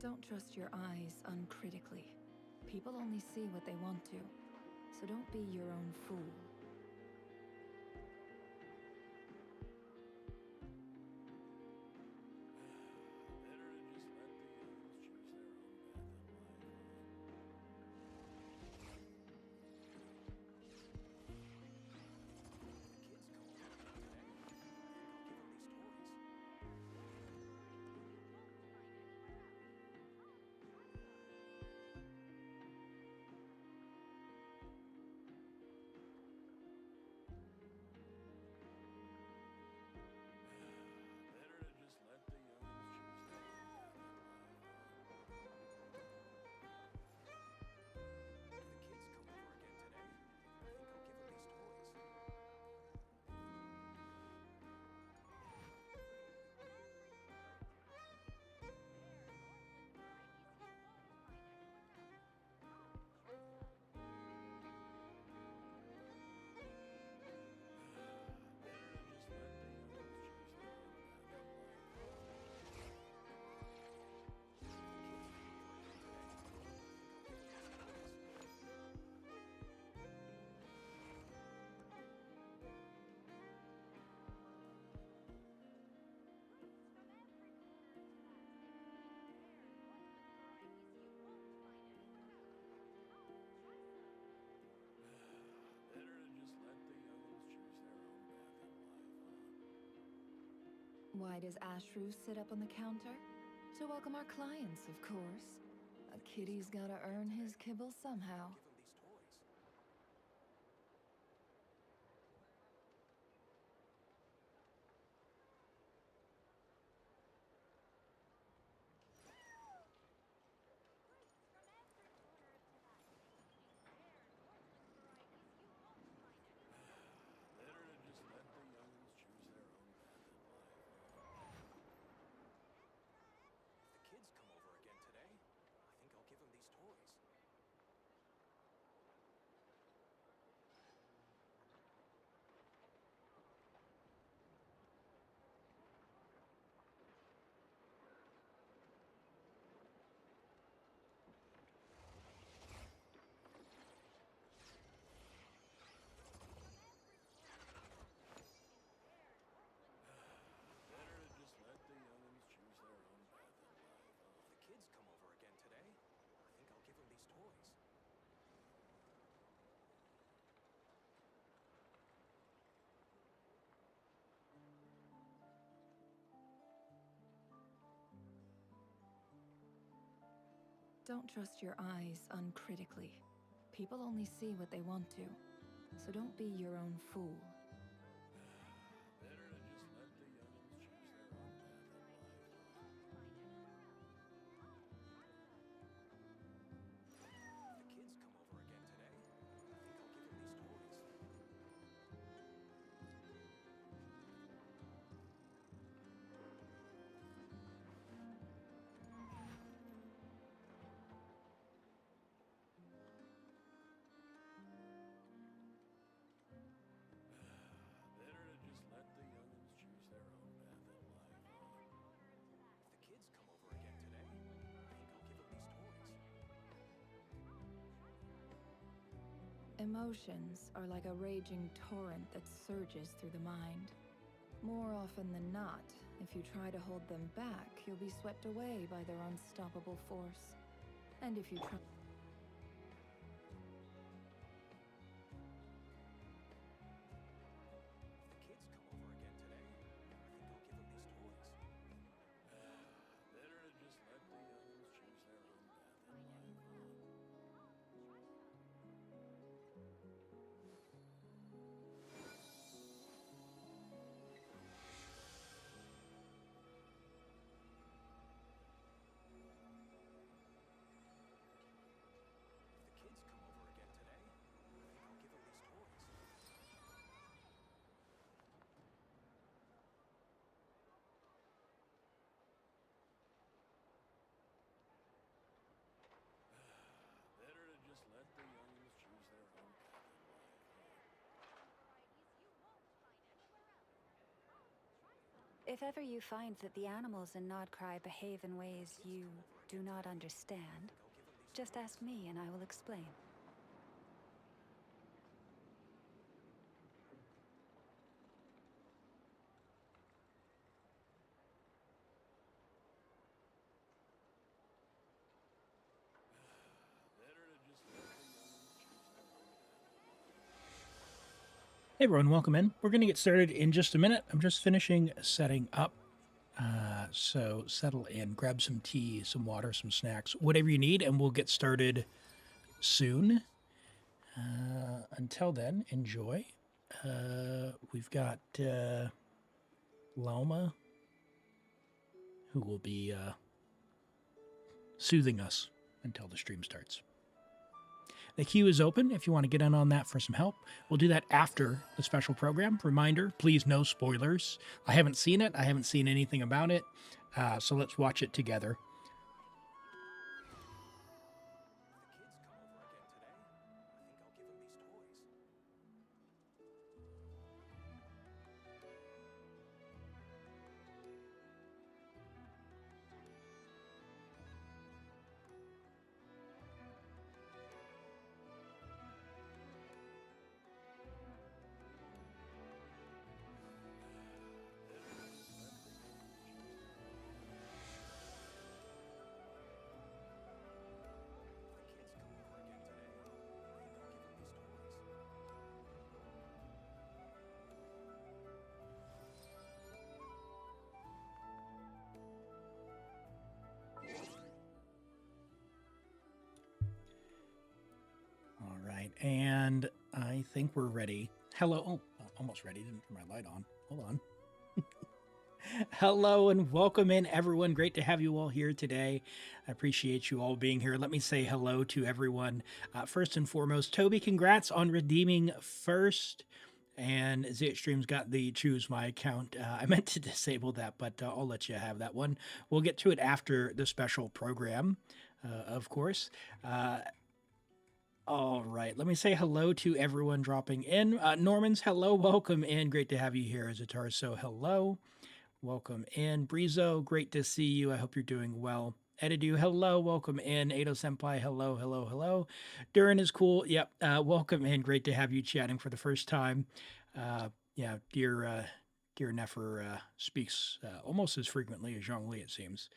Don't trust your eyes uncritically. People only see what they want to, so don't be your own fool. Why does Ashru sit up on the counter? To welcome our clients, of course. A kitty's gotta earn his kibble somehow. Don't trust your eyes uncritically. People only see what they want to, so don't be your own fool. Emotions are like a raging torrent that surges through the mind. More often than not, if you try to hold them back, you'll be swept away by their unstoppable force. And if you try... If ever you find that the animals in Nodcry behave in ways you do not understand, just ask me and I will explain. Hey everyone, welcome in. We're going to get started in just a minute. I'm just finishing setting up. So settle in, grab some tea, some water, some snacks, whatever you need, and we'll get started soon. Until then, enjoy. We've got Loma, who will be soothing us until the stream starts. The queue is open if you want to get in on that for some help. We'll do that after the special program. Reminder, please no spoilers. I haven't seen it. I haven't seen anything about it. So let's watch it together. All right, and I think we're ready. Hello. Oh, almost ready. Didn't turn my light on. Hold on. Hello and welcome in, everyone. Great to have you all here today. I appreciate you all being here. Let me say hello to everyone. First and foremost, Toby, congrats on redeeming first. And ZXtream's got the choose my account. I meant to disable that, but I'll let you have that one. We'll get to it after the special program, of course. All right, let me say hello to everyone dropping in. Norman's hello, welcome in. Great to have you here, Zatar. So hello. Welcome in. Brizo, great to see you. I hope you're doing well. Edidu, hello, welcome in. Ado Senpai, hello, hello, hello. Durin is cool. Yep, welcome in. Great to have you chatting for the first time. Yeah, dear Nefer speaks almost as frequently as Zhongli, it seems.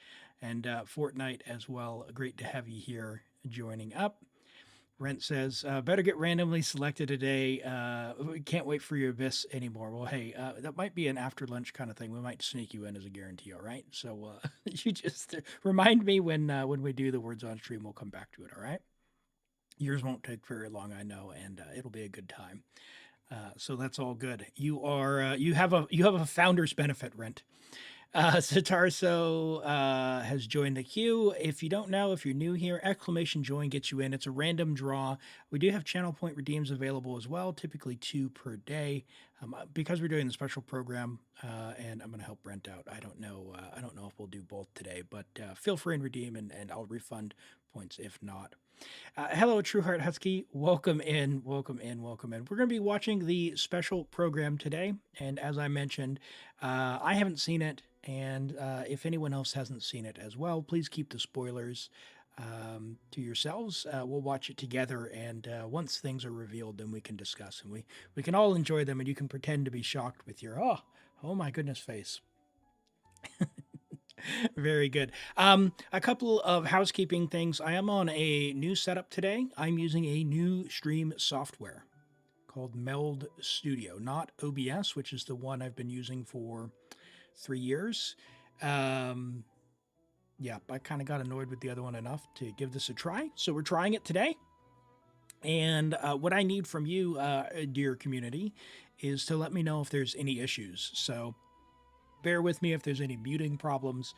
And Fortnite as well. Great to have you here joining up. Rent says, better get randomly selected today. We can't wait for your Abyss anymore. Well, hey, that might be an after lunch kind of thing. We might sneak you in as a guarantee, all right? So you just remind me when we do the words on stream. We'll come back to it, all right? Yours won't take very long, I know, and it'll be a good time. So that's all good. You are you have a founder's benefit, Rent. Satarso has joined the queue. If you don't know, if you're new here, exclamation join gets you in. It's a random draw. We do have channel point redeems available as well, typically 2 per day. Because we're doing the special program, and I'm going to help Brent out. I don't know if we'll do both today, but feel free and redeem, and I'll refund points if not. Hello, Trueheart Husky. Welcome in, welcome in, welcome in. We're going to be watching the special program today, and as I mentioned, I haven't seen it, and if anyone else hasn't seen it as well, please keep the spoilers to yourselves. We'll watch it together, and once things are revealed, then we can discuss, and we can all enjoy them, and you can pretend to be shocked with your oh my goodness face. Very good. A couple of housekeeping things. I am on a new setup today. I'm using a new stream software called Meld Studio, not OBS, which is the one I've been using for 3 years. Yeah, I kind of got annoyed with the other one enough to give this a try. So we're trying it today. And what I need from you, dear community, is to let me know if there's any issues. So bear with me if there's any muting problems,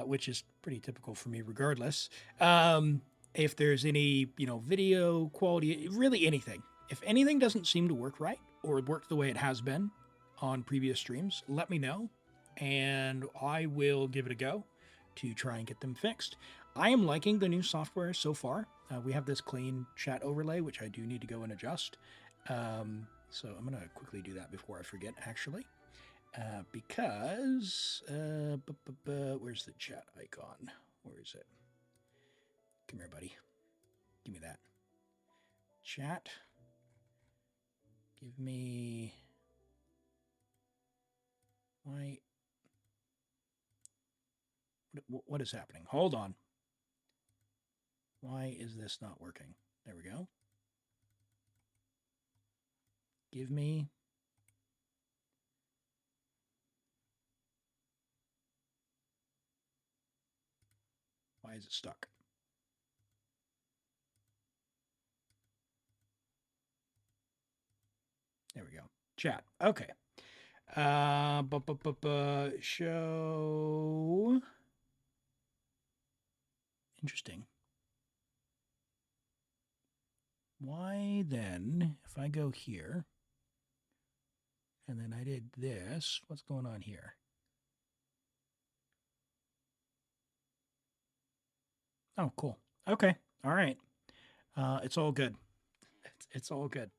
which is pretty typical for me regardless. If there's any, video quality, really anything. If anything doesn't seem to work right or work the way it has been on previous streams, let me know, and I will give it a go to try and get them fixed. I am liking the new software so far. We have this clean chat overlay, which I do need to go and adjust. So I'm going to quickly do that before I forget, actually. Because where's the chat icon? Where is it? Come here, buddy. Give me that. Chat. Give me... Why? What is happening? Hold on. Why is this not working? There we go. Give me... Why is it stuck? There we go. Chat. Okay. Show. Interesting. Why then, if I go here, and then I did this, what's going on here? Oh, cool. Okay. All right. It's all good. It's all good.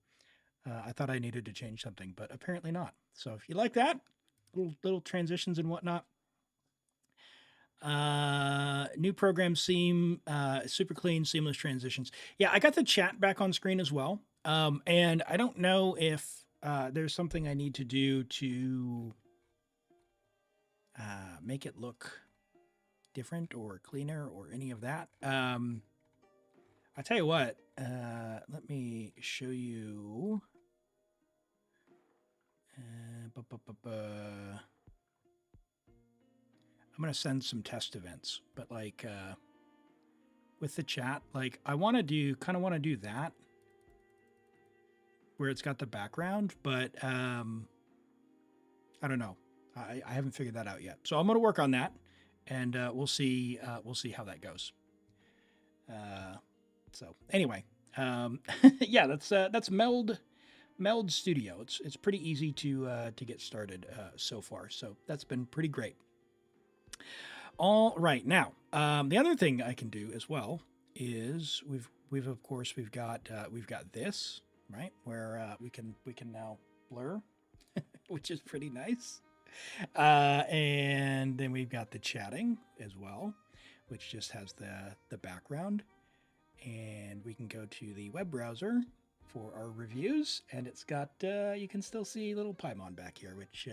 I thought I needed to change something, but apparently not. So if you like that, little transitions and whatnot. New program seem super clean, seamless transitions. Yeah, I got the chat back on screen as well. And I don't know if there's something I need to do to make it look different or cleaner or any of that. I tell you what, let me show you. I'm going to send some test events, but like with the chat, like I want to do, kind of want to do that where it's got the background, but I don't know. I haven't figured that out yet. So I'm going to work on that and we'll see how that goes. So anyway, yeah, that's Meld Studio. It's pretty easy to get started so far. So that's been pretty great. All right, now the other thing I can do as well is we've of course we've got this right where we can now blur, which is pretty nice. And then we've got the chatting as well, which just has the background. And we can go to the web browser for our reviews, and it's got you can still see little Paimon back here, which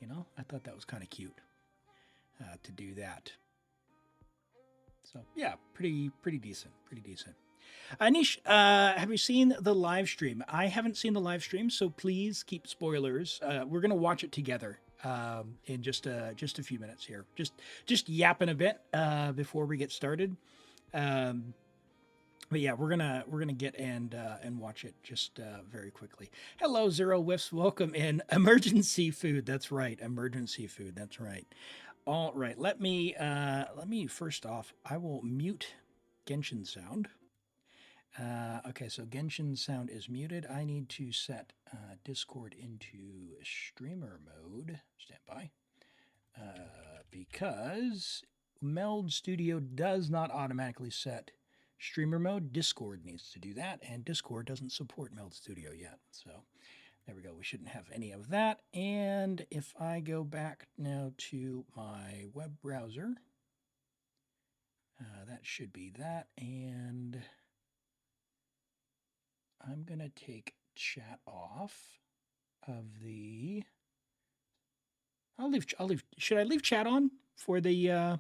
you know, I thought that was kind of cute to do that. So yeah, pretty decent. Anish, have you seen the live stream? I haven't seen the live stream, so please keep spoilers. We're gonna watch it together in just a few minutes here. Just yapping a bit before we get started. But yeah, we're gonna get and watch it just very quickly. Hello, Zero Whiffs. Welcome in. Emergency food. That's right. Emergency food. That's right. All right. Let me first off, I will mute Genshin sound. Okay, so Genshin sound is muted. I need to set Discord into streamer mode. Stand by. Because Meld Studio does not automatically set streamer mode. Discord needs to do that, and Discord doesn't support Meld Studio yet. So there we go. We shouldn't have any of that. And if I go back now to my web browser, that should be that. And I'm going to take chat off of the... I'll leave, should I leave chat on for the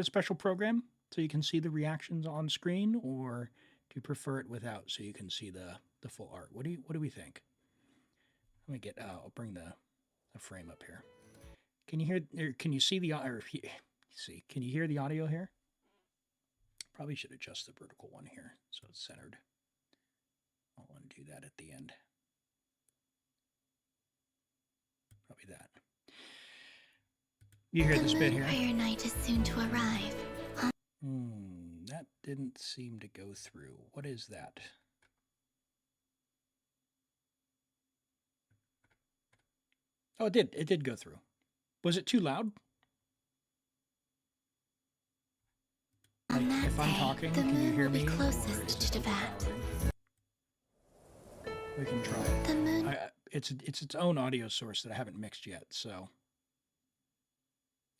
special program so you can see the reactions on screen, or do you prefer it without so you can see the full art? What do we think? Let me get, I'll bring the frame up here. Can you hear, or can you see the, or see, can you hear the audio here? Probably should adjust the vertical one here so it's centered. I'll want to do that at the end. Probably that. You hear this bit here? Prayer night is soon to arrive. That didn't seem to go through. What is that? Oh, it did. It did go through. Was it too loud? Like, if I'm talking, can you hear me? Closest to Devat. We can try it. The moon. It's its own audio source that I haven't mixed yet, so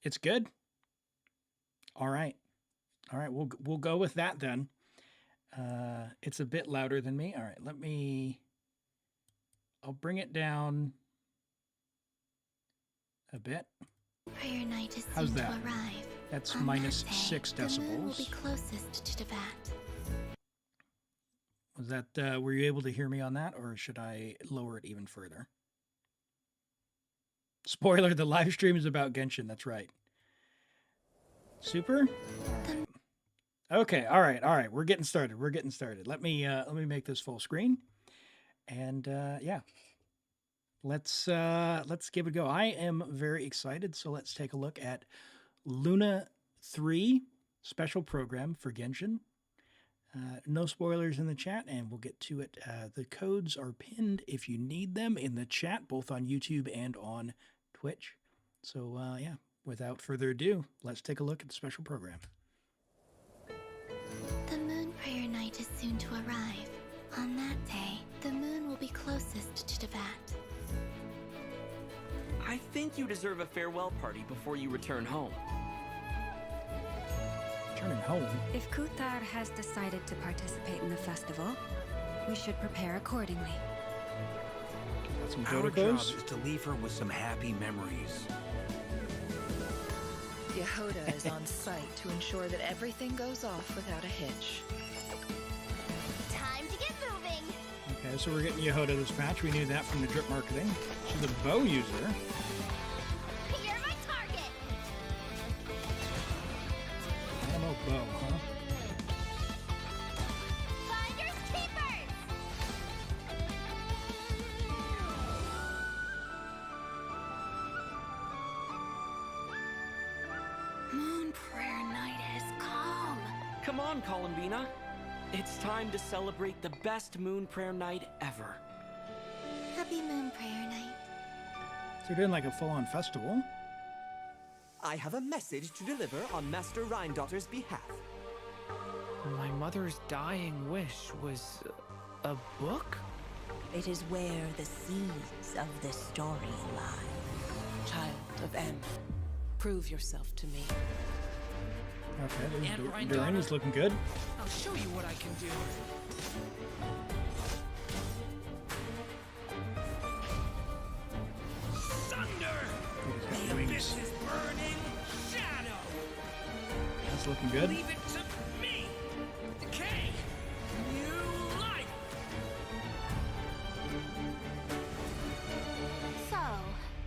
it's good. All right. All right, we'll go with that then. It's a bit louder than me. All right, I'll bring it down a bit. Prayer night is How's soon that? to arrive. That's On minus that day, 6 The moon will be decibels. closest to Devat. Was that, were you able to hear me on that, or should I lower it even further? Spoiler, the live stream is about Genshin, that's right. Super? Okay, all right, we're getting started, Let me make this full screen, and yeah. Let's give it a go. I am very excited, so let's take a look at Luna 3 special program for Genshin. No spoilers in the chat, and we'll get to it. The codes are pinned if you need them in the chat, both on YouTube and on Twitch. So, yeah, without further ado, let's take a look at the special program. The moon prayer night is soon to arrive. On that day, the moon will be closest to Devat. I think you deserve a farewell party before you return home. Turning home. If Kuthar has decided to participate in the festival, we should prepare accordingly. Got some Our job protocols. is to leave her with some happy memories. Yehoda is on site to ensure that everything goes off without a hitch. Time to get moving! Okay, so we're getting Yehoda this patch. We knew that from the drip marketing. She's a bow user. You're my target! I don't know bow, huh? Finders keepers! Moon prayer night has come. Come on, Columbina. It's time to celebrate the best moon prayer night ever. Happy moon prayer night. So we're doing like a full-on festival. I have a message to deliver on Master Rhindaughter's behalf. My mother's dying wish was a book? It is where the seeds of this story lie. Child of M, prove yourself to me. Okay, And Durani's looking good. I'll show you what I can do. Thunder! He's got The wings. abyss is burning shadow! That's looking good. Leave it to me! Decay! New life! So,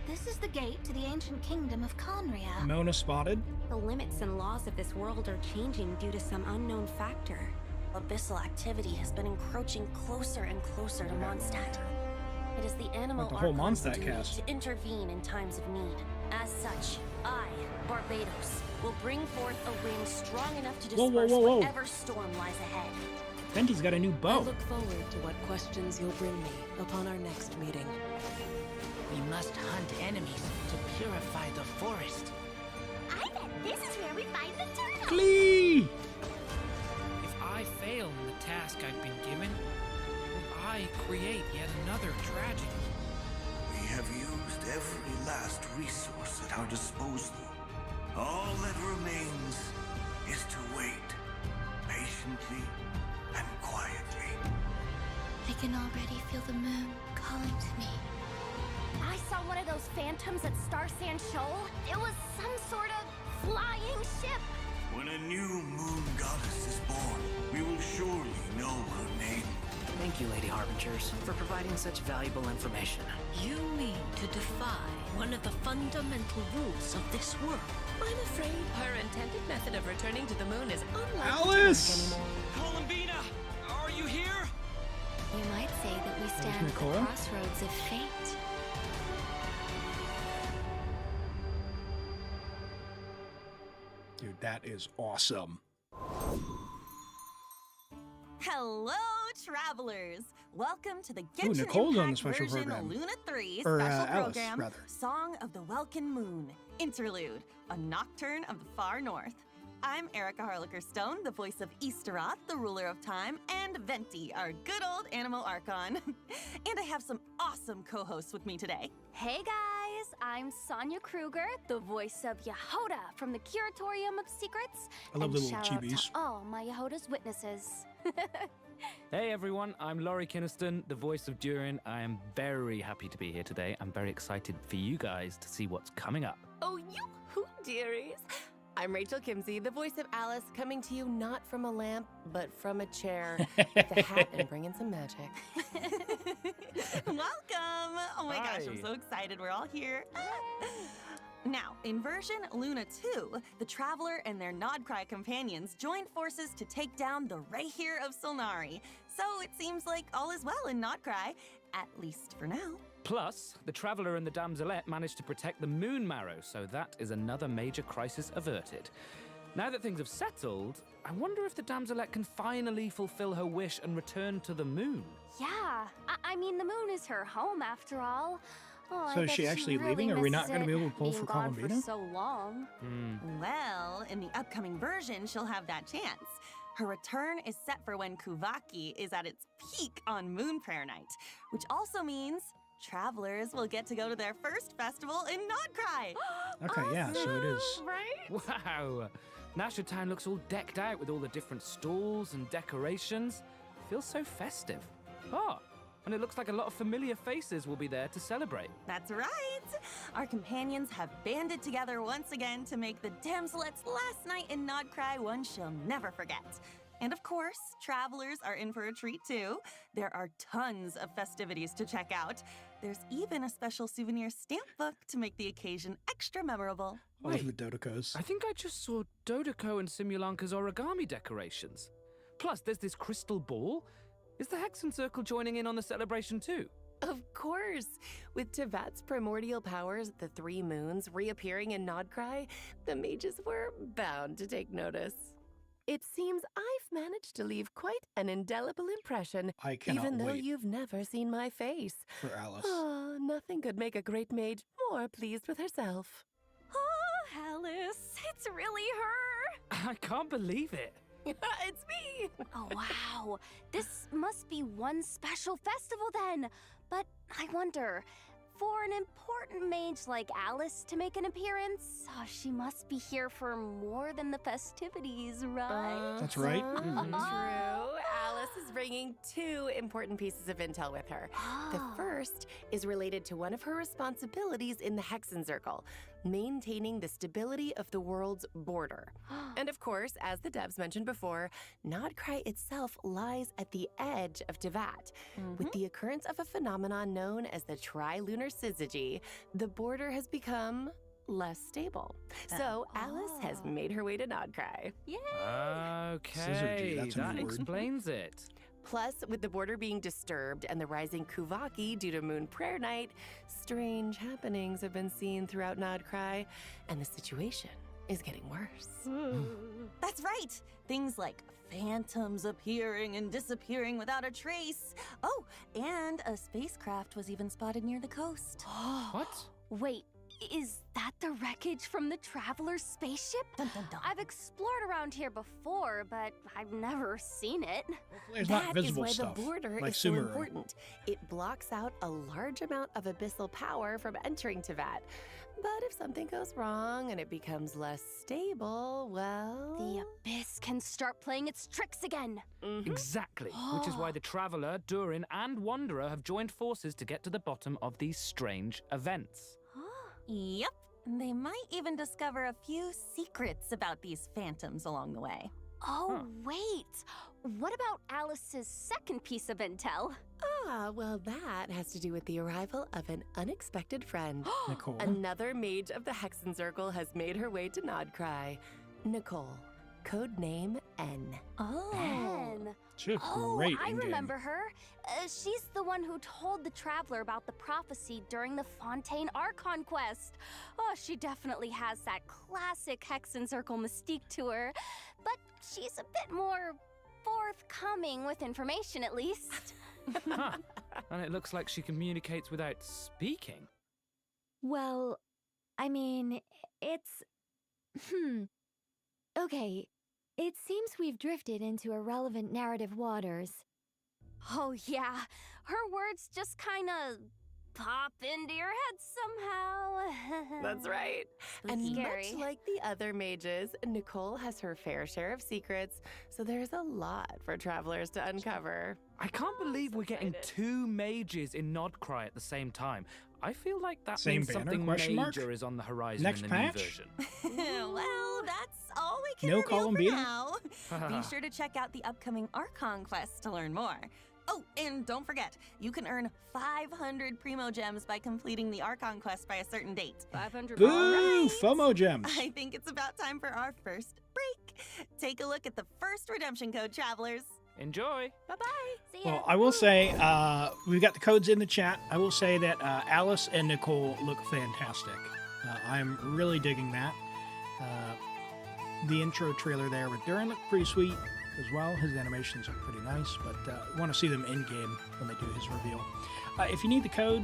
this is the gate to the ancient kingdom of Conria. Mona spotted. The limits and laws of this world are changing due to some unknown factor. Abyssal activity has been encroaching closer and closer to Mondstadt. It is the animal Like the whole Archon's Mondstadt duty cast. to intervene in times of need. As such, I, Barbados, will bring forth a wind strong enough to Whoa, disperse whoa, whoa, whoa. whatever storm lies ahead. Venti's got a new I bow. look forward to what questions you'll bring me upon our next meeting. We must hunt enemies to purify the forest. I bet this is where we find the turtle! Glee! If I fail in the task I've been given, will I create yet another tragedy? We have used every last resource at our disposal. All that remains is to wait, patiently and quietly. I can already feel the moon calling to me. I saw one of those phantoms at Star Sand Shoal. It was some sort of flying ship. When a new moon goddess is born, we will surely know her name. Thank you, Lady Harbingers, for providing such valuable information. You mean to defy one of the fundamental rules of this world? I'm afraid her intended method of returning to the moon is unlikely Alice! to work anymore. Columbina, are you here? You might say that we stand at Nicole. the crossroads of fate. Dude, that is awesome. Hello, travelers! Welcome to the Ooh, Genshin Nicole's on the Impact special version program. Luna 3 Or, special Alice, program, rather. Song of the Welkin Moon, Interlude, a nocturne of the far north. I'm Erica Harlicker-Stone, the voice of Easteroth, the ruler of time, and Venti, our good old animal Archon. And I have some awesome co-hosts with me today. Hey guys, I'm Sonia Kruger, the voice of Yehoda from the Curatorium of Secrets. I love and the little shout out chibis. to all my Yehoda's witnesses. Hey everyone, I'm Laurie Kinniston, the voice of Durin. I am very happy to be here today. I'm very excited for you guys to see what's coming up. Oh, yoo-hoo, dearies. I'm Rachel Kimsey, the voice of Alice, coming to you not from a lamp, but from a chair with a hat and bringing some magic. Welcome! Oh my gosh, I'm Hi. so excited. We're all here. Now, in version Luna 2, the Traveler and their Nodcry companions joined forces to take down the Rehir of Solnari. So it seems like all is well in Nodcry, at least for now. Plus, the Traveler and the Damselette managed to protect the Moon Marrow, so that is another major crisis averted. Now that things have settled, I wonder if the Damselette can finally fulfill her wish and return to the moon. Yeah, I mean, the moon is her home after all. Oh, I So is bet she actually really leaving? Are we not misses going to be it, able to pull being for gone Columbina? for so long. Well, in the upcoming version, she'll have that chance. Her return is set for when Kuvaki is at its peak on Moon Prayer Night, which also means travelers will get to go to their first festival in Nodcry. Okay, yeah, so it is. Right? Wow! Nasher Town looks all decked out with all the different stalls and decorations. Feels so festive. Oh, and it looks like a lot of familiar faces will be there to celebrate. That's right. Our companions have banded together once again to make the Damselette's last night in Nodcry one she'll never forget. And of course, travelers are in for a treat too. There are tons of festivities to check out. There's even a special souvenir stamp book to make the occasion extra memorable. I love the Dodecos. I think I just saw Dodeco and Simulanka's origami decorations. Plus, there's this crystal ball. Is the Hexen Circle joining in on the celebration too? Of course. With Tevat's primordial powers, the three moons, reappearing in Nodcry, the mages were bound to take notice. It seems I've managed to leave quite an indelible impression, I cannot even though wait you've never seen my face. for Alice. Ah, nothing could make a great mage more pleased with herself. Oh, Alice, it's really her. I can't believe it. It's me! Oh, wow. This must be one special festival then. But I wonder, for an important mage like Alice to make an appearance, she must be here for more than the festivities, right? That's right. True. Alice is bringing two important pieces of intel with her. The first is related to one of her responsibilities in the Hexen Circle, maintaining the stability of the world's border. And of course, as the devs mentioned before, Nodcry itself lies at the edge of Tevat. With the occurrence of a phenomenon known as the trilunar syzygy, the border has become less stable. So Alice has made her way to Nodcry. Yay! Okay, Syzygy, that's a that new word. explains it. Plus, with the border being disturbed and the rising Kuvaki due to Moon Prayer Night, strange happenings have been seen throughout Nodcry, and the situation is getting worse. That's right. Things like phantoms appearing and disappearing without a trace. Oh, and a spacecraft was even spotted near the coast. What? Wait, is that the wreckage from the Traveler's spaceship? Dun, dun, dun. I've explored around here before, but I've never seen it. There's not That visible is why stuff. the border like is so Sumeru. important. It blocks out a large amount of abyssal power from entering Tevat. But if something goes wrong and it becomes less stable, well... The Abyss can start playing its tricks again. Exactly. Which is why the Traveler, Durin, and Wanderer have joined forces to get to the bottom of these strange events. Yep. They might even discover a few secrets about these phantoms along the way. Oh, wait. What about Alice's second piece of intel? Ah, well, that has to do with the arrival of an unexpected friend. Nicole. Another mage of the Hexen Circle has made her way to Nodcry. Nicole, codename N. Oh. Ben. She's Oh, great I in-game. remember her. She's the one who told the Traveler about the prophecy during the Fontaine Archon quest. Oh, she definitely has that classic Hexen Circle mystique to her. But she's a bit more forthcoming with information, at least. Huh. And it looks like she communicates without speaking. Well, I mean, it's... Okay, it seems we've drifted into irrelevant narrative waters. Oh, yeah. Her words just kind of pop into your head somehow. That's right. And Scary. much like the other mages, Nicole has her fair share of secrets, so there's a lot for travelers to uncover. I can't believe we're getting two mages in Nodcry at the same time. I feel like that Same means banner, something question mark? major is on the horizon Next in the patch? new version. Well, that's all we can No reveal column for B? now. Be sure to check out the upcoming Archon quest to learn more. Oh, and don't forget, you can earn 500 Primo Gems by completing the Archon quest by a certain date. 500 Boo! right. FOMO gems. I think it's about time for our first break. Take a look at the first redemption code, travelers. Enjoy. Bye-bye. See ya. Well, I will say, we've got the codes in the chat. I will say that Alice and Nicole look fantastic. I'm really digging that. The intro trailer there with Durin looked pretty sweet as well. His animations are pretty nice, but I want to see them in-game when they do his reveal. If you need the code,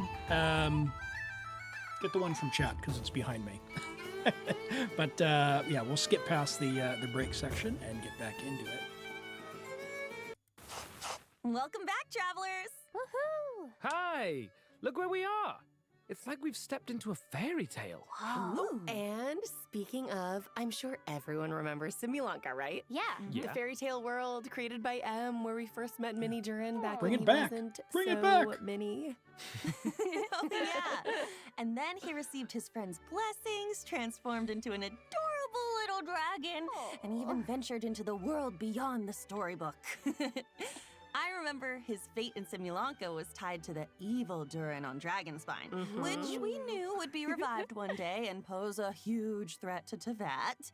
get the one from chat because it's behind me. But yeah, we'll skip past the break section and get back into it. Welcome back, travelers. Woohoo! Hi! Look where we are! It's like we've stepped into a fairy tale. Ooh. And speaking of, I'm sure everyone remembers Simulanka, right? Yeah. Yeah. The fairy tale world created by M, where we first met Mini Durin back Bring when it he back. wasn't Bring so it back. mini. Oh, yeah. And then he received his friend's blessings, transformed into an adorable little dragon, and even ventured into the world beyond the storybook. I remember his fate in Simulanka was tied to the evil Durin on Dragonspine, which we knew would be revived one day and pose a huge threat to Tevat.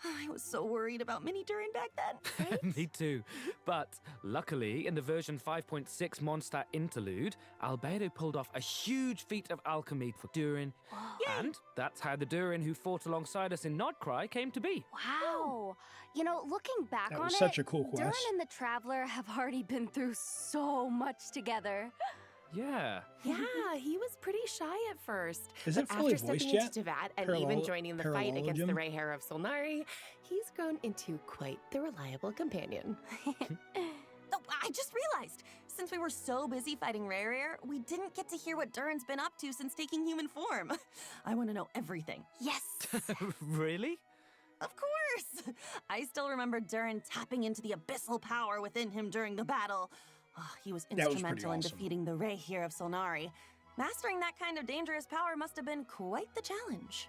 I was so worried about Mini Durin back then. Right? Me too. But luckily, in the version 5.6 Mondstadt interlude, Albedo pulled off a huge feat of alchemy for Durin. And that's how the Durin who fought alongside us in Nodcry came to be. Wow. You know, looking back That on was it, such a cool Durin quest. and the Traveler have already been through so much together. Yeah. Yeah, he was pretty shy at first. Is but it fully after voiced stepping yet? into Tevat and even joining the fight against the Parallelogram? Ray Hair of Solnari, he's grown into quite the reliable companion. Oh, I just realized, since we were so busy fighting Rare, we didn't get to hear what Durin's been up to since taking human form. I want to know everything. Yes. Really? Of course! I still remember Durin tapping into the abyssal power within him during the battle. Oh, he was That was pretty instrumental in awesome. defeating the Ray here of Solnari. Mastering that kind of dangerous power must have been quite the challenge.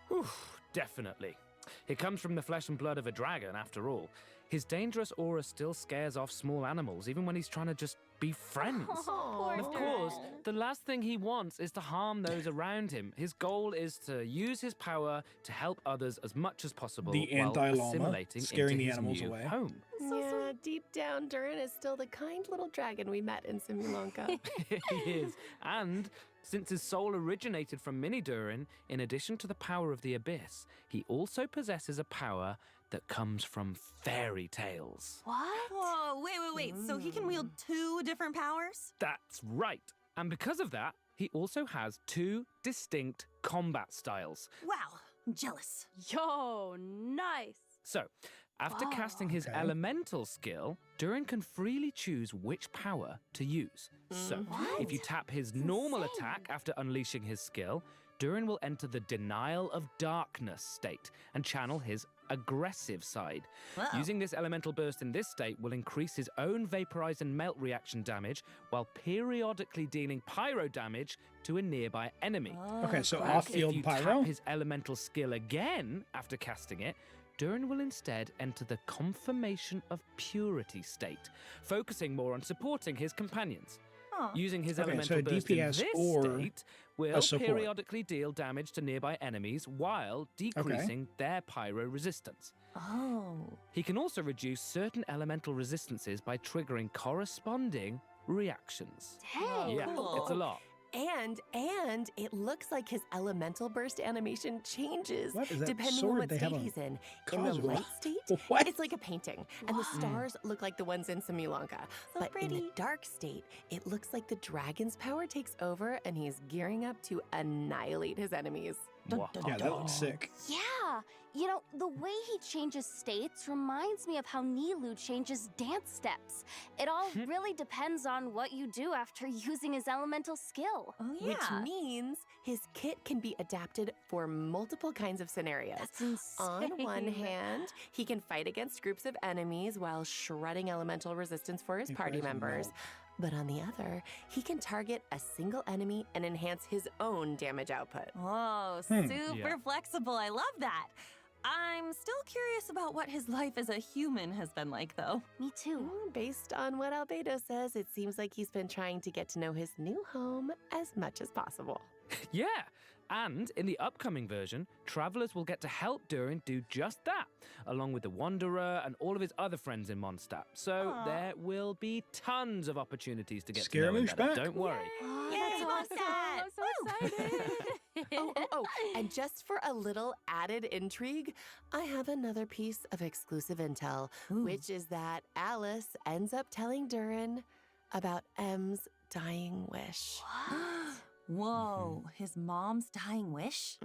Definitely. It comes from the flesh and blood of a dragon, after all. His dangerous aura still scares off small animals, even when he's trying to just be friends. Poor And of course, Durin. the last thing he wants is to harm those around him. His goal is to use his power to help others as much as possible The while anti-llama, assimilating scaring into the his animals new away. home. Yeah, deep down, Durin is still the kind little dragon we met in Simulanka. He is. And since his soul originated from Mini Durin, in addition to the power of the Abyss, he also possesses a power that comes from fairy tales. What? Whoa, wait. So he can wield two different powers? That's right. And because of that, he also has two distinct combat styles. Wow, I'm jealous. Yo, nice. So, after Wow. casting his Okay. elemental skill, Durin can freely choose which power to use. So, if you tap his normal insane. attack after unleashing his skill, Durin will enter the Denial of Darkness state and channel his aggressive side. Wow. Using this elemental burst in this state will increase his own vaporize and melt reaction damage while periodically dealing pyro damage to a nearby enemy. Okay, so cool. But off-field if you pyro? tap his elemental skill again after casting it, Durin will instead enter the Confirmation of Purity state, focusing more on supporting his companions. Aw. Using his Okay, elemental so burst DPS in this or state will a support. periodically deal damage to nearby enemies while decreasing their pyro resistance. Oh. He can also reduce certain elemental resistances by triggering corresponding reactions. Dang. Yeah, cool. it's a lot. And it looks like his elemental burst animation changes What is that depending on sword what they have state on he's in. In the Kazuha? light state, What? it's like a painting, and the stars look like the ones in Simulanka. So But in the pretty. dark state, it looks like the dragon's power takes over, and he's gearing up to annihilate his enemies. Dun, dun, Yeah, that looks sick. Yeah. You know, the way he changes states reminds me of how Nilu changes dance steps. It all really depends on what you do after using his elemental skill. Oh, yeah. Which means His kit can be adapted for multiple kinds of scenarios. That's insane. On one hand, he can fight against groups of enemies while shredding elemental resistance for his party members. But on the other, he can target a single enemy and enhance his own damage output. Whoa, super flexible. I love that. I'm still curious about what his life as a human has been like, though. Me too. Based on what Albedo says, it seems like he's been trying to get to know his new home as much as possible. Yeah, and in the upcoming version, travelers will get to help Durin do just that, along with the Wanderer and all of his other friends in Mondstadt. So there will be tons of opportunities to get to know him better. Don't worry. Yay, Mondstadt! I'm so excited. And just for a little added intrigue, I have another piece of exclusive intel, which is that Alice ends up telling Durin about M's dying wish. Whoa, his mom's dying wish?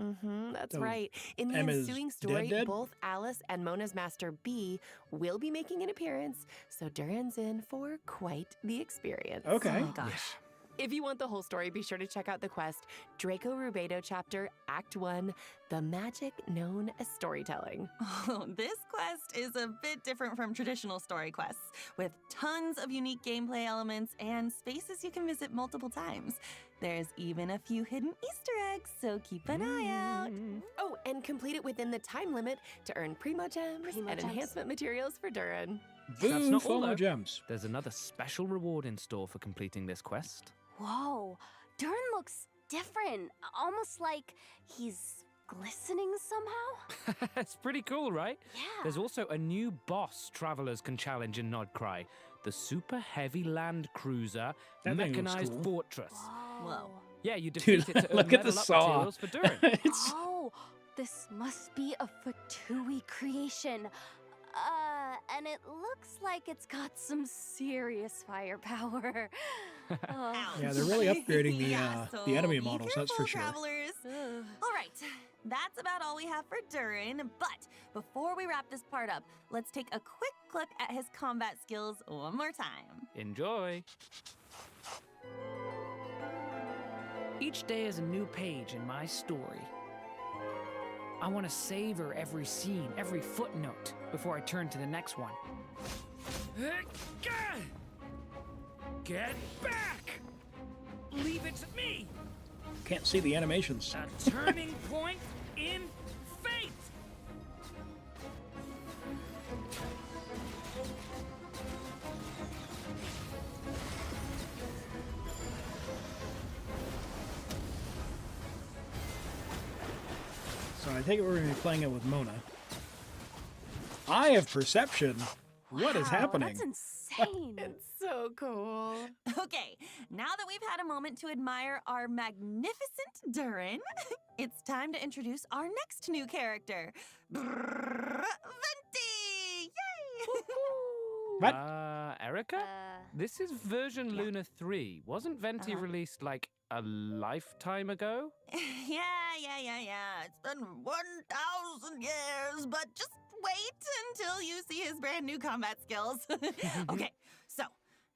That's right. In the ensuing story, both Alice and Mona's Master B will be making an appearance, so Durin's in for quite the experience. Okay. Oh my gosh. If you want the whole story, be sure to check out the quest, Draco Rubedo Chapter, Act 1, The Magic Known as Storytelling. Oh, this quest is a bit different from traditional story quests, with tons of unique gameplay elements and spaces you can visit multiple times. There's even a few hidden Easter eggs, so keep an eye out. Oh, and complete it within the time limit to earn Primo Gems and enhancement materials for Durin. That's not all, Primo though. Gems. There's another special reward in store for completing this quest. Whoa, Durin looks different. Almost like he's glistening somehow. It's pretty cool, right? Yeah. There's also a new boss travelers can challenge in Nodcry, the super heavy land cruiser That thing looks mechanized cool. fortress. Whoa. Yeah, you defeat it to earn look at the level up saw. materials for Durin. Oh, this must be a Fatui creation. And it looks like it's got some serious firepower. Yeah, they're really upgrading the enemy be models, that's for careful, sure. Travelers. All right, that's about all we have for Durin, but before we wrap this part up, let's take a quick look at his combat skills one more time. Enjoy. Each day is a new page in my story. I want to savor every scene, every footnote, before I turn to the next one. Get back! Leave it to me! Can't see the animations. A turning point in fate! So I take it we're going to be playing it with Mona. Eye of Perception. What is happening? That's insane. It's so cool. Okay, now that we've had a moment to admire our magnificent Durin, it's time to introduce our next new character, Venti! Yay! What? Erica? This is version Luna 3. Wasn't Venti released like a lifetime ago? Yeah. It's been 1,000 years, but just wait until you see his brand new combat skills. Okay, so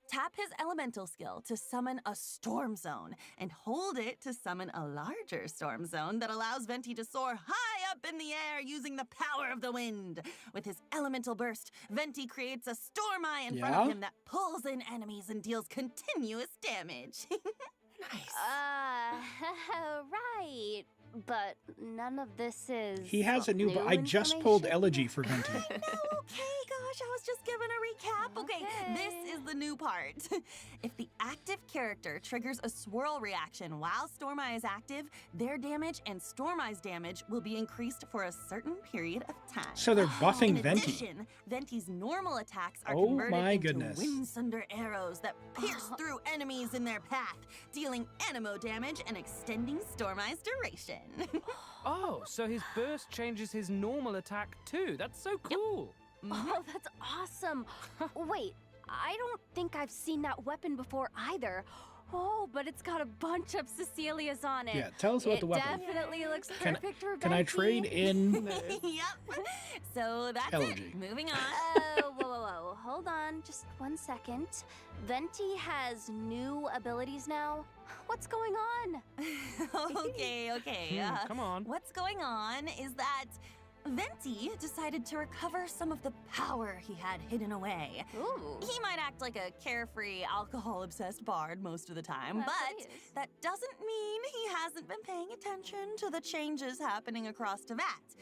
tap his elemental skill to summon a storm zone and hold it to summon a larger storm zone that allows Venti to soar high up in the air using the power of the wind. With his elemental burst, Venti creates a storm eye in front of him that pulls in enemies and deals continuous damage. Nice. Right. But none of this is. He has a new. I just pulled Elegy for Venti. No, okay, gosh, I was just giving a recap. Okay, this is the new part. If the active character triggers a swirl reaction while Storm Eye is active, their damage and Storm Eye's damage will be increased for a certain period of time. So they're buffing In Venti. addition, Venti's normal attacks are Oh converted my into goodness. Windsunder arrows that pierce through enemies in their path, dealing anemo damage and extending Storm Eye's duration. Oh, so his burst changes his normal attack too. That's so cool. Oh, that's awesome. Wait, I don't think I've seen that weapon before either. Oh, but it's got a bunch of Cecilias on it. Yeah, tell us about the weapon. It definitely looks Can- perfect for Can I Venti. trade in? Yep. So that's Elegy. it. Moving on. Whoa. Hold on, just 1 second. Venti has new abilities now. What's going on? Okay. Come on. What's going on is that Venti decided to recover some of the power he had hidden away. Ooh. He might act like a carefree, alcohol-obsessed bard most of the time, That's what but he is. that doesn't mean he hasn't been paying attention to the changes happening across Tevat.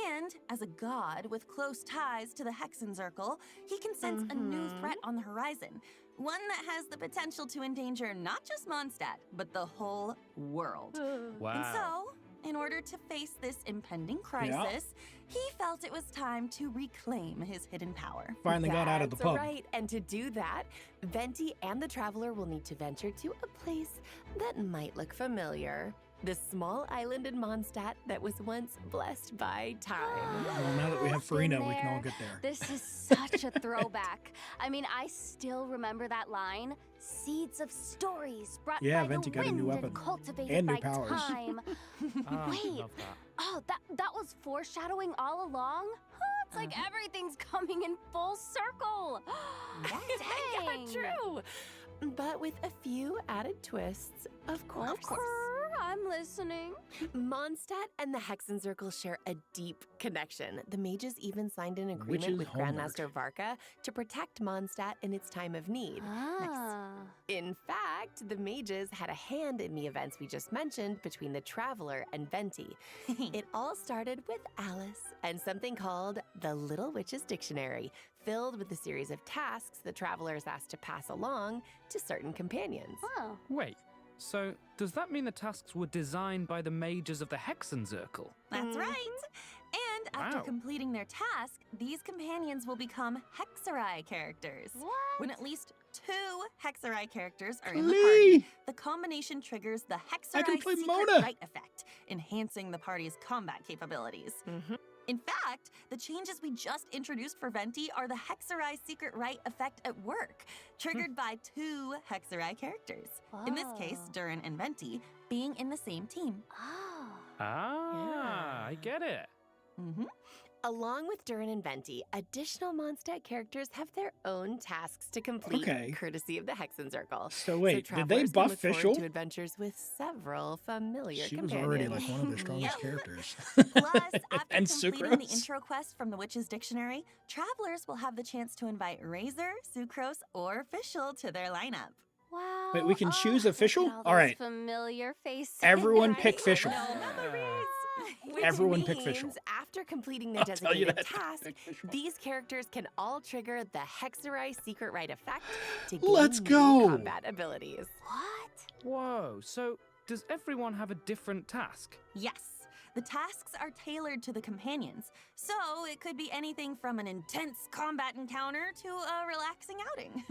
And as a god with close ties to the Hexenzirkel, he can sense a new threat on the horizon. One that has the potential to endanger not just Mondstadt, but the whole world. Wow. And so, in order to face this impending crisis, he felt it was time to reclaim his hidden power. Finally got out of the That's pub. right, and to do that, Venti and the Traveler will need to venture to a place that might look familiar. The small island in Mondstadt that was once blessed by time. Well, now that we have Been Farina, we can all there. get there. This is such a throwback. I mean, I still remember that line. Seeds of stories brought Yeah, by Venti the got a wind new weapon. and cultivated And new by powers. time. Ah, Wait. love that. Oh, that was foreshadowing all along? Huh, it's like everything's coming in full circle. Dang. Yeah, true. But with a few added twists, of course. I'm listening. Mondstadt and the Hexenzirkel share a deep connection. The mages even signed an agreement is with homework. Grandmaster Varka to protect Mondstadt in its time of need. Ah. In fact, the mages had a hand in the events we just mentioned between the Traveler and Venti. It all started with Alice and something called the Little Witch's Dictionary, filled with a series of tasks the Traveler is asked to pass along to certain companions. Oh. Wait, so does that mean the tasks were designed by the mages of the Hexenzirkel? That's right. And after Wow. completing their task, these companions will become Hexerai characters. What? When at least 2 Hexerai characters are in the Glee! party, the combination triggers the I can Hexerai play Secret Mona! Right effect, enhancing the party's combat capabilities. Mhm. In fact, the changes we just introduced for Venti are the Hexerai Secret Right effect at work, triggered by 2 Hexerai characters. In this case, Whoa. Durin and Venti being in the same team. Oh. Ah, I get it. Mm-hmm. Along with Durin and Venti, additional Mondstadt characters have their own tasks to complete, Okay. courtesy of the Hexenzirkel. So wait, did they travelers can buff look forward Fischl? to adventures with several familiar She was companions. already like one of the strongest Yep. characters. Plus, after And completing the Sucrose. intro quest from the Witch's Dictionary, travelers will have the chance to invite Razor, Sucrose, or Fischl to their lineup. Wow. Wait, we can choose official? Look at all All those right. familiar faces. Everyone pick Right? Fischl. Which Everyone pick means Fischl. after completing their I'll tell you designated that. task, Pick Fischl. these characters can all trigger the Hexerai Secret Right effect to gain Let's new go. combat abilities. What? Whoa, so does everyone have a different task? Yes, the tasks are tailored to the companions, so it could be anything from an intense combat encounter to a relaxing outing.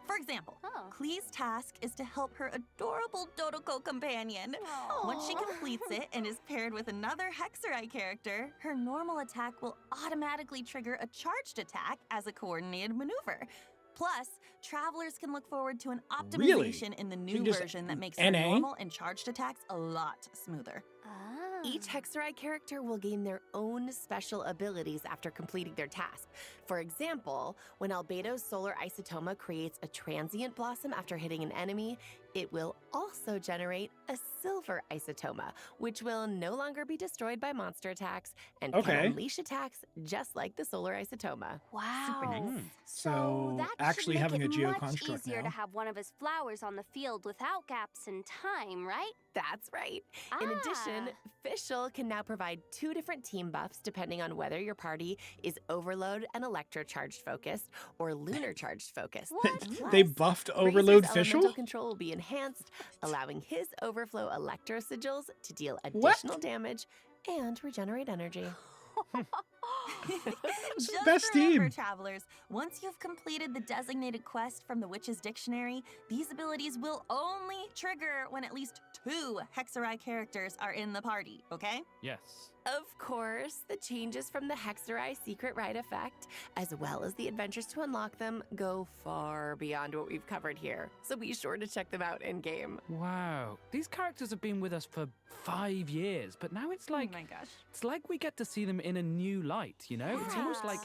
For example, Oh. Klee's task is to help her adorable Dodoko companion. Once she Aw. completes it and is paired with another Hexerai character, her normal attack will automatically trigger a charged attack as a coordinated maneuver. Plus, travelers can look forward to an Really? optimization in the can new just version that makes her NA? normal and charged attacks a lot smoother. Ah. Each Hexerai character will gain their own special abilities after completing their task. For example, when Albedo's solar isotoma creates a transient blossom after hitting an enemy, it will also generate a silver isotoma, which will no longer be destroyed by monster attacks and Okay. can unleash attacks just like the solar isotoma. Wow. Super nice. So, that actually should having make a it much geoconstruct easier now. to have one of his flowers on the field without gaps in time, right? That's right. In addition, Fischl can now provide 2 different team buffs depending on whether your party is Overload and Electro Charged focused or Lunar Charged focused. They Plus, buffed Razor's Overload elemental Fischl? control will be enhanced, allowing his Overflow Electro Sigils to deal What? additional damage and regenerate energy. It's the Just best remember, team. travelers, once you've completed the designated quest from the Witch's Dictionary, these abilities will only trigger when at least 2 Hexarai characters are in the party, okay? Yes. Of course, the changes from the Hexarai Secret Rite effect, as well as the adventures to unlock them, go far beyond what we've covered here. So be sure to check them out in-game. Wow. These characters have been with us for 5 years, but now it's like... Oh my gosh. It's like we get to see them in a new light, you know? It's almost like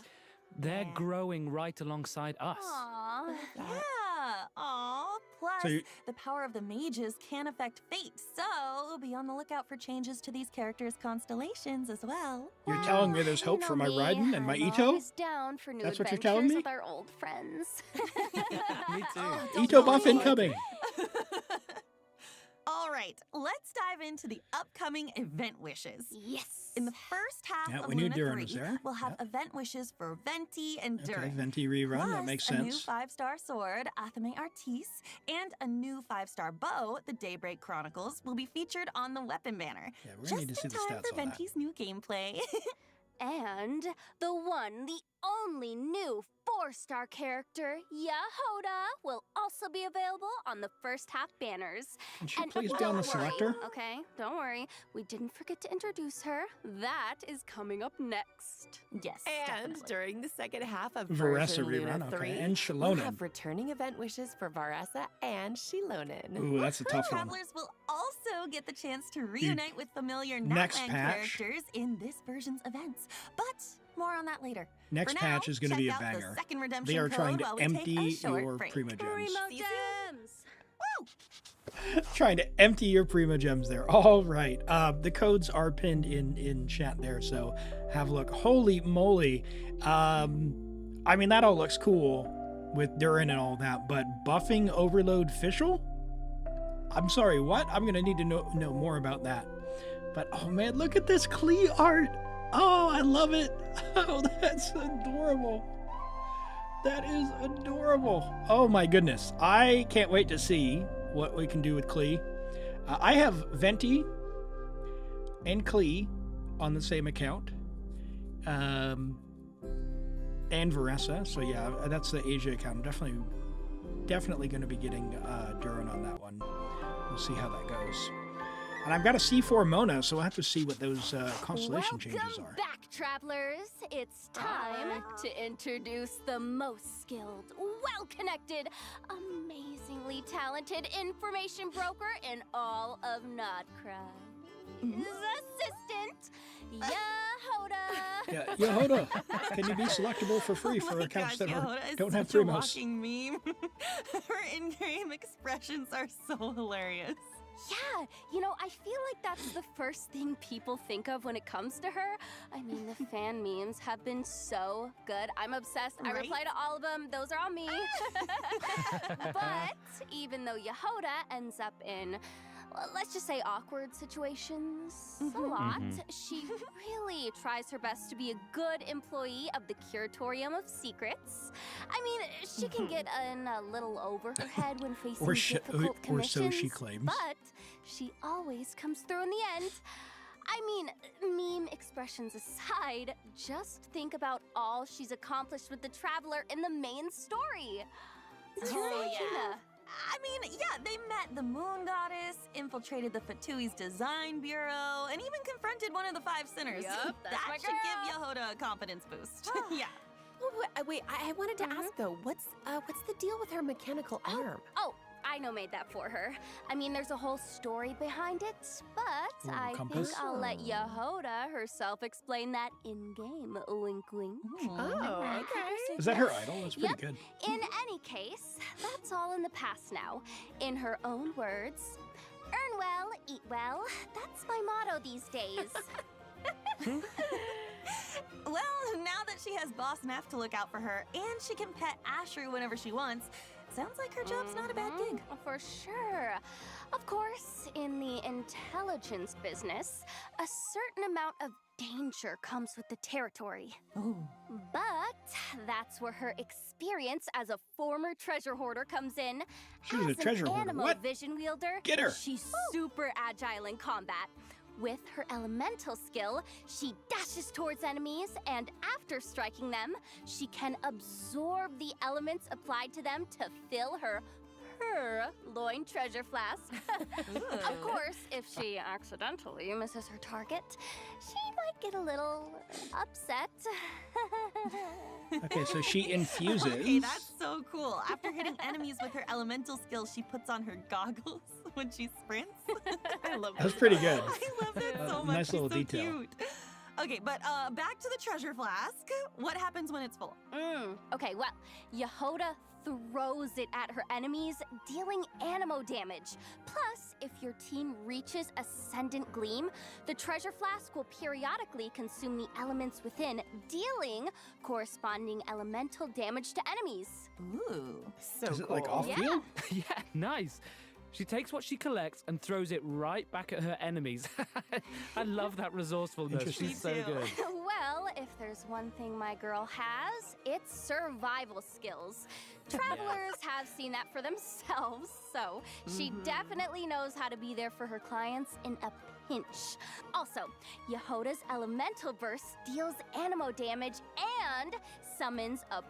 they're growing right alongside us. Aww. Yeah. Aw. Plus, So you- the power of the mages can affect fate, so be on the lookout for changes to these characters' constellations as well. You're telling me there's hope for my Raiden and my Ito? Always down for new That's what you're adventures telling me? with our old friends. Me too. Ito buff incoming. All right, let's dive into the upcoming event wishes. Yes. In the first half Yeah, of we knew Luna Durin 3, was there. we'll have event wishes for Venti and Okay, Durin. Venti rerun. Plus, That makes a new sense. 5-star sword, Athame Artis, and a new 5-star bow, the Daybreak Chronicles, will be featured on the weapon banner. Yeah, we're gonna need to see Just the in time stats for on that. Venti's new gameplay. And the one, the only new 4-star character, Yehoda, will also be available on the first half banners. Can she And please be don't on the worry, selector? Okay, don't worry. We didn't forget to introduce her. That is coming up next. Yes, And definitely. during the second half of Varessa version Luna rerun, okay, 3, and we'll Shilonen. have returning event wishes for Varessa and Shilonen. Ooh, that's a tough one. Travelers will also get the chance to reunite with familiar Next Natland patch. characters in this version's events. But more on that later. Next For patch now, is going to check be a out the banger. second redemption They are trying code to while we take a empty short your break. Prima Gems. Primo See you Gems! Trying to empty your Prima Gems there. All right. The codes are pinned in chat there, so have a look. Holy moly. I mean, that all looks cool with Durin and all that, but buffing Overload Fischl? I'm sorry, what? I'm going to need to know more about that. But, oh man, look at this Klee art. Oh, I love it. Oh, that's adorable. That is adorable. Oh my goodness. I can't wait to see what we can do with Klee. I have Venti and Klee on the same account. And Varessa. So yeah, that's the Asia account. I'm definitely going to be getting Durin on that one. We'll see how that goes. And I've got a C4 Mona, so we'll have to see what those constellation changes are. Welcome back, travelers. It's time to introduce the most skilled, well-connected, amazingly talented information broker in all of Nodcry. His assistant, Yehoda. Yeah, Yehoda, can you be selectable for free for Oh my accounts gosh, that Yehoda is don't have such a primos? walking meme. Her in-game expressions are so hilarious. Yeah, you know, I feel like that's the first thing people think of when it comes to her. I mean, the fan memes have been so good. I'm obsessed. I Right? reply to all of them. Those are on me. But even though Yehoda ends up in, well, let's just say awkward situations a lot, she really tries her best to be a good employee of the Curatorium of Secrets. I mean, she can get in a little over her head when facing difficult or so commissions, she claims. but she always comes through in the end. I mean, meme expressions aside, just think about all she's accomplished with the Traveler in the main story. Oh, yeah. Gina. I mean, yeah, they met the Moon Goddess, infiltrated the Fatui's design bureau, and even confronted one of the 5 sinners. Yup, that's that my should give Yehoda a confidence boost. Yeah. Wait, I wanted to ask though, what's the deal with her mechanical arm? Oh, I know made that for her. I mean, there's a whole story behind it, but Ooh, I compass? think I'll let Yehoda herself explain that in-game. Wink, wink. Oh, okay. Is that her idol? That's pretty Yep. good. In any case, that's all in the past now. In her own words, earn well, eat well. That's my motto these days. Well, now that she has Boss Neff to look out for her, and she can pet Ashru whenever she wants, sounds like her job's not a bad gig. For sure. Of course, in the intelligence business, a certain amount of danger comes with the territory. Oh. But that's where her experience as a former treasure hoarder comes in. She's a As treasure an hoarder. animal What? vision wielder, Get her. she's super agile in combat. With her elemental skill, she dashes towards enemies, and after striking them, she can absorb the elements applied to them to fill her loin treasure flask. Of course, if she accidentally misses her target, she might get a little upset. Okay, so she infuses. Okay, that's so cool. After hitting enemies with her elemental skill, she puts on her goggles when she sprints. I love that. That's pretty good. I love that so much. Nice little She's so detail. Cute. Okay, but back to the treasure flask. What happens when it's full? Okay, well, Yehoda throws it at her enemies, dealing anemo damage. Plus, if your team reaches Ascendant Gleam, the treasure flask will periodically consume the elements within, dealing corresponding elemental damage to enemies. Ooh, so Is it cool. like off-field? Yeah, nice. She takes what she collects and throws it right back at her enemies. I love that resourcefulness. She's so good. Well, if there's one thing my girl has, it's survival skills. Travelers have seen that for themselves, so she definitely knows how to be there for her clients in a pinch. Also, Yehoda's elemental burst deals anemo damage and summons a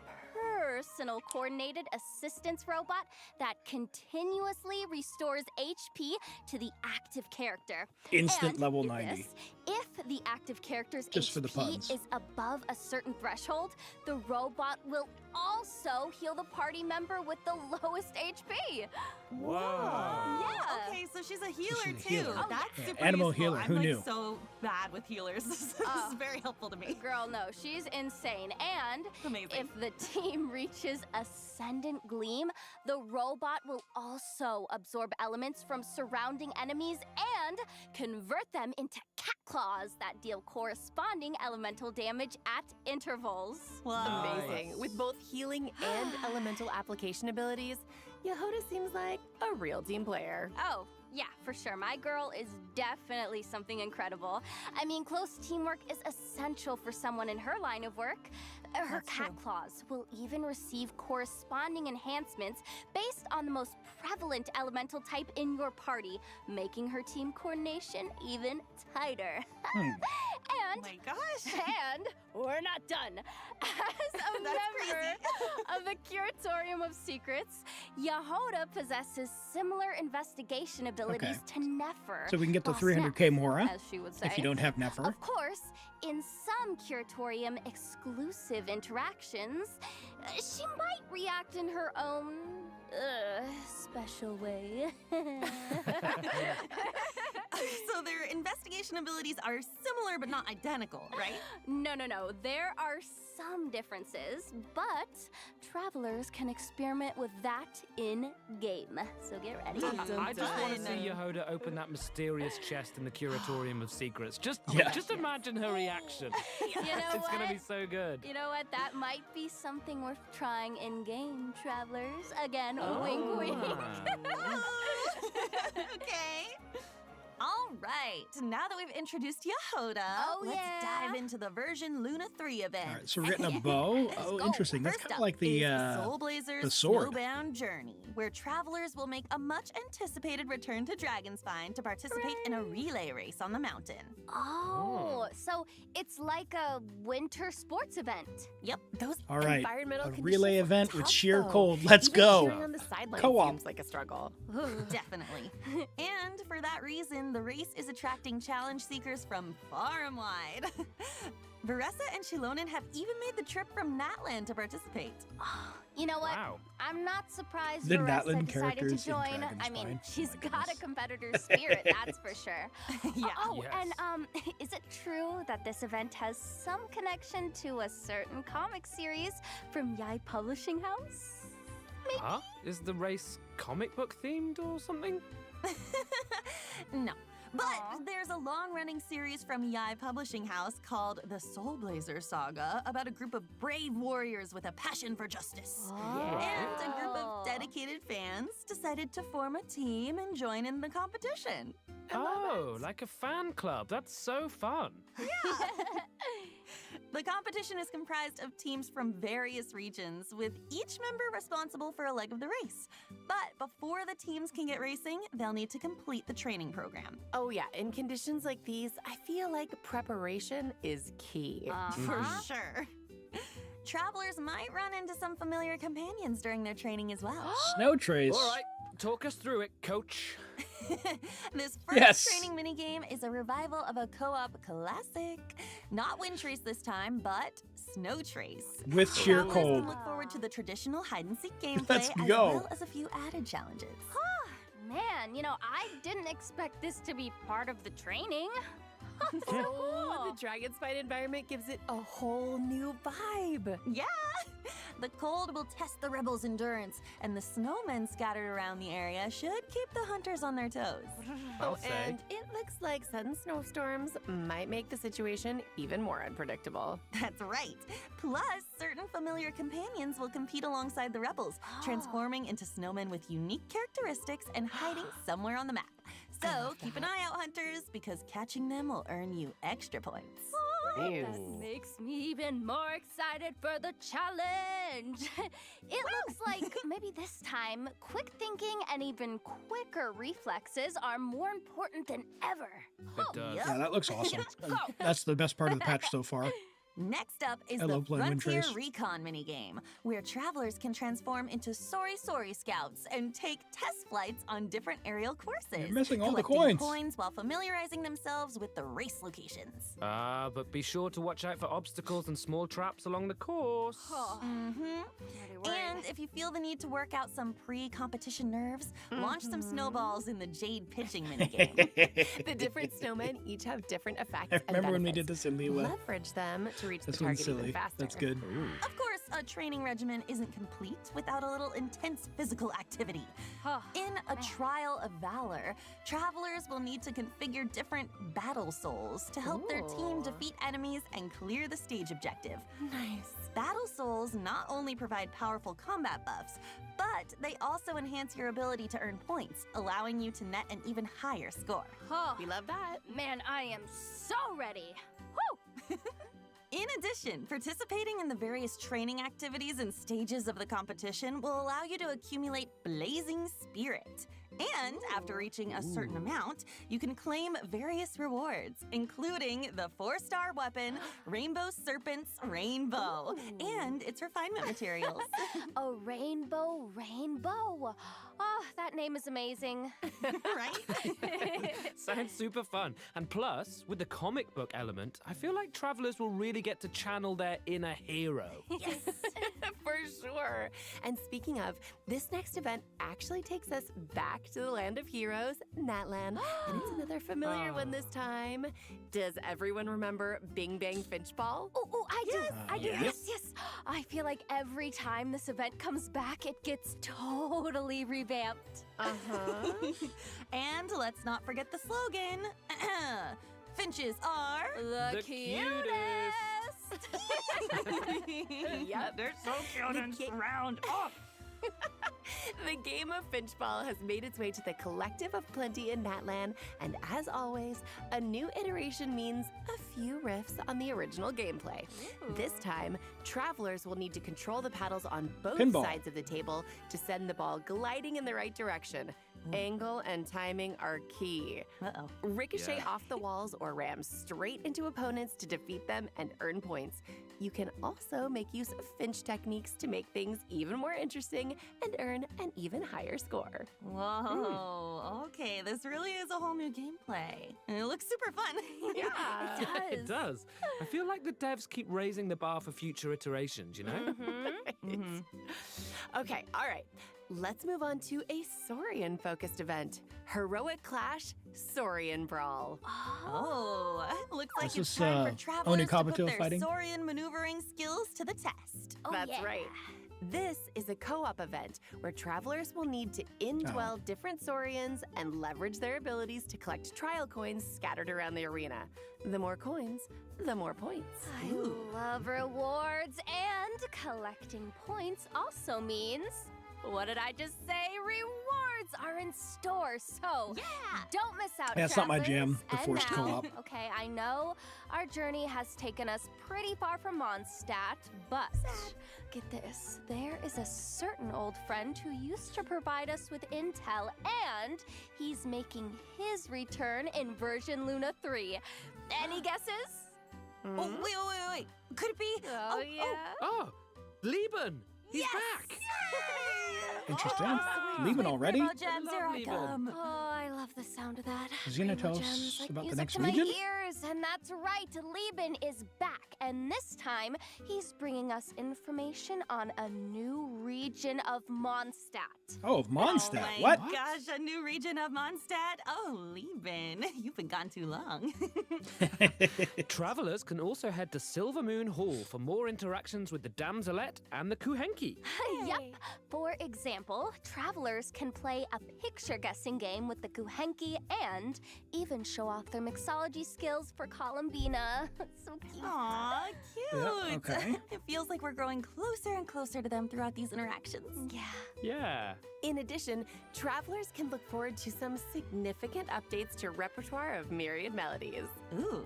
personal coordinated assistance robot that continuously restores HP to the active character. Instant And level get 90. this, if the active character's Just for the HP puns. is above a certain threshold, the robot will also heal the party member with the lowest HP. Wow. Yeah. Okay, so she's a healer she's a too. healer. That's Yeah. super Animal useful. healer, I'm who like knew? so bad with healers. This is very helpful to me. Girl, no, she's insane. And Amazing. if the team reaches Ascendant Gleam, the robot will also absorb elements from surrounding enemies and convert them into cat claws that deal corresponding elemental damage at intervals. Amazing. With both healing and elemental application abilities, Yehoda seems like a real team player. Oh, yeah, for sure. My girl is definitely something incredible. I mean, close teamwork is essential for someone in her line of work. Her cat claws will even receive corresponding enhancements based on the most prevalent elemental type in your party, making her team coordination even tighter. And Oh my gosh. and we're not done. As a member of the Curatorium of Secrets, Yehoda possesses similar investigation abilities to Nefer. So we can get the Boss 300k Mora, as she would say. if you don't have Nefer. Of course, in some Curatorium exclusive interactions, she might react in her own special way. So their investigation abilities are similar but not identical, right? No. There are some differences, but travelers can experiment with that in-game. So get ready. I just want to see Yehoda open that mysterious chest in the Curatorium of Secrets. Just imagine her reaction. You know It's what? going to be so good. You know what? That might be something worth trying in-game, travelers. Again, wink, wink. Okay. All right. Now that we've introduced Yehoda, let's dive into the version Luna 3 event. All right, so written a bow. Oh, interesting. That's First kind of up like the is Soul Blazer's the sword. Snowbound Journey, where travelers will make a much anticipated return to Dragonspine to participate in a relay race on the mountain. Oh, so it's like a winter sports event. Yep, those All right, environmental a conditions relay look event with tough, sheer though. cold. Let's Even go. cheering on the sidelines Co-op. seems like a struggle. Definitely. And for that reason, the race is attracting challenge seekers from far and wide. Varessa and Shilonen have even made the trip from Natlan to participate. You know what? Wow. I'm not surprised The Varessa Natlan decided characters to in join. I Dragonspine. mean, Oh she's my got goodness. a competitor's spirit, that's for sure. Yeah. Oh, Yes. and is it true that this event has some connection to a certain comic series from Yai Publishing House? Huh? Is the race comic book themed or something? No. But there's a long-running series from Yai Publishing House called The Soul Blazer Saga about a group of brave warriors with a passion for justice. And a group of dedicated fans decided to form a team and join in the competition. Oh, like a fan club. That's so fun. The competition is comprised of teams from various regions, with each member responsible for a leg of the race. But before the teams can get racing, they'll need to complete the training program. Oh yeah, in conditions like these, I feel like preparation is key. For sure. Travelers might run into some familiar companions during their training as well. Snow Trace. All right, talk us through it, coach. This first training minigame is a revival of a co-op classic. Not Wind Trace this time, but Snow Trace. With sheer Travelers cold. can look forward to the traditional hide-and-seek gameplay Let's as go. well as a few added challenges. Man, you know, I didn't expect this to be part of the training. So Oh, cool. the Dragon Spine environment gives it a whole new vibe. Yeah! The cold will test the rebels' endurance, and the snowmen scattered around the area should keep the hunters on their toes. I'll say. And it looks like sudden snowstorms might make the situation even more unpredictable. That's right. Plus, certain familiar companions will compete alongside the rebels, transforming into snowmen with unique characteristics and hiding somewhere on the map. So, keep an eye out, hunters, because catching them will earn you extra points. That makes me even more excited for the challenge. It looks like maybe this time, quick thinking and even quicker reflexes are more important than ever. It does. Yeah, that looks awesome. Let's go. That's the best part of the patch so far. Next up is I the love playing Wind Frontier Trace. Recon minigame, where travelers can transform into Sorry Scouts and take test flights on different aerial courses. You're missing all the collecting coins. coins while familiarizing themselves with the race locations. But be sure to watch out for obstacles and small traps along the course. And if you feel the need to work out some pre-competition nerves, launch some snowballs in the Jade pitching minigame. The different snowmen each have different effects I and remember when we benefits. did this in Liyue. Leverage them to reach This the one's target silly. even faster. That's good. Of course, a training regimen isn't complete without a little intense physical activity. In a trial of valor, travelers will need to configure different battle souls to help their team defeat enemies and clear the stage objective. Nice. Battle souls not only provide powerful combat buffs, but they also enhance your ability to earn points, allowing you to net an even higher score. We love that. Man, I am so ready. Woo! In addition, participating in the various training activities and stages of the competition will allow you to accumulate Blazing Spirit. And after reaching a certain amount, you can claim various rewards, including the 4-star weapon, Rainbow Serpent's Rainbow, and its refinement materials. A rainbow. Oh, that name is amazing. Right? Sounds super fun. And plus, with the comic book element, I feel like travelers will really get to channel their inner hero. Yes, for sure. And speaking of, this next event actually takes us back to the land of heroes, Natlan. And it's another familiar one this time. Does everyone remember Bing Bang Finch Ball? Oh, I do. I do. yes. Yes. I feel like every time this event comes back, it gets totally revamped. And let's not forget the slogan. Finches are The cutest. Yep, they're so cute and round off. The game of Finch Ball has made its way to the Collective of Plenty in Natlan, and as always, a new iteration means a few riffs on the original gameplay. This time, travelers will need to control the paddles on both Pinball. sides of the table to send the ball gliding in the right direction. Angle and timing are key. Ricochet off the walls or ram straight into opponents to defeat them and earn points. You can also make use of Finch techniques to make things even more interesting and earn an even higher score. Whoa, okay, this really is a whole new gameplay. And it looks super fun. Yeah, It does. It does. I feel like the devs keep raising the bar for future iterations, you know? Okay, all right. Let's move on to a Saurian-focused event. Heroic Clash Saurian Brawl. Oh, looks like This it's is, time for travelers to put Onikabuto their fighting? Saurian maneuvering skills to the test. That's right. This is a co-op event where travelers will need to indwell different Saurians and leverage their abilities to collect trial coins scattered around the arena. The more coins, the more points. I love rewards, and collecting points also means, what did I just say? Rewards rewards are in store, so don't miss out, Yeah, it's not my travelers. jam, the And forced now- co-op. Okay, I know our journey has taken us pretty far from Mondstadt, but get this, there is a certain old friend who used to provide us with intel, and he's making his return in version Luna 3. Any guesses? Oh, wait. Could it be? Oh, yeah. Oh, Lieben! He's back! Interesting. Leaving already? Primo gems, here I Lieben. come. Oh, I love the sound of that. Is he gonna Primo tell gems, us like about the music next to region? my ears, and that's right, Lieben is back, and this time he's bringing us information on a new region of Mondstadt. Oh, of Mondstadt. Oh my What? gosh, a new region of Mondstadt? Oh, Lieben, you've been gone too long. Travelers can also head to Silver Moon Hall for more interactions with the Damselette and the Kuhenki. Yep. For example, travelers can play a picture guessing game with the Kuhenki and even show off their mixology skills for Columbina. So cute. Aw, cute. Yeah, okay. It feels like we're growing closer and closer to them throughout these interactions. Yeah. Yeah. In addition, travelers can look forward to some significant updates to repertoire of myriad melodies. Ooh.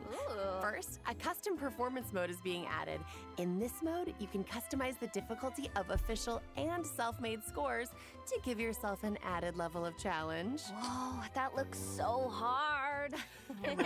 First, a custom performance mode is being added. In this mode, you can customize the difficulty of official and self-made scores to give yourself an added level of challenge. Whoa, that looks so hard. I'm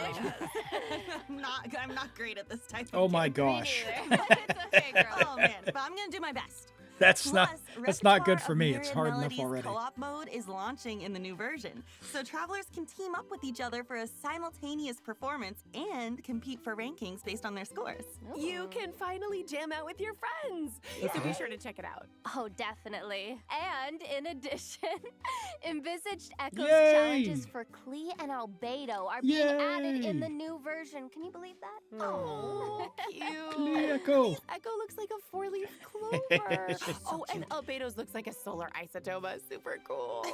not great at this type of Oh my game. gosh. It's okay, girl. Oh man, but I'm gonna do my best. That's not good for me. Repertoire It's of hard enough Melodies already. Co-op mode is launching in the new version, so travelers can team up with each other for a simultaneous performance and compete for rankings based on their scores. You can finally jam out with your friends. So be sure to check it out. Oh, definitely. And in addition, envisaged Echo's Yay! challenges for Klee and Albedo are being added in the new version. Can you believe that? Oh, cute. Klee Echo. Echo looks like a four-leaf clover. Oh, and Albedo's looks like a solar isotoma. Super cool.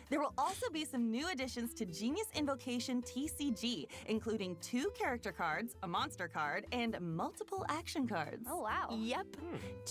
There will also be some new additions to Genius Invocation TCG, including 2 character cards, a monster card, and multiple action cards. Oh, wow. Yep.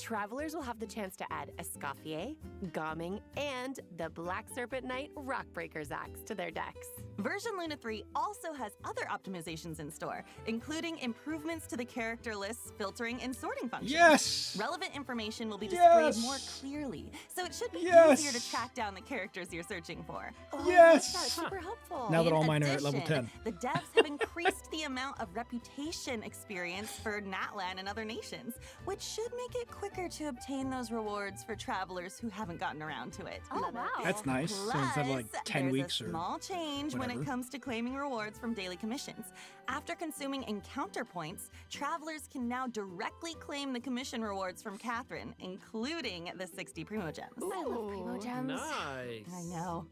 Travelers will have the chance to add Escoffier, Gomming, and the Black Serpent Knight Rockbreaker's Axe to their decks. Version Luna 3 also has other optimizations in store, including improvements to the character lists, filtering, and sorting functions. Yes! Relevant information will be displayed Yes! more clearly, so it should be Yes! easier to track down the characters you're searching for. Oh, Yes! That's super helpful. Now that In all mine are at level addition, 10. The devs have increased the amount of reputation experience for Natlan and other nations, which should make it quicker to obtain those rewards for travelers who haven't gotten around to it. Oh, wow. That's nice. So instead of like Plus, 10 there's weeks a or small change when whatever. it comes to claiming rewards from daily commissions. After consuming encounter points, travelers can now directly claim the commission rewards from Catherine, including the 60 Primo Gems. I love Primo Gems. Nice. I know.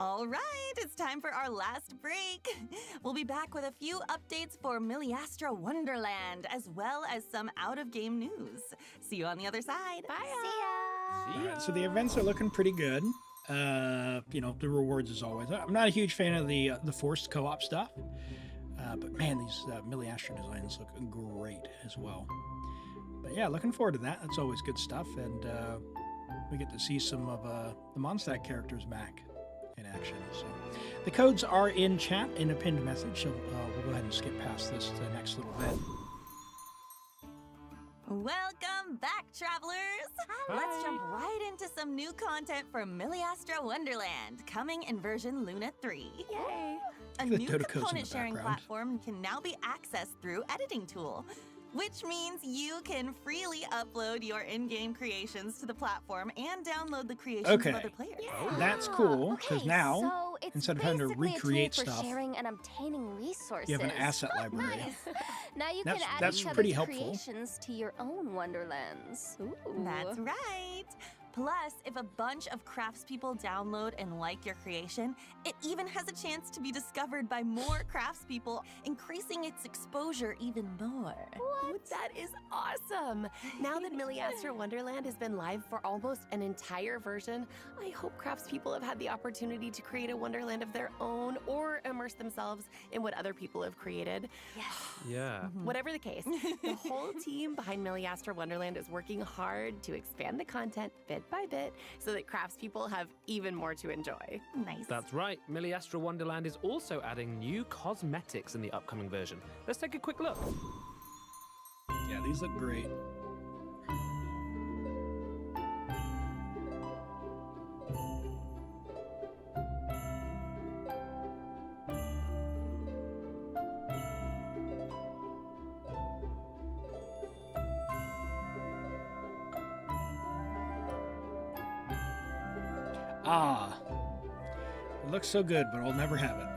All right, it's time for our last break. We'll be back with a few updates for Miliastra Wonderland, as well as some out-of-game news. See you on the other side. Bye. See ya. All right, so the events are looking pretty good. You know, the rewards as always. I'm not a huge fan of the forced co-op stuff, but man, these Miliastra designs look great as well. But yeah, looking forward to that. That's always good stuff, and we get to see some of the Mondstadt characters back in action. So the codes are in chat in a pinned message, so we'll go ahead and skip past this to the next little bit. Welcome back, travelers! Let's jump right into some new content from Miliastra Wonderland, coming in version Luna 3. Yay! A The new Dodoco's in the component sharing background. platform can now be accessed through Editing Tool, which means you can freely upload your in-game creations to the platform and download the creations Okay. of other players. That's cool, because Okay, now, so it's instead of having to basically a tool recreate for stuff, sharing and obtaining resources. you have an asset library. Nice. Now you That's- can add that's each pretty other's helpful. creations to your own Wonderlands. Ooh. That's right. Plus, if a bunch of craftspeople download and like your creation, it even has a chance to be discovered by more craftspeople, increasing its exposure even more. Oh, that is awesome! Now that Miliastra Wonderland has been live for almost an entire version, I hope craftspeople have had the opportunity to create a Wonderland of their own or immerse themselves in what other people have created. Yes. Yeah. Whatever the case, the whole team behind Miliastra Wonderland is working hard to expand the content fit bit by bit so that craftspeople have even more to enjoy. Nice. That's right. Miliastra Wonderland is also adding new cosmetics in the upcoming version. Let's take a quick look. Yeah, these look great. Ah, it looks so good, but I'll never have it.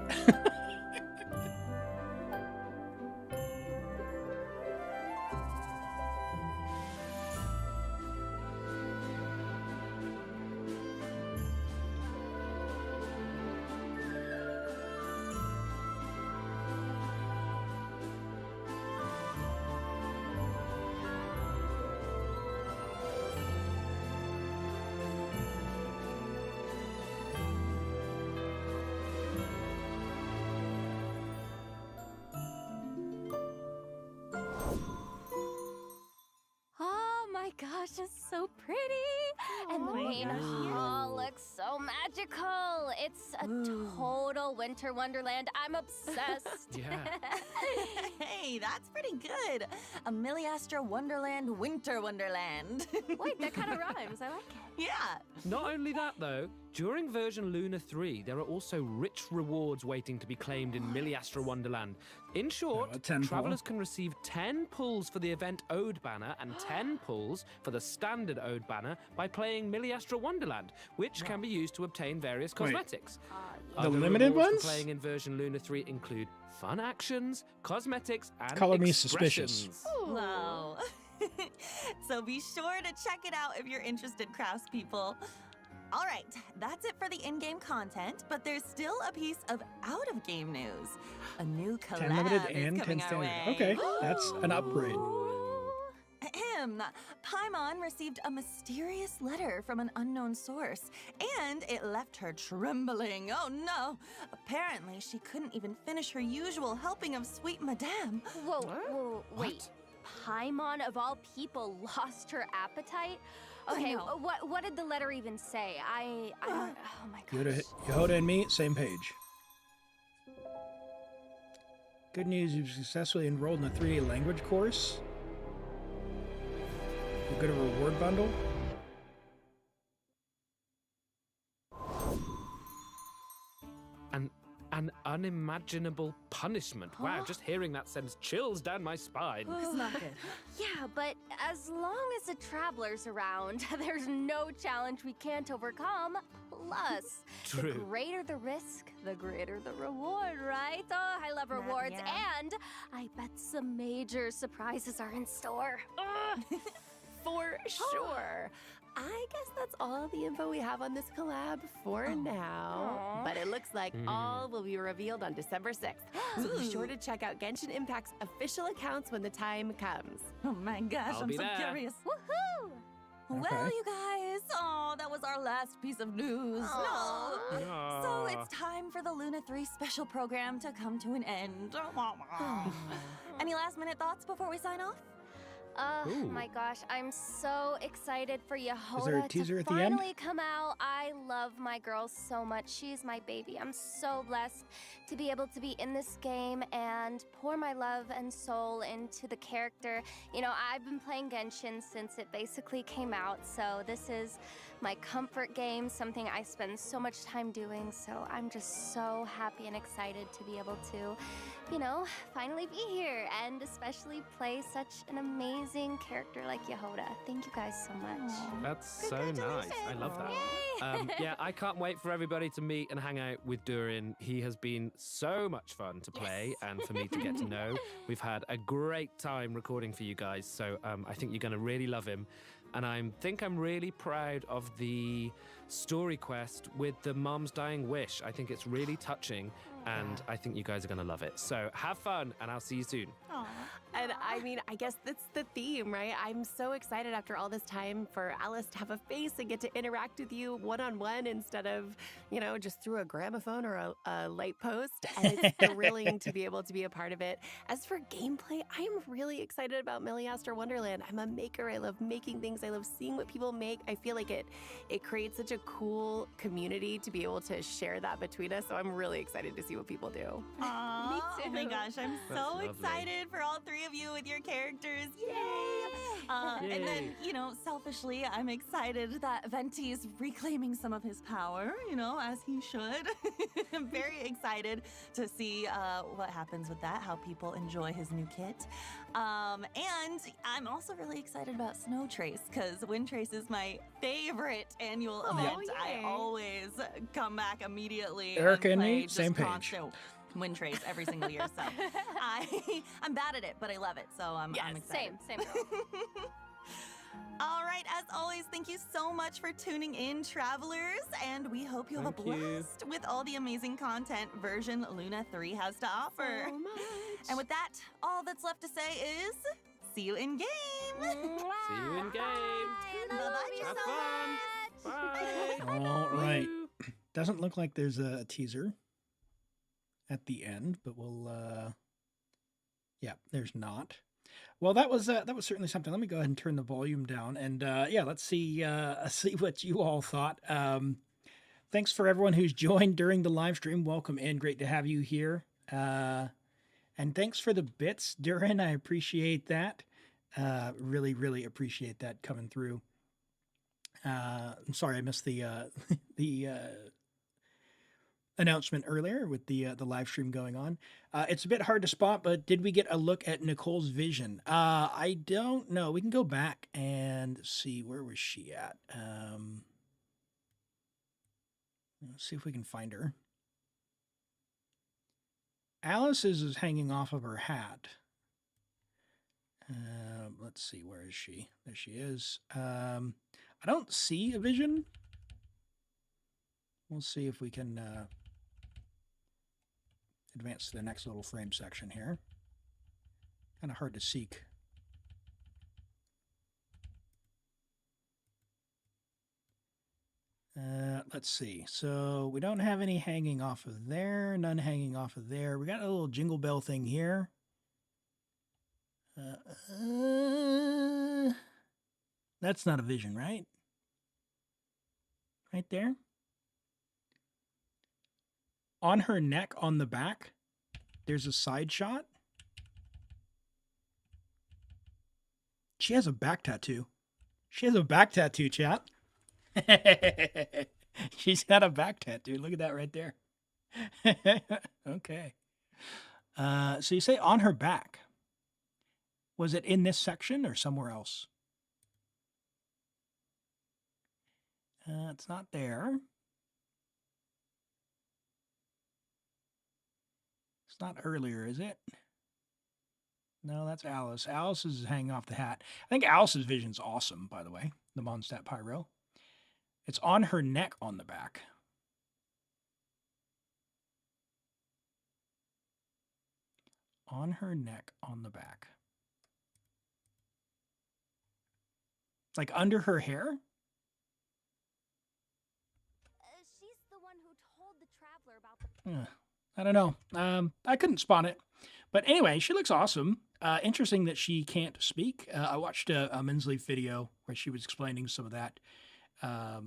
Oh my gosh, it's so pretty! And the main hall looks so magical. It's a total winter wonderland. I'm obsessed. Hey, that's pretty good. A Miliastra Wonderland Winter Wonderland. Wait, that kind of rhymes. I like it. Yeah. Not only that, though, during version Luna 3, there are also rich rewards waiting to be claimed in Miliastra Wonderland. In short, a 10 pull. travelers can receive 10 pulls for the event Ode banner and 10 pulls for the standard Ode banner by playing Miliastra Wonderland, which can be used to obtain various Wait. cosmetics. The Other limited rewards ones? for playing in version Luna 3 include fun actions, cosmetics, and Color me suspicious. expressions. Wow. So be sure to check it out if you're interested, craftspeople. All right, that's it for the in-game content, but there's still a piece of out-of-game news. A new 10 limited collab is and 10 coming our standard. way. Okay, that's an upgrade. Ahem. Paimon received a mysterious letter from an unknown source, and it left her trembling. Oh no! Apparently, she couldn't even finish her usual helping of sweet madame. Whoa, wait. Paimon, of all people, lost her appetite? Okay, know. what did the letter even say? I don't, oh my gosh. Yehoda and me, same page. Good news, you've successfully enrolled in a 3-day language course. You get a reward bundle. An unimaginable punishment. Wow, just hearing that sends chills down my spine. It's not good. Yeah, but as long as the traveler's around, there's no challenge we can't overcome. Plus, True. the greater the risk, the greater the reward, right? Oh, I love rewards, and I bet some major surprises are in store. For sure. I guess that's all the info we have on this collab for now. Aw. But it looks like all will be revealed on December 6th. So be sure to check out Genshin Impact's official accounts when the time comes. Oh my gosh, I'll I'm be so there. curious. Woohoo! Well, you guys, that was our last piece of news. No. So it's time for the Luna 3 special program to come to an end. Any last minute thoughts before we sign off? Oh Ooh. my gosh, I'm so excited for Yehoda Is there a teaser to at the end? finally come out. I love my girl so much. She's my baby. I'm so blessed to be able to be in this game and pour my love and soul into the character. You know, I've been playing Genshin since it basically came out, so this is my comfort game, something I spend so much time doing, so I'm just so happy and excited to be able to, you know, finally be here and especially play such an amazing character like Yehoda. Thank you guys so much. That's so nice. I love that. Yeah, I can't wait for everybody to meet and hang out with Durin. He has been so much fun to play and for me to get to know. We've had a great time recording for you guys, so I think you're going to really love him. And I think I'm really proud of the story quest with the mom's dying wish. I think it's really touching. and I think you guys are going to love it. So have fun, and I'll see you soon. And I mean, I guess that's the theme, right? I'm so excited after all this time for Alice to have a face and get to interact with you one-on-one instead of, you know, just through a gramophone or a light post. And it's thrilling to be able to be a part of it. As for gameplay, I am really excited about Milliaster Wonderland. I'm a maker. I love making things. I love seeing what people make. I feel like it creates such a cool community to be able to share that between us. So I'm really excited to see what people do. Aww, Me oh my gosh, I'm That's so lovely. excited for all three of you with your characters. Yay! And then, you know, selfishly, I'm excited that Venti is reclaiming some of his power, you know, as he should. I'm very excited to see what happens with that, how people enjoy his new kit. And I'm also really excited about Snow Trace, because Wind Trace is my favorite annual event. I always come back immediately Erica and and play me, just same page. constant Wind Trace every single year. So I'm bad at it, but I love it. So I'm excited. Same girl. All right, as always, thank you so much for tuning in, travelers, and we hope you have a Thank you. blast with all the amazing content version Luna 3 has to offer. So much. And with that, all that's left to say is see you in game. See you in game. Bye-bye, Have so fun. Bye. All right. Doesn't look like there's a teaser at the end, but we'll yeah, there's not. Well, that was certainly something. Let me go ahead and turn the volume down, and yeah, let's see what you all thought. Thanks for everyone who's joined during the live stream. Welcome in. Great to have you here. And thanks for the bits, Durin. I appreciate that. Really, really appreciate that coming through. I'm sorry I missed the announcement earlier with the live stream going on. It's a bit hard to spot, but did we get a look at Nicole's vision? I don't know. We can go back and see, where was she at? Let's see if we can find her. Alice's is hanging off of her hat. Let's see, where is she? There she is. I don't see a vision. We'll see if we can advance to the next little frame section here. Kind of hard to seek. Let's see. So we don't have any hanging off of there, none hanging off of there. We got a little jingle bell thing here. That's not a vision, right? Right there. On her neck, on the back, there's a side shot. She has a back tattoo. She has a back tattoo, chat. She's got a back tattoo. Look at that right there. Okay. So you say on her back. Was it in this section or somewhere else? It's not there. It's not earlier, is it? No, that's Alice. Alice is hanging off the hat. I think Alice's vision's awesome, by the way. The Mondstadt Pyro. It's on her neck on the back. On her neck on the back. Like under her hair? She's the one who told the traveler about the... I don't know. I couldn't spot it. But anyway, she looks awesome. Interesting that she can't speak. I watched a Minsley video where she was explaining some of that. I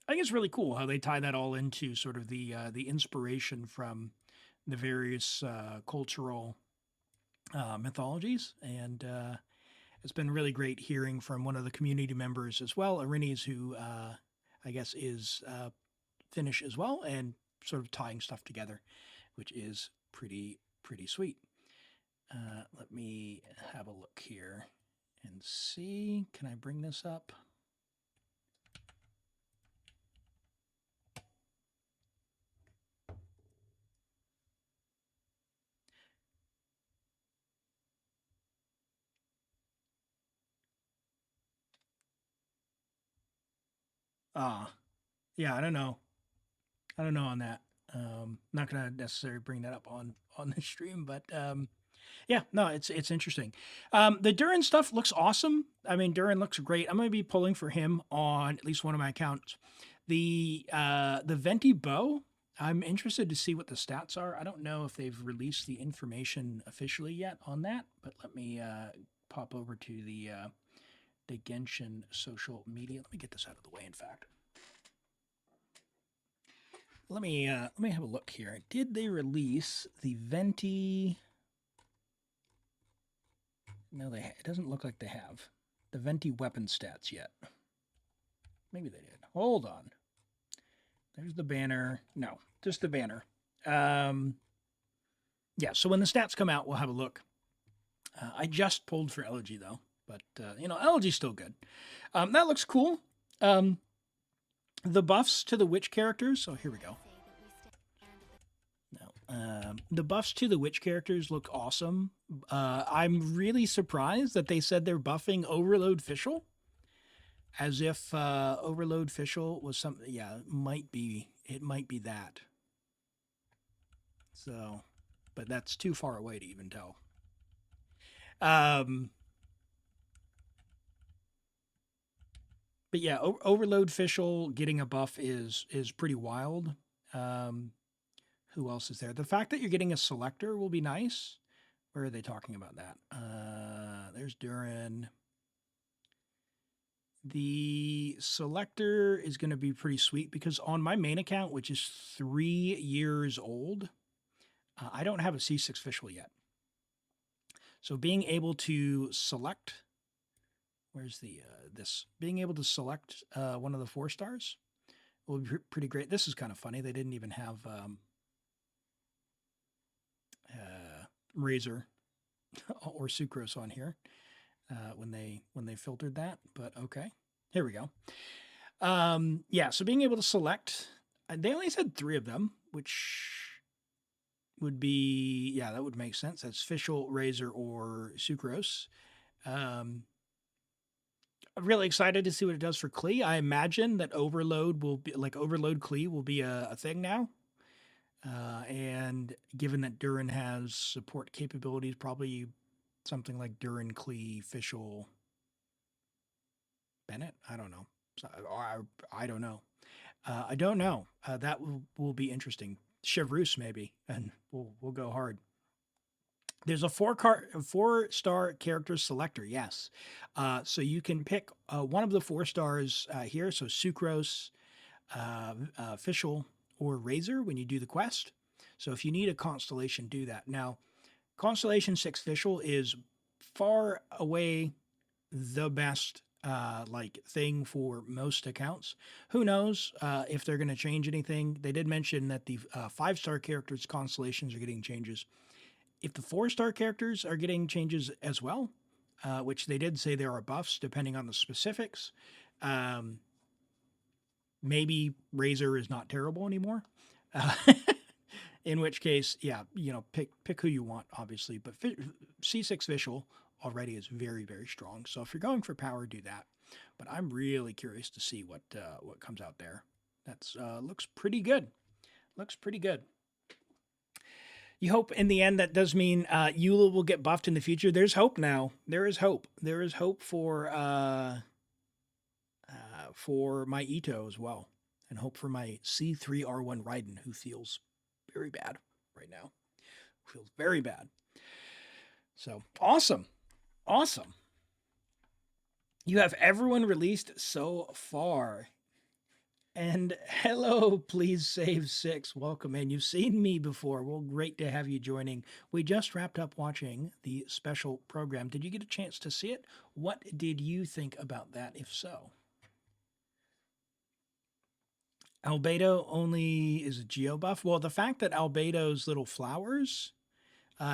think it's really cool how they tie that all into sort of the inspiration from the various cultural mythologies. And it's been really great hearing from one of the community members as well, Arini's, who I guess is Finnish as well, and sort of tying stuff together, which is pretty sweet. Let me have a look here and see. Can I bring this up? Yeah, I don't know. I don't know on that. Not going to necessarily bring that up on the stream, but yeah, no, it's interesting. The Durin stuff looks awesome. I mean, Durin looks great. I'm going to be pulling for him on at least one of my accounts. The Venti bow, I'm interested to see what the stats are. I don't know if they've released the information officially yet on that, but let me pop over to the Genshin social media. Let me get this out of the way, in fact. Let me have a look here. Did they release the Venti? No, it doesn't look like they have the Venti weapon stats yet. Maybe they did. Hold on. There's the banner. No, just the banner. Yeah, so when the stats come out, we'll have a look. I just pulled for Elegy, though. But, Elegy's still good. That looks cool. The buffs to the witch characters. Oh, here we go. No, the buffs to the witch characters look awesome. I'm really surprised that they said they're buffing Overload Fischl. As if Overload Fischl was something. Yeah, it might be that. So, but that's too far away to even tell. But yeah, Overload Fischl getting a buff is pretty wild. Who else is there? The fact that you're getting a selector will be nice. Where are they talking about that? There's Durin. The selector is going to be pretty sweet because on my main account, which is 3 years old, I don't have a C6 Fischl yet. So being able to select, where's the this? Being able to select one of the 4 stars will be pretty great. This is kind of funny. They didn't even have Razor or Sucrose on here when they filtered that. But okay, here we go. Yeah, so being able to select, they only said 3 of them, which would be, yeah, that would make sense. That's Fischl, Razor, or Sucrose. I'm really excited to see what it does for Klee. I imagine that Overload will be like Overload Klee will be a thing now. And given that Durin has support capabilities, probably something like Durin, Klee, Fischl, Bennett. I don't know. I don't know. I don't know. That will be interesting. Chevreuse maybe, and we'll go hard. There's a 4-star character selector, yes. So you can pick one of the 4 stars here. So Sucrose, Fischl, or Razor when you do the quest. So if you need a constellation, do that. Now, Constellation 6 Fischl is far away the best thing for most accounts. Who knows if they're going to change anything. They did mention that the 5-star characters constellations are getting changes. If the 4-star characters are getting changes as well, which they did say there are buffs depending on the specifics, maybe Razor is not terrible anymore. In which case, yeah, pick who you want, obviously. But C6 Fischl already is very, very strong. So if you're going for power, do that. But I'm really curious to see what comes out there. That's looks pretty good. Looks pretty good. You hope in the end that does mean Eula will get buffed in the future. There's hope now. There is hope. There is hope for my Ito as well. And hope for my C3R1 Raiden, who feels very bad right now. Feels very bad. So, awesome. Awesome. You have everyone released so far. And hello, please save 6. Welcome in. You've seen me before. Well, great to have you joining. We just wrapped up watching the special program. Did you get a chance to see it? What did you think about that, if so? Albedo only is a geo buff. Well, the fact that Albedo's little flowers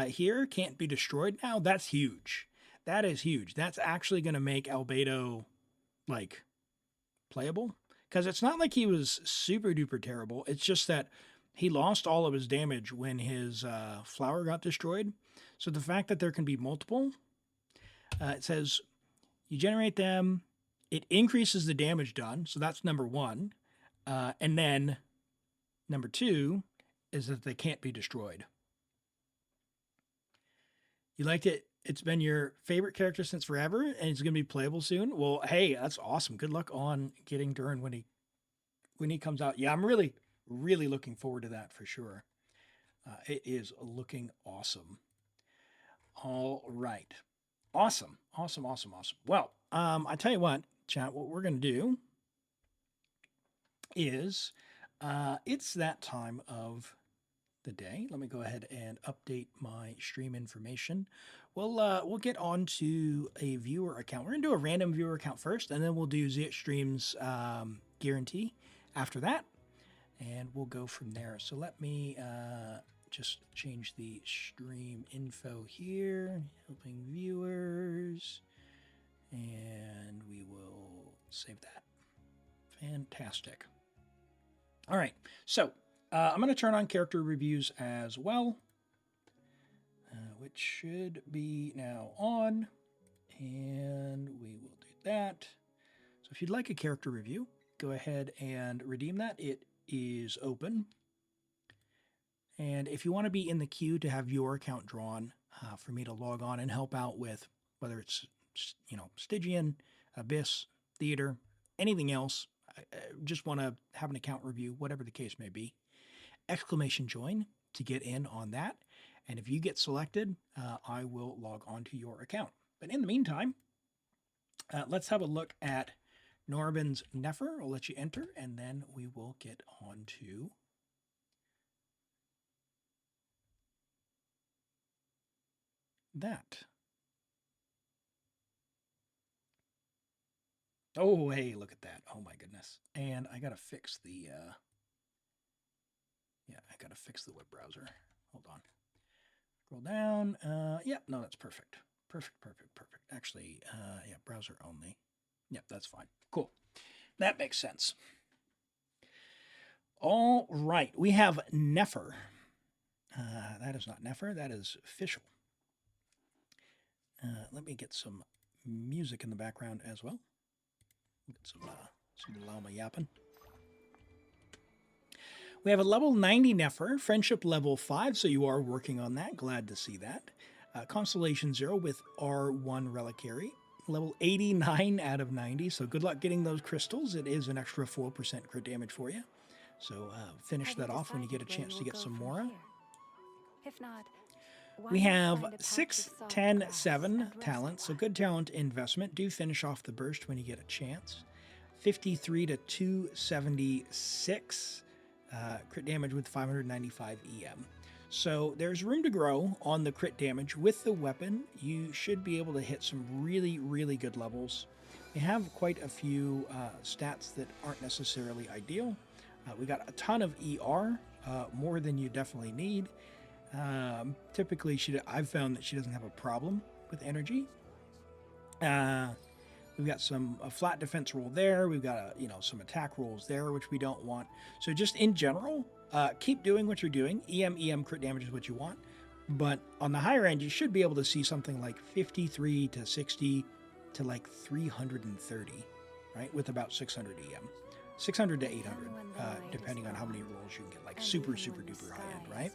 here can't be destroyed now, that's huge. That is huge. That's actually going to make Albedo, playable. Because it's not like he was super duper terrible. It's just that he lost all of his damage when his flower got destroyed. So the fact that there can be multiple, it says you generate them, it increases the damage done. So that's number 1. And then number 2, is that they can't be destroyed. You liked it. It's been your favorite character since forever, and it's going to be playable soon. Well, hey, that's awesome. Good luck on getting Durin when he comes out. Yeah, I'm really looking forward to that for sure. It is looking awesome. All right. Awesome. Well, I tell you what, chat, what we're going to do is it's that time of the day. Let me go ahead and update my stream information. We'll get on to a viewer account. We're going to do a random viewer account first, and then we'll do ZXStream's guarantee after that, and we'll go from there. So let me just change the stream info here, helping viewers, and we will save that. Fantastic. All right, so I'm going to turn on character reviews as well, which should be now on, and we will do that. So if you'd like a character review, go ahead and redeem that. It is open. And if you want to be in the queue to have your account drawn for me to log on and help out with, whether it's, Stygian, Abyss, Theater, anything else, just want to have an account review, whatever the case may be, !join to get in on that. And if you get selected, I will log on to your account. But in the meantime, let's have a look at Norbin's Nefer. I'll let you enter, and then we will get on to that. Oh, hey, look at that. Oh my goodness. And I got to fix the, I got to fix the web browser. Hold on. Scroll down. Yeah, no, that's perfect. Perfect. Actually, browser only. Yep, that's fine. Cool. That makes sense. All right. We have Nefer. That is not Nefer. That is official. Let me get some music in the background as well. Get some llama yapping. We have a level 90 Nefer, friendship level 5, so you are working on that. Glad to see that. Constellation 0 with R1 reliquary. Level 89 out of 90, so good luck getting those crystals. It is an extra 4% crit damage for you. So finish that off when you get a chance to get some more. If not, we have 6, 10, 7 talent, so good talent investment. Do finish off the burst when you get a chance. 53 to 276 crit damage with 595 EM. So there's room to grow on the crit damage. With the weapon, you should be able to hit some really, really good levels. You have quite a few stats that aren't necessarily ideal. We got a ton of ER, more than you definitely need. Typically, I've found that she doesn't have a problem with energy. We've got some flat defense roll there. We've got some attack rolls there, which we don't want. So just in general, keep doing what you're doing. EM crit damage is what you want. But on the higher end, you should be able to see something like 53 to 60 to like 330, right? With about 600 EM. 600 to 800, depending on how many rolls you can get, like super duper high end, right?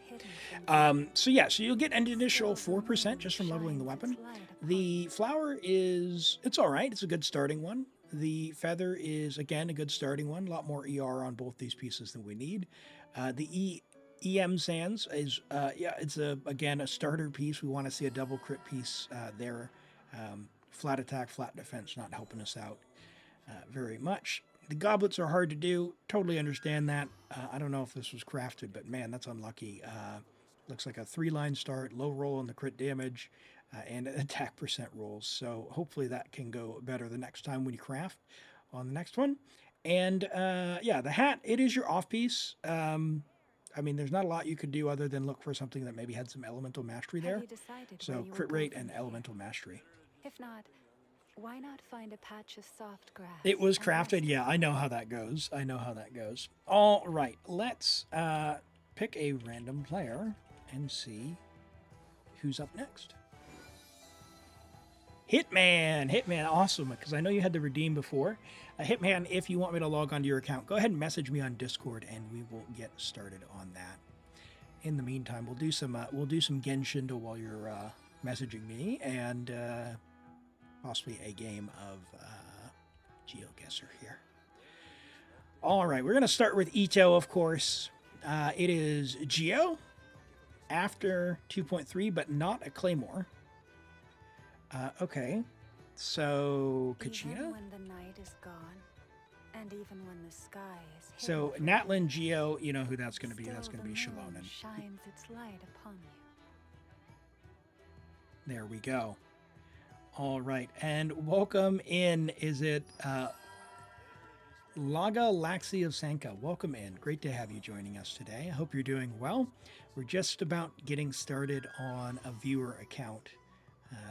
So you'll get an initial 4% just from leveling the weapon. The flower it's all right. It's a good starting one. The feather is, again, a good starting one. A lot more ER on both these pieces than we need. The EM Sands is, it's again a starter piece. We want to see a double crit piece there. Flat attack, flat defense, not helping us out very much. The goblets are hard to do. Totally understand that. I don't know if this was crafted, but man, that's unlucky. Looks like a 3-line start, low roll on the crit damage, and attack percent rolls. So hopefully that can go better the next time when you craft on the next one. And the hat, it is your off piece. I mean, there's not a lot you could do other than look for something that maybe had some elemental mastery there. So crit rate and elemental mastery. If not, why not find a patch of soft grass? It was crafted. Yeah, I know how that goes. All right, let's pick a random player and see who's up next. Hitman, awesome, because I know you had to redeem before. Hitman, if you want me to log onto your account, go ahead and message me on Discord, and we will get started on that. in the meantime, we'll do some Genshindo while you're messaging me, and possibly a game of GeoGuessr here. All right, we're going to start with Ito, of course. It is Geo after 2.3, but not a Claymore. Okay, so Kachina. Even when the night is gone, and even when the sky is So Natlin Geo, you know who that's going to be. That's going to be Shalonen. Shines its light upon you. There we go. All right, and welcome in. Is it Laga Laxi of Sanka? Welcome in. Great to have you joining us today. I hope you're doing well. We're just about getting started on a viewer account.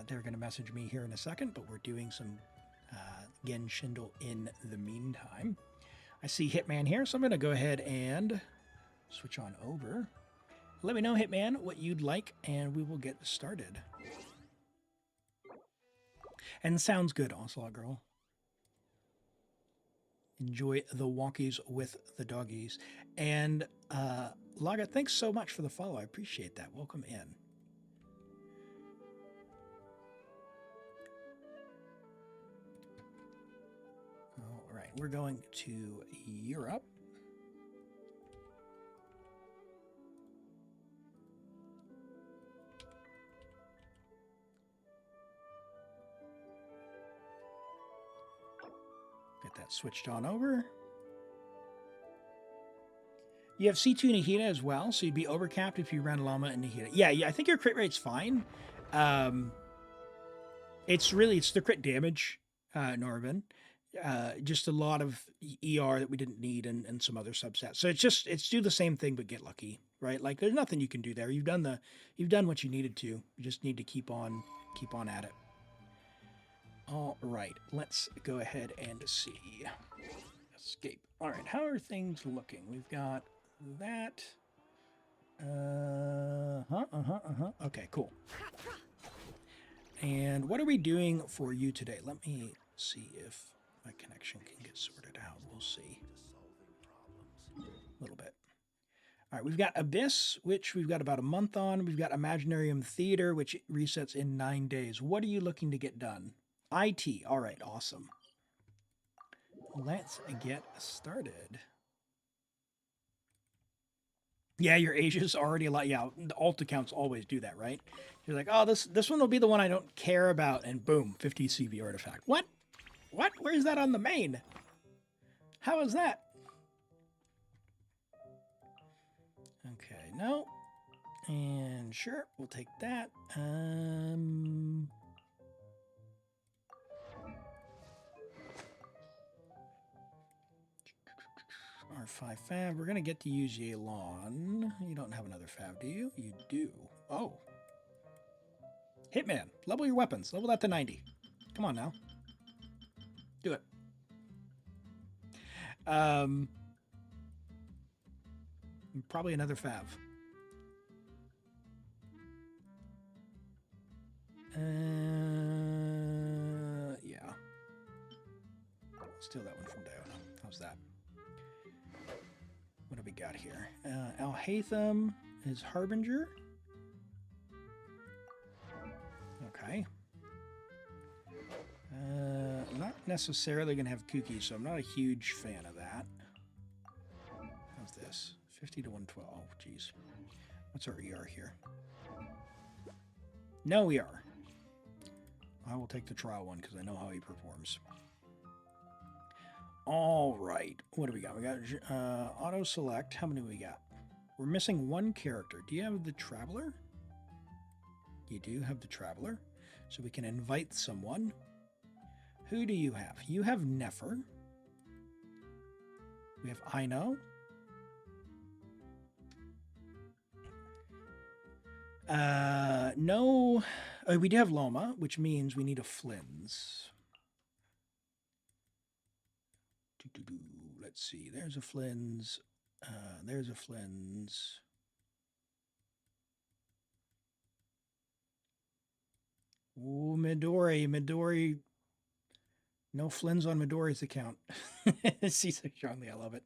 They're going to message me here in a second, but we're doing some Genshindo in the meantime. I see Hitman here, so I'm going to go ahead and switch on over. Let me know, Hitman, what you'd like, and we will get started. And sounds good, Onslaught Girl. Enjoy the walkies with the doggies. And Laga, thanks so much for the follow. I appreciate that. Welcome in. All right, we're going to Europe. Get that switched on over. You have C2 Nahida as well, so you'd be overcapped if you ran Llama and Nahida. Yeah, I think your crit rate's fine. It's the crit damage, Norvin. Just a lot of ER that we didn't need and some other subsets. So it's do the same thing but get lucky, right? Like there's nothing you can do there. You've done what you needed to. You just need to keep on at it. All right, let's go ahead and see. Escape. All right, how are things looking? We've got that. Okay, cool. And what are we doing for you today? Let me see if my connection can get sorted out. We'll see. A little bit. All right, we've got Abyss, which we've got about a month on. We've got Imaginarium Theater, which resets in 9 days. What are you looking to get done? IT. All right, awesome. Let's get started. Yeah, your Asia's already a lot. Yeah, the alt accounts always do that, right? You're like, oh, this one will be the one I don't care about, and boom, 50 CV artifact. What? What? Where's that on the main? How is that? Okay, no. And sure, we'll take that. R5 Fab. We're going to get to use Yelan. You don't have another Fab, do you? You do. Oh. Hitman. Level your weapons. Level that to 90. Come on now. Do it. Probably another Fav. Yeah. Steal that one from Diona. How's that? What do we got here? Al-Haytham is Harbinger. Okay. Not necessarily going to have Kooky, so I'm not a huge fan of that. How's this? 50 to 112. Oh, geez. What's our ER here? No ER. I will take the trial one because I know how he performs. All right. What do we got? We got auto select. How many do we got? We're missing one character. Do you have the Traveler? You do have the Traveler. So we can invite someone. Who do you have? You have Nefer. We have Aino. No. We do have Loma, which means we need a Flynn's. Let's see. There's a Flynn's. There's a Flynn's. Ooh, Midori. No Flynn's on Midori's account. C6 strongly. I love it.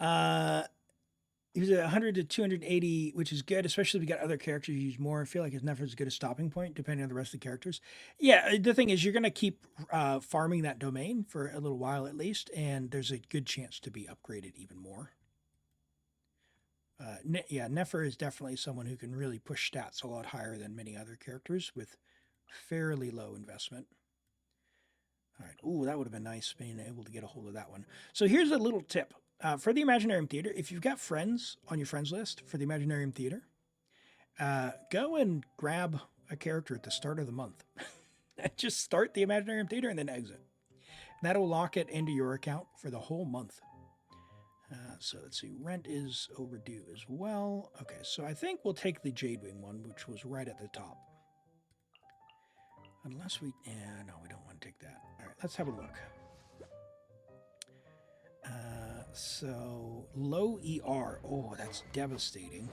He was at 100 to 280, which is good, especially if we got other characters you use more. I feel like it's never as good a stopping point, depending on the rest of the characters. Yeah, the thing is, you're going to keep farming that domain for a little while at least, and there's a good chance to be upgraded even more. Yeah, Nefer is definitely someone who can really push stats a lot higher than many other characters with fairly low investment. All right. Ooh, that would have been nice being able to get a hold of that one. So here's a little tip. For the Imaginarium Theater, if you've got friends on your friends list for the Imaginarium Theater, go and grab a character at the start of the month. Just start the Imaginarium Theater and then exit. That'll lock it into your account for the whole month. So let's see, rent is overdue as well. Okay, so I think we'll take the Jadewing one, which was right at the top. Unless we, no, we don't want to take that. All right, let's have a look. So low ER, oh, that's devastating.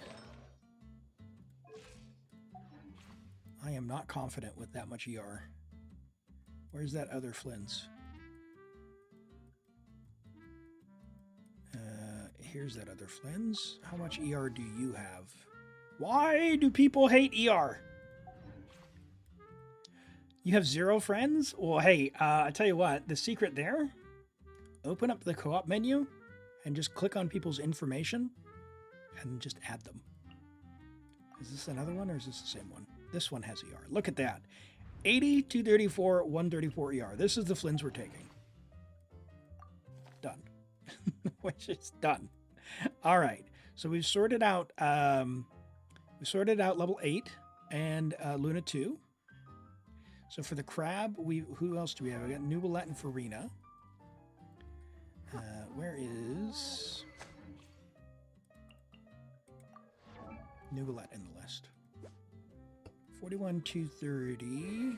I am not confident with that much ER. Where's that other Flynn's? Here's that other Flynn's. How much ER do you have? Why do people hate ER? You have 0 friends? Well, hey, I tell you what, the secret there, open up the co-op menu and just click on people's information and just add them. Is this another one or is this the same one? This one has ER. Look at that. 80, 234, 134 ER. This is the Flynn's we're taking. Done. Which is done. All right. So we've sorted out level 8 and Luna 2. So for the crab, who else do we have? We got Nubilet and Farina. Where is Nubilet in the list? 41, 230.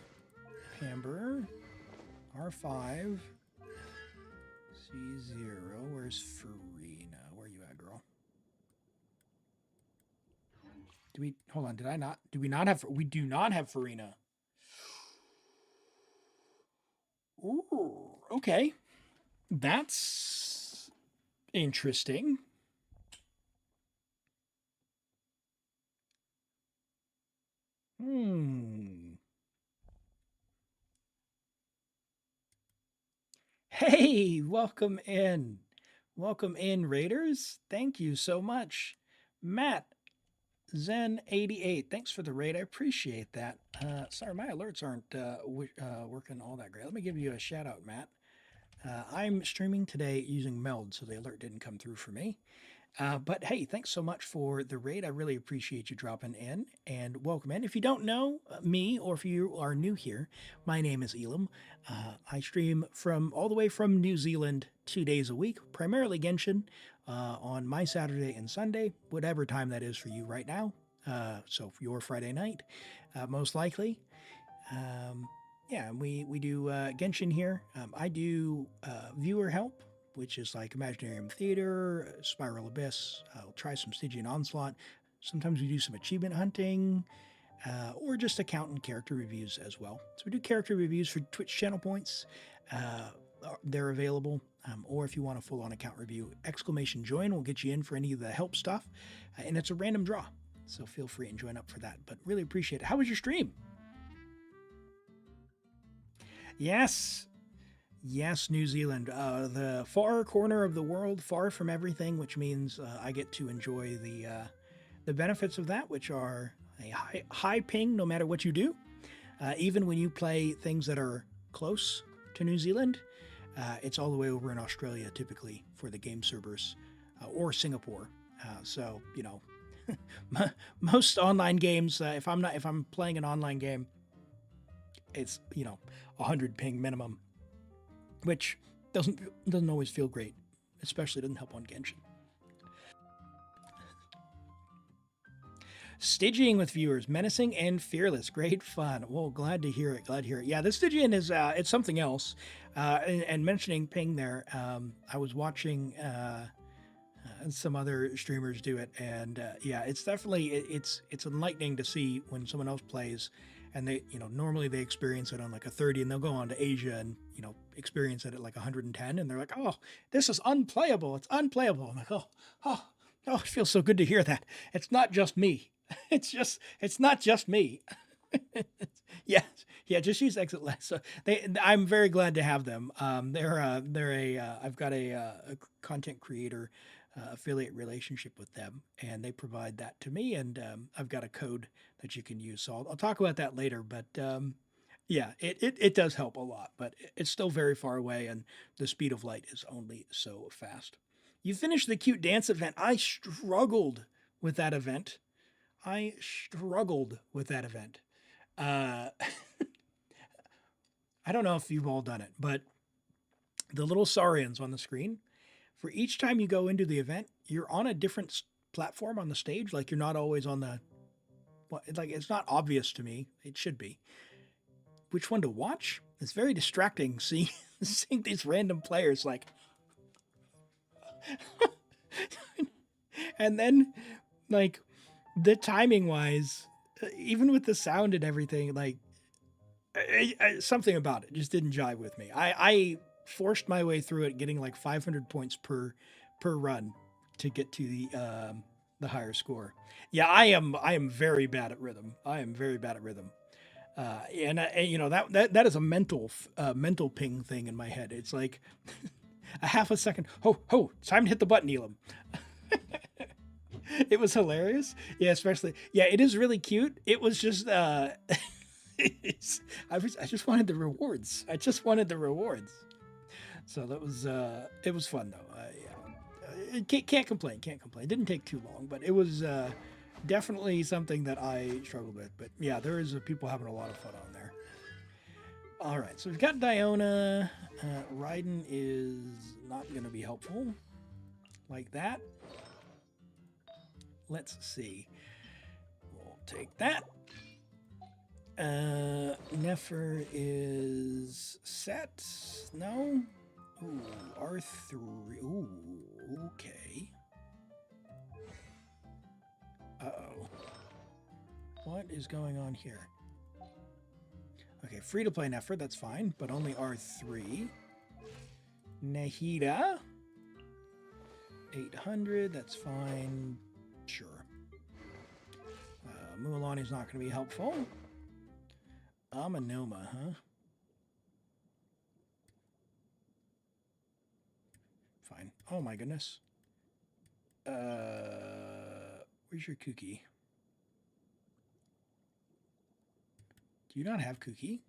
Pamber. R5. C0. Where's Farina? Where are you at, girl? Hold on, do we not have, we do not have Farina. Ooh, okay. That's interesting. Hey, welcome in. Welcome in, Raiders. Thank you so much. Matt, Zen88, thanks for the raid. I appreciate that. Sorry, my alerts aren't working all that great. Let me give you a shout out, Matt. I'm streaming today using Meld, so the alert didn't come through for me. But hey, thanks so much for the raid. I really appreciate you dropping in and welcome in. If you don't know me or if you are new here, my name is Elim. I stream all the way from New Zealand 2 days a week, primarily Genshin, on my Saturday and Sunday, whatever time that is for you right now. So for your Friday night, most likely. Yeah, we do Genshin here. I do viewer help, which is like Imaginarium Theater, Spiral Abyss. I'll try some Stygian Onslaught. Sometimes we do some achievement hunting, or just account and character reviews as well. So we do character reviews for Twitch channel points. They're available. Or if you want a full-on account review, !join will get you in for any of the help stuff. And it's a random draw. So feel free and join up for that. But really appreciate it. How was your stream? Yes. Yes, New Zealand, the far corner of the world, far from everything, which means I get to enjoy the benefits of that, which are a high ping no matter what you do. Even when you play things that are close to New Zealand, it's all the way over in Australia typically for the game servers, or Singapore. So you know, most online games, if I'm playing an online game, it's 100 ping minimum. Which doesn't always feel great, especially doesn't help on Genshin. Stygian with viewers, menacing and fearless, great fun. Well, glad to hear it. Glad to hear it. Yeah, the Stygian is it's something else. And mentioning ping there, I was watching some other streamers do it, and yeah, it's definitely it's enlightening to see when someone else plays and they, normally they experience it on like a 30, and they'll go on to Asia and, experience it at like 110, and they're like, oh, this is unplayable. It's unplayable. I'm like, oh, it feels so good to hear that. It's not just me. It's not just me. Yeah, just use exit last. So I'm very glad to have them. I've got a content creator affiliate relationship with them, and they provide that to me, and I've got a code that you can use. So I'll talk about that later, but yeah, it does help a lot, but it's still very far away, and the speed of light is only so fast. You finished the cute dance event. I struggled with that event. I don't know if you've all done it, but the little saurians on the screen, for each time you go into the event, you're on a different platform on the stage. Like, you're not always on the, like, it's not obvious to me. It should be. Which one to watch? It's very distracting seeing these random players, like, and then, like, the timing wise, even with the sound and everything, like, something about it just didn't jive with me. I forced my way through it, getting like 500 points per run to get to the higher score. Yeah, I am very bad at rhythm. That is a mental ping thing in my head. It's like a half a second. It's time to hit the button, Elim. It was hilarious. Yeah, especially. Yeah, it is really cute. It was just. I just wanted the rewards. So that was. It was fun though. Can't complain. It didn't take too long, but it was definitely something that I struggled with. But yeah, there is people having a lot of fun on there. All right, so we've got Diona. Raiden is not going to be helpful like that. Let's see. We'll take that. Nefer is set. No? Ooh, R3. Ooh, okay. Uh-oh. What is going on here? Okay, free to play Nefer, that's fine, but only R3. Nahida. 800, that's fine. Sure. Mualani's not going to be helpful. Amanoma, huh? Fine. Oh my goodness. Where's your Kuki? Do you not have Kuki?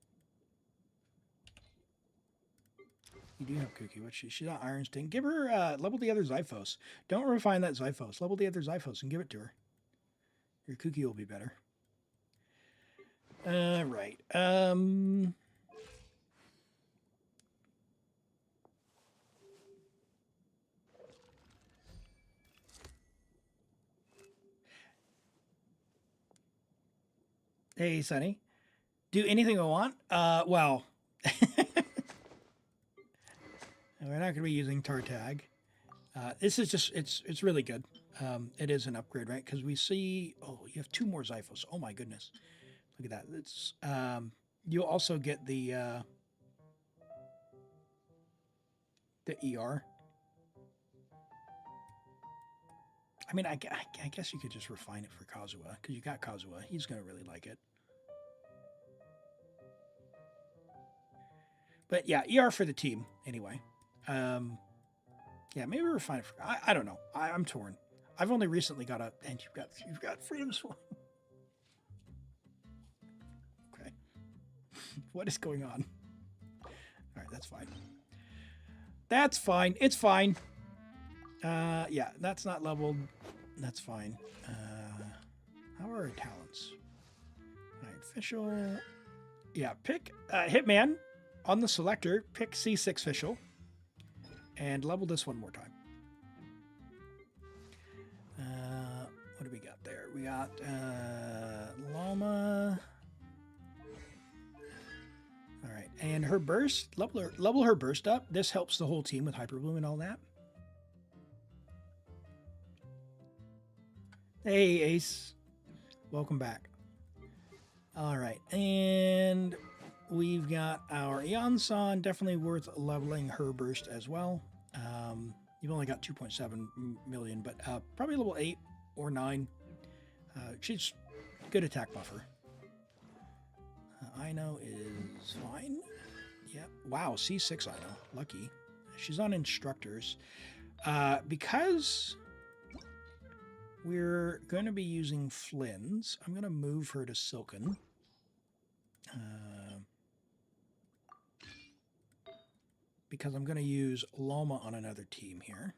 You do have Kuki. What she's not Iron Sting. Give her level the other Zyphos. Don't refine that Zyphos. Level the other Zyphos and give it to her. Your Kuki will be better. Right. Hey, Sonny. Do anything I want? Well, we're not going to be using Tartag. This is just, it's really good. It is an upgrade, right? Because we see, oh, you have 2 more Zyphos. Oh my goodness. Look at that. It's, you'll also get the ER. I mean, I guess you could just refine it for Kazuha, because you got Kazuha. He's going to really like it. But yeah, ER for the team, anyway. Yeah, maybe refine it for... I don't know. I'm torn. I've only recently got a... And you've got Freedom Swarm. Okay. What is going on? All right, that's fine. That's fine. It's fine. Yeah, that's not leveled. That's fine. How are our talents? All right, official. Yeah, pick Hitman on the selector. Pick C6 official. And level this one more time. What do we got there? We got Llama. All right, and her burst. Level her burst up. This helps the whole team with Hyper Bloom and all that. Hey, Ace. Welcome back. All right, and we've got our Eonson, definitely worth leveling her burst as well. You've only got 2.7 million, but probably level 8 or 9. She's good attack buffer. Ino is fine. Yeah. Wow, C6 Ino. Lucky. She's on instructors. Because we're going to be using Flynn's, I'm going to move her to Silken. Because I'm going to use Loma on another team here.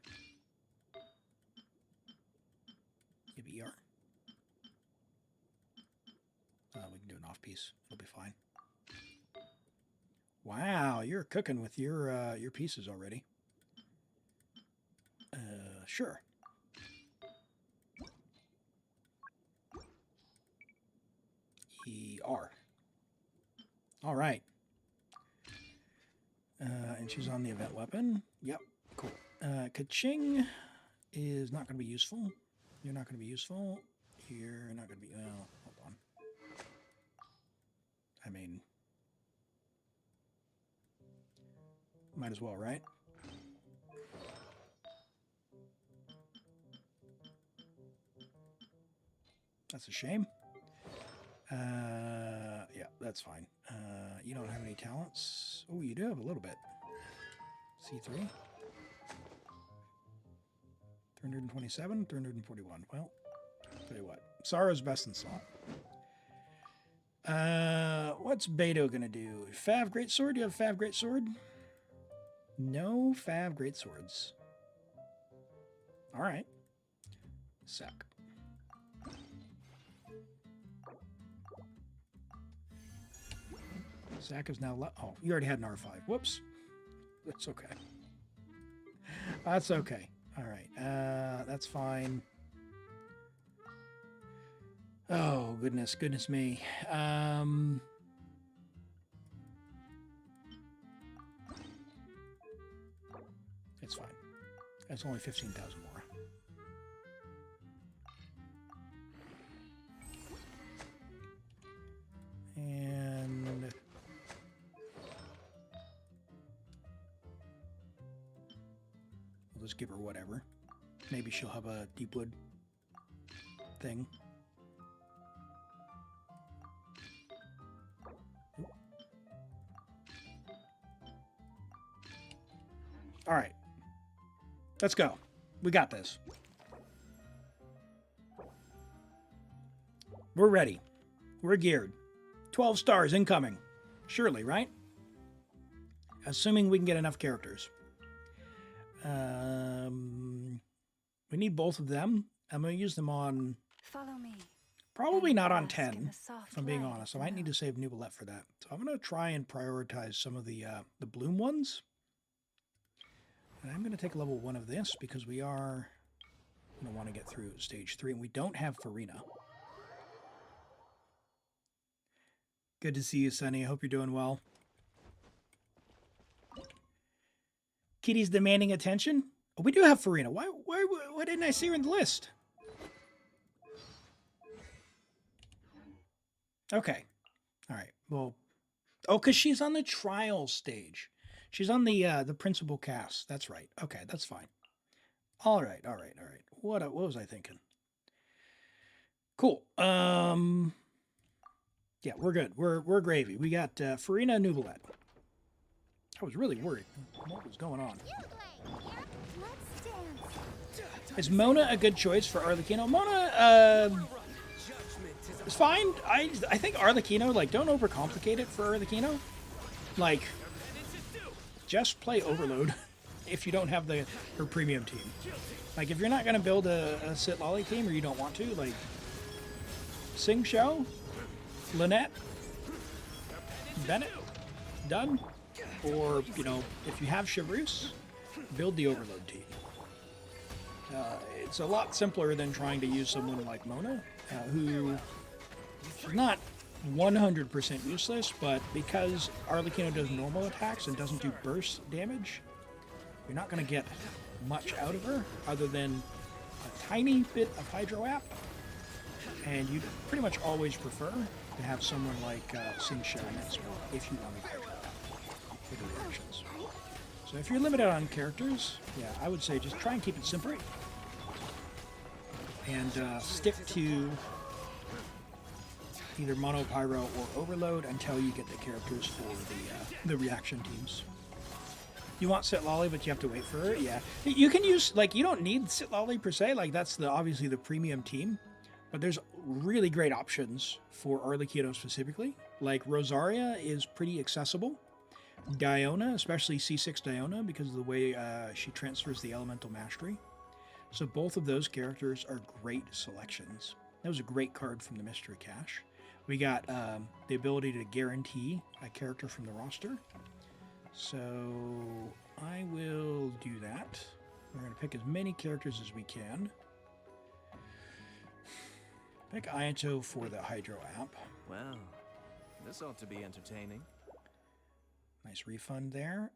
Give ER. We can do an off-piece. It'll be fine. Wow, you're cooking with your pieces already. Sure. ER. All right. And she's on the event weapon. Yep, cool. Kaching is not going to be useful. You're not going to be useful. You're not going to be... Well, hold on. I mean... Might as well, right? That's a shame. Yeah, that's fine. You don't have any talents. Oh, you do have a little bit. C3. 327, 341. Well, tell you what. Sara's best in slot. What's Beto gonna do? Fav Greatsword? You have Fav Greatsword? No Fav Greatswords. Alright. Suck. Zach is now oh, you already had an R5. Whoops. That's okay. That's okay. All right. That's fine. Oh, goodness me. It's fine. It's only 15,000 more. And we'll just give her whatever. Maybe she'll have a Deepwood thing. All right. Let's go. We got this. We're ready. We're geared. 12 stars incoming. Surely, right? Assuming we can get enough characters. We need both of them. I'm going to use them on... Follow me. Probably not on 10, if I'm being honest. I might need to save Nubilette for that. So I'm going to try and prioritize some of the bloom ones. And I'm going to take level 1 of this because we are going to want to get through stage 3. And we don't have Farina. Good to see you, Sunny. I hope you're doing well. Kitty's demanding attention. Oh, we do have Farina. Why didn't I see her in the list? Okay. All right. Well, oh, because she's on the trial stage. She's on the principal cast. That's right. Okay, that's fine. All right. What was I thinking? Cool. Yeah, we're good. We're gravy. We got Farina and Nubilette. I was really worried. What was going on? Is Mona a good choice for Arlecchino? Mona, is fine. I think Arlecchino, like, don't overcomplicate it for Arlecchino. Like, just play Overload if you don't have her premium team. Like, if you're not going to build a Sit Lolly team or you don't want to, like, Sing Show, Lynette, Bennett, done. Or, you know, if you have Chevreuse, build the Overload team. It's a lot simpler than trying to use someone like Mona, who is not 100% useless, but because Arlecchino does normal attacks and doesn't do burst damage, you're not going to get much out of her other than a tiny bit of Hydro App And you'd pretty much always prefer to have someone like Sing Sha next to it if you want to for the reactions. So if you're limited on characters, yeah, I would say just try and keep it simple. And stick to either Mono, Pyro, or Overload until you get the characters for the reaction teams. You want Sitlolly, but you have to wait for it. Yeah, you can use, like, you don't need Sitlolly per se. Like, that's obviously the premium team, but there's really great options for Arlecchino specifically. Like Rosaria is pretty accessible. Diona, especially C6 Diona, because of the way she transfers the Elemental Mastery. So both of those characters are great selections. That was a great card from the Mystery Cache. We got the ability to guarantee a character from the roster. So I will do that. We're going to pick as many characters as we can. Pick Ayato for the Hydro app. Well, this ought to be entertaining. Nice refund there.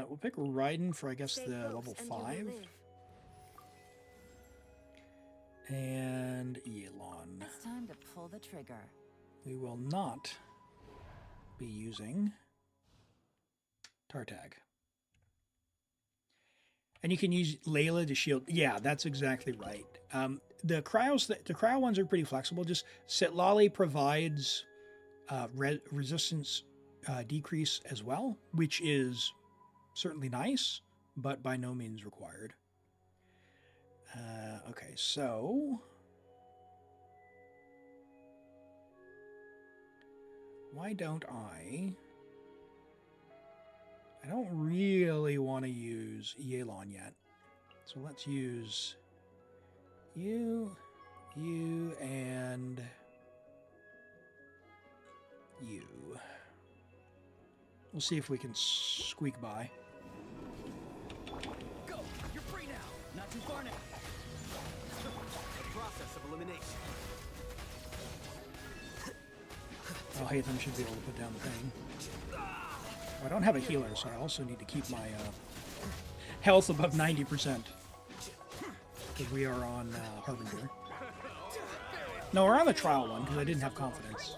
We'll pick Raiden for, I guess, the level 5. And Yelan. It's time to pull the trigger. We will not be using Tartag. And you can use Layla to shield. Yeah, that's exactly right. The cryo ones are pretty flexible. Just Sitlolly provides resistance decrease as well, which is certainly nice, but by no means required. Okay, so why don't I don't really want to use Yelan yet. So let's use you, and you. We'll see if we can squeak by. Go! You're free now! Not too far now! The process of elimination. Oh, Hatham should be able to put down the thing. I don't have a healer, so I also need to keep my health above 90%. Because we are on Harbinger. No, we're on the trial one, because I didn't have confidence.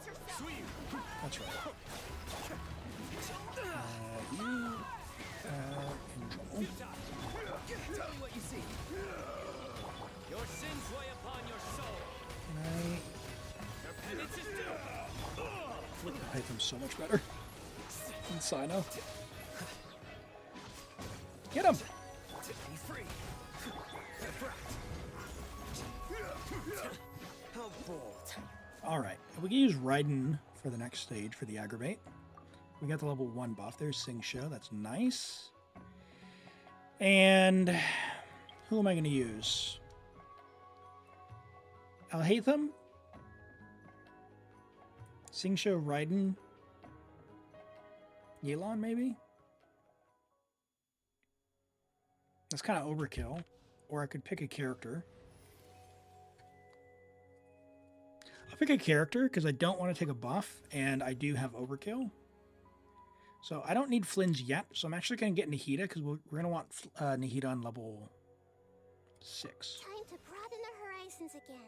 That's right. You in trouble. Tell me what you see. Your sins weigh upon your soul. Can Penance is due. Hytham's so much better than Sino. Get him! He's free. How bold. Alright, we can use Raiden for the next stage for the Aggravate. We got the level 1 buff. There's Sing Sha. That's nice. And who am I going to use? Alhaitham? Sing Sha, Raiden? Yelan, maybe? That's kind of overkill. Or I could pick a character. I'll pick a character because I don't want to take a buff, and I do have overkill. So I don't need Flynn's yet, so I'm actually going to get Nahida because we're going to want Nahida on level 6. Time to broaden the horizons again.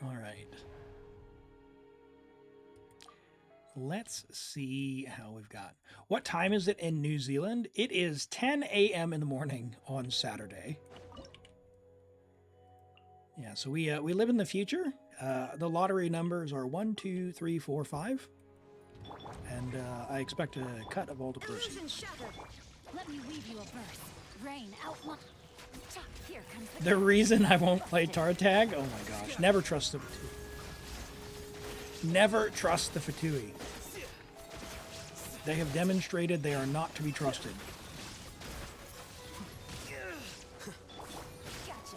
All right. Let's see how we've got. What time is it in New Zealand? It is 10 a.m. in the morning on Saturday. Yeah, so we live in the future. The lottery numbers are 1, 2, 3, 4, 5. And I expect a cut of all the proceeds. Let me weave you a verse. Rain outline. Here comes The reason I won't play Tartag? Oh my gosh. Never trust the Fatui. Never trust the Fatui. They have demonstrated they are not to be trusted. Gotcha.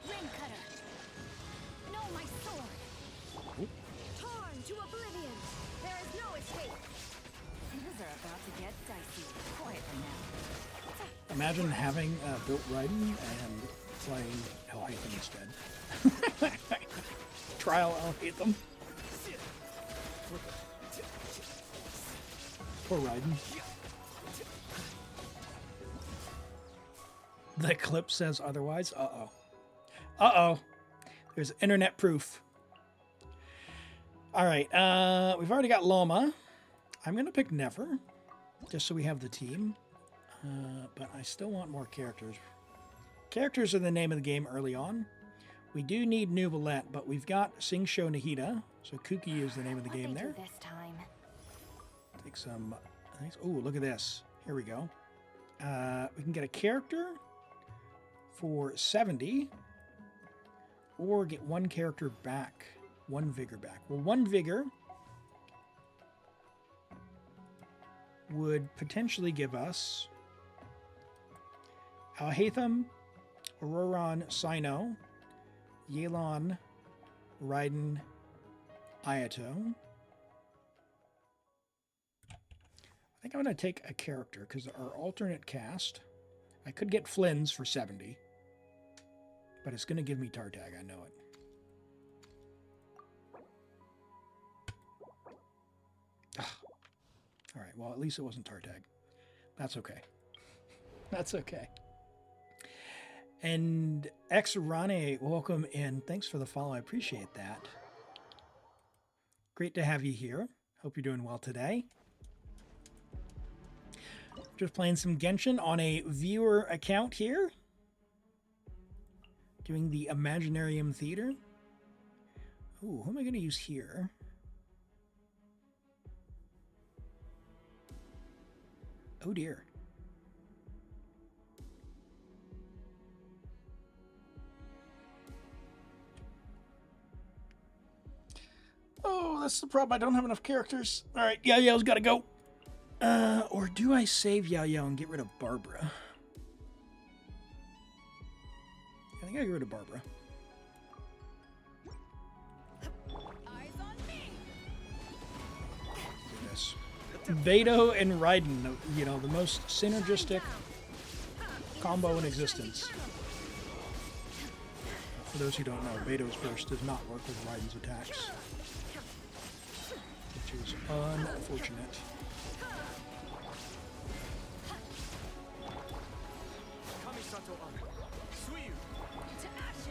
Rain cutter. No, my sword. Torn to oblivion. There is no escape. Things are about to get dicey. Quiet now. Imagine having built Raiden and playing Alhaitham instead. Trial Alhaitham. Poor Raiden. The clip says otherwise. Uh-oh. Uh-oh. There's internet proof. All right. We've already got Loma. I'm going to pick Never, just so we have the team. But I still want more characters. Characters are the name of the game early on. We do need Nuvolette, but we've got Singsho Nahida. So Kuki is the name of the game there. This time. Take some... Oh, look at this. Here we go. We can get a character for 70, or get one character back. One vigor back. Well, one vigor would potentially give us Alhaitham, Auroron, Sino, Yelan, Raiden, Ayato. I think I'm going to take a character because our alternate cast, I could get Flynn's for 70, but it's going to give me Tartag, I know it. All right, well, at least it wasn't Tartag. That's okay. That's okay. And X-Rane, welcome in. Thanks for the follow. I appreciate that. Great to have you here. Hope you're doing well today. Just playing some Genshin on a viewer account here. Doing the Imaginarium Theater. Ooh, who am I going to use here? Oh dear. Oh, that's the problem. I don't have enough characters. All right, Yao Yao's got to go. Or do I save Yao Yao and get rid of Barbara? I think I get rid of Barbara. Eyes on me. Look at this. Beto and Raiden, you know, the most synergistic combo in existence. For those who don't know, Beto's burst does not work with Raiden's attacks, which is unfortunate.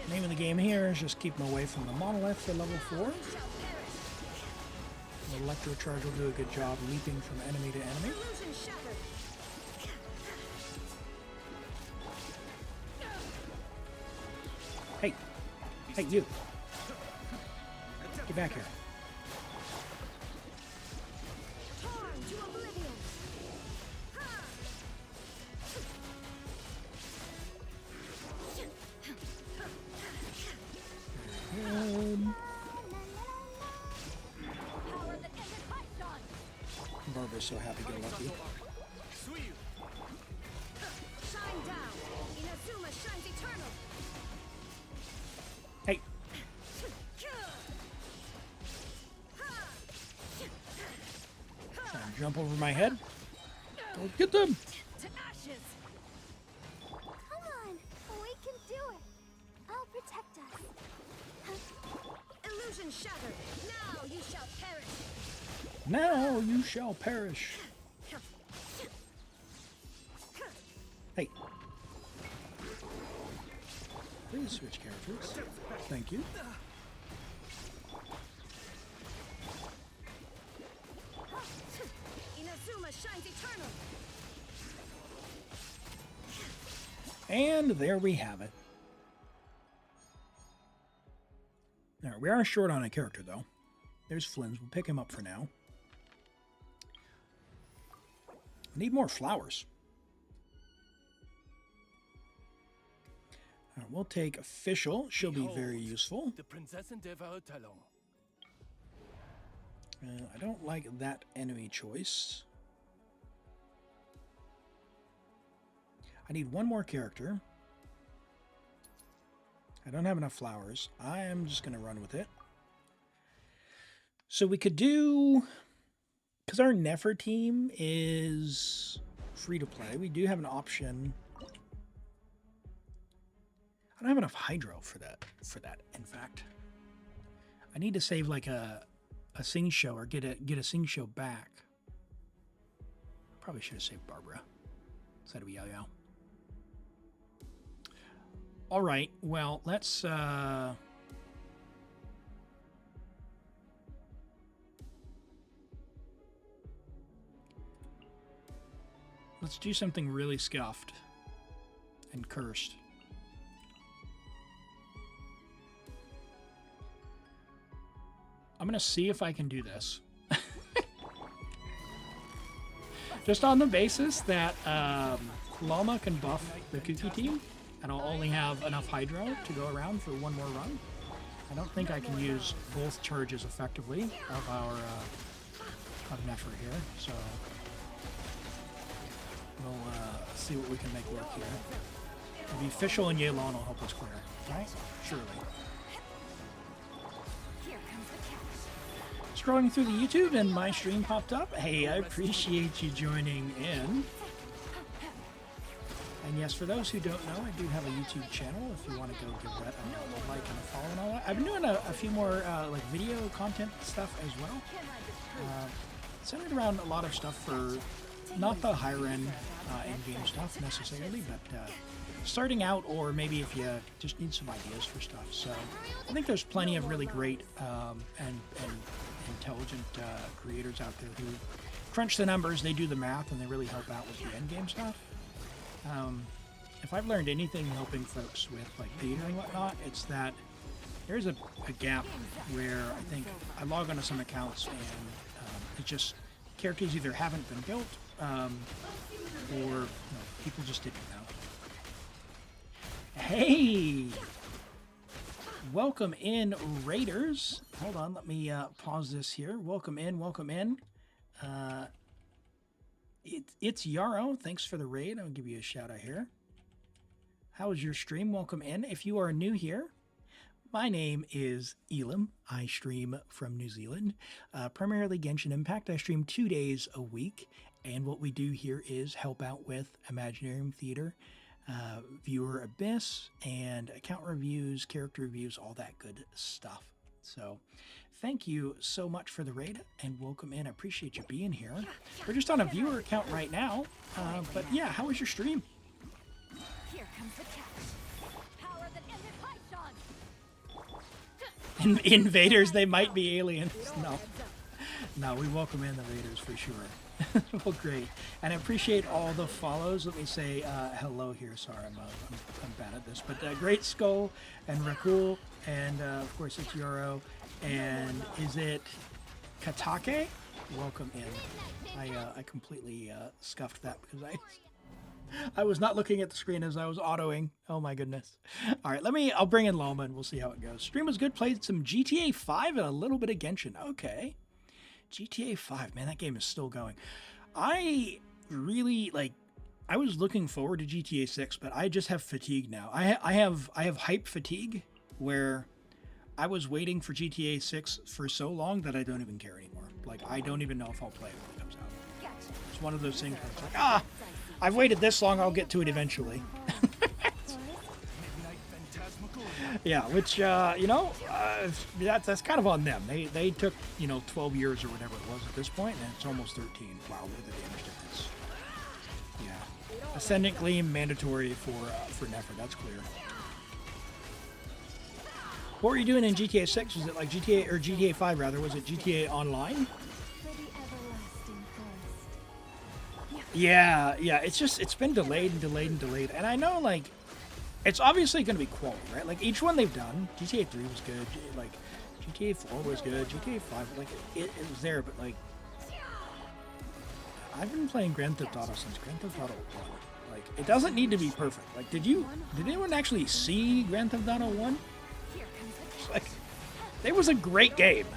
Name of the game here is just keep them away from the monolith for level 4. The Electro Charge will do a good job leaping from enemy to enemy. Hey! Hey, you! Get back here. Barbara's so happy-go-lucky. Hey! Trying to jump over my head. Don't get them! Come on, we can do it. I'll protect us. Illusion shattered. Now you shall perish. Now you shall perish. Hey. Please switch characters. Thank you. Inazuma shines eternal. And there we have it. All right, we are short on a character, though. There's Flynn's. We'll pick him up for now. Need more flowers. All right, we'll take Official. She'll be very useful. I don't like that enemy choice. I need one more character. I don't have enough flowers. I am just going to run with it. So we could do... Because our Nefer team is free to play, we do have an option. I don't have enough Hydro for that, in fact. I need to save like a Sing Show or get a Sing Show back. Probably should have saved Barbara instead of Yao Yao. All right. Well, let's do something really scuffed and cursed. I'm gonna see if I can do this. Just on the basis that Llama can buff the Kooky team, and I'll only have enough Hydro to go around for one more run. I don't think I can use both charges effectively of our of Nefer here, so we'll see what we can make work here. Maybe Fischl and Yelan will help us clear, right? Surely. Scrolling through the YouTube and my stream popped up. Hey, I appreciate you joining in. And yes, for those who don't know, I do have a YouTube channel if you want to go give that a like and a follow and all that. I've been doing a few more like video content stuff as well. Centered around a lot of stuff for not the higher end in-game stuff necessarily, but starting out, or maybe if you just need some ideas for stuff. So I think there's plenty of really great and intelligent creators out there who crunch the numbers, they do the math, and they really help out with the end game stuff. If I've learned anything helping folks with like data and whatnot, it's that there's a gap where I think I log onto some accounts and it's just characters either haven't been built or people just didn't know. Hey! Welcome in, Raiders. Hold on, let me pause this here. Welcome in, welcome in. It's Yarrow. Thanks for the raid. I'll give you a shout out here. How was your stream? Welcome in. If you are new here, my name is Elim. I stream from New Zealand, primarily Genshin Impact. I stream 2 days a week, and what we do here is help out with Imaginarium Theater, viewer abyss, and account reviews, character reviews, all that good stuff. So thank you so much for the raid and welcome in. I appreciate you being here. We're just on a viewer account right now, but yeah, how was your stream? Here comes the catch. Power that ended Python. Invaders, they might be aliens. No, we welcome in the raiders for sure. Well, great, and I appreciate all the follows. Let me say hello here. Sorry, I'm bad at this, but Great Skull and Rakul, and of course it's Yoro, and is it Katake? Welcome in. I completely scuffed that because I was not looking at the screen as I was autoing. Oh my goodness. All right, I'll bring in Loma and we'll see how it goes. Stream was good. Played some GTA 5 and a little bit of Genshin. Okay. GTA 5, man, that game is still going. I really I was looking forward to GTA 6, but I just have fatigue now. I have hype fatigue where I was waiting for GTA 6 for so long that I don't even care anymore. Like, I don't even know if I'll play it when it comes out. It's one of those things where it's like, I've waited this long, I'll get to it eventually. Yeah, which, that's kind of on them. They took, 12 years or whatever it was at this point, and it's almost 13. Wow, look at the image difference. Yeah. Ascendant Gleam mandatory for Nefer, that's clear. What were you doing in GTA 6? Was it like GTA, or GTA 5 rather, was it GTA Online? Yeah, it's been delayed and delayed and delayed. And I know, it's obviously going to be quality, right? Like, each one they've done, GTA 3 was good, GTA 4 was good, GTA 5, it was there, but, I've been playing Grand Theft Auto since Grand Theft Auto 1. It doesn't need to be perfect. Did anyone actually see Grand Theft Auto 1? It was a great game.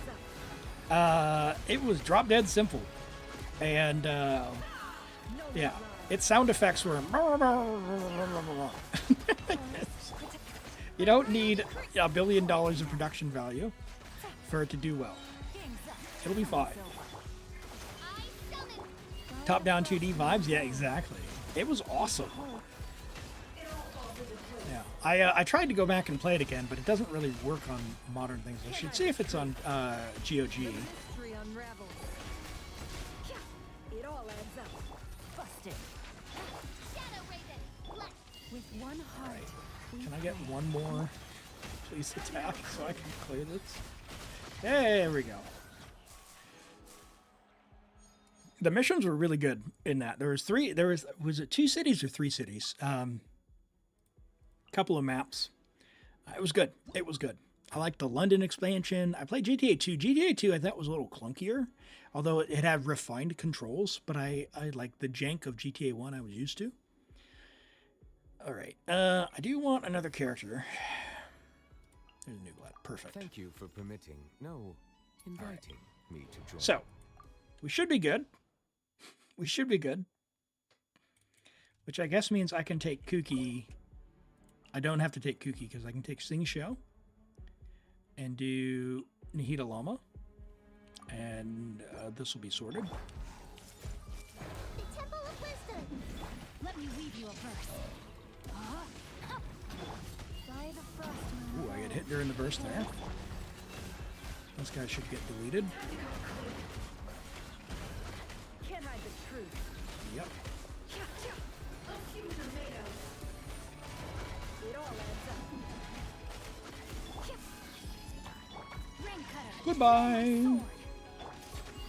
It was drop dead simple. And, yeah, its sound effects were... You don't need $1 billion of production value for it to do well. It'll be fine. Top-down 2D vibes? Yeah, exactly. It was awesome. Yeah, I tried to go back and play it again, but it doesn't really work on modern things. I should see if it's on GOG. It all adds up. Busted. With one heart, Can I get one more, please, attack so I can clear this? There we go. The missions were really good in that. Was it 2 cities or 3 cities? Couple of maps. It was good. It was good. I liked the London expansion. I played GTA 2. GTA 2 I thought was a little clunkier, although it had refined controls, but I liked the jank of GTA 1 I was used to. All right. I do want another character. There's a new blood. Perfect. Thank you for permitting, inviting me to join. So, we should be good. We should be good. Which I guess means I can take Kuki. I don't have to take Kuki because I can take Sing Show and do Nihita Lama. And this will be sorted. The Temple of Wisdom. Let me weave you a verse. By the frost moon. Ooh, I get hit during the burst there. This guy should get deleted. Can't hide the truth. Yep. It all adds up. Goodbye.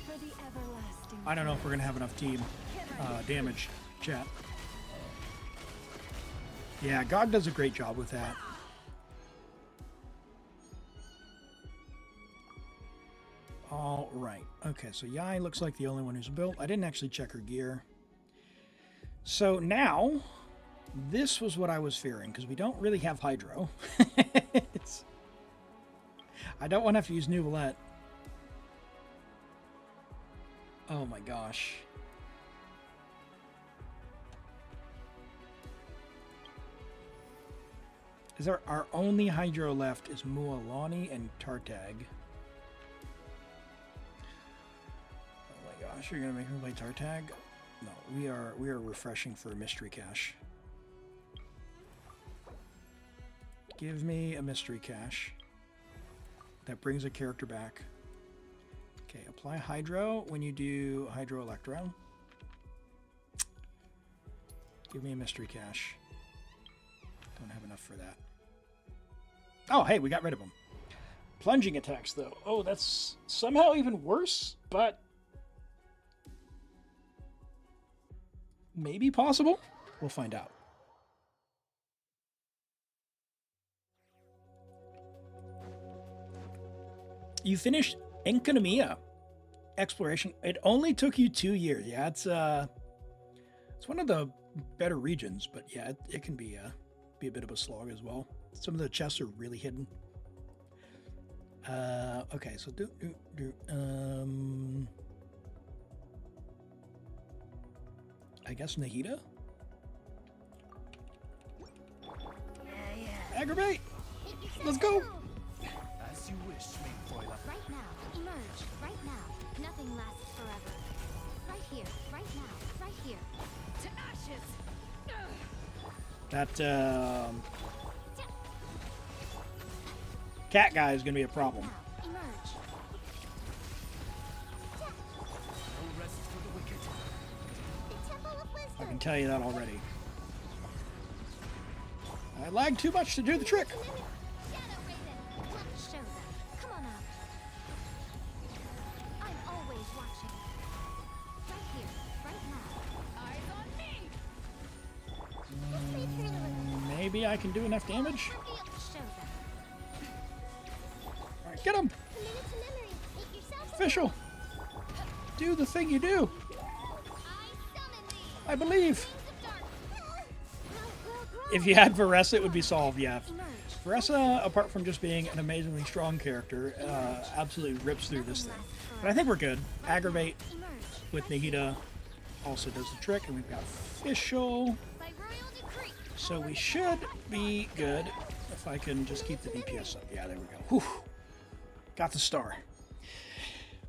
For the everlasting. I don't know if we're going to have enough team damage, chat. Yeah, God does a great job with that. All right. Okay, so Yai looks like the only one who's built. I didn't actually check her gear. So now, this was what I was fearing, because we don't really have Hydro. I don't want to have to use Nouvellette. Oh my gosh. Is our only Hydro left is Mualani and Tartag. Oh my gosh, you're gonna make me play Tartag? No, we are refreshing for a mystery cache. Give me a mystery cache. That brings a character back. Okay, apply Hydro when you do Hydro Electro. Give me a mystery cache. Don't have enough for that. Oh, hey, we got rid of them. Plunging attacks, though. Oh, that's somehow even worse, but maybe possible? We'll find out. You finished Enkanomiya exploration. It only took you 2 years. Yeah, it's one of the better regions, but yeah, it can be a bit of a slog as well. Some of the chests are really hidden. Okay, so I guess Nahida? Aggravate! Let's go! As you wish, Mingfoila. Right now, emerge. Right now. Nothing lasts forever. Right here. Right now. Right here. To ashes. That cat guy is going to be a problem. Emerge. No rest for the wicked. The Temple of Wisdom. I can tell you that already. I lagged too much to do the trick. Shadow Raven. Let's show them. Come on out. I'm always watching. Right here. Right now. Eyes on me. Maybe I can do enough damage. Show them. All right, get him. Commit it to memory. Make yourself Official. Do the thing you do. I believe. If you had Varessa, it would be solved, yeah. Varessa, apart from just being an amazingly strong character, absolutely rips through this thing. But I think we're good. Aggravate with Nahida also does the trick, and we've got Official. So we should be good if I can just keep the DPS up. Yeah, there we go. Whew. Got the star.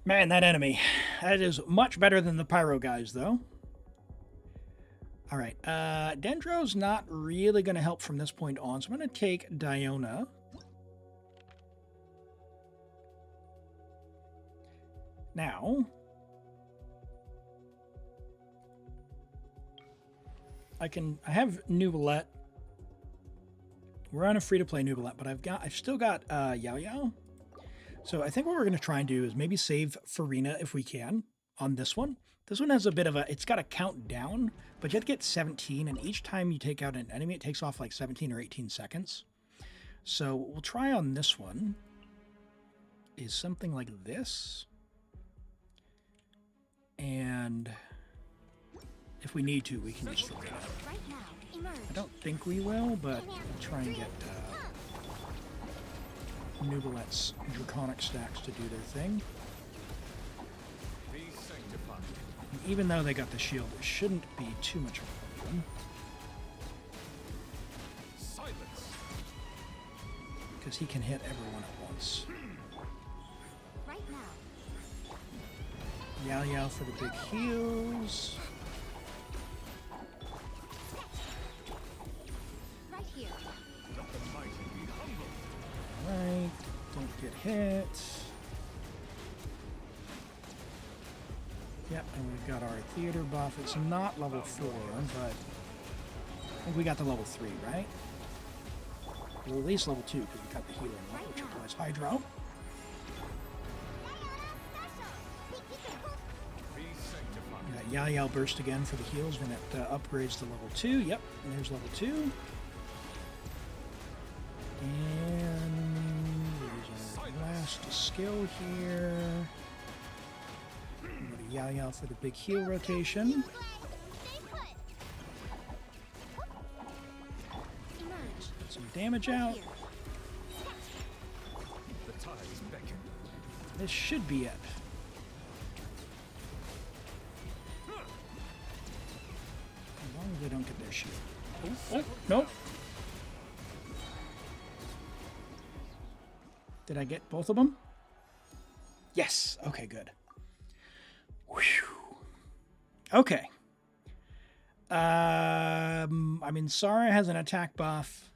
Man, that enemy. That is much better than the Pyro guys, though. All right, Dendro's not really going to help from this point on, so I'm going to take Diona. Now, I have Nouvellette We're on a free-to-play Nubilet, but I've still got Yao Yao. So I think what we're going to try and do is maybe save Farina if we can on this one. This one has a bit of a, it's got a countdown, but you have to get 17, and each time you take out an enemy, it takes off like 17 or 18 seconds. So what we'll try on this one is something like this. And if we need to, we can use Farina. I don't think we will, but we'll try and get Nubilet's Draconic stacks to do their thing. And even though they got the shield, it shouldn't be too much of a problem. Because he can hit everyone at once. Right now. Yao Yao for the big heals. Right here. Alright, don't get hit. Yep, and we've got our theater buff. It's not level 4, but I think we got the level 3, right? Well, at least level 2, because we got the healing one, which applies Hydro. We got Yao Yao burst again for the heals when it upgrades to level 2. Yep, and there's level 2. And there's our last skill here. We go to Yao Yao for the big heal rotation. Get some damage out. This should be it. As long as they don't get their shield. Oh, nope. Did I get both of them? Yes. Okay, good. Whew. Okay. I mean, Sara has an attack buff.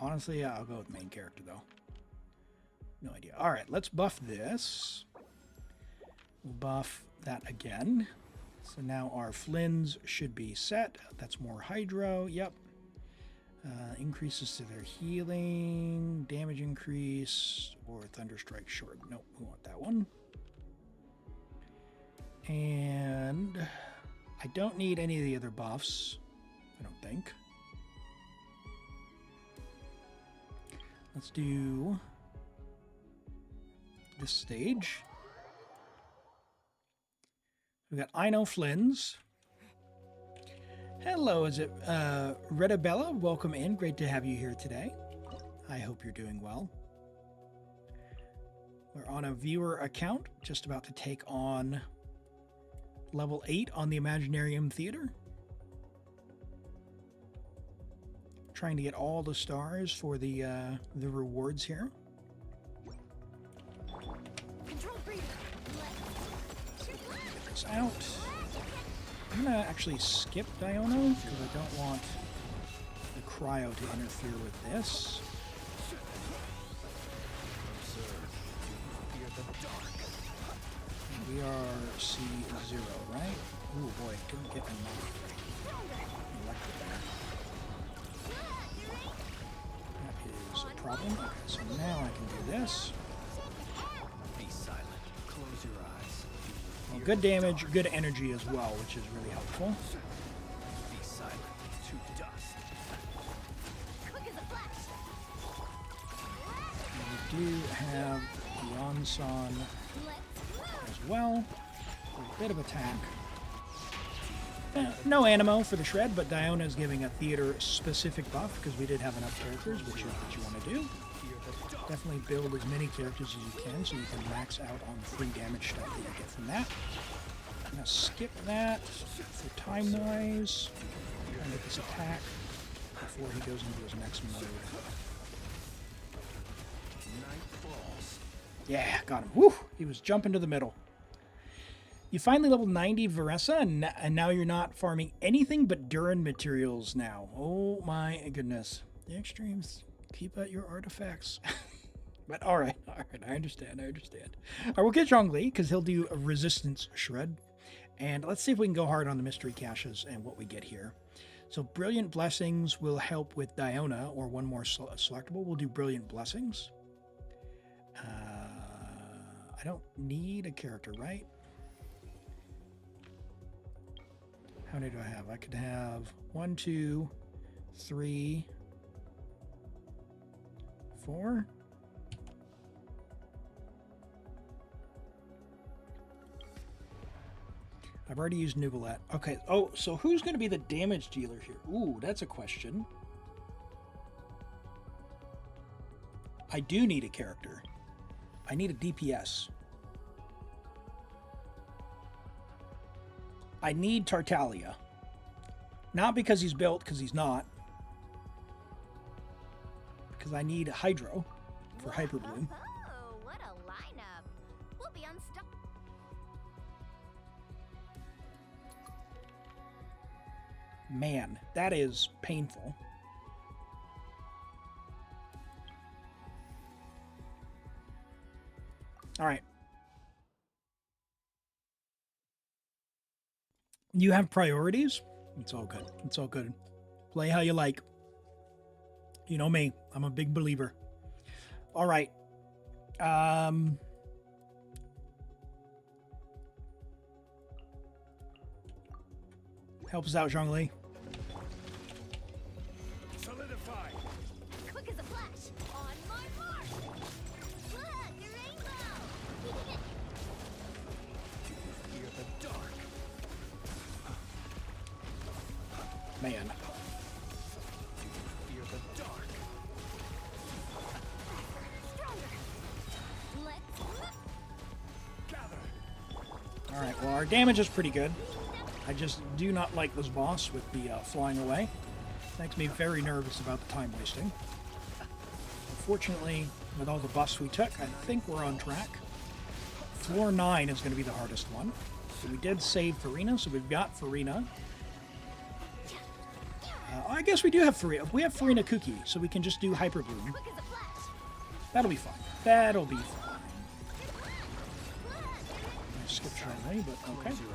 Honestly, I'll go with main character, though. No idea. All right, let's buff this. We'll buff that again. So now our Flins should be set. That's more Hydro. Yep. Increases to their healing, damage increase, or Thunderstrike short. Nope, we want that one. And I don't need any of the other buffs, I don't think. Let's do this stage. We got Ino Flins. Hello, is it Redabella? Welcome in. Great to have you here today. I hope you're doing well. We're on a viewer account, just about to take on level 8 on the Imaginarium Theater. Trying to get all the stars for the rewards here. Get this out. I'm going to actually skip Diona because I don't want the cryo to interfere with this. And we are C0, right? Oh boy, didn't get enough electric there. That is a problem. Okay, so now I can do this. Be silent. Close your eyes. Well, good damage, good energy as well, which is really helpful. Be silent. To dust. And we do have Yansan as well. A bit of attack. No Animo for the shred, but Diona is giving a theater-specific buff because we did have enough characters, which is what you want to do. Definitely build as many characters as you can so you can max out on the free damage stuff that you get from that. I'm going to skip that for time-wise. Try and get this attack before he goes into his next mode. Yeah, got him. Woo! He was jumping to the middle. You finally leveled 90 Varessa, and now you're not farming anything but Durin materials now. Oh my goodness. The extremes. Keep at your artifacts. But all right, I understand. All right, we'll get Zhongli, because he'll do a resistance shred. And let's see if we can go hard on the mystery caches and what we get here. So Brilliant Blessings will help with Diona, or one more selectable. We'll do Brilliant Blessings. I don't need a character, right? How many do I have? I could have 1, 2, 3, 4. I've already used Nuvolette. Okay. Oh, so who's going to be the damage dealer here? Ooh, that's a question. I do need a character. I need a DPS. I need Tartaglia. Not because he's built, because he's not. Because I need Hydro for Hyper Bloom. Oh, what a lineup. We'll be unstoppable. Man, that is painful. All right. You have priorities? It's all good. It's all good. Play how you like. You know me. I'm a big believer. All right. Help us out, Zhongli. Solidify. Quick as a flash. On my mark. Look, a rainbow. Keeping it. Fear the dark. Man. Fear the dark. Stronger. Let's Gather. All right. Well, our damage is pretty good. I just do not like this boss with the flying away. Makes me very nervous about the time wasting. Unfortunately, with all the buffs we took, I think we're on track. Floor 9 is going to be the hardest one. So we did save Farina, so we've got Farina. I guess we do have Farina. We have Farina Cookie, so we can just do Hyper Bloom. That'll be fine. That'll be fine. I skipped Charlie, but okay. Should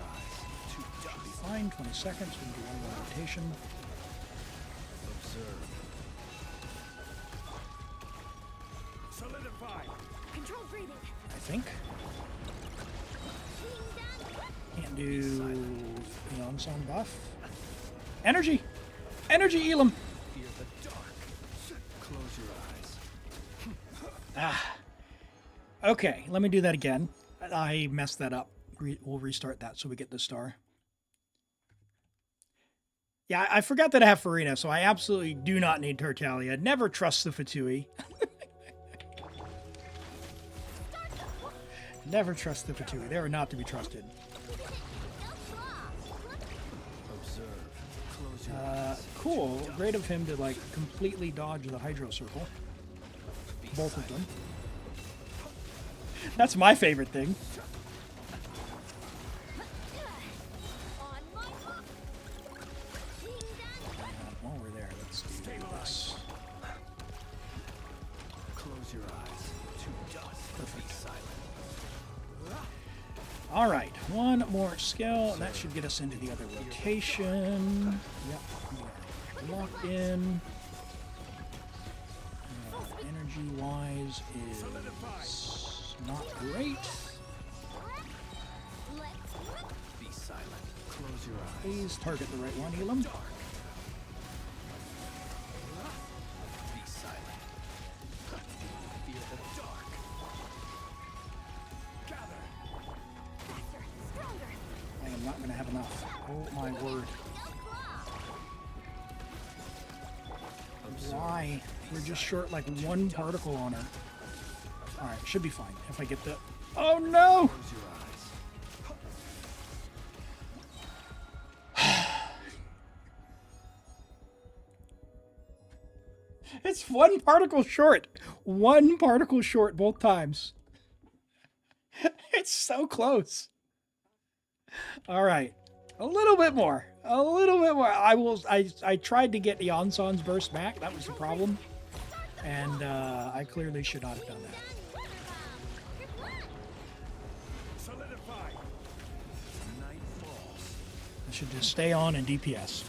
be fine. 20 seconds. We can do one more rotation. Observe. Solidify. control breathing. I think. Can't do Neon Song buff. Energy! Energy, Elim! Fear the dark. Close your eyes. Ah. Okay, let me do that again. I messed that up. We'll restart that so we get the star. Yeah, I forgot that I have Farina, so I absolutely do not need Tartaglia. Never trust the Fatui. Never trust the Fatui. They are not to be trusted. Cool. Great of him to, like, completely dodge the Hydro Circle. Both of them. That's my favorite thing. While we're there, let's do this. Close your eyes. To dust. Perfect. Be silent. All right, one more skill, and that should get us into the other rotation. Yep, we are locked in. Energy-wise is not great. Be silent. Close your eyes. Please target the right one, Elim. Dark. Be silent. Fear the dark. Gather. I am not going to have enough. Oh my word. Why? We're just short like one particle on her. Alright, should be fine if I get the... Oh no! Close your eyes. It's one particle short. One particle short both times. It's so close. All right. A little bit more. A little bit more. I tried to get Yanson's burst back. That was the problem. And I clearly should not have done that. Solidify. Night falls. I should just stay on and DPS.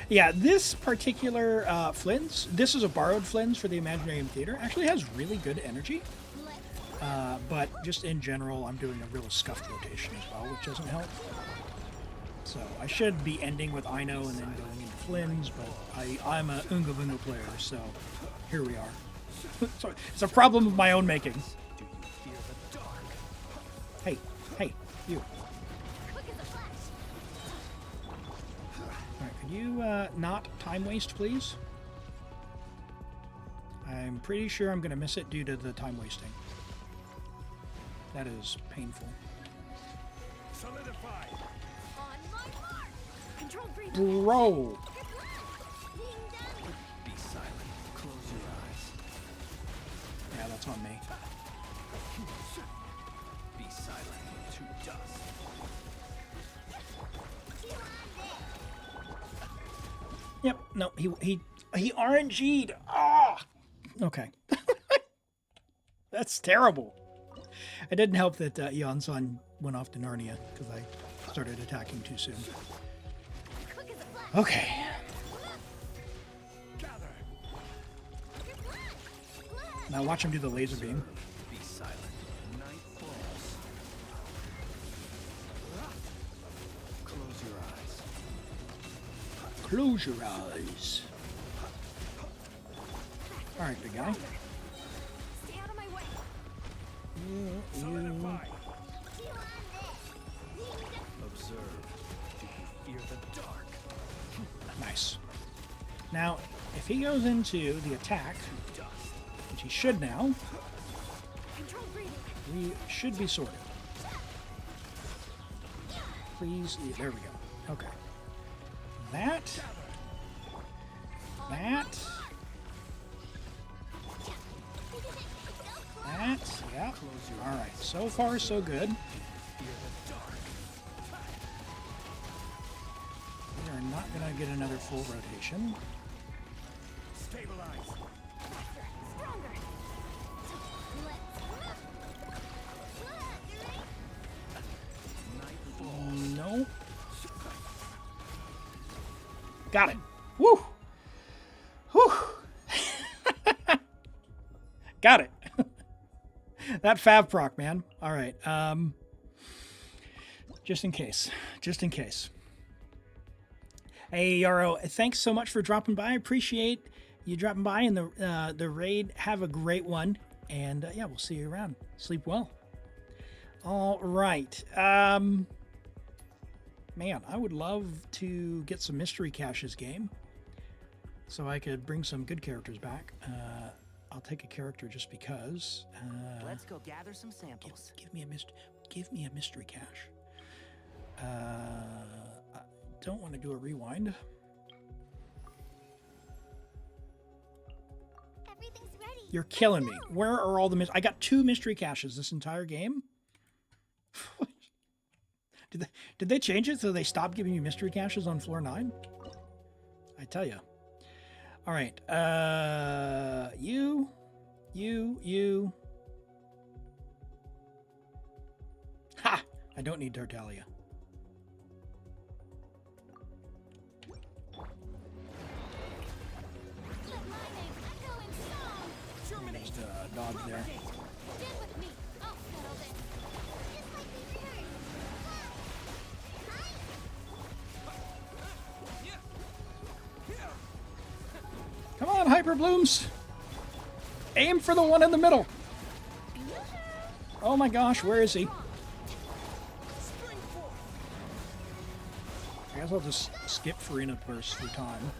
Yeah, this particular Flynn's, this is a borrowed Flynn's for the Imaginarium Theater, actually has really good energy. But just in general, I'm doing a real scuffed rotation as well, which doesn't help. So I should be ending with Ino and then going into Flynn's, but I'm a Unga Bunga player, so here we are. So it's a problem of my own making. Hey, you. Alright, could you not time waste, please? I'm pretty sure I'm going to miss it due to the time wasting. That is painful. Solidify. On my mark. Control breach. Bro! Be silent. Close your eyes. Yeah, that's on me. Be silent. To dust. Yep, no, he RNG'd. Ah! Okay. That's terrible. It didn't help that Eon-san went off to Narnia because I started attacking too soon. Okay. Now watch him do the laser beam. Be silent. Night falls. Close your eyes. Close your eyes. All right, big guy. Stay out of my way. Solidify. Observe. Do you fear the dark? Nice. Now, if he goes into the attack, which he should now, we should be sorted. Please, yeah, there we go. Okay. That. Yeah. All right. So far, so good. We are not going to get another full rotation. Stabilize. No. Got it. Woo. Whew. Got it. That Fab proc, man. All right. Just in case. Hey, Yarrow, thanks so much for dropping by. I appreciate you dropping by in the raid. Have a great one. And, yeah, we'll see you around. Sleep well. All right. Man, I would love to get some mystery caches game so I could bring some good characters back. I'll take a character just because. Let's go gather some samples. Give me a mystery cache. I don't want to do a rewind. Everything's ready. You're killing me. Where are all the I got 2 mystery caches this entire game. Did they change it so they stopped giving you mystery caches on floor 9? I tell you. All right. You. Ha! I don't need Tartaglia. Just dodge there. Come on, Hyper Blooms! Aim for the one in the middle! Oh my gosh, where is he? I guess I'll just skip Farina Burst for time.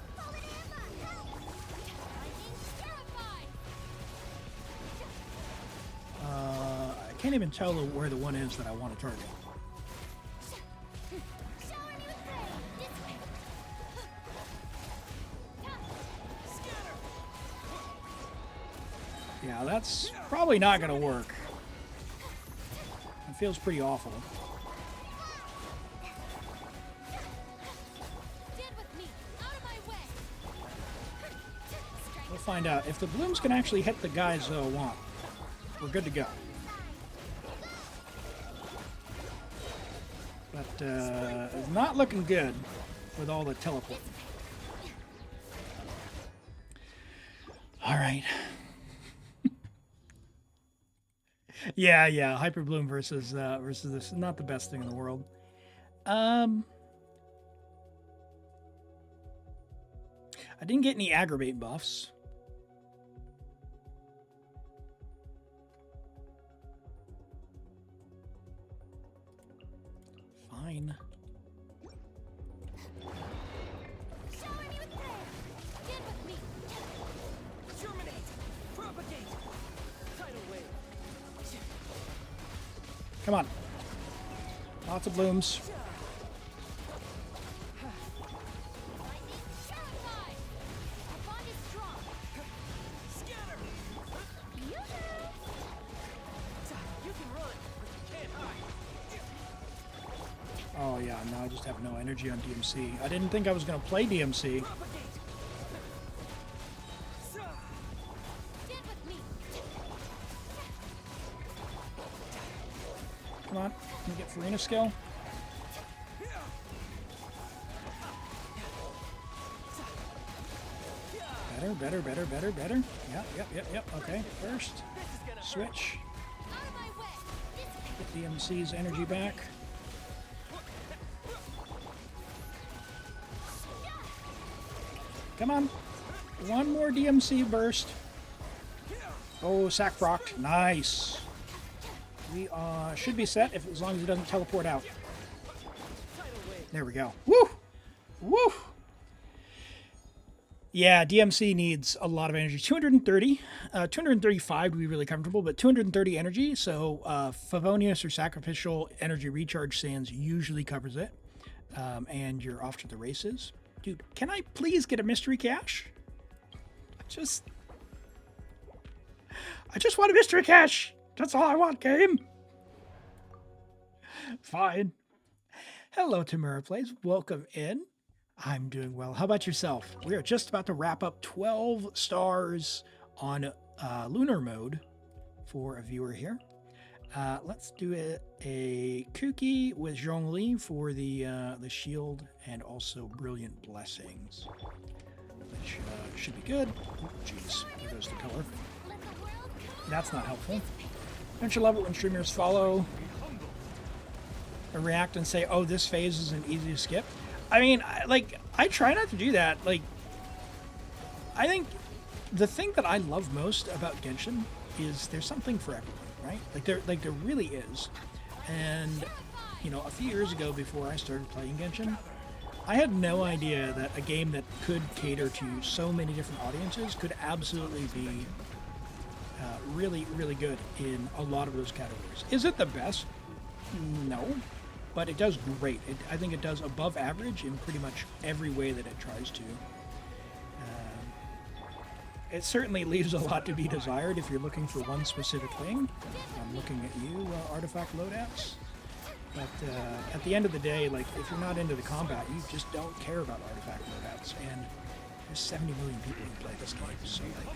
I can't even tell where the one is that I want to target. Yeah, that's probably not going to work. It feels pretty awful. We'll find out. If the blooms can actually hit the guys I want, we're good to go. But it's not looking good with all the teleporting. All right. Yeah. Hyper Bloom versus this is not the best thing in the world. I didn't get any aggravate buffs. Fine. Come on. Lots of blooms. Oh yeah, now I just have no energy on DMC. I didn't think I was going to play DMC. Come on, can we get Farina skill? Better. Yep. Okay, first. Switch. Get DMC's energy back. Come on. One more DMC burst. Oh, sack procced. Nice. We should be set as long as it doesn't teleport out. There we go. Woo! Woo! Yeah, DMC needs a lot of energy. 230. 235 to be really comfortable, but 230 energy. So Favonius or Sacrificial Energy Recharge Sands usually covers it. And you're off to the races. Dude, can I please get a mystery cache? I just want a mystery cache. That's all I want, game. Fine. Hello, Tamura Plays. Welcome in. I'm doing well. How about yourself? We are just about to wrap up 12 stars on lunar mode for a viewer here. Let's do a Kuki with Zhongli for the shield and also Brilliant Blessings, which should be good. Jeez, there goes the color. That's not helpful. Don't you love it when streamers follow or react and say, "Oh, this phase is an easy to skip"? I mean, I try not to do that. Like, I think the thing that I love most about Genshin is there's something for everyone. Right? Like there really is. And, you know, a few years ago before I started playing Genshin, I had no idea that a game that could cater to so many different audiences could absolutely be really, really good in a lot of those categories. Is it the best? No. But it does great. I think it does above average in pretty much every way that it tries to. It certainly leaves a lot to be desired if you're looking for one specific thing. I'm looking at you, artifact loadouts. But at the end of the day, like, if you're not into the combat, you just don't care about artifact loadouts. And there's 70 million people who play this game, so like,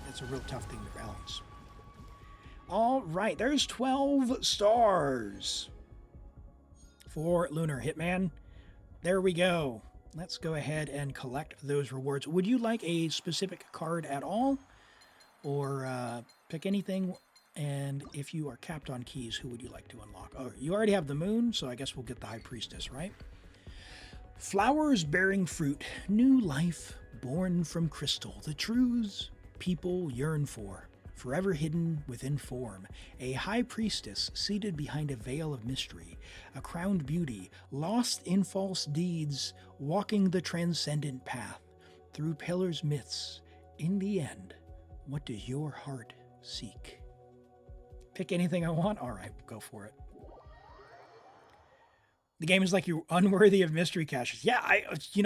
it's a real tough thing to balance. All right, there's 12 stars for Lunar Hitman. There we go. Let's go ahead and collect those rewards. Would you like a specific card at all? Or pick anything? And if you are capped on keys, who would you like to unlock? Oh, you already have the moon, so I guess we'll get the High Priestess, right? Flowers bearing fruit, new life born from crystal. The truths people yearn for, forever hidden within form. A high priestess seated behind a veil of mystery, a crowned beauty, lost in false deeds, walking the transcendent path through pillars, myths. In the end, what does your heart seek? Pick anything I want? All right, go for it. The game is like you're unworthy of mystery caches. Yeah,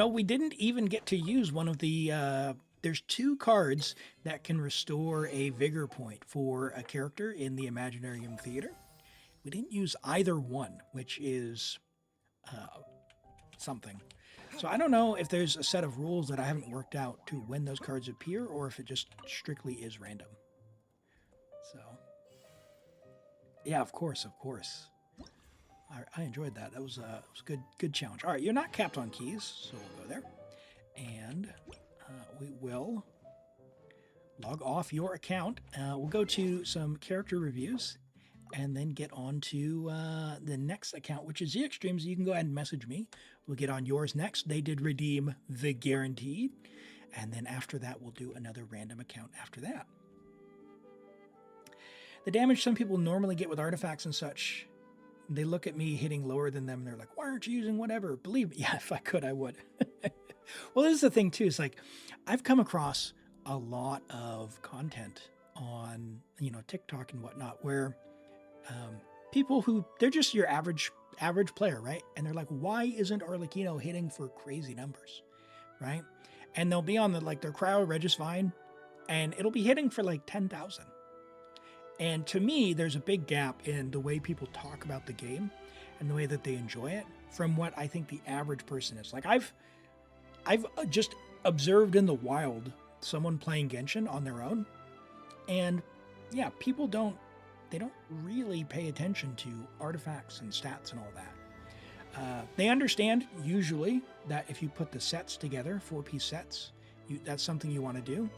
we didn't even get to use one of the, there's 2 cards that can restore a vigor point for a character in the Imaginarium Theater. We didn't use either one, which is something. So I don't know if there's a set of rules that I haven't worked out to when those cards appear, or if it just strictly is random. So, yeah, of course. I enjoyed that. That was a good challenge. All right, you're not capped on keys, so we'll go there. And we will log off your account. We'll go to some character reviews and then get on to the next account, which is the Extremes. You can go ahead and message me. We'll get on yours next. They did redeem the Guaranteed. And then after that, we'll do another random account after that. The damage some people normally get with artifacts and such, they look at me hitting lower than them and they're like, why aren't you using whatever? Believe me, yeah, if I could, I would. Well, this is the thing too. It's like, I've come across a lot of content on, TikTok and whatnot, where people who, they're just your average player, right? And they're like, why isn't Arlecchino hitting for crazy numbers, right? And they'll be on their cryo Regisvine, and it'll be hitting for like 10,000. And to me, there's a big gap in the way people talk about the game and the way that they enjoy it from what I think the average person is. Like I've just observed in the wild someone playing Genshin on their own, and yeah, people don't really pay attention to artifacts and stats and all that. They understand usually that if you put the sets together, 4-piece sets, that's something you want to do.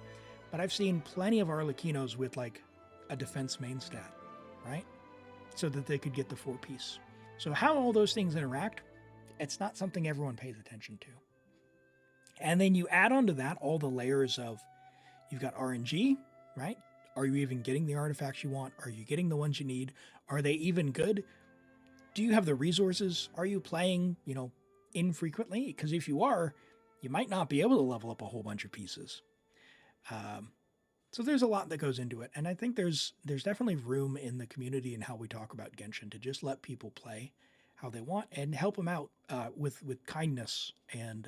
But I've seen plenty of Arlecchinos with like a defense main stat, right? So that they could get the 4-piece. So how all those things interact, it's not something everyone pays attention to. And then you add on to that all the layers of, you've got RNG, right? Are you even getting the artifacts you want? Are you getting the ones you need? Are they even good? Do you have the resources? Are you playing, infrequently? Because if you are, you might not be able to level up a whole bunch of pieces. So there's a lot that goes into it. And I think there's definitely room in the community and how we talk about Genshin to just let people play how they want and help them out with kindness and,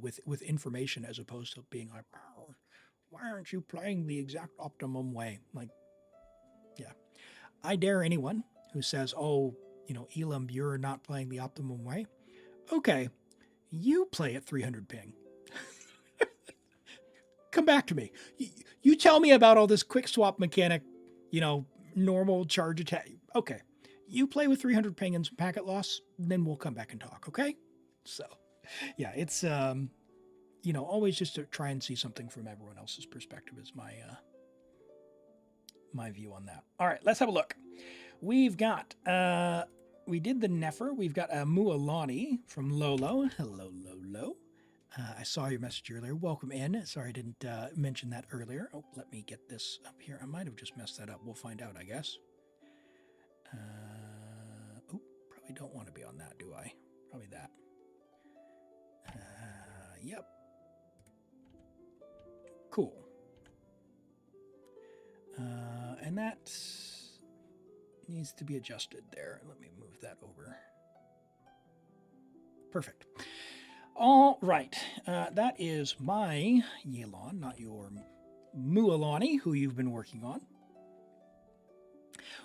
with information, as opposed to being like, oh, why aren't you playing the exact optimum way? Like, yeah. I dare anyone who says, oh, Elim, you're not playing the optimum way. Okay, you play at 300 ping. Come back to me. You tell me about all this quick swap mechanic, normal charge attack. Okay, you play with 300 ping and some packet loss, then we'll come back and talk, okay? So, yeah, it's, always just to try and see something from everyone else's perspective is my view on that. All right, let's have a look. We've got, we did the Nefer. We've got a Mualani from Lolo. Hello, Lolo. I saw your message earlier. Welcome in. Sorry I didn't mention that earlier. Oh, let me get this up here. I might have just messed that up. We'll find out, I guess. Probably don't want to be on that, do I? Probably that. Yep. Cool. And that needs to be adjusted there. Let me move that over. Perfect. All right. That is my Yelan, not your Mualani, who you've been working on.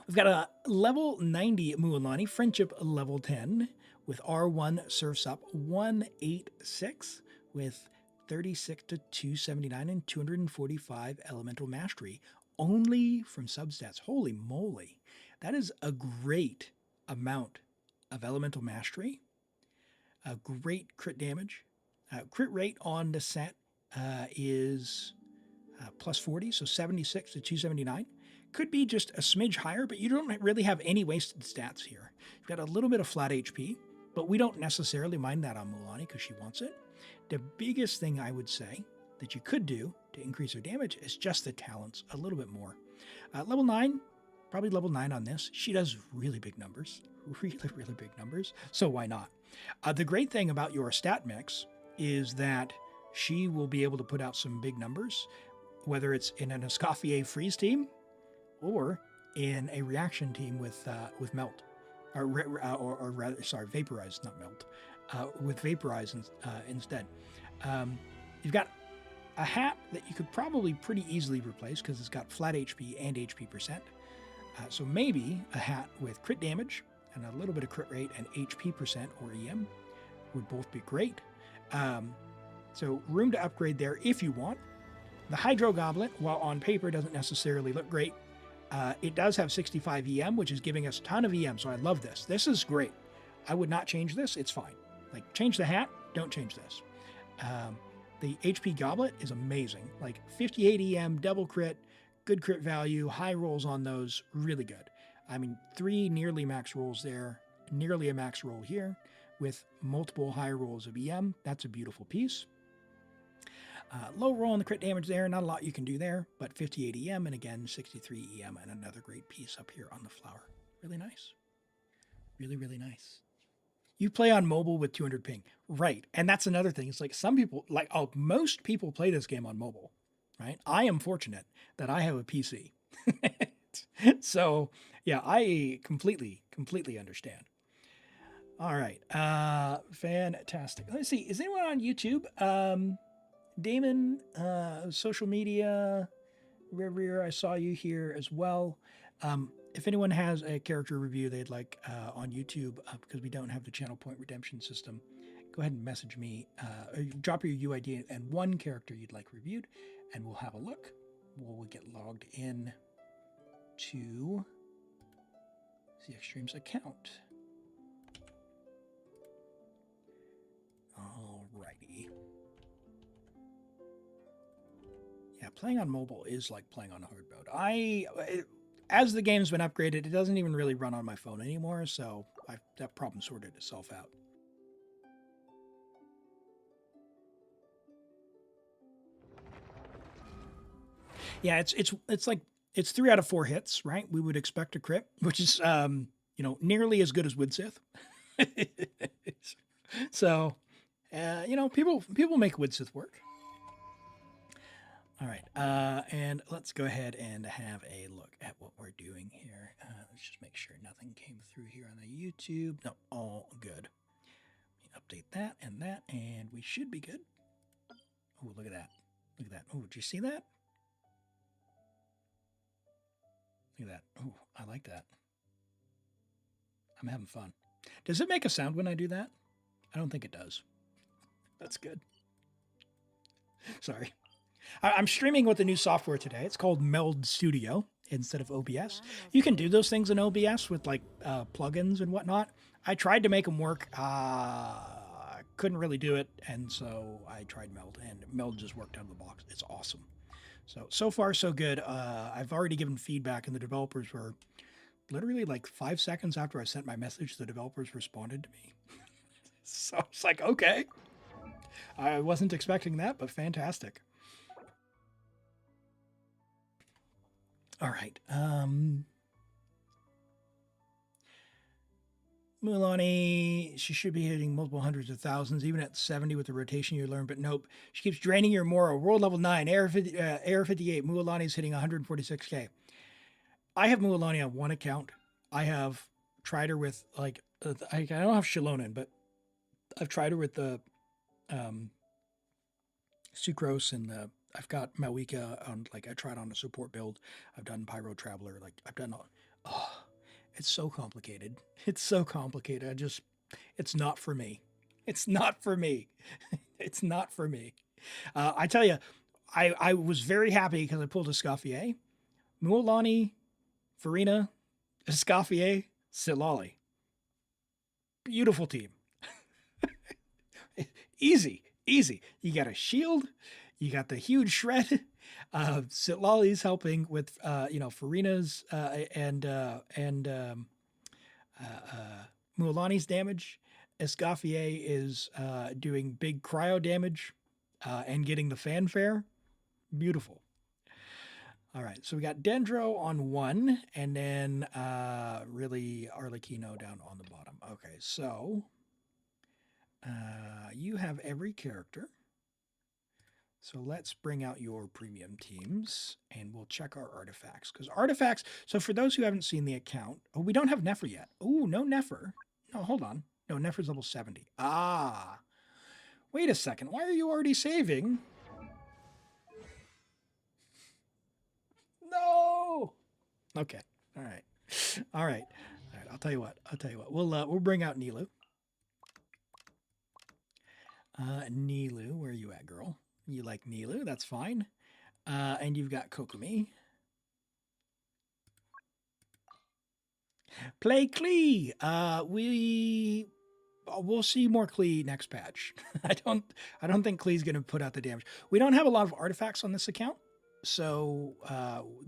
We've got a level 90 Mualani, friendship level 10, with R1 Surfs Up 186, with 36 to 279 and 245 elemental mastery, only from substats. Holy moly. That is a great amount of elemental mastery. A great crit damage. Crit rate on the set is plus 40, so 76 to 279. Could be just a smidge higher, but you don't really have any wasted stats here. You've got a little bit of flat HP, but we don't necessarily mind that on Mualani because she wants it. The biggest thing I would say that you could do to increase her damage is just the talents a little bit more. Level 9, probably level 9 on this. She does really big numbers, really, really big numbers, so why not? The great thing about your stat mix is that she will be able to put out some big numbers, whether it's in an Escoffier freeze team or in a reaction team with melt, or rather, sorry, vaporize, not melt, with vaporize instead. You've got a hat that you could probably pretty easily replace because it's got flat HP and HP percent. So maybe a hat with crit damage and a little bit of crit rate and HP percent or EM would both be great. So room to upgrade there if you want. The Hydro Goblet, while on paper doesn't necessarily look great, it does have 65 EM, which is giving us a ton of EM, so I love this. This is great. I would not change this. It's fine. Like, change the hat, don't change this. The HP Goblet is amazing. Like 58 EM, double crit, good crit value, high rolls on those, really good. I mean, 3 nearly max rolls there, nearly a max roll here, with multiple high rolls of EM. That's a beautiful piece. Low roll on the crit damage there, not a lot you can do there, but 58 EM, and again, 63 EM, and another great piece up here on the flower. Really nice. Really, really nice. You play on mobile with 200 ping. Right. And that's another thing. It's like some people, like most people play this game on mobile, right? I am fortunate that I have a PC. So, yeah, I completely understand. All right. Fantastic. Let's see. Is anyone on YouTube? Damon, social media, Revere, I saw you here as well. If anyone has a character review they'd like on YouTube, because we don't have the channel point redemption system, go ahead and message me, or drop your UID and one character you'd like reviewed, and we'll have a look. We'll get logged in to the Extremes account. Alrighty. Yeah, playing on mobile is like playing on hard mode. As the game's been upgraded, it doesn't even really run on my phone anymore, so that problem sorted itself out. Yeah, it's like it's 3 out of 4 hits, right? We would expect a crit, which is nearly as good as Woodsith. So, people make Woodsith work. All right, and let's go ahead and have a look at what we're doing here. Let's just make sure nothing came through here on the YouTube. No, all good. Update that, and we should be good. Oh, look at that. Look at that. Oh, did you see that? Look at that. Oh, I like that. I'm having fun. Does it make a sound when I do that? I don't think it does. That's good. Sorry. I'm streaming with the new software today. It's called Meld Studio instead of OBS. You can do those things in OBS with like plugins and whatnot. I tried to make them work. Couldn't really do it. And so I tried Meld, and Meld just worked out of the box. It's awesome. So far, so good. I've already given feedback, and the developers were literally like 5 seconds after I sent my message, the developers responded to me. So it's like, okay. I wasn't expecting that, but fantastic. All right. Mualani, she should be hitting multiple hundreds of thousands, even at 70 with the rotation you learn, but nope. She keeps draining your Mora. World level 9, AR 58. Mualani's hitting 146k. I have Mualani on one account. I have tried her with, like, I don't have Shilonen, but I've tried her with the Sucrose and the, I've got Malwika on, like, I tried on a support build. I've done Pyro Traveler. Like, I've done, it's so complicated. It's so complicated. It's not for me. It's not for me. It's not for me. I tell you, I was very happy because I pulled Escoffier, Mualani, Farina, Escoffier, Silali. Beautiful team. Easy. You got a shield. You got the huge shred. Sitlali's helping with, Farina's and Mualani's damage. Escoffier is doing big cryo damage and getting the fanfare. Beautiful. All right, so we got Dendro on one, and then really Arlecchino down on the bottom. Okay, so you have every character. So let's bring out your premium teams, and we'll check our artifacts. Because artifacts, so for those who haven't seen the account, we don't have Nefer yet. Oh, no Nefer. No, hold on. No, Nefer's level 70. Ah. Wait a second. Why are you already saving? No. Okay. All right. I'll tell you what. We'll bring out Nilu. Nilu, where are you at, girl? You like Nilu, that's fine. And you've got Kokomi. Play Klee. We we'll see more Klee next patch. I don't think Klee's going to put out the damage. We don't have a lot of artifacts on this account, so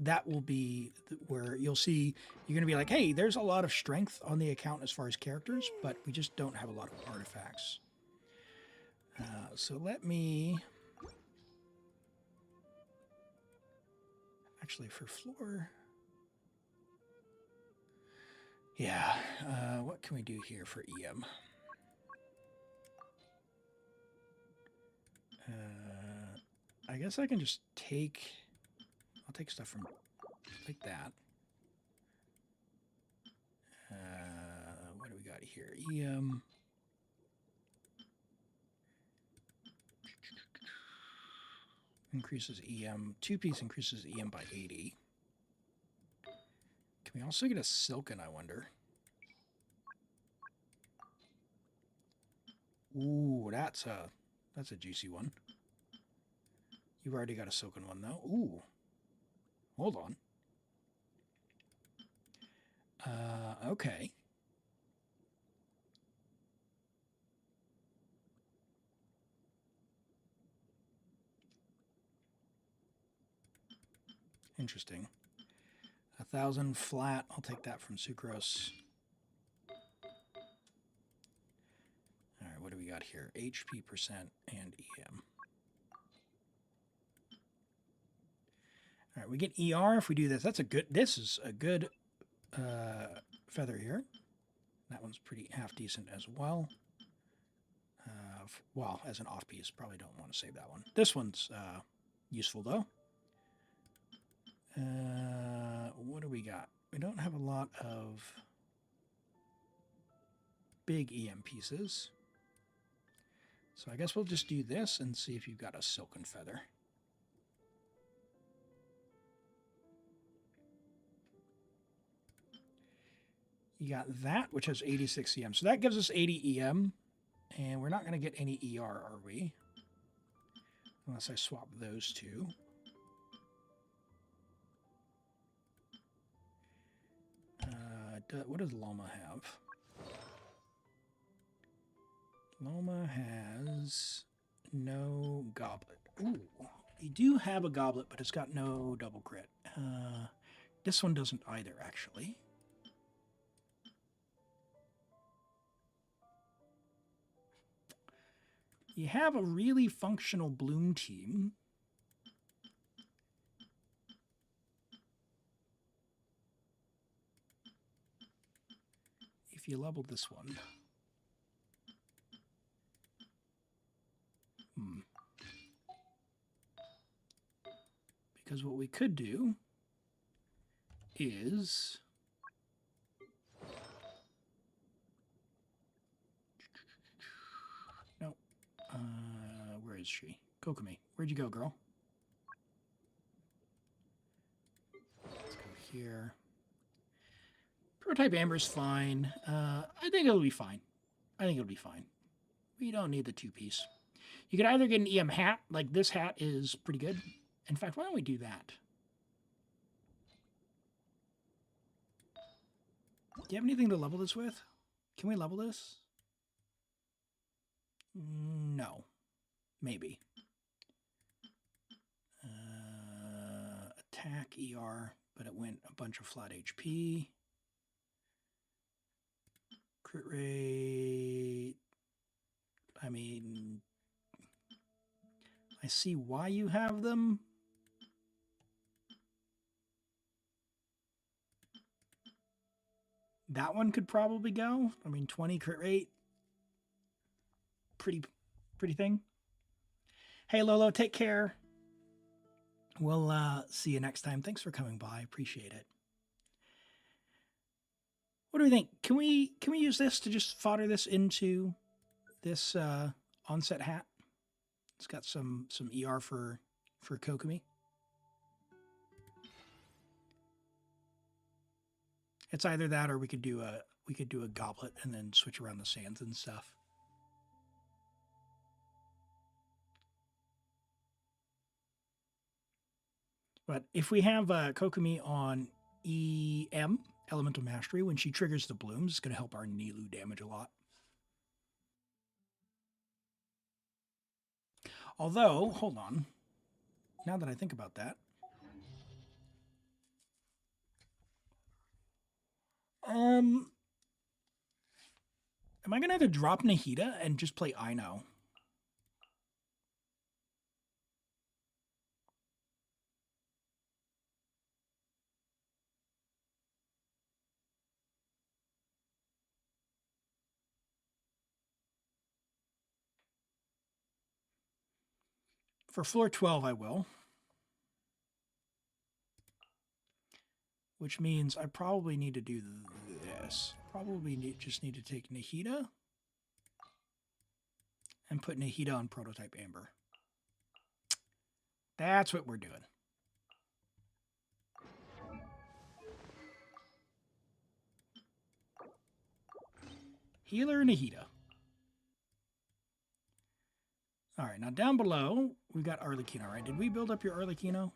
that will be where you'll see. You're going to be like, hey, there's a lot of strength on the account as far as characters, but we just don't have a lot of artifacts. So let me actually for floor. Yeah, what can we do here for EM? I guess I can just take, I'll take stuff from, like that. What do we got here? EM. Increases EM. 2-piece increases EM by 80. Can we also get a Silken, I wonder? Ooh, that's a juicy one. You've already got a Silken one, though. Ooh. Hold on. Okay. Interesting. 1,000 flat. I'll take that from Sucrose. All right, what do we got here? HP percent and EM. All right, we get ER if we do this. That's a good. This is a good feather here. That one's pretty half decent as well. Well, as an off piece, probably don't want to save that one. This one's useful though. What do we got? We don't have a lot of big EM pieces. So I guess we'll just do this and see if you've got a Silken Feather. You got that, which has 86 EM. So that gives us 80 EM. And we're not going to get any ER, are we? Unless I swap those two. What does Loma have? Loma has no goblet. Ooh, you do have a goblet, but it's got no double crit. This one doesn't either, actually. You have a really functional Bloom team. If you leveled this one. Because what we could do is no. Where is she? Kokomi. Where'd you go, girl? Let's go here. Prototype Amber's fine. I think it'll be fine. I think it'll be fine. We don't need the 2-piece. You could either get an EM hat, like this hat is pretty good. In fact, why don't we do that? Do you have anything to level this with? Can we level this? No. Maybe. Attack ER, but it went a bunch of flat HP. Crit rate. I mean, I see why you have them. That one could probably go. I mean, 20 crit rate. Pretty thing. Hey, Lolo, take care. We'll see you next time. Thanks for coming by. Appreciate it. What do we think? Can we use this to just fodder this into this onset hat? It's got some ER for Kokomi. It's either that or we could do a goblet and then switch around the sands and stuff. But if we have Kokomi on EM, Elemental Mastery, when she triggers the blooms, it's going to help our Nilu damage a lot. Although, hold on. Now that I think about that. Am I going to have to drop Nahida and just play Ino? For floor 12, I will. Which means I probably need to do this. Just need to take Nahida and put Nahida on Prototype Amber. That's what we're doing. Healer Nahida. All right, now down below, we've got Arlecchino, right? Did we build up your Arlecchino?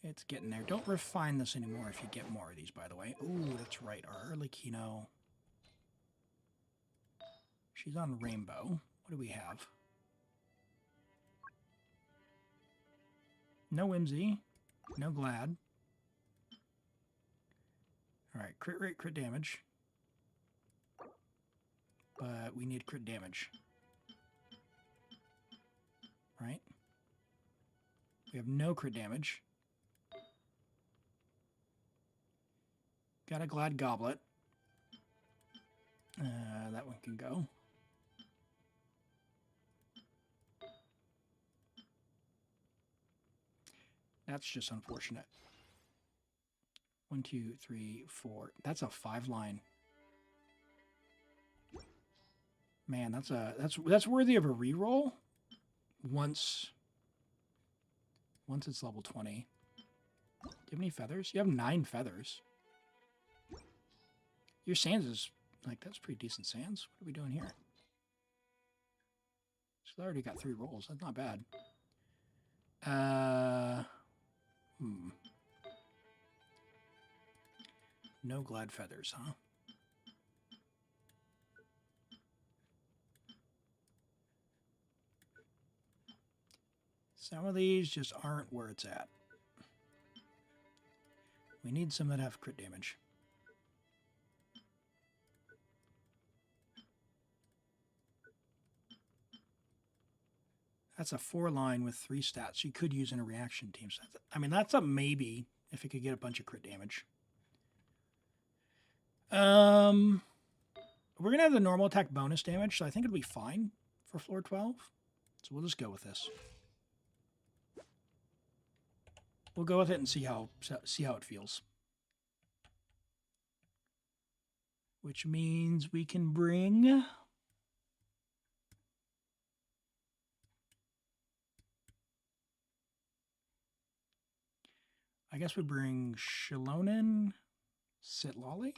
It's getting there. Don't refine this anymore if you get more of these, by the way. Ooh, that's right. Our Arlecchino. She's on Rainbow. What do we have? No Whimsy. No Glad. All right, crit rate, crit damage. But we need crit damage. Right? We have no crit damage. Got a Glad Goblet. That one can go. That's just unfortunate. 1, 2, 3, 4. That's a 5-line. Man, that's worthy of a reroll. Once it's level 20. Do you have any feathers? You have 9 feathers. Your sands is like, that's pretty decent sands. What are we doing here? So I already got 3 rolls. That's not bad. No Glad feathers, huh? Some of these just aren't where it's at. We need some that have crit damage. That's a 4-line with 3 stats you could use in a reaction team. So that's a maybe if it could get a bunch of crit damage. We're going to have the normal attack bonus damage, so I think it'll be fine for floor 12. So we'll just go with this. We'll go with it and see how it feels. Which means we can bring... I guess we bring Shilonen, Sitlolly.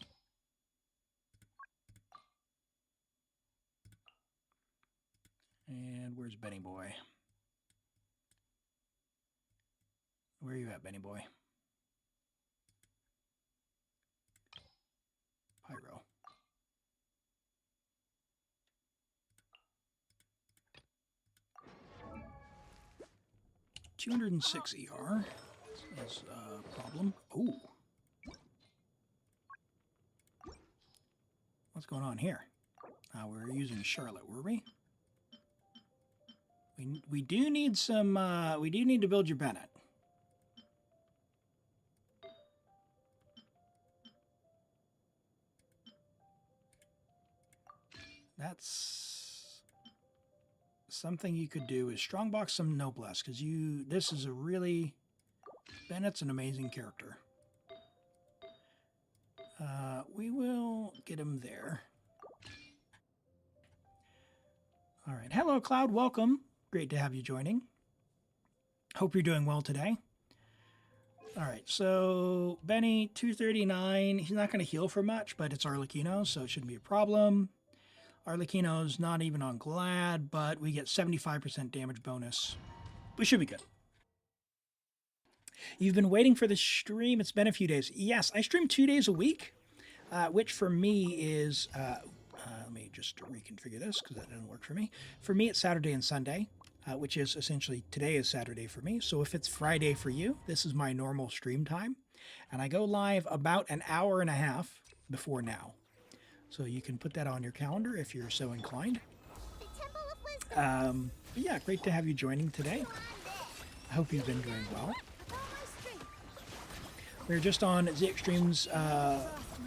And where's Benny Boy? Where are you at, Benny Boy? Pyro. $206 ER. That's a problem. Oh. What's going on here? We're using Charlotte, were we? We do need some, we do need to build your Bennett. That's something you could do is strongbox some Noblesse, because this is a really, Bennett's an amazing character. We will get him there. All right. Hello, Cloud. Welcome. Great to have you joining. Hope you're doing well today. All right. So, Benny, 239. He's not going to heal for much, but it's Arlecchino, so it shouldn't be a problem. Arlecchino's not even on Glad, but we get 75% damage bonus. We should be good. You've been waiting for this stream. It's been a few days. Yes, I stream 2 days a week, which for me is, let me just reconfigure this because that didn't work for me. For me, it's Saturday and Sunday, which is essentially today is Saturday for me. So if it's Friday for you, this is my normal stream time. And I go live about an hour and a half before now. So you can put that on your calendar if you're so inclined. Yeah, great to have you joining today. I hope you've been doing well. We're just on Z Extreme's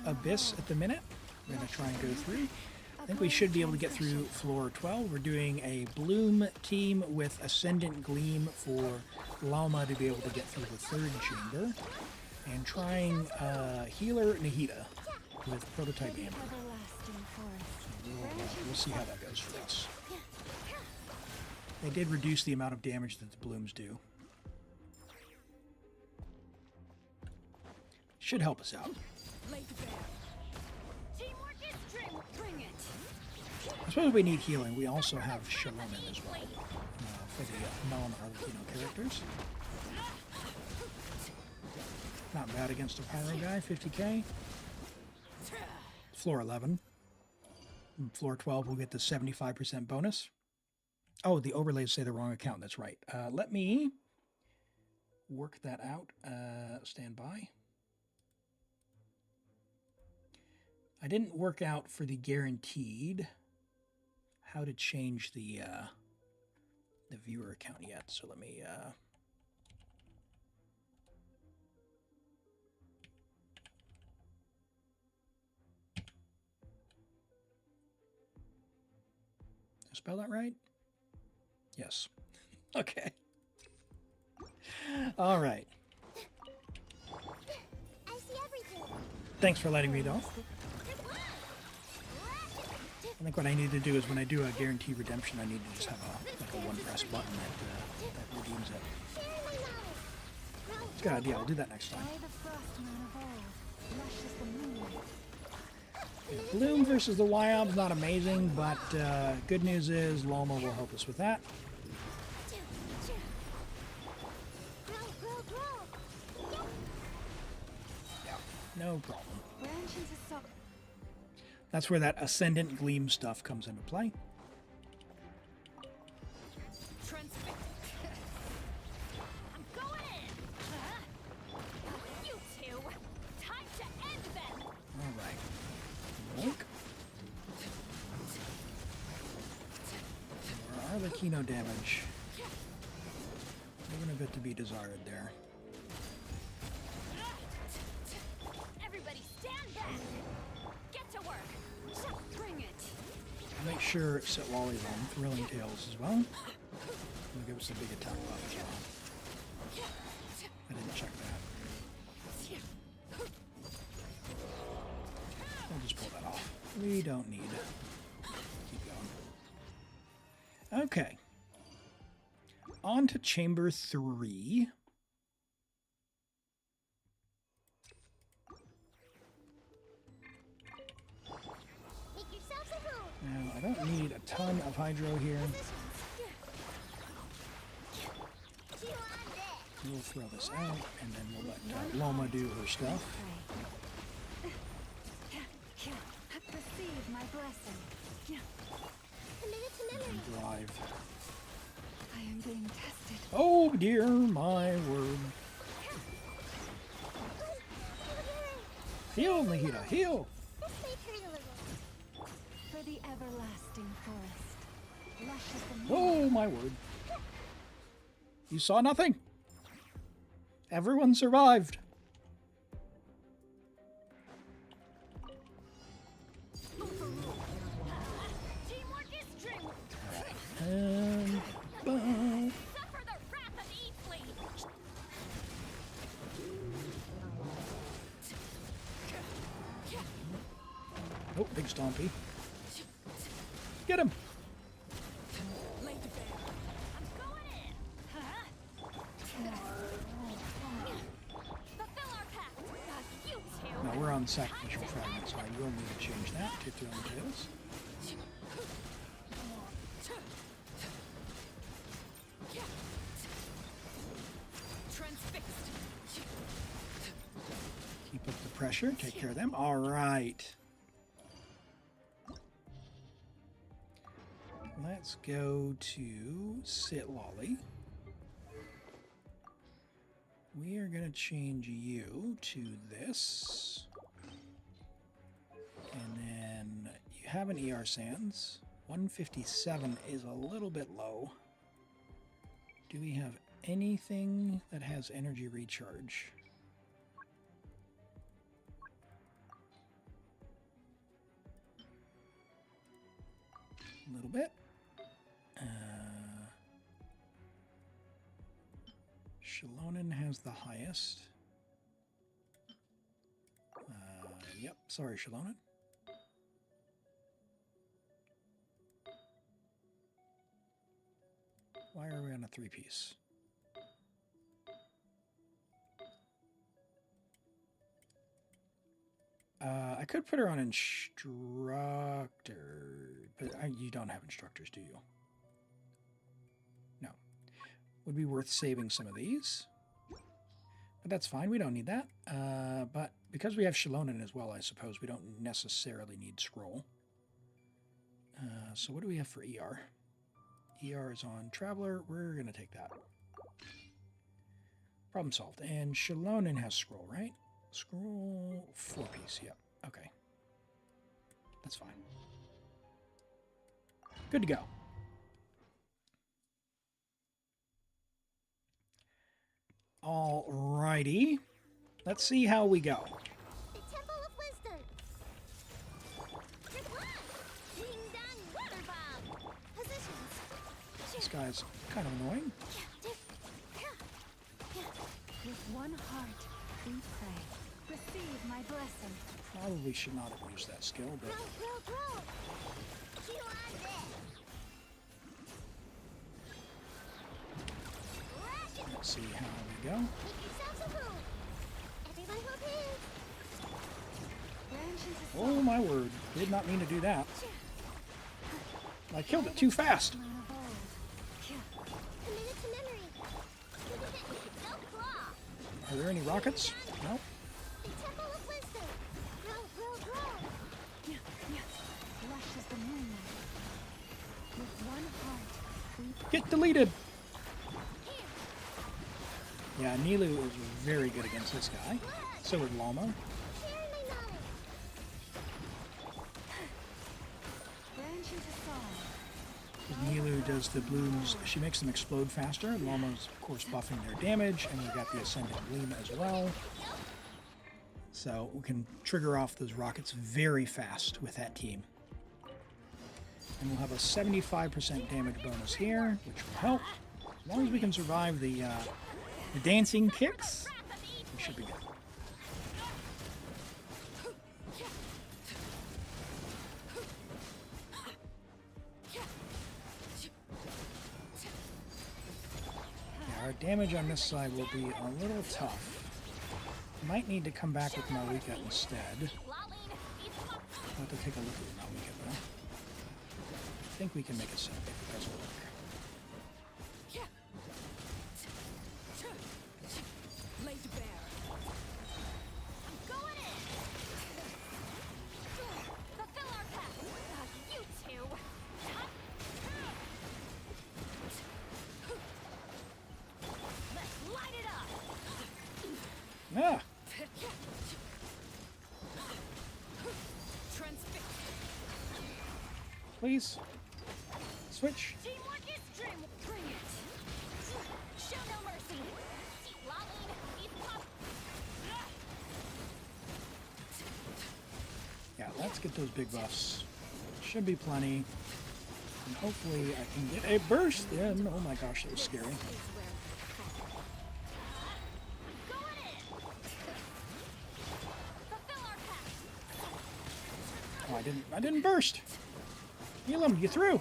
Abyss at the minute. We're going to try and go through. I think we should be able to get through floor 12. We're doing a Bloom team with Ascendant Gleam for Llama to be able to get through the third chamber. And trying Healer Nahida with Prototype Amber. We'll see how that goes for us. They did reduce the amount of damage that the blooms do. Should help us out. I suppose we need healing. We also have Shalomin as well for the non-Arlecchino characters. Not bad against a Pyro guy, 50k. Floor 11. Floor 12 will get the 75% bonus. Oh, the overlays say the wrong account. That's right. Let me work that out. Stand by. I didn't work out for the guaranteed how to change the viewer account yet. So let me... spell that right? Yes. Okay. All right. Thanks for letting me know. I think what I need to do is when I do a guaranteed redemption, I need to just have a one press button that redeems it. It's a good idea. I'll do that next time. Bloom versus the Wyob's not amazing, but good news is Loma will help us with that. Yeah, no problem. That's where that Ascendant Gleam stuff comes into play. Arlecchino damage. Leaving a bit to be desired there. Everybody stand back. Get to work. Bring it. I'll make sure Set Wally's on Thrilling Tales as well. We'll give us a big attack buff as well. I didn't check that. I'll just pull that off. We don't need it. Keep going. Okay. On to Chamber 3. Now, I don't need a ton of Hydro here. We'll throw this out, and then we'll let Loma do her stuff. Receive my blessing. And drive. I am being tested. Oh dear, my word. Heal, Nahida, heal! For the everlasting forest. Lush as the Oh my word. You saw nothing. Everyone survived. And oh, big stompy. Get him. Now we're on sacrificial fragments, so I will need to change that to Thrilling Tales. Keep up the pressure, take care of them. All right. Let's go to Sit Lolly. We are going to change you to this. And then you have an ER Sands. 157 is a little bit low. Do we have anything that has energy recharge? A little bit. Shalonen has the highest. Yep, sorry, Shalonen. Why are we on a 3-piece? I could put her on instructor, but you don't have instructors, do you? No. Would be worth saving some of these. But that's fine, we don't need that. But because we have Shalonen as well, I suppose we don't necessarily need Scroll. So what do we have for ER? ER is on Traveler. We're going to take that. Problem solved. And Shalonen has Scroll, right? Scroll 4-piece, yep. Okay. That's fine. Good to go. Alrighty. Let's see how we go. The Temple of Wisdom. Ding dong water bomb. Positions. This guy's kind of annoying. With one heart, we pray. Receive my blessing. Probably should not have used that skill, but... Grow. Let's see how we go. Make yourselves a room. Everyone hold hands. Oh my word. Did not mean to do that. I killed it too fast. Committed to memory. Are there any rockets? No. The Temple of Wisdom. Grow. Lush as the moonlight. With one heart, we pray. Get deleted. Yeah, Nilu is very good against this guy. So is Lama. Nilu does the blooms, she makes them explode faster. Lama's, of course, buffing their damage, and we've got the Ascendant Bloom as well. So we can trigger off those rockets very fast with that team. And we'll have a 75% damage bonus here, which will help. As long as we can survive the dancing kicks, we should be good. Our damage on this side will be a little tough. Might need to come back with Malika instead. I'll have to take a look at Malika though. I think we can make it so if it doesn't work. Ah. Please. Switch. Teamwork is dream. Bring it. Show no mercy. Yeah, let's get those big buffs. Should be plenty. And hopefully I can get a burst in. Oh my gosh, that was scary. Oh, I didn't burst. Elim, you through.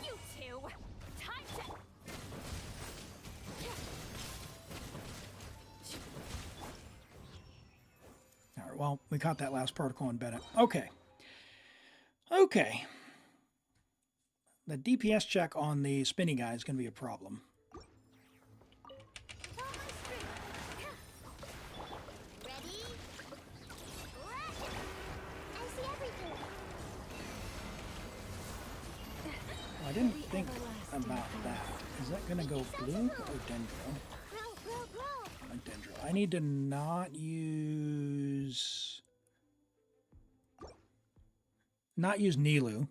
All right, well, we caught that last particle on Bennett. Okay. Okay. The DPS check on the spinny guy is going to be a problem. I didn't think about that. Is that going to go blue or dendro? Dendro. I need to not use Nilu.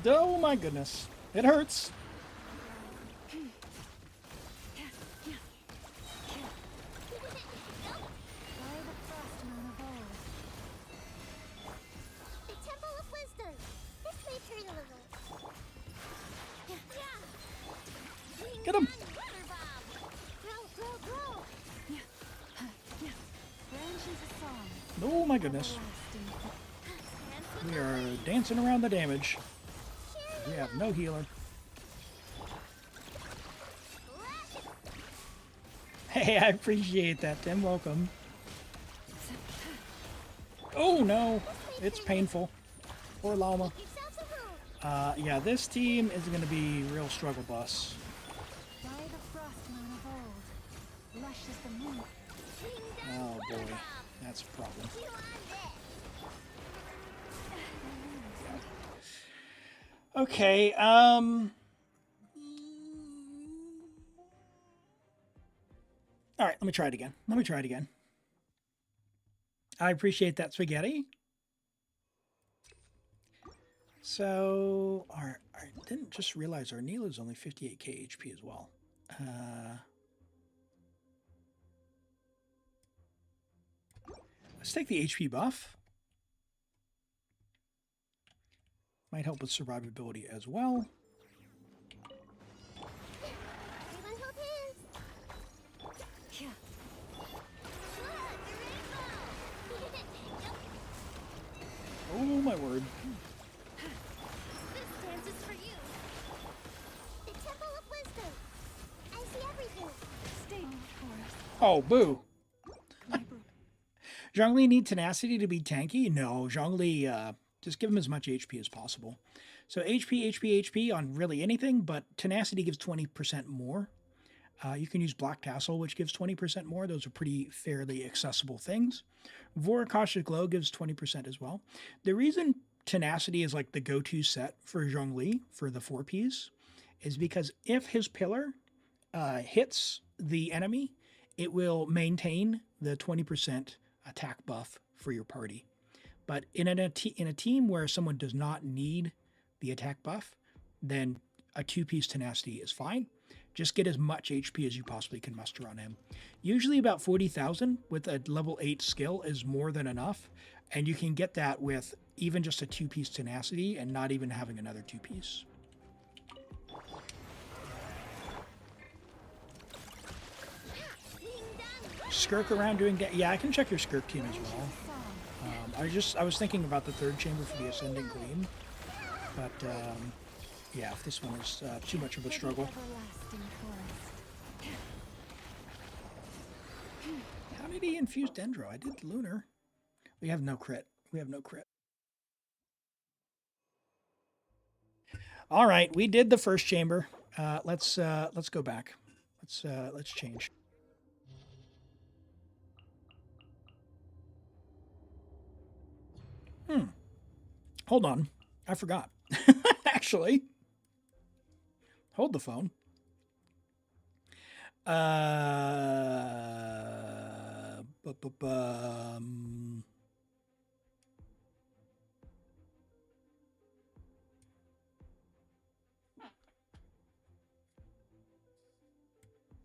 Oh my goodness. It hurts. Get him! Oh my goodness. We are dancing around the damage. We have no healer. Hey, I appreciate that, Tim. Welcome. Oh no! It's painful. Poor llama. Yeah, this team is going to be real struggle bus. Oh boy, that's a problem. Okay, all right, let me try it again. I appreciate that, Spaghetti. So, I didn't just realize our Neela's only 58k HP as well. Let's take the HP buff. Might help with survivability as well. Oh my word. This dance is for you. The Temple of Wisdom. I see everything. Stay for us. Oh, boo. Zhongli need tenacity to be tanky? No, Zhongli, just give him as much HP as possible. So HP on really anything, but tenacity gives 20% more. You can use Black Tassel, which gives 20% more. Those are pretty fairly accessible things. Voracash's Glow gives 20% as well. The reason tenacity is like the go-to set for Zhongli for the 4Ps is because if his pillar hits the enemy, it will maintain the 20% attack buff for your party. But in a team where someone does not need the attack buff, then a 2-piece tenacity is fine. Just get as much HP as you possibly can muster on him. Usually about 40,000 with a level 8 skill is more than enough, and you can get that with even just a 2-piece tenacity and not even having another 2-piece. Skirk around doing that. Yeah, I can check your Skirk team as well. I was thinking about the third chamber for the Ascending Gleam, but yeah, if this one is too much of a struggle. How did he infuse Dendro? I did Lunar. We have no crit. All right, we did the first chamber. Let's go back. Let's change. Hold on. I forgot. Actually. Hold the phone.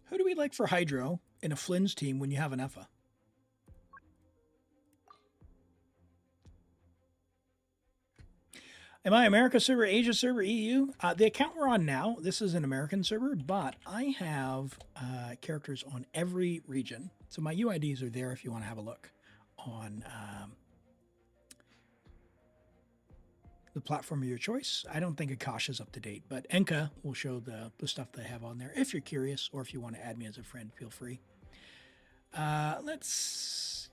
Who do we like for Hydro in a Flynn's team when you have an Effa? Am I America server, Asia server, EU? The account we're on now, this is an American server, but I have characters on every region. So my UIDs are there if you want to have a look on the platform of your choice. I don't think Akash is up to date, but Enka will show the stuff they have on there. If you're curious, or if you want to add me as a friend, feel free. Let's...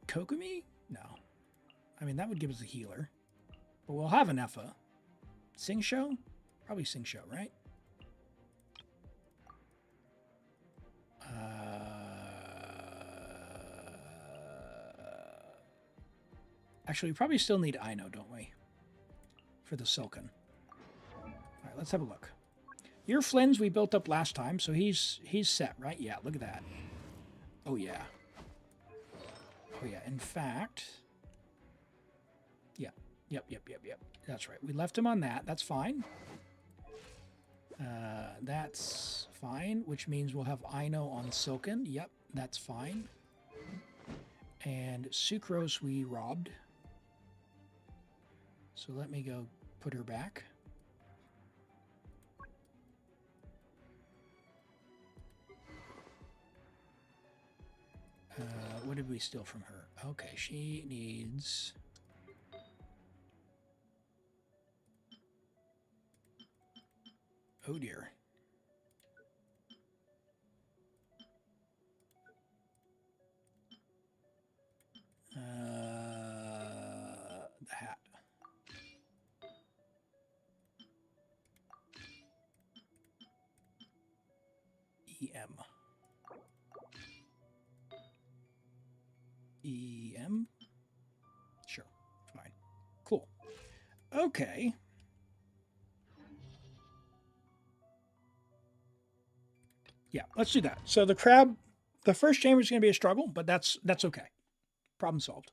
Kokomi? No. I mean, that would give us a healer. But we'll have an Effa. Sing Show? Probably Sing Show, right? Actually, we probably still need Ino, don't we? For the Silken. All right, let's have a look. Your Flynn's we built up last time, so he's set, right? Yeah, look at that. Oh, yeah. Oh, yeah. In fact... Yeah. Yep. That's right. We left him on that. That's fine. That's fine, which means we'll have Ino on Silken. Yep, that's fine. And Sucrose we robbed. So let me go put her back. What did we steal from her? Okay, she needs... Oh dear. The hat. EM. EM? Sure, fine. Cool. Okay. Yeah, let's do that. So the crab, the first chamber is going to be a struggle, but that's okay. Problem solved.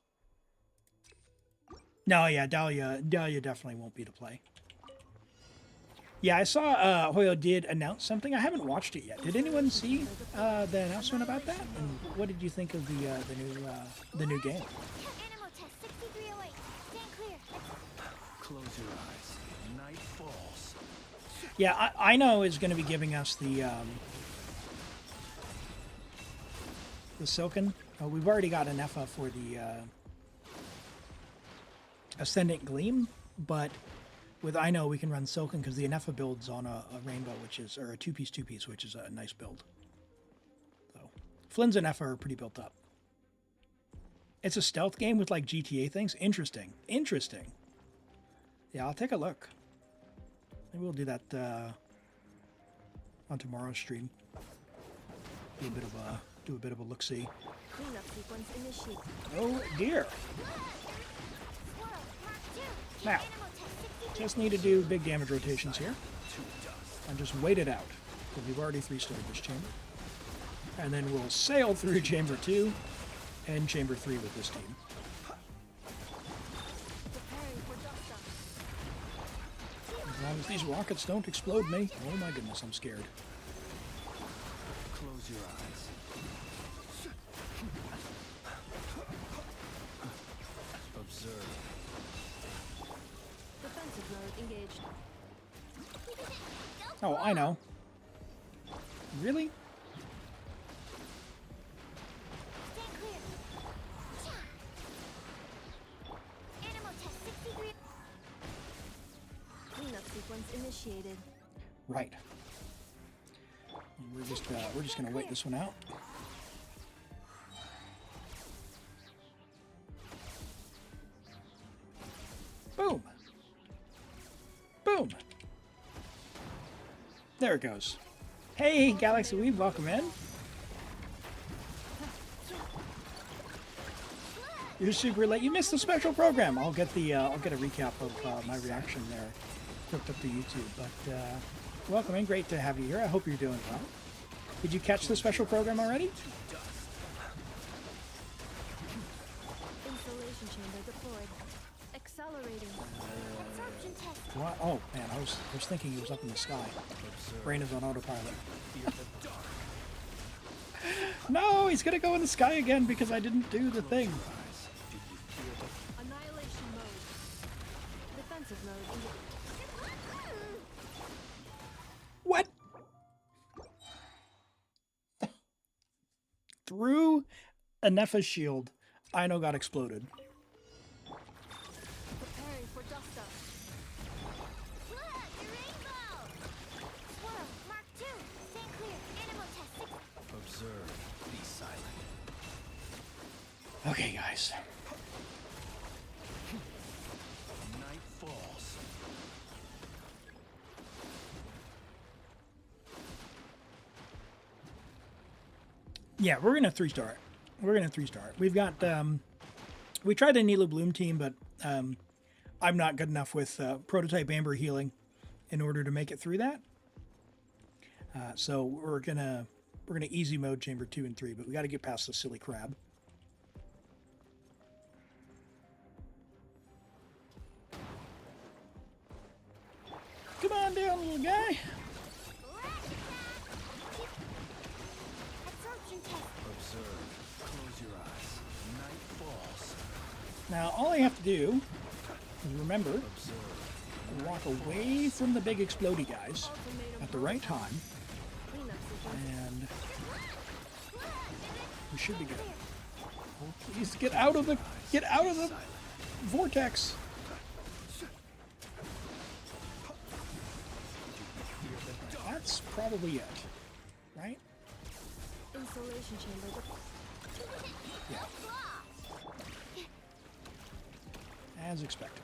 No, yeah, Dahlia definitely won't be the play. Yeah, I saw Hoyo did announce something. I haven't watched it yet. Did anyone see the announcement about that? And what did you think of the new game? Close your eyes. Night falls. Yeah, I know is going to be giving us the Silken. We've already got an Effa for the Ascendant Gleam, but with Ino we can run Silken because the Anefa builds on a rainbow, which is, or a two-piece, which is a nice build. So Flynn's and Anefa are pretty built up. It's a stealth game with like GTA things. Interesting. Yeah, I'll take a look. Maybe we'll do that on tomorrow's stream. Do a bit of a look-see. Oh dear. Now, just need to do big damage rotations here. And just wait it out. Because we've already 3-starred this chamber. And then we'll sail through chamber 2 and chamber 3 with this team. As long as these rockets don't explode me. Oh my goodness, I'm scared. Close your eyes. Observe. Defensive mode engaged. Oh, I know. Really? Cleanup sequence initiated. Right. We're just gonna wait this one out. Boom. Boom. There it goes. Hey, Galaxy Weave, welcome in. You're super late. You missed the special program. I'll get a recap of my reaction there, hooked up to YouTube. But welcome in. Great to have you here. I hope you're doing well. Did you catch the special program already? Installation chamber deployed. Accelerating. Absorption test. What? Oh man, I was thinking he was up in the sky. Brain is on autopilot. No, he's gonna go in the sky again because I didn't do the thing. Annihilation mode. Defensive mode. What? Through Anefa's shield, Ino got exploded. Preparing for dust up. Mark 2. Stand clear. Animal test 6. Observe. Be silent. Okay, guys. Night falls. Yeah, we're gonna 3-star it. We're gonna 3-star it. We've got We tried the Nilo Bloom team, but I'm not good enough with prototype amber healing in order to make it through that. So we're gonna easy mode chamber 2 and 3, but we got to get past the silly crab. Come on down, little guy. Observe. Close your eyes. Night falls. Now all I have to do is remember to walk away from the big explodey guys at the right time, and we should be good. Oh, please get out of the vortex. That's probably it, right? Insulation chamber. Yeah. As expected.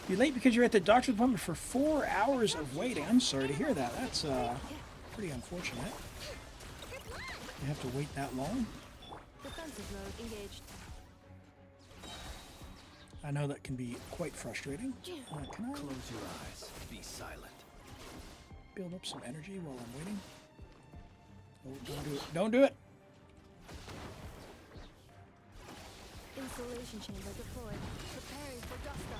You're late because you're at the doctor's appointment for 4 hours of waiting. I'm sorry to hear that. That's pretty unfortunate. You have to wait that long. Defensive mode engaged. I know that can be quite frustrating. Can I Close your eyes. Be silent. build up some energy while I'm waiting? Oh, don't do it. Don't do it! Insulation chamber deployed. Preparing for gusto.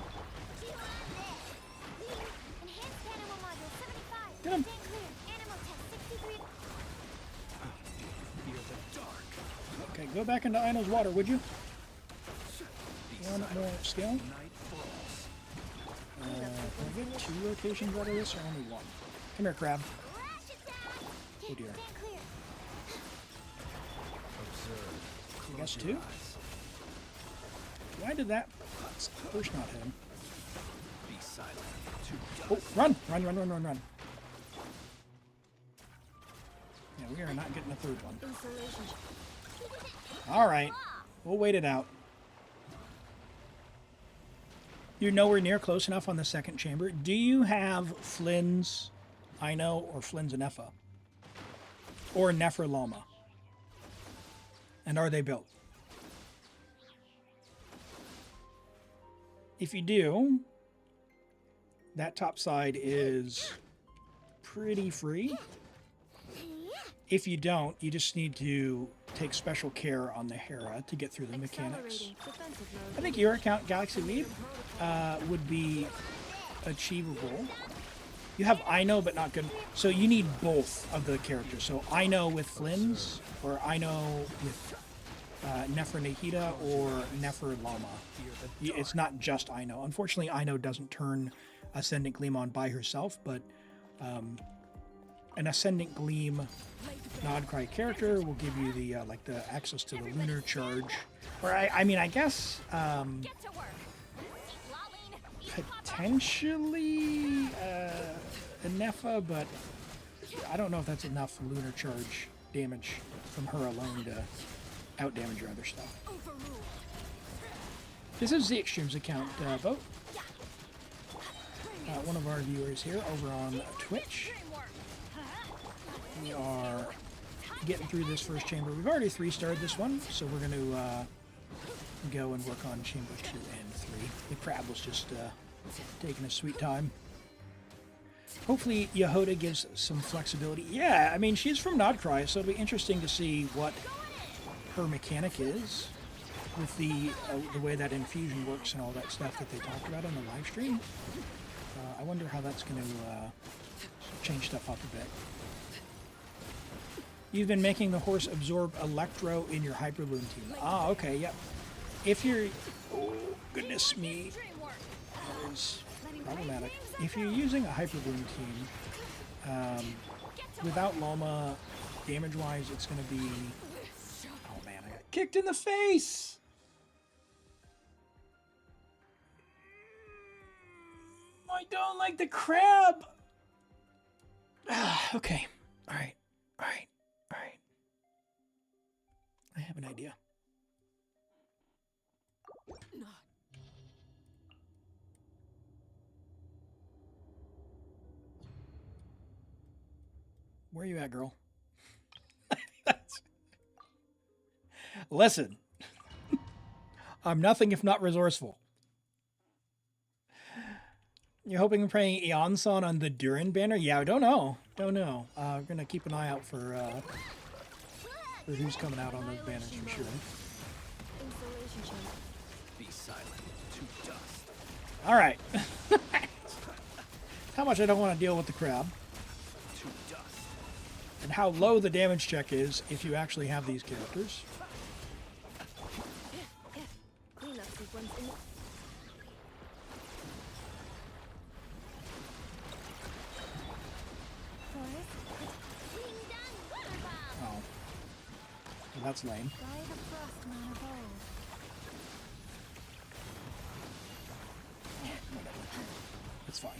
Enhanced animal module 75. Get him. Stand clear. Animal test 63. Fear the dark. Okay, go back into Aino's water, would you? One more skill. Night falls. Can I get 2 locations out of this or only 1? Come here, crab. Oh dear. Observe. I guess Close your 2? eyes. Why did that first not hit him? Be silent. Oh, run! Run, run, run, run, run. Yeah, we are not getting a 3rd one. Insulation. Alright. We'll wait it out. You're nowhere near close enough on the 2nd chamber. Do you have Flynn's Aino or Flynn's Nefa? Or Nefer Lama? And are they built? If you do, that top side is pretty free. If you don't, you just need to take special care on the Hera to get through the mechanics. I think your account, Galaxy Lead, would be achievable. You have Aino, but not good. So you need both of the characters. So Aino with Flynn's, or Aino with Nefer Nahida, or Nefer Lama. It's not just Aino. Unfortunately, Aino doesn't turn Ascendant Gleam on by herself, but an Ascendant Gleam Nodcry character will give you the like the access to the lunar charge, or I mean I guess potentially a Nefa, but I don't know if that's enough lunar charge damage from her alone to out damage your other stuff. This is the Extremes account vote. One of our viewers here over on Twitch. We are getting through this first chamber. We've already 3-starred this one, so we're going to go and work on chamber 2 and 3. The crab was just taking a sweet time. Hopefully Yehoda gives some flexibility. Yeah, I mean, she's from Nodcry, so it'll be interesting to see what her mechanic is with the way that infusion works and all that stuff that they talked about on the live stream. I wonder how that's going to change stuff up a bit. You've been making the horse absorb Electro in your Hyperloom team. Ah, okay, yep. If you're... Oh, goodness me. That is problematic. If you're using a Hyperloom team, without Loma, damage-wise, it's going to be... Oh, man, I got kicked in the face! I don't like the crab! Okay. Alright. Alright. Alright. I have an idea. Where are you at, girl? Listen. I'm nothing if not resourceful. You're hoping and praying Eonson on the Durin banner? Yeah, I don't know. Don't know. We're going to keep an eye out for who's coming out on those banners for sure. Be silent to dust. All right. How much I don't want to deal with the crab. To dust. And how low the damage check is if you actually have these characters. Oh. Well, that's lame. It's fine.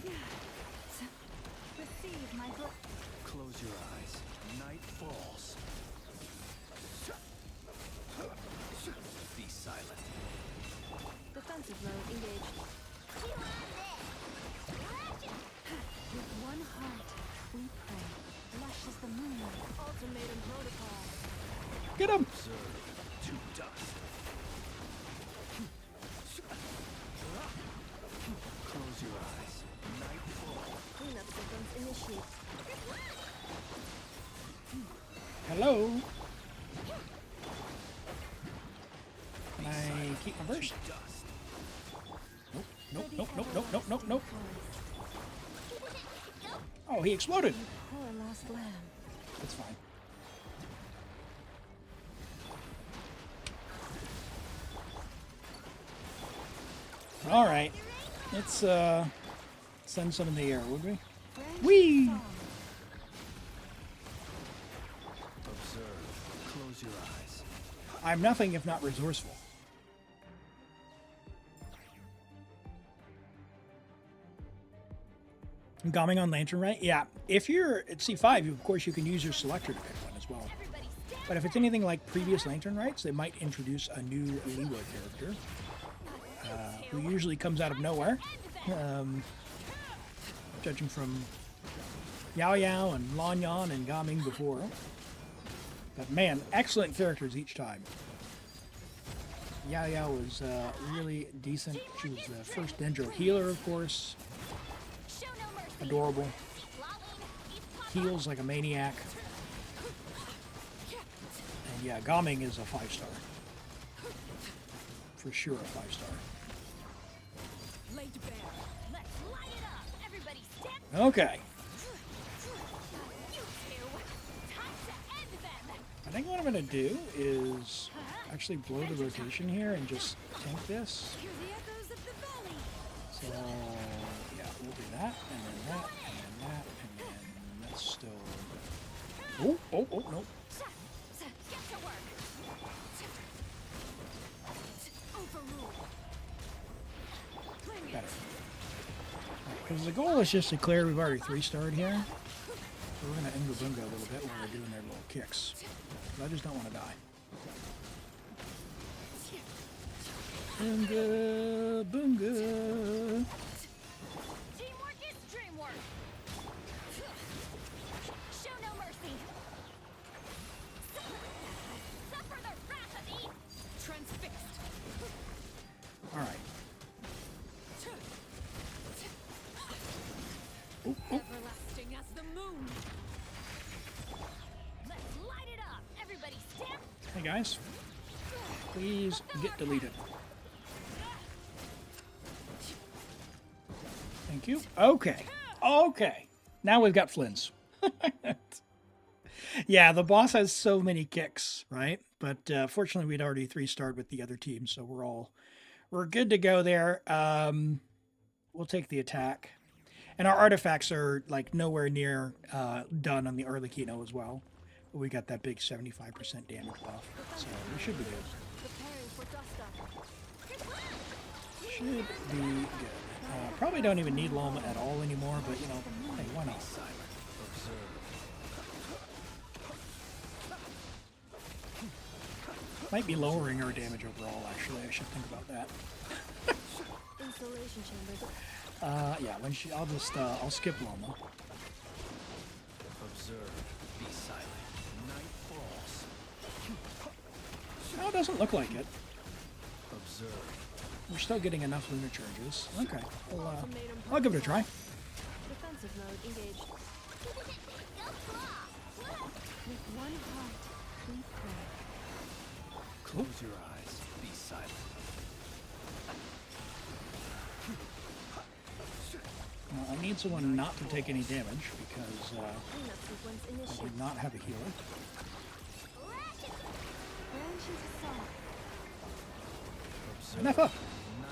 Close your eyes. Night falls. Be silent. Defensive mode engaged. With one heart, we pray. Lush as the moon. Ultimatum protocol. Get him! Observe to dust. Close your eyes. Night falls. Cleanup sequence initiate. Hello? Can I keep my burst? Nope, nope, nope, nope, nope, nope, nope, nope. Oh, he exploded. Poor lost lamb. That's fine. All right. Let's send some in the air, would we? Whee! Observe. Close your eyes. I'm nothing if not resourceful. Gomming on Lantern, right? Yeah. If you're at C5, of course, you can use your selector to pick one as well. But if it's anything like previous Lantern rights, they might introduce a new Liwa character, who usually comes out of nowhere. Judging from Yao Yao and Lan Yan and Gaming before. But man, excellent characters each time. Yao Yao was really decent. She was the first Dendro healer, of course. Adorable. Heals like a maniac. And yeah, Gaming is a 5-star. For sure a 5-star. Okay. I think what I'm going to do is actually blow the rotation here and just tank this. So, yeah, we'll do that, and then that, and then that, and then that's still... Oh, no. Better. Because the goal is just to clear. We've already 3-starred here. So we're going to Inga Bunga a little bit while we're doing their little kicks. But I just don't want to die. Bunga, Bunga. Teamwork is dreamwork. Show no mercy. Suffer the wrath of Eve. Transfixed. All right. Oh, oh. Everlasting as the moon. Let's light it up. Everybody stand. Hey guys, please get deleted. Thank you. Okay. Okay. Now we've got Flynn's. Yeah, the boss has so many kicks, right? But fortunately, we'd already 3-starred with the other team, so we're good to go there. We'll take the attack. And our artifacts are like nowhere near done on the early Kino as well. But we got that big 75% damage buff, so we should be good. Should be good. Probably don't even need Loma at all anymore, but you know, hey, why not? Might be lowering our damage overall, actually. I should think about that. Installation chamber. Yeah, when she, I'll skip Loma. Observe. Be silent. Night falls. No, it doesn't look like it. Observe. We're still getting enough lunar charges. Okay, well, I'll give it a try. Defensive mode engaged. With one heart, we pray. Close your eyes. Be silent. I need someone not to take any damage because I did not have a healer. Enough up!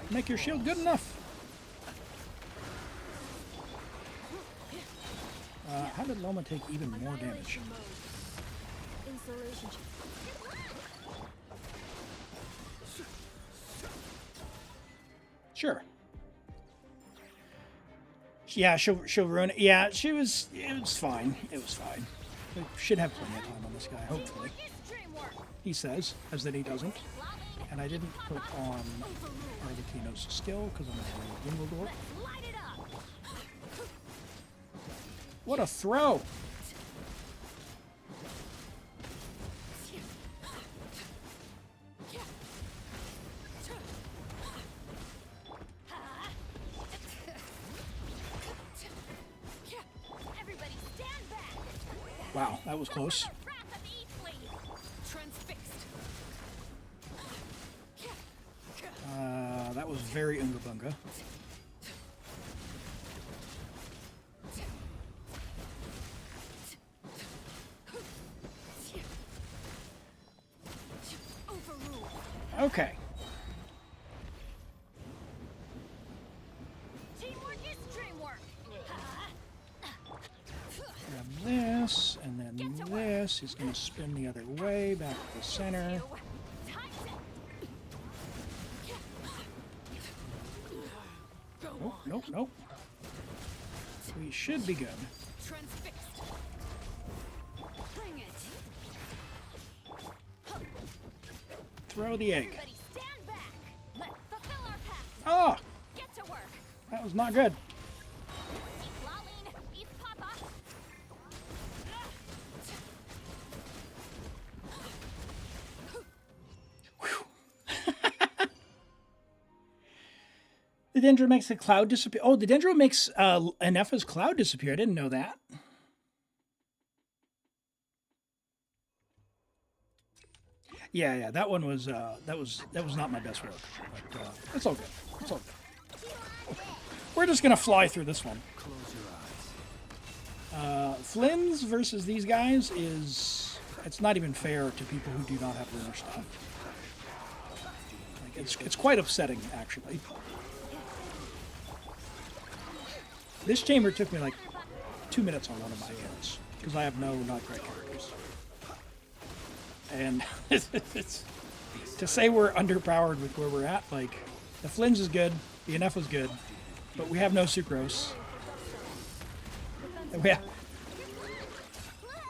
Make your shield good enough! How did Loma take even more damage? Installation. Sure. Yeah, she'll ruin it. Yeah, it was fine. It was fine. We should have plenty of time on this guy, hopefully. He says, as that he doesn't. And I didn't put on Arlecchino's skill because I'm a Wimbledore. What a throw! Wow, that was close. That was very Unga Bunga. Okay. Grab this, and then this. He's going to spin the other way, back to the center. Nope, nope, nope. We should be good. Throw the egg. Oh! That was not good. The Dendro makes the cloud disappear. Oh, the Dendro makes Anefa's cloud disappear. I didn't know that. Yeah, that one was that was not my best work, but it's all good. It's all good. Okay. We're just gonna fly through this one. Flynn's versus these guys it's not even fair to people who do not have lunar stuff. Like, it's quite upsetting actually. This chamber took me like 2 minutes on one of my accounts because I have no not great characters. And it's to say we're underpowered with where we're at, like the Flynn's is good, the NF is good, but we have no Sucrose. And we have,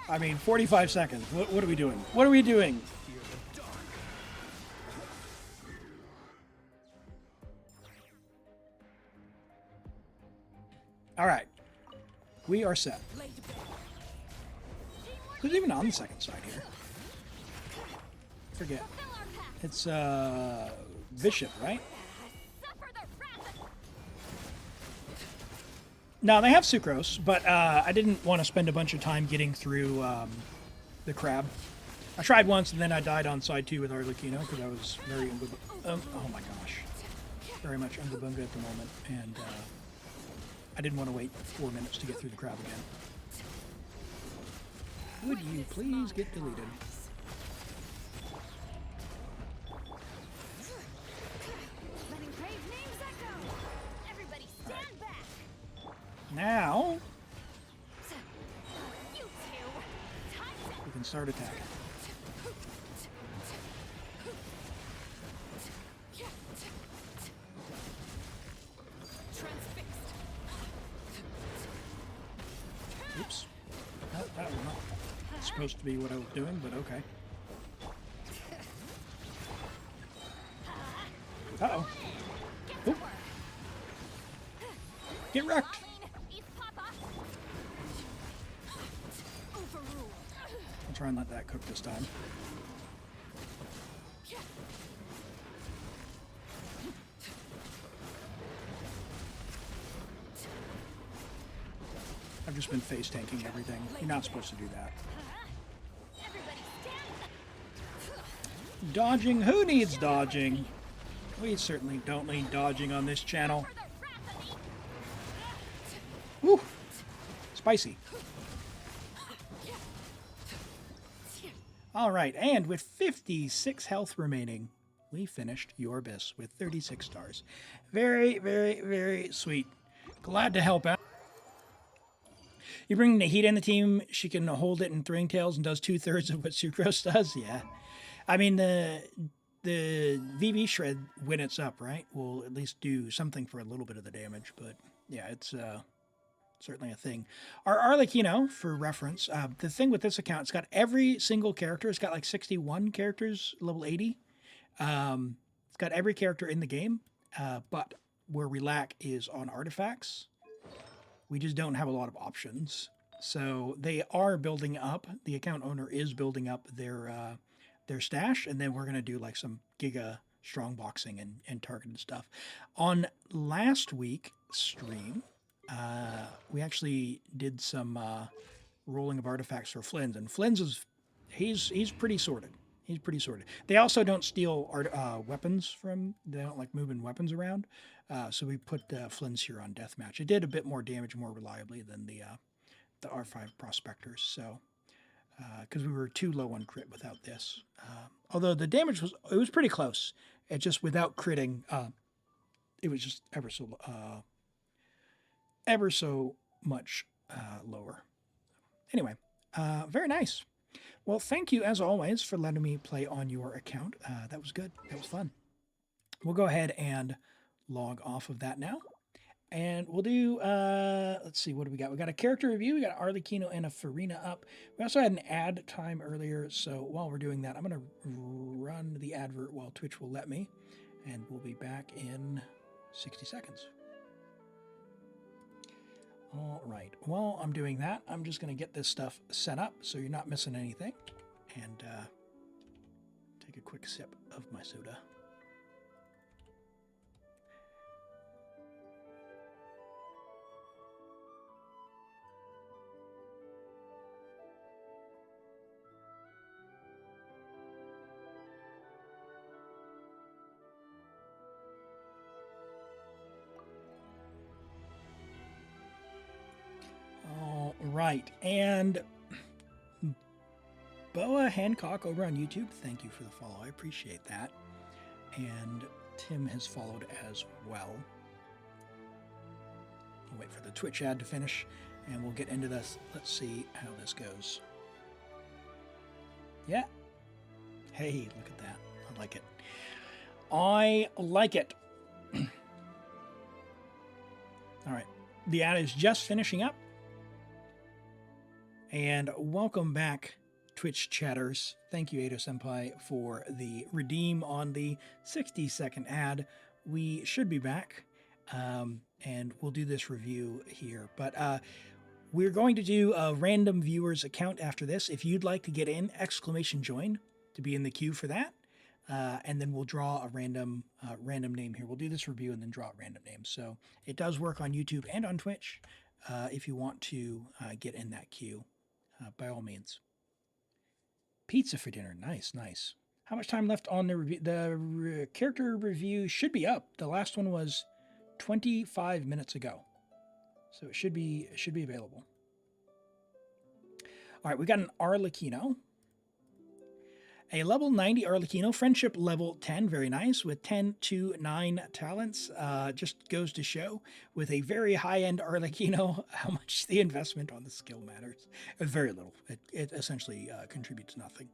I mean, 45 seconds. What are we doing? What are we doing? All right, we are set. Who's even on the second side here? Forget. It's Bishop, right? No, they have Sucrose, but I didn't want to spend a bunch of time getting through the crab. I tried once and then I died on side 2 with Arlecchino because I was very oh my gosh, very much Ungabunga at the moment, and I didn't want to wait 4 minutes to get through the crab again. Would you please get deleted? Now we can start attacking. Oops. That was not supposed to be what I was doing, but okay. Uh-oh. Oop. Get wrecked. I'll try and let that cook this time. just been face tanking everything. You're not supposed to do that. Dodging? Who needs dodging? We certainly don't need dodging on this channel. Woo! Spicy. Alright, and with 56 health remaining, we finished Your Abyss with 36 stars. Very, very, very sweet. Glad to help out. You bring Nahida in the team, she can hold it in Throwing Tails and does 2/3 of what Sucrose does? Yeah. I mean, the VB Shred, when it's up, right, will at least do something for a little bit of the damage, but yeah, it's certainly a thing. Our Arlecchino, for reference, the thing with this account, it's got every single character. It's got like 61 characters, level 80. It's got every character in the game, but where we lack is on artifacts. We just don't have a lot of options. So they are building up. The account owner is building up their stash, and then we're going to do like some Giga strong boxing and targeted stuff. On last week's stream, we actually did some rolling of artifacts for Flynn's, and Flynn's is he's pretty sorted. He's pretty sorted. They also don't steal weapons from. They don't like moving weapons around. So we put Flynn's here on deathmatch. It did a bit more damage more reliably than the R5 prospectors. So because we were too low on crit without this. Although the damage was pretty close. It just without critting, it was just ever so much lower. Anyway, very nice. Well, thank you, as always, for letting me play on your account. That was good. That was fun. We'll go ahead and log off of that now. And we'll do, let's see, what do we got? We got a character review. We got Arlecchino and a Farina up. We also had an ad time earlier. So while we're doing that, I'm going to run the advert while Twitch will let me. And we'll be back in 60 seconds. All right, while I'm doing that, I'm just going to get this stuff set up so you're not missing anything. And take a quick sip of my soda. Right, and Boa Hancock over on YouTube, thank you for the follow. I appreciate that. And Tim has followed as well. I'll wait for the Twitch ad to finish, and we'll get into this. Let's see how this goes. Yeah. Hey, look at that. I like it. I like it. All right. The ad is just finishing up. And welcome back, Twitch chatters. Thank you, Ada Senpai, for the redeem on the 60-second ad. We should be back, and we'll do this review here. But we're going to do a random viewer's account after this. If you'd like to get in, !join to be in the queue for that. And then we'll draw a random name here. We'll do this review and then draw a random name. So it does work on YouTube and on Twitch if you want to get in that queue. By all means. Pizza for dinner. Nice, nice. How much time left on the review? The character review should be up. The last one was 25 minutes ago. So it should be available. All right, we got an Arlecchino. A level 90 Arlecchino, friendship level 10, very nice, with 10 to 9 talents. Just goes to show, with a very high-end Arlecchino, how much the investment on the skill matters. Very little. It essentially contributes nothing.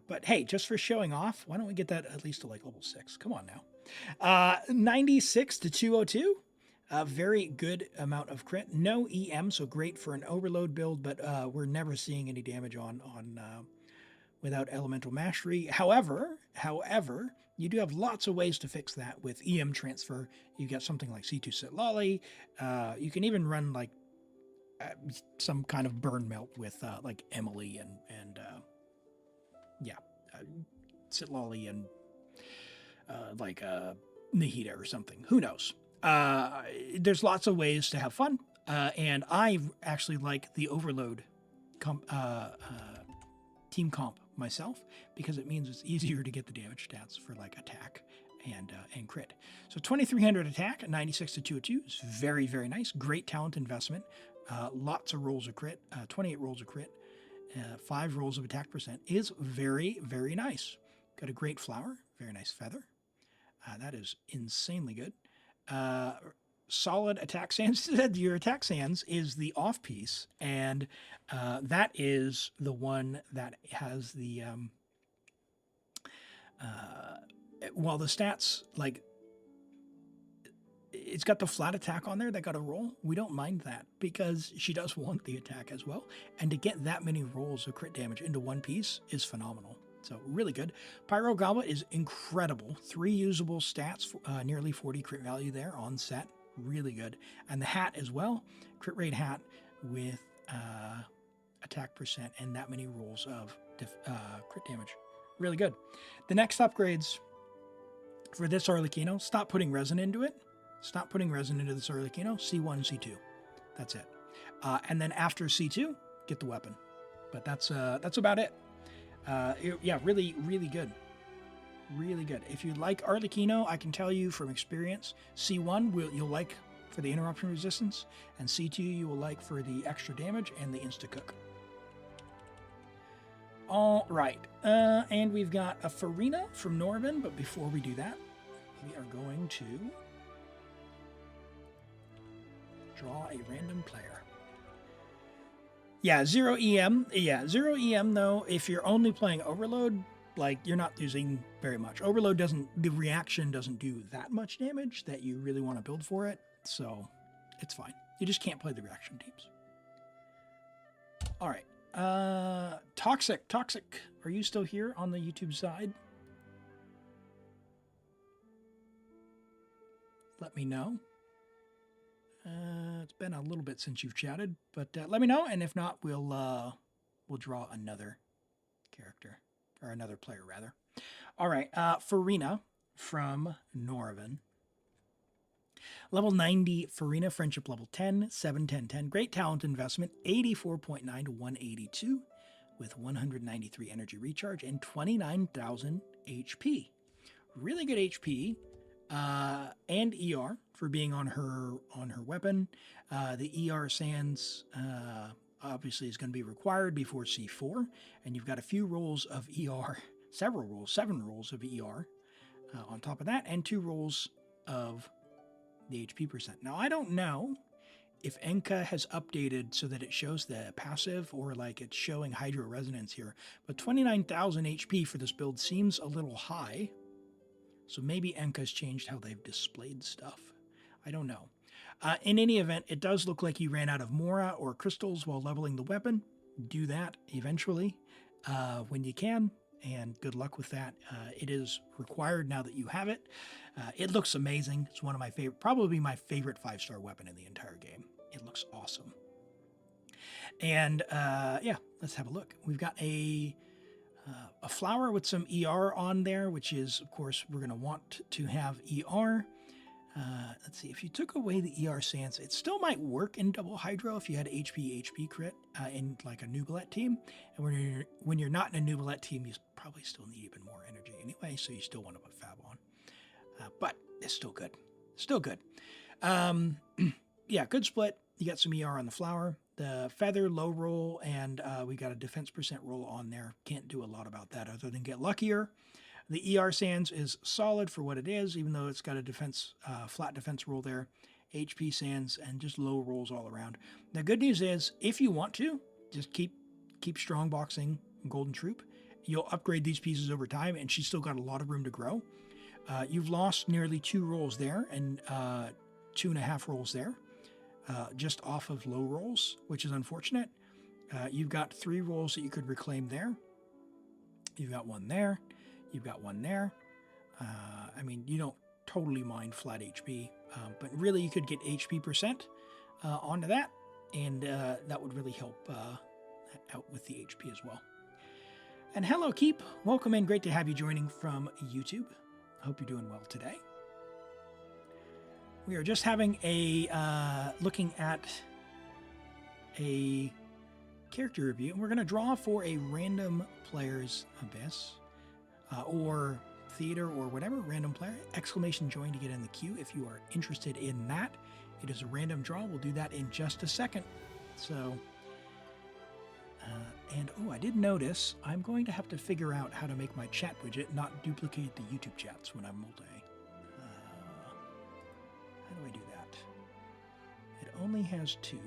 But hey, just for showing off, why don't we get that at least to like level 6? Come on now. 96 to 202. A very good amount of crit. No EM, so great for an overload build, but we're never seeing any damage on without elemental mastery. However, you do have lots of ways to fix that with EM transfer. You get something like C2 Sit Lolly. You can even run like some kind of burn melt with like Emily and Sit Lolly and like Nahida or something. Who knows? There's lots of ways to have fun. And I actually like the Overload team comp myself because it means it's easier to get the damage stats for like attack and crit. So 2300 attack, 96 to 202 is very, very nice. Great talent investment. Lots of rolls of crit, 28 rolls of crit, 5 rolls of attack percent is very, very nice. Got a great flower, very nice feather. That is insanely good. Solid attack sands. Your attack sands is the off piece, and that is the one that has the well, the stats, like, it's got the flat attack on there that got a roll. We don't mind that because she does want the attack as well, and to get that many rolls of crit damage into one piece is phenomenal. So really good. Pyro Goblet is incredible. 3 usable stats, nearly 40 crit value there on set. Really good. And the hat as well. Crit rate hat with attack percent and that many rolls of crit damage. Really good. The next upgrades for this Arlecchino, stop putting resin into it. Stop putting resin into this Arlecchino. C1, C2. That's it. And then after C2, get the weapon. But that's about it. Yeah, really, really good. Really good. If you like Arlecchino, I can tell you from experience, C1 you'll like for the interruption resistance, and C2 you will like for the extra damage and the insta-cook. All right. And we've got a Farina from Norvin, but before we do that, we are going to draw a random player. Yeah, 0 EM. Yeah, 0 EM, though, if you're only playing Overload, like, you're not using very much. Overload the reaction doesn't do that much damage that you really want to build for it, so it's fine. You just can't play the reaction teams. All right. Toxic, are you still here on the YouTube side? Let me know. It's been a little bit since you've chatted, but let me know, and if not, we'll draw another character, or another player, rather. All right, Farina from Norvin. Level 90, Farina, Friendship level 10, 7, 10, 10. Great talent investment, 84.9 to 182, with 193 energy recharge and 29,000 HP. Really good HP. And ER for being on her weapon. The ER sands obviously is going to be required before C4, and you've got a few rolls of ER, 7 rolls of ER on top of that, and 2 rolls of the HP percent. Now, I don't know if Enka has updated so that it shows the passive or like it's showing Hydro Resonance here, but 29,000 HP for this build seems a little high. So maybe Enka's changed how they've displayed stuff. I don't know. In any event, it does look like you ran out of Mora or crystals while leveling the weapon. Do that eventually when you can, and good luck with that. It is required now that you have it. It looks amazing. It's one of my favorite, probably my favorite 5-star weapon in the entire game. It looks awesome. And yeah, let's have a look. We've got a flower with some ER on there, which is, of course, we're going to want to have ER. Let's see, if you took away the ER sands, it still might work in double hydro if you had HP crit in like a Nubalette team. And when you're not in a Nubalette team, you probably still need even more energy anyway, so you still want to put Fab on. But it's still good. Still good. Yeah, good split. You got some ER on the flower. The feather, low roll, and we got a defense percent roll on there. Can't do a lot about that other than get luckier. The ER sands is solid for what it is, even though it's got a defense, flat defense roll there. HP sands and just low rolls all around. The good news is, if you want to, just keep strong boxing Golden Troop. You'll upgrade these pieces over time, and she's still got a lot of room to grow. You've lost nearly 2 rolls there, and 2.5 rolls there. Just off of low rolls, which is unfortunate. You've got 3 rolls that you could reclaim there. You've got 1 there. You've got 1 there. I mean, you don't totally mind flat HP, but really you could get HP percent onto that, and that would really help out with the HP as well. And hello, Keep. Welcome in. Great to have you joining from YouTube. I hope you're doing well today. We are just having a looking at a character review, and we're going to draw for a random player's abyss or theater or whatever, random player, exclamation join to get in the queue if you are interested in that. It is a random draw. We'll do that in just a second. So, and oh, I did notice I'm going to have to figure out how to make my chat widget not duplicate the YouTube chats when I'm multi. How do I do that? It only has 2.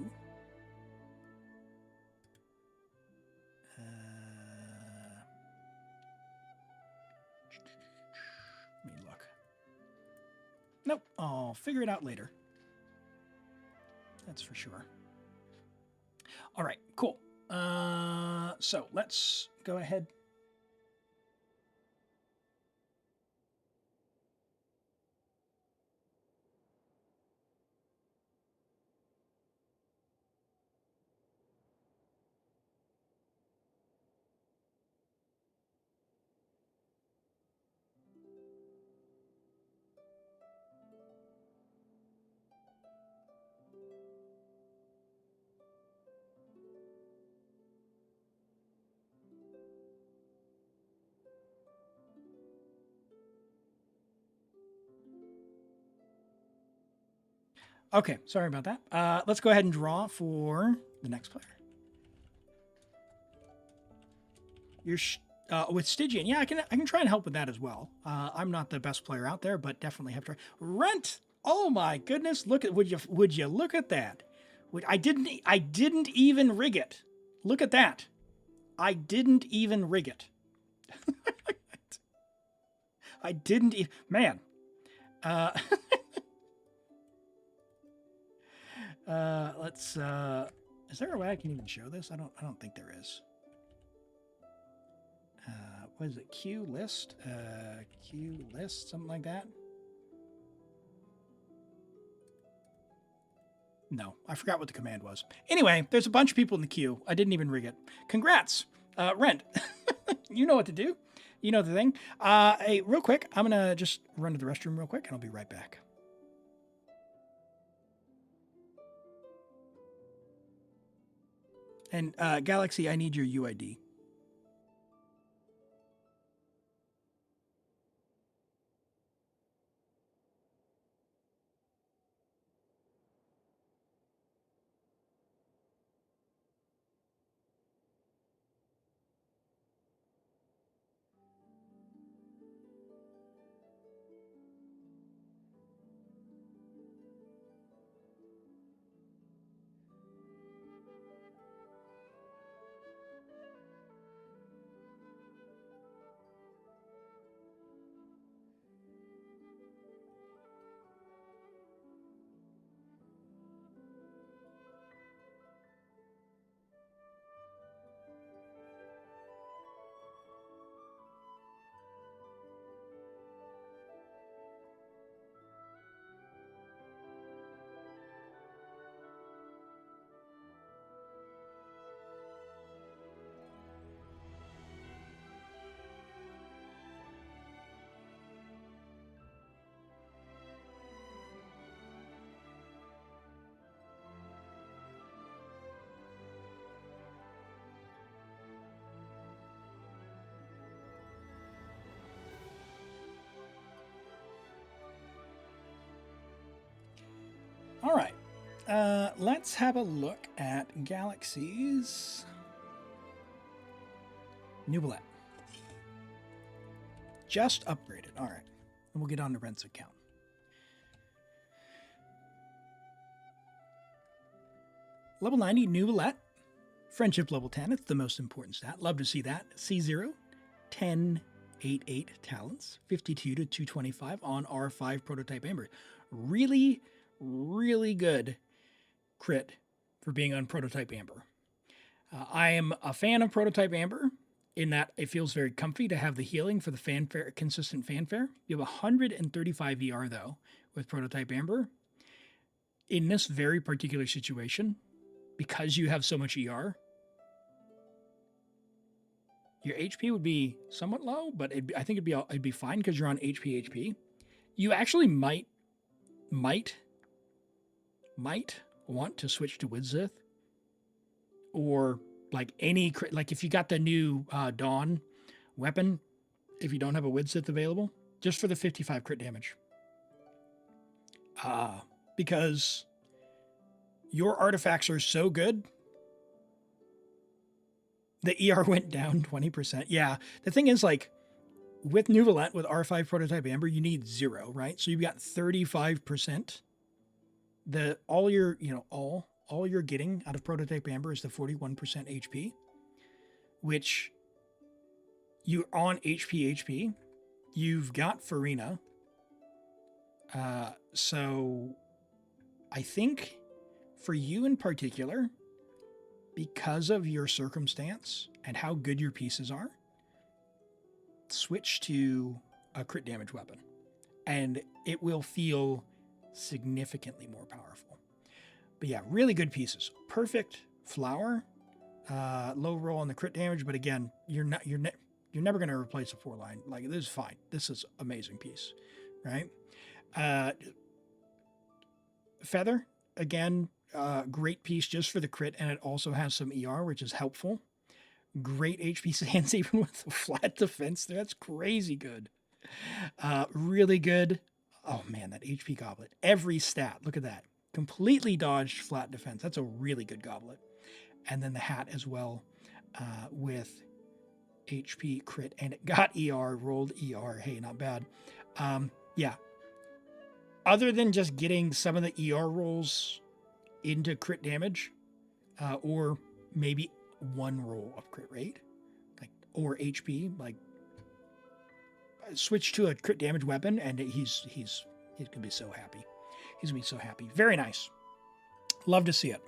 Let me look. Nope, I'll figure it out later. That's for sure. All right, cool. So let's go ahead. Okay, sorry about that. Let's go ahead and draw for the next player. You're with Stygian. Yeah, I can try and help with that as well. I'm not the best player out there, but definitely have to try. Rent. Oh my goodness! Look at would you look at that? I didn't even rig it. Look at that. I didn't even rig it. I didn't even, man. Let's is there a way I can even show this? I don't think there is. What is it? Q list? Q list, something like that? No, I forgot what the command was. Anyway, there's a bunch of people in the queue. I didn't even rig it. Congrats, Rent. You know what to do. You know the thing. Hey, real quick, I'm gonna just run to the restroom real quick, and I'll be right back. And Galaxy, I need your UID. All right, let's have a look at Galaxy's Nubilet. Just upgraded. All right, and we'll get on to Rent's account. Level 90, Nubilet. Friendship level 10. It's the most important stat. Love to see that. C0, 10, 8 talents, 52 to 225 on R5 Prototype Amber. Really good crit for being on Prototype Amber. I am a fan of Prototype Amber in that it feels very comfy to have the healing for the fanfare, consistent fanfare. You have 135 ER though with Prototype Amber. In this very particular situation, because you have so much ER, your HP would be somewhat low, but I think it'd be fine because you're on HP. You actually might want to switch to Widzith or like any like if you got the new Dawn weapon, if you don't have a Widsith available, just for the 55 crit damage. Because your artifacts are so good. The ER went down 20%. Yeah. The thing is, like, with Nuvolent, with R5 Prototype Amber, you need 0, right? So you've got 35%. All you're getting out of Prototype Amber is the 41% HP, which you're on HP. You've got Farina. So I think for you in particular, because of your circumstance and how good your pieces are, switch to a crit damage weapon and it will feel significantly more powerful. But yeah, really good pieces. Perfect flower, low roll on the crit damage, but again, you're never going to replace a 4-line. Like, this is fine. This is amazing piece, right? Feather, again, great piece just for the crit, and it also has some ER, which is helpful. Great HP sands even with a flat defense. That's crazy good. Really good. Oh man, that HP goblet. Every stat, look at that. Completely dodged flat defense. That's a really good goblet. And then the hat as well, with HP crit, and it got ER, rolled ER. Hey, not bad. Yeah. Other than just getting some of the ER rolls into crit damage, or maybe one roll of crit rate, like, or HP, like, switch to a crit damage weapon, and he's gonna be so happy. He's gonna be so happy. Very nice. Love to see it.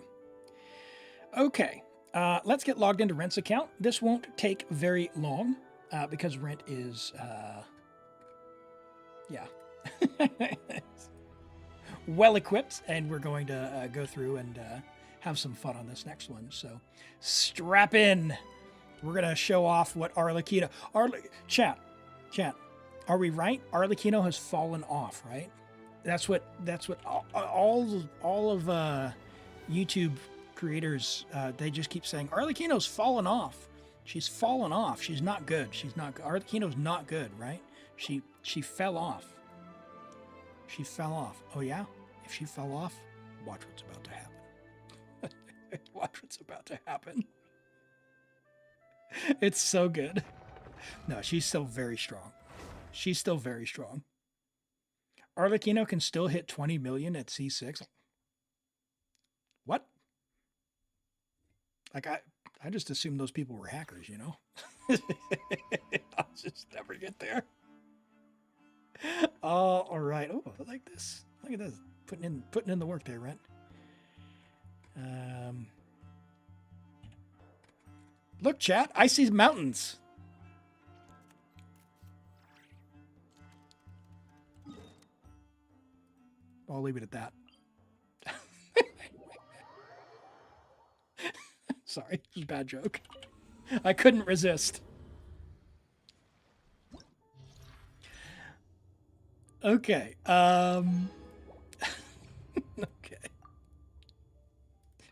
Okay, let's get logged into Rent's account. This won't take very long because Rent is, yeah, well equipped, and we're going to go through and have some fun on this next one. So strap in. We're gonna show off what Arlecchino. Chat. Are we right? Arlecchino has fallen off, right? That's what all of YouTube creators, they just keep saying Arlecchino's fallen off. She's fallen off. She's not good. Arlecchino's not good, right? She fell off. She fell off. Oh yeah? If she fell off, watch what's about to happen. Watch what's about to happen. It's so good. No, she's still very strong. She's still very strong. Arlecchino can still hit 20 million at C6. What? Like, I just assumed those people were hackers, you know? I'll just never get there. Oh, all right. Oh, I like this. Look at this. Putting in the work there, Rent. Look, chat. I see mountains. I'll leave it at that. Sorry, it was a bad joke. I couldn't resist. Okay. Okay.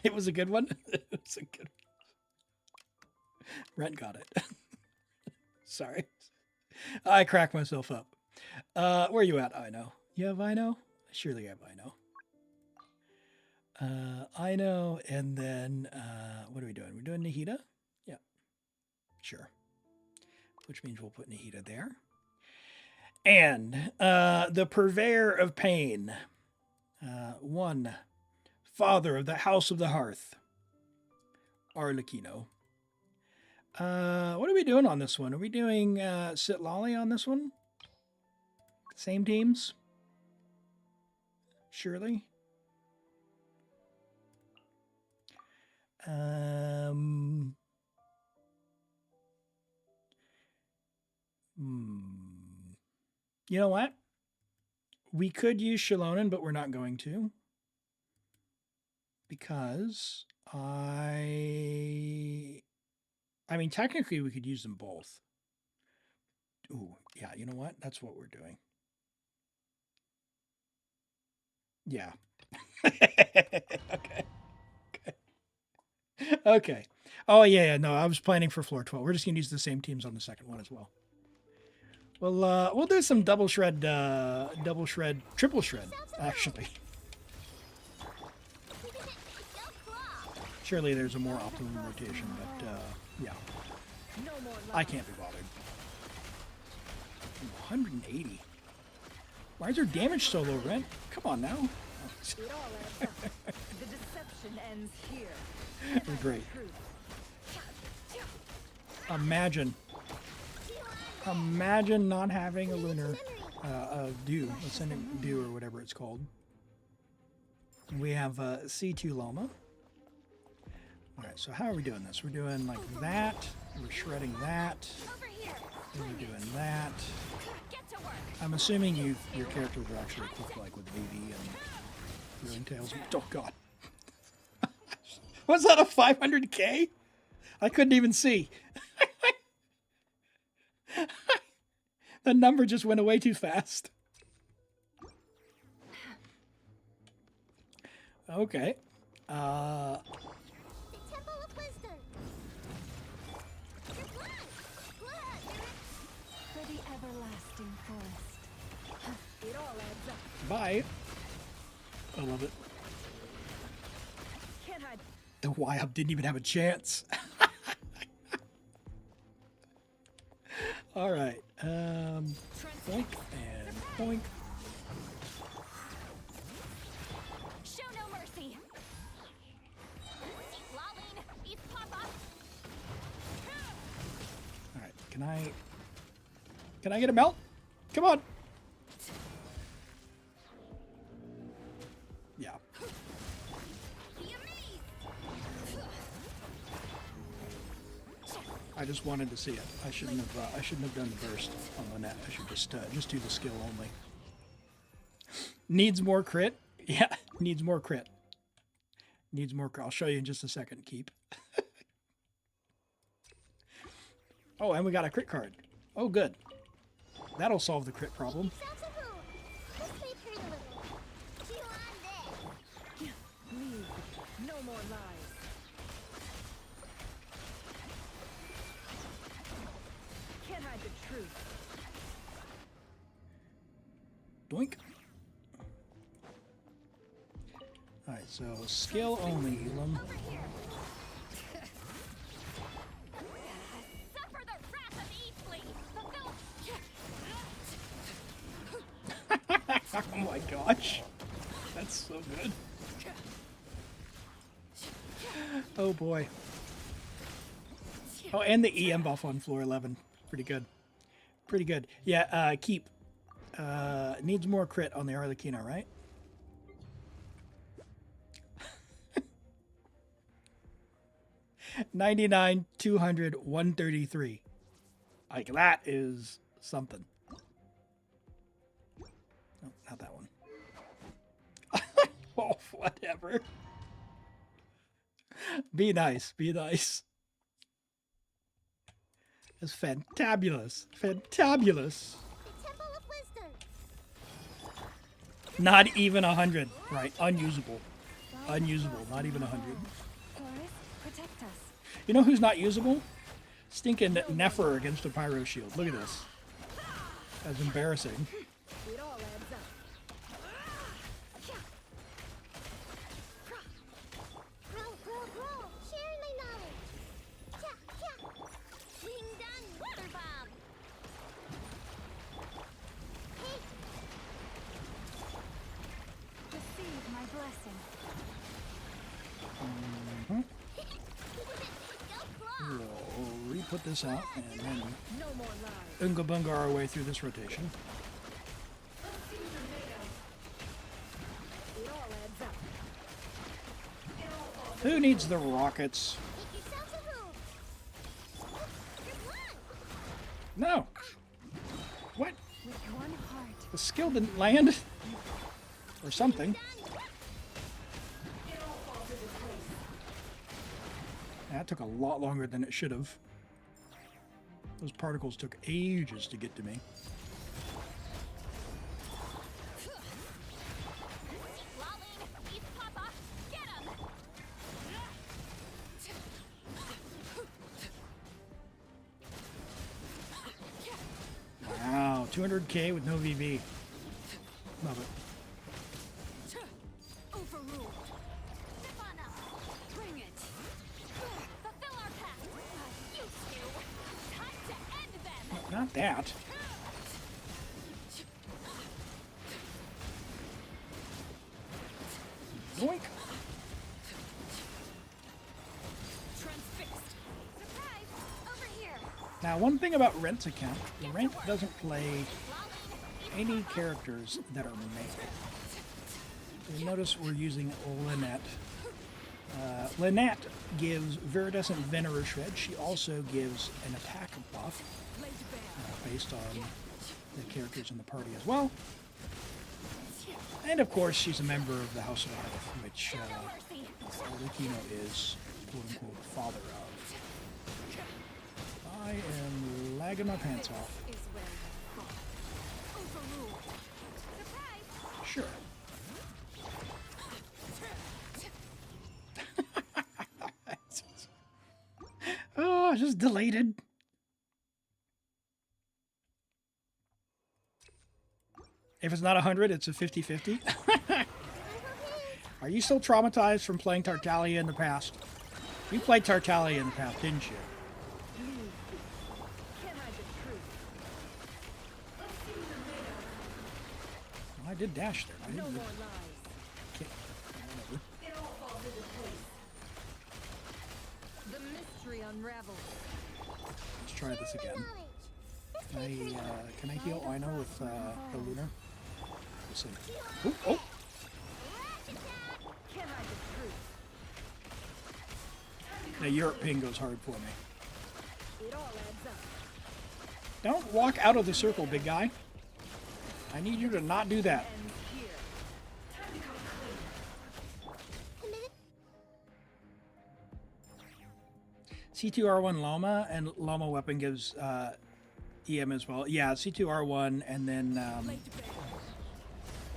It was a good one. It was a good one. Rent got it. Sorry. I cracked myself up. Where are you at, Ino? You have Ino? Surely you have Ino. Ino, and then, what are we doing? We're doing Nahida? Yeah. Sure. Which means we'll put Nahida there. And the purveyor of pain. One. Father of the House of the Hearth. Arlecchino. What are we doing on this one? Are we doing Sitlali on this one? Same teams? Surely. You know what? We could use Shalonen, but we're not going to. Because I mean, technically we could use them both. Ooh, yeah, you know what? That's what we're doing. Yeah. Okay. Okay. Oh, yeah, no, I was planning for floor 12. We're just going to use the same teams on the second one as well. We'll do some double shred, triple shred, actually. Surely there's a more optimum rotation, but, yeah. I can't be bothered. 180. Why is their damage so low, Ren? Come on now. It all adds up. The deception ends here. Great. Imagine not having a lunar, dew, ascendant dew, or whatever it's called. We have C2 Llama. All right, so how are we doing this? We're doing like that. We're shredding that. We're doing that. I'm assuming your characters are actually equipped like with AV and Thrilling Tales. Oh god. Was that a 500k? I couldn't even see. The number just went away too fast. Okay. For the everlasting forest. It all adds up. Bye. I love it. Can't hide. The Y-Up didn't even have a chance. All right. Boink and boink. Show no mercy. All right. Can I get a melt? Come on. Yeah. I just wanted to see it. I shouldn't have done the burst on the net. I should just do the skill only. Needs more crit. Yeah, needs more crit. Needs more crit. I'll show you in just a second. Keep. Oh, and we got a crit card. Oh, good. That'll solve the crit problem. Leave. No more lies. Can't hide the truth. Doink. Alright, so skill only, Elim. Oh my gosh. That's so good. Oh boy. Oh, and the EM buff on floor 11. Pretty good. Pretty good. Yeah, keep. Needs more crit on the Arlecchino, right? $99, $200, $133. Like, that is something. Oh, not that one. Oh, whatever. Be nice. Be nice. It's fantabulous. Fantabulous. Not even 100. Right. Unusable. Unusable. Not even 100. Protect us. You know who's not usable? Stinking Nefer against a Pyro Shield. Look at this. That's embarrassing. It all adds up. Grow. Sharing my knowledge. Being done. Water bomb. Hey. Receive my blessing. We'll re-put this out and then No more lies. Unga Bunga our way through this rotation. It all adds up. Who needs the rockets? No. What? With one heart. The skill didn't land? Or something. That took a lot longer than it should have. Those particles took ages to get to me. 200k with no VV. Love it. Overruled. Step on up. Bring it. Fulfill our pact. You two. Time to end them. Not that. Yoink. Transfixed. Surprise. Over here. Now, one thing about Rent's account, Rent doesn't play any characters that are male. You'll notice we're using Lynette. Lynette gives Viridescent Venerer Shred. She also gives an attack buff based on the characters in the party as well. And of course, she's a member of the House of Hearth, which Lucino is, quote-unquote, father of. I am lagging my pants off. Sure. Oh, just deleted. If it's not 100, it's a 50-50. Are you still traumatized from playing Tartaglia in the past? You played Tartaglia in the past, didn't you? Well, I did dash there. I didn't really... Okay. The mystery unravels. Let's try this again. Can I heal Ino with the Lunar? Let's see. Oh, oh! The Europe ping goes hard for me. Don't walk out of the circle, big guy. I need you to not do that. C2R1 Llama, and Llama weapon gives EM as well. Yeah, C2R1, and then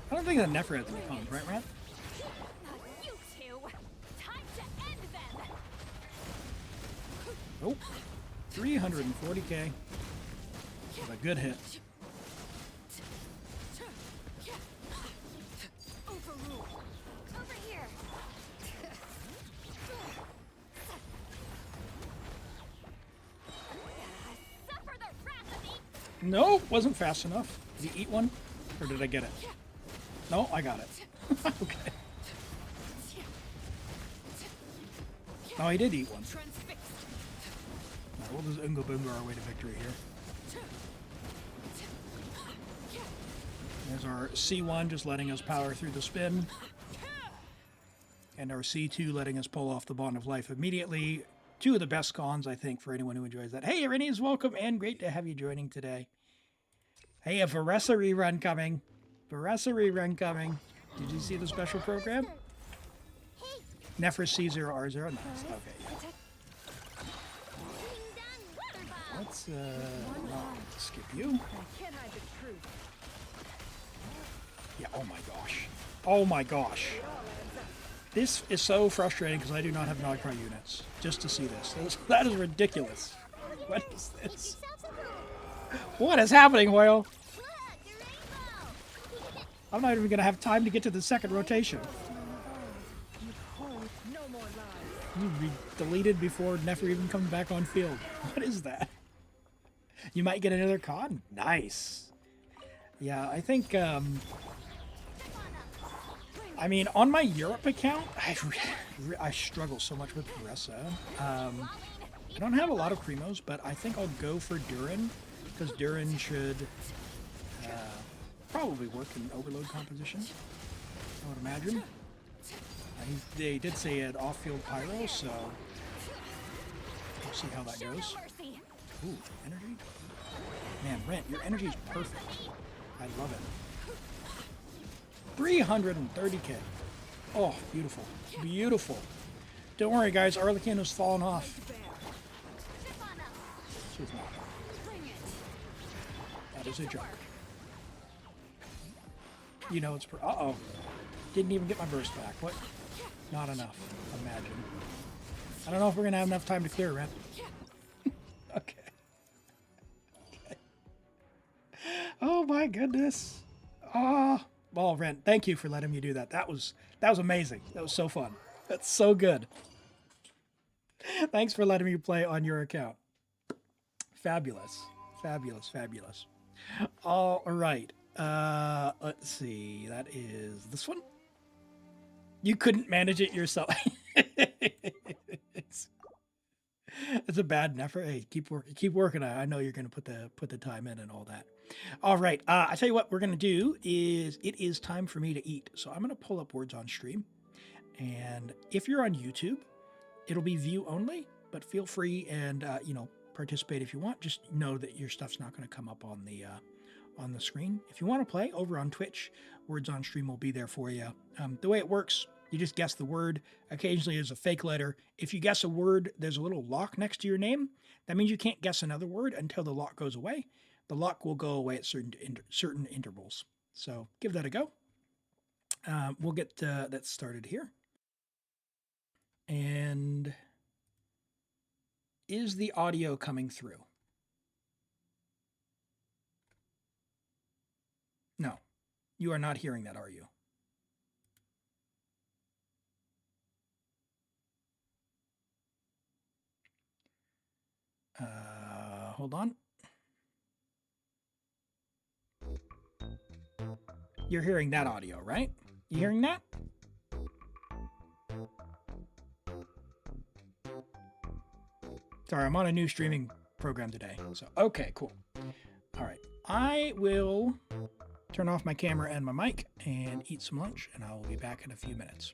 I don't think that Nefer has any pump, right, Rat? You two. Time to end them. Oh, 340k. With a good hit. Overruled. Over here. Suffer the wrath of me. No, wasn't fast enough. Did he eat one? Or did I get it? No, I got it. Okay. Oh, he did eat one. Right, we'll just Ungo Bungo our way to victory here. There's our C1 just letting us power through the spin. And our C2 letting us pull off the Bond of Life immediately. Two of the best cons, I think, for anyone who enjoys that. Hey, Irini's welcome, and great to have you joining today. Hey, a Varessa rerun coming. Varessa rerun coming. Did you see the special program? Nefer C0R0. Nice. Okay, yeah. Let's not skip you. Yeah, oh my gosh. Oh my gosh. This is so frustrating because I do not have Nodcry units. Just to see this. That is ridiculous. What is this? What is happening, Hoyle? I'm not even going to have time to get to the second rotation. You'd be deleted before Nefer even comes back on field. What is that? You might get another con? Nice. Yeah, I think, I mean, on my Europe account, I struggle so much with Varessa. I don't have a lot of Primos, but I think I'll go for Durin, because Durin should probably work in Overload composition, I would imagine. They did say an off-field Pyro, so we'll see how that goes. Ooh, energy? Man, Rent, your energy is perfect. I love it. 330k. Oh, beautiful. Beautiful. Don't worry, guys. Arlequin has fallen off. She's not. That is a joke. You know it's... Uh-oh. Didn't even get my burst back. What? Not enough. Imagine. I don't know if we're going to have enough time to clear, Rent. Okay. Okay. Oh, goodness. Oh, Ren, thank you for letting me do that. That was amazing. That was so fun. That's so good. Thanks for letting me play on your account. Fabulous. Fabulous, fabulous. All right. Let's see. That is this one. You couldn't manage it yourself. it's a bad effort. Hey, keep working. I know you're going to put the time in and all that. All right. I tell you what we're going to do is it is time for me to eat. So I'm going to pull up Words on Stream. And if you're on YouTube, it'll be view only, but feel free and, participate if you want. Just know that your stuff's not going to come up on the screen. If you want to play over on Twitch, Words on Stream will be there for you. The way it works, you just guess the word. Occasionally there's a fake letter. If you guess a word, there's a little lock next to your name. That means you can't guess another word until the lock goes away. The lock will go away at certain intervals. So give that a go. We'll get that started here. And is the audio coming through? No, you are not hearing that, are you? Hold on. You're hearing that audio, right? You hearing that? Sorry, I'm on a new streaming program today. So, okay, cool. All right. I will turn off my camera and my mic and eat some lunch, and I will be back in a few minutes.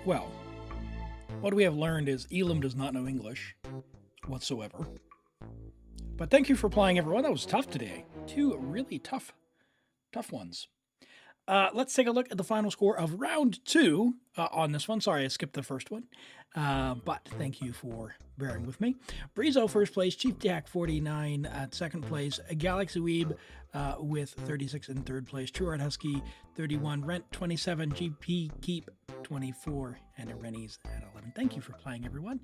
well, what we have learned is Elim does not know English whatsoever. But thank you for playing, everyone. That was tough today. 2 really tough ones. Let's take a look at the final score of round 2 on this one. Sorry, I skipped the first one. But thank you for bearing with me. Breezo, first place. Chief Jack, 49 at second place. Galaxy Weeb with 36 in third place. True Art Husky, 31. Rent, 27. GP Keep, 24. And Rennie's at 11. Thank you for playing, everyone.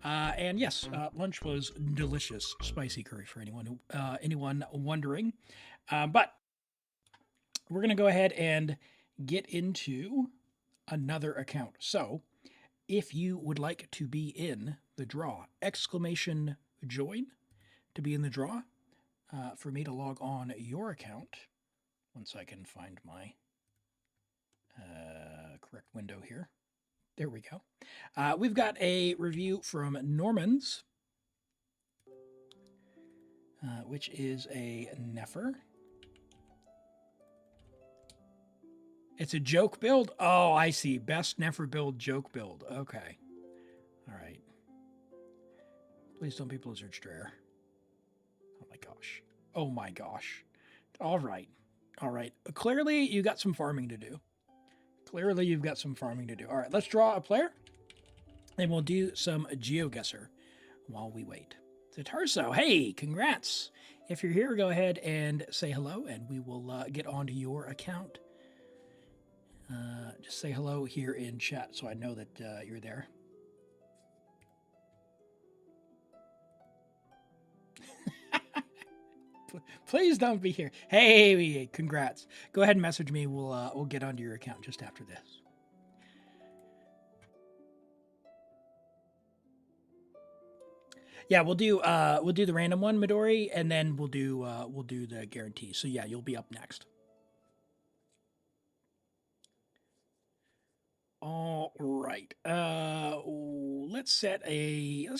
And yes, lunch was delicious. Spicy curry for anyone wondering. But we're going to go ahead and get into another account. So if you would like to be in the draw, !join to be in the draw, for me to log on your account. Once I can find my correct window here. There we go. We've got a review from Norman's, which is a Nefer. It's a joke build? Oh, I see. Best Nefer build, joke build. Okay. All right. Please don't be Blizzard Strayer. Oh my gosh. Oh my gosh. All right. All right. Clearly, you got some farming to do. Clearly, you've got some farming to do. All right, let's draw a player. And we'll do some GeoGuessr while we wait. Zatarso, hey, congrats. If you're here, go ahead and say hello, and we will get onto your account. Just say hello here in chat so I know that you're there. Please don't be here. Hey, congrats. Go ahead and message me. We'll get onto your account just after this. Yeah, we'll do the random one, Midori, and then we'll do the guarantee. So yeah, you'll be up next. All right. Let's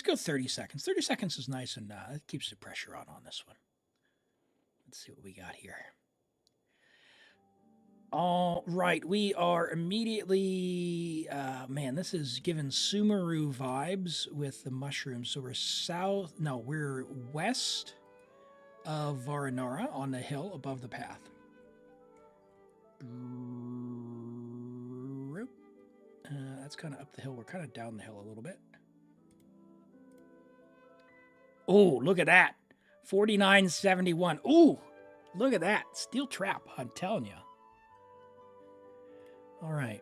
go 30 seconds. 30 seconds is nice, and it keeps the pressure on this one. Let's see what we got here. All right, we are immediately, man, this is giving Sumeru vibes with the mushrooms. So we're west of Varanara on the hill above the path. That's kind of up the hill. We're kind of down the hill a little bit. Oh, look at that. 49.71. Ooh, look at that. Steel trap, I'm telling you. All right.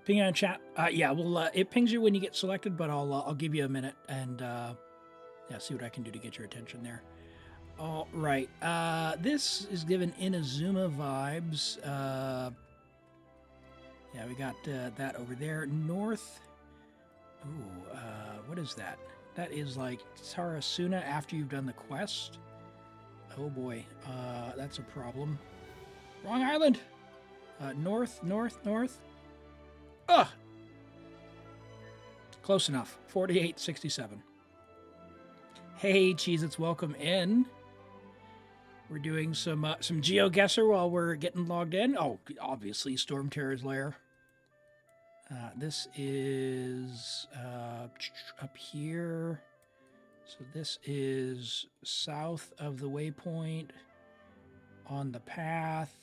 Ping on chat. Yeah, well, it pings you when you get selected, but I'll give you a minute and yeah, see what I can do to get your attention there. All right. This is giving Inazuma vibes. Yeah, we got that over there. North. Ooh, what is that? That is like Tarasuna after you've done the quest. Oh boy, that's a problem. Wrong island. North. Ugh. Close enough. 48.67. Hey, Cheez-Its, welcome in. We're doing some GeoGuessr while we're getting logged in. Oh, obviously, Storm Terror's lair. This is up here. So this is south of the waypoint on the path,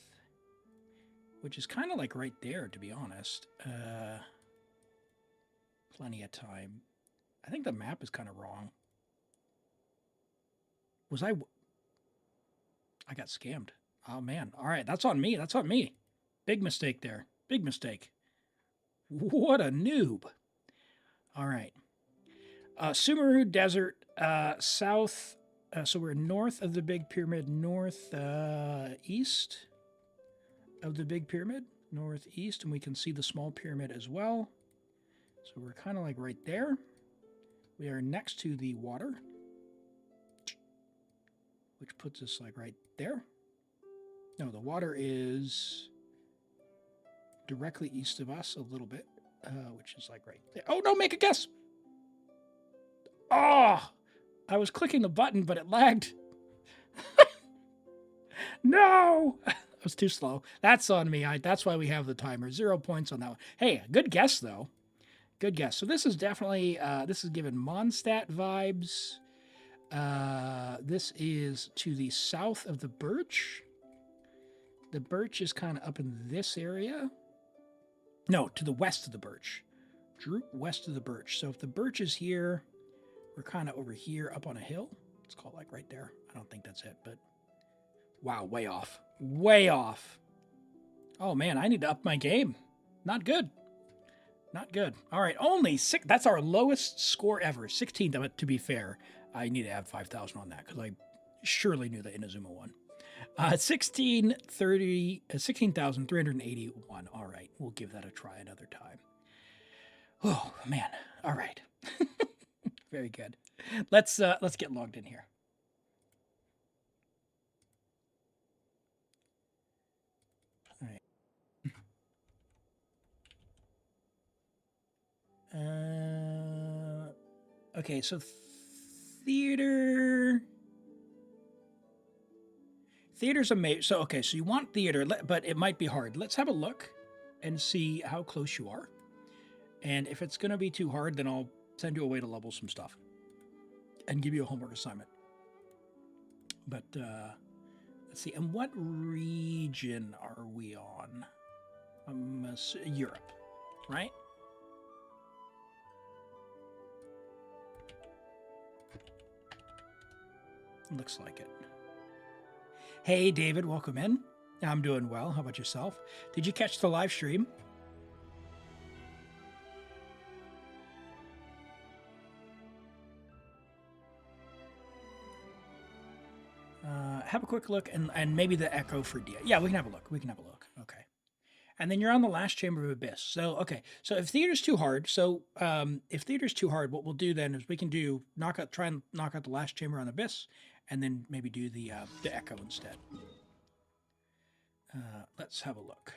which is kind of like right there, to be honest. Plenty of time. I think the map is kind of wrong. I got scammed. Oh, man. All right, that's on me. That's on me. Big mistake there. Big mistake. What a noob. All right. Sumeru Desert, south. So we're north of the Big Pyramid, northeast of the Big Pyramid, northeast, and we can see the small pyramid as well. So we're kind of like right there. We are next to the water, which puts us like right there. No, the water is directly east of us a little bit, which is like right there. Oh, no, make a guess. Oh, I was clicking the button, but it lagged. No. That was too slow. That's on me. That's why we have the timer. 0 points on that one. Hey, good guess though. Good guess. So this is definitely this is given Mondstadt vibes. This is to the south of the Birch. The Birch is kind of up in this area. No, to the west of the Birch. Droop west of the Birch. So if the Birch is here, we're kind of over here up on a hill. Let's call it like right there. I don't think that's it, but wow, way off. Way off. Oh man, I need to up my game. Not good. Not good. All right, only 6. That's our lowest score ever. 16, to be fair. I need to add 5,000 on that because I surely knew the Inazuma one. 16,381. All right, we'll give that a try another time. Oh man. All right. Very good. Let's get logged in here. All right. Okay, so theater's amazing. So okay, so you want theater, but it might be hard. Let's have a look and see how close you are. And if it's going to be too hard, then I'll send you away to level some stuff and give you a homework assignment. But let's see. And what region are we on? Europe, right? Looks like it. Hey, David, welcome in. I'm doing well. How about yourself? Did you catch the live stream? Have a quick look and maybe the echo for Dia. Yeah, we can have a look. We can have a look. Okay. And then you're on the last Chamber of Abyss. So, okay. So if theater's too hard, if theater's too hard, what we'll do then is we can do try and knock out the last Chamber on Abyss, and then maybe do the echo instead. Let's have a look.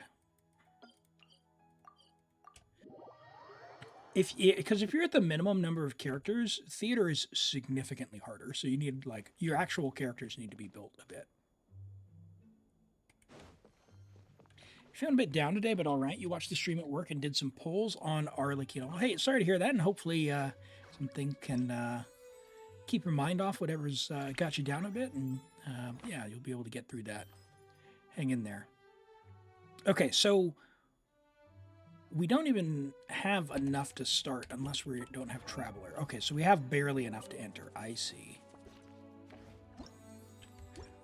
Because if you're at the minimum number of characters, theater is significantly harder. So you need your actual characters need to be built a bit. Feeling a bit down today, but all right. You watched the stream at work and did some polls on Arlecchino. Hey, sorry to hear that, and hopefully something can keep your mind off whatever's got you down a bit, and yeah, you'll be able to get through that. Hang in there. Okay, so we don't even have enough to start unless we don't have Traveler. Okay, so we have barely enough to enter. I see. All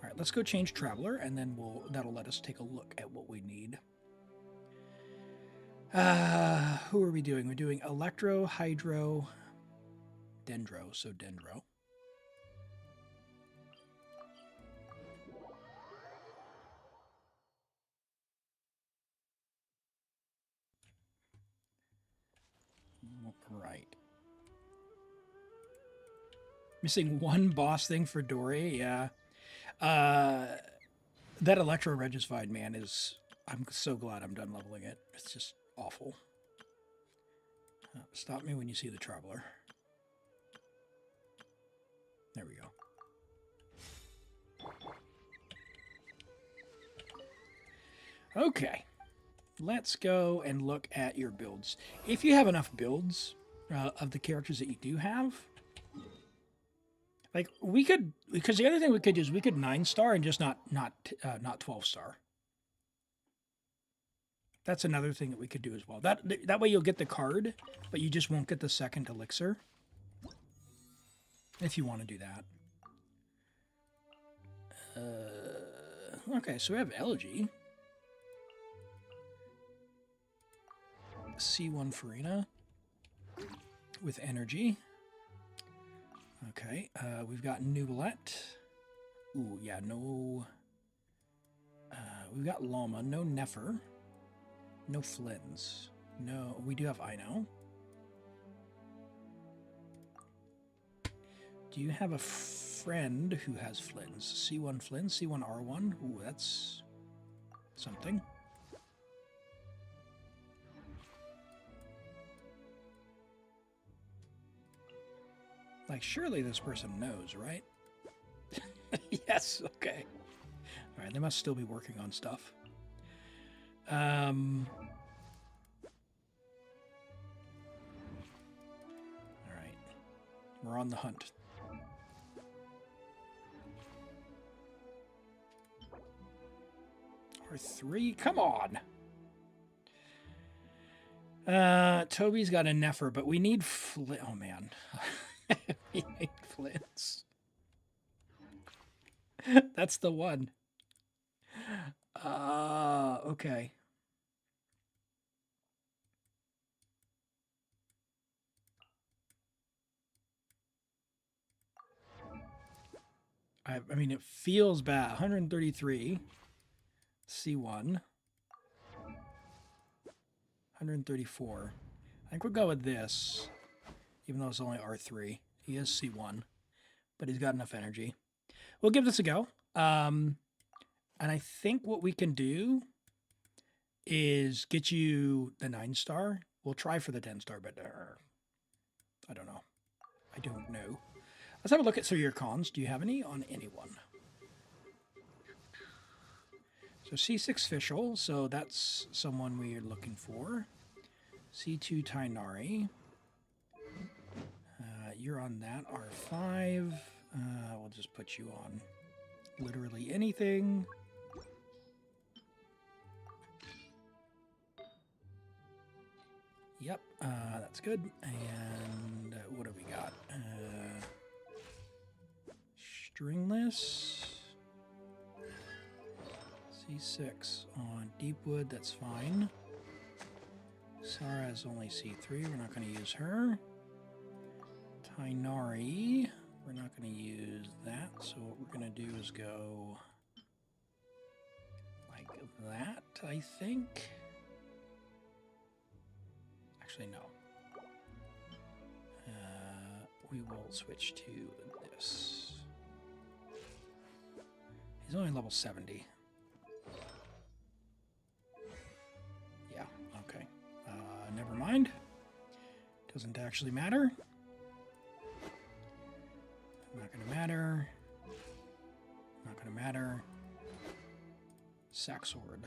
right, let's go change Traveler, and then that'll let us take a look at what we need. Who are we doing? We're doing Electro, Hydro, Dendro, so Dendro. Right. Missing one boss thing for Dory, yeah. That Electro Regified, man, I'm so glad I'm done leveling it. It's just awful. Stop me when you see the Traveler. There we go. Okay. Let's go and look at your builds. If you have enough builds of the characters that you do have, we could, because the other thing we could do is we could 9-star and just not 12-star. That's another thing that we could do as well. That way you'll get the card, but you just won't get the second elixir. If you want to do that. Okay, so we have Elegy. C1 Farina with energy. Okay, we've got Nublet. Ooh, yeah, no. We've got Llama, no Nefer, no Flins. No, we do have Ino. Do you have a friend who has Flins? C1 Flins, C1 R1. Ooh, that's something. Surely this person knows, right? Yes, okay. All right, they must still be working on stuff. All right, we're on the hunt. R3, come on. Toby's got a Nefer, but we need oh man. We need Flints. That's the one. Okay. I mean, it feels bad. 133. C1. 134. I think we'll go with this, even though it's only R3. He is C1, but he's got enough energy. We'll give this a go. And I think what we can do is get you the 9-star. We'll try for the 10-star, but I don't know. I don't know. Let's have a look at some of your cons. Do you have any on anyone? So C6 Fischl, so that's someone we are looking for. C2 Tainari. You're on that R5. We'll just put you on literally anything. Yep, that's good. And what have we got? Stringless. C6 on Deepwood, that's fine. Sarah is only C3, we're not going to use her. Tainari, we're not going to use that, so what we're going to do is go like that, I think. Actually, no. We will switch to this. He's only level 70. Yeah, okay. Never mind. Doesn't actually matter. Not gonna matter. Not gonna matter. Sack sword.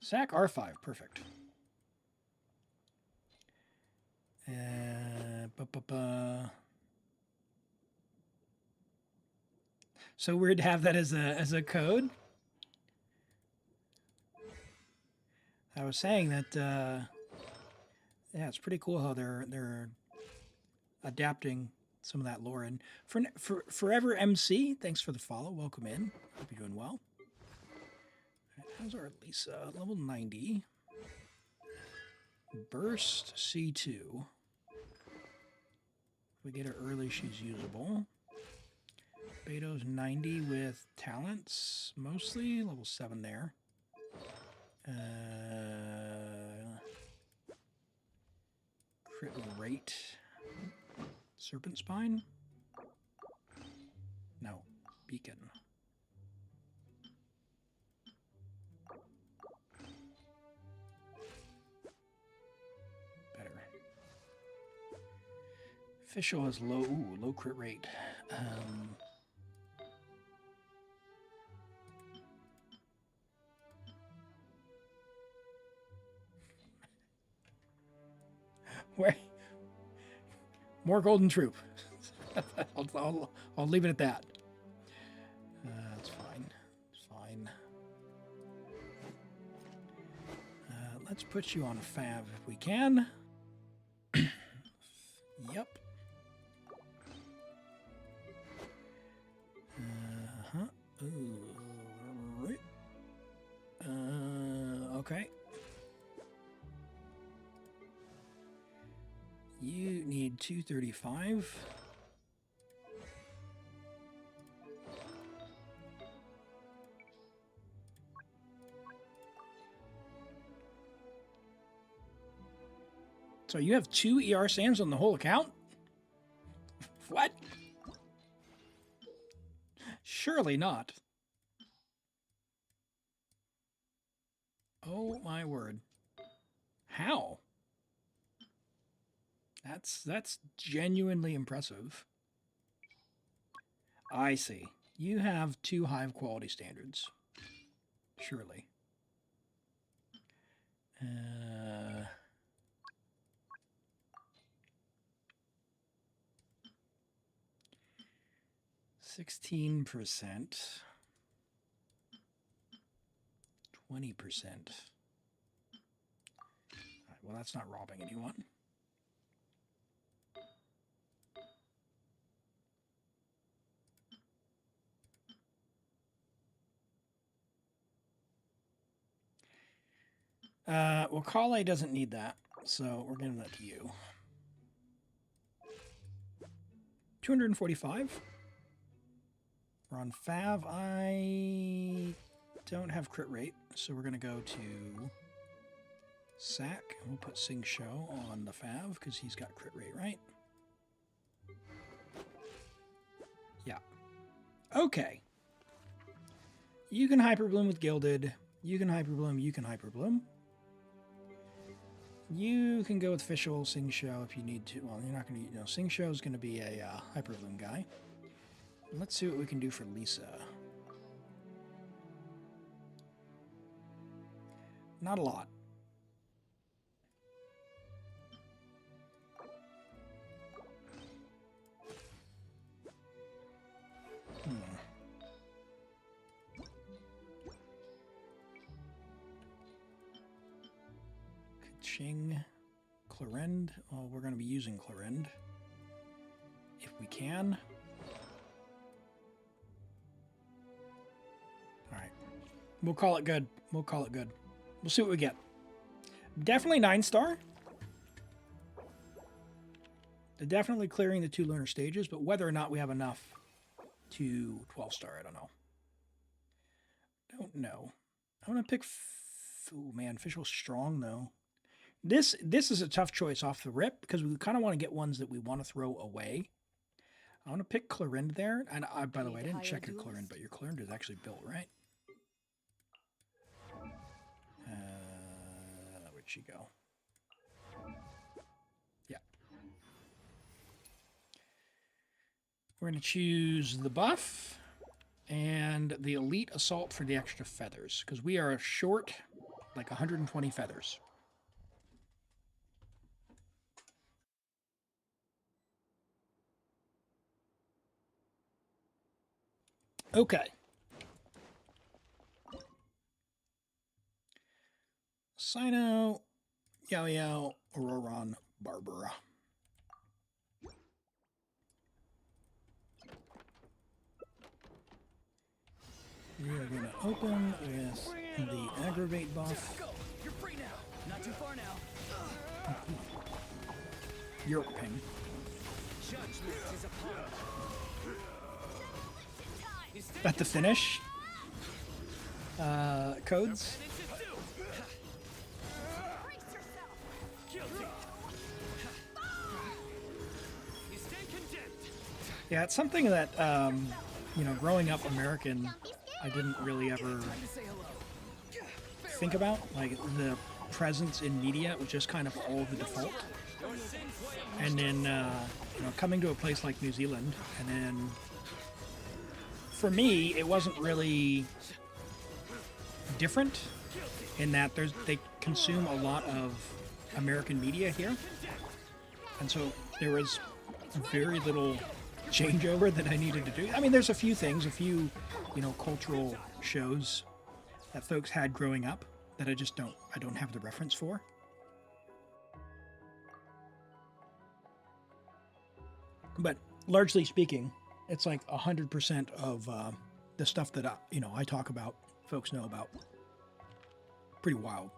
Sack R5, perfect. So weird to have that as a code. I was saying that yeah, it's pretty cool how they're adapting some of that lore. And for Forever MC, thanks for the follow. Welcome in. Hope you're doing well. How's our Lisa? Level 90. Burst C2. If we get her early, she's usable. Beto's 90 with talents, mostly. Level 7 there. Crit rate. Serpent Spine? No. Beacon. Better. Fischl has low crit rate. Where? More Golden Troop. I'll leave it at that. That's fine. It's fine. Let's put you on Fav if we can. Yep. Ooh. Okay. You need 235. So you have 2 ER SAMs on the whole account? What? Surely not. Oh my word. How? That's genuinely impressive. I see. You have too high of quality standards. Surely. 16%. 20%. Alright, well, that's not robbing anyone. Well, Kale doesn't need that, so we're giving that to you. 245. We're on Fav. I don't have crit rate, so we're going to go to Sack. We'll put Sing Show on the Fav because he's got crit rate, right? Yeah. Okay. You can Hyper Bloom with Gilded. You can Hyper Bloom. You can Hyper Bloom. You can go with Fischl, Sing Show if you need to. Well, you're not going to, Sing Show is going to be a Hyper Bloom guy. Let's see what we can do for Lisa. Not a lot. Ching, Clarend. Well, we're going to be using Clarend if we can. All right. We'll call it good. We'll call it good. We'll see what we get. Definitely 9-star. They're definitely clearing the 2 learner stages, but whether or not we have enough to 12-star, I don't know. Don't know. I want to pick... Oh, man, Fischl's strong, though. This is a tough choice off the rip because we kind of want to get ones that we want to throw away. I want to pick Clarend there. And by the way, I didn't check your Clarend, but your Clarend is actually built, right? Where'd she go? Yeah. We're going to choose the buff and the Elite Assault for the extra feathers because we are short like 120 feathers. Okay. Sino, Yao Yao, Auroron, Barbara. We are going to open with the Aggravate buff. You're free now. Not too far now. York Ping. Judgment is upon us. At the finish. Codes. Yeah, it's something that, growing up American, I didn't really ever think about. Like, the presence in media was just kind of all the default. And then, coming to a place like New Zealand, and then for me, it wasn't really different in that they consume a lot of American media here. And so there was very little changeover that I needed to do. I mean, there's a few things, cultural shows that folks had growing up that I don't have the reference for. But largely speaking, it's like 100% of the stuff that I talk about, folks know about. Pretty wild.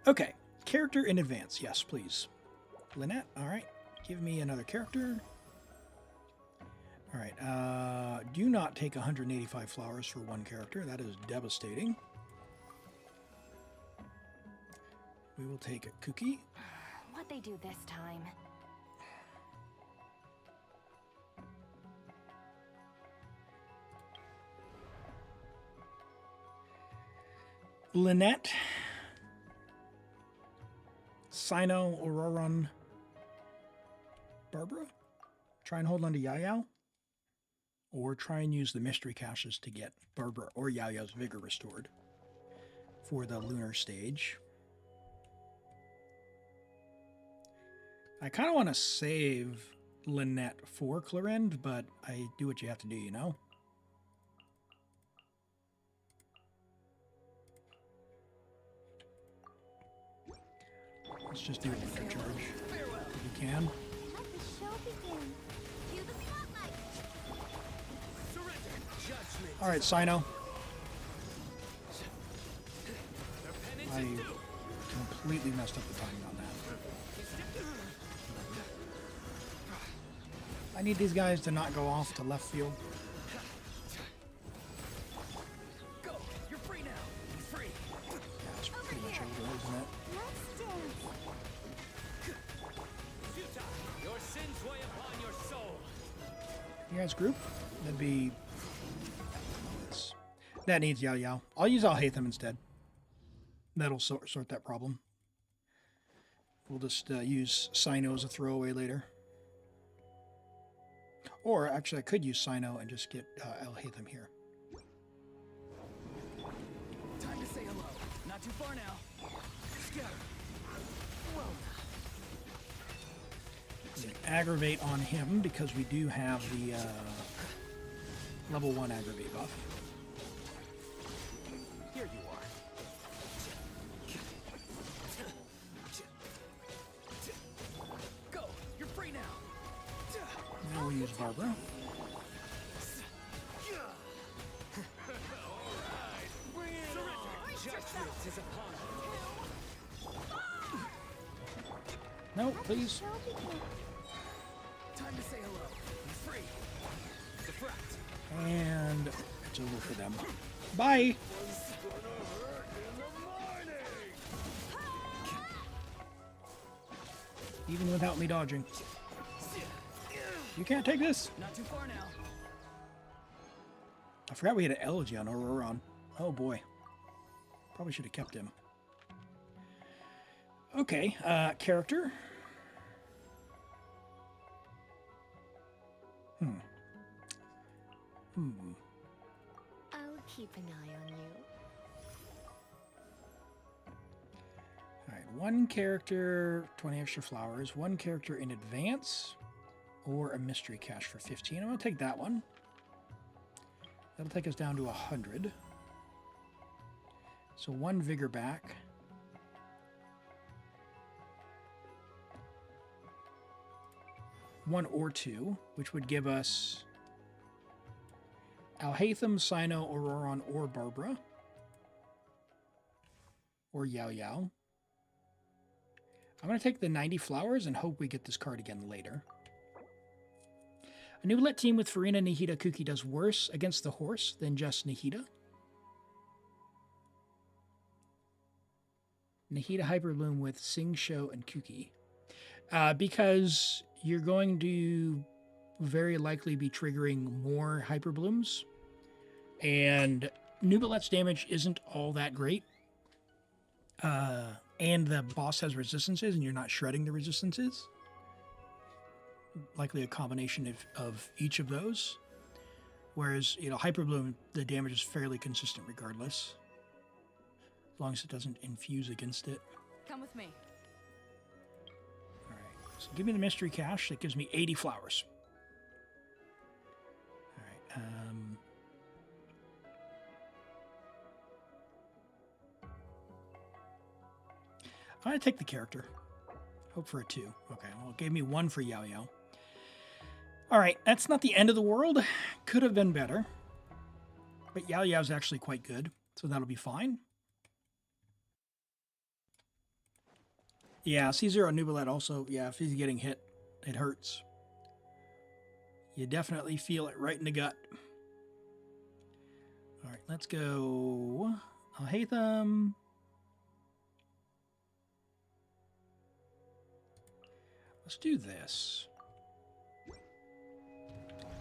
Okay, character in advance. Yes, please. Lynette, all right. Give me another character. All right, do not take 185 flowers for one character. That is devastating. We will take a cookie. What'd they do this time? Lynette, Sino, Auroron, Barbara, Try and hold on to Yao, or try and use the mystery caches to get Barbara or Yao's vigor restored for the lunar stage. I kind of want to save Lynette for Clorinde, but I do what you have to do, you know? Let's just do a lunar charge if we can. Let the show begin. Cue the spotlight. Surrender. Judgment. All right, Sino. I completely messed up the timing on that. I need these guys to not go off to left field. Go. You're free now. You're free. Yeah, that's pretty much over, isn't it? Let's dance. Your sins weigh upon your soul. You guys group? That'd be... That needs Yao. I'll use Alhaitham instead. That'll sort that problem. We'll just use Sino as a throwaway later. Or, actually, I could use Sino and just get Alhaitham here. Time to say hello. Not too far now. Scatter. Well, We can aggravate on him because we do have the level 1 aggravate buff. here you are. Go. You're free now. Now we'll use Barbara. Judgment is upon No, please. Time to say hello. Be free. Defract. And it's over for them. Bye! Even without me dodging. You can't take this! Not too far now. I forgot we had an elegy on Auroron. Oh boy. Probably should have kept him. Okay, character. I'll keep an eye on you. Alright, one character, 20 extra flowers. One character in advance. Or a mystery cache for 15. I'm going to take that one. That'll take us down to 100. So one vigor back. One or two, which would give us Alhaitham, Sino, Auroron, or Barbara. Or Yao. I'm going to take the 90 flowers and hope we get this card again later. A Nublet team with Farina, Nahida, Kuki does worse against the horse than just Nahida. Nahida Hyperbloom with Sing, Show, and Kuki. Because you're going to very likely be triggering more Hyperblooms. And Nublet's damage isn't all that great. And the boss has resistances and you're not shredding the resistances. Likely a combination of each of those. Whereas, Hyperbloom, the damage is fairly consistent regardless. As long as it doesn't infuse against it. Come with me. Alright, so give me the mystery cache. That gives me 80 flowers. Alright, I'm going to take the character. Hope for a 2. Okay, well, it gave me 1 for Yao. Alright, that's not the end of the world. Could have been better. But Yao's actually quite good, so that'll be fine. Yeah, C0 Nublet also, if he's getting hit, it hurts. You definitely feel it right in the gut. Alright, let's go Alhaitham. Let's do this.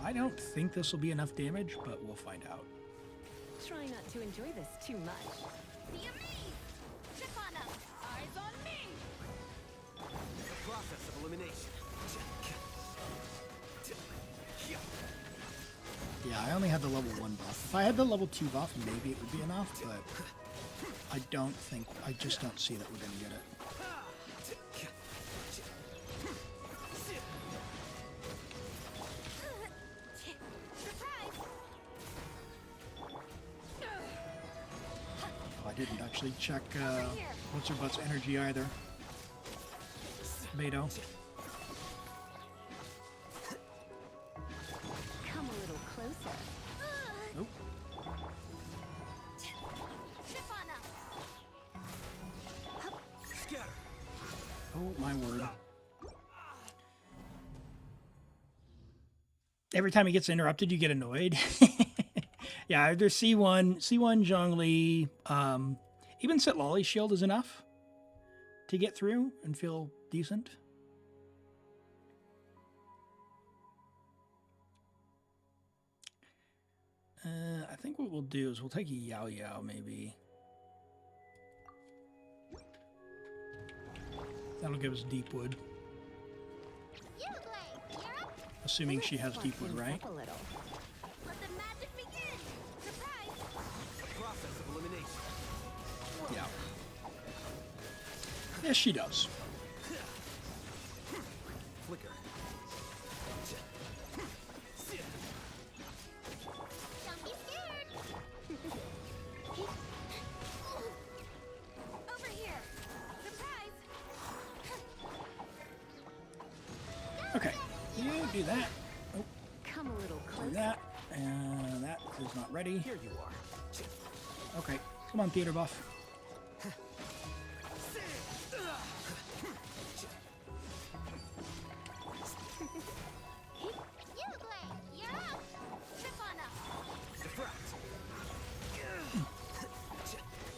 I don't think this will be enough damage, but we'll find out. Try not to enjoy this too much. Be amazed! Chip on up! Eyes on me! Process of elimination. Yeah, I only had the level 1 buff. If I had the level 2 buff, maybe it would be enough, but I just don't see that we're going to get it. Oh, I didn't actually check what's her butt's energy either. Beto. Come a little closer. Nope. Oh my word. Every time he gets interrupted, you get annoyed. Yeah, either C1 Zhongli, even Sitlali's shield is enough to get through and feel decent. I think what we'll do is we'll take a Yao Yao maybe. That'll give us Deepwood. Assuming she has Deepwood, right? Yeah. Yes, she does. Flicker. Don't be scared. Over here. Surprise. Okay, you do that. Oh, Come a little closer. do that. And that is not ready. Here you are. Okay, come on, theater buff.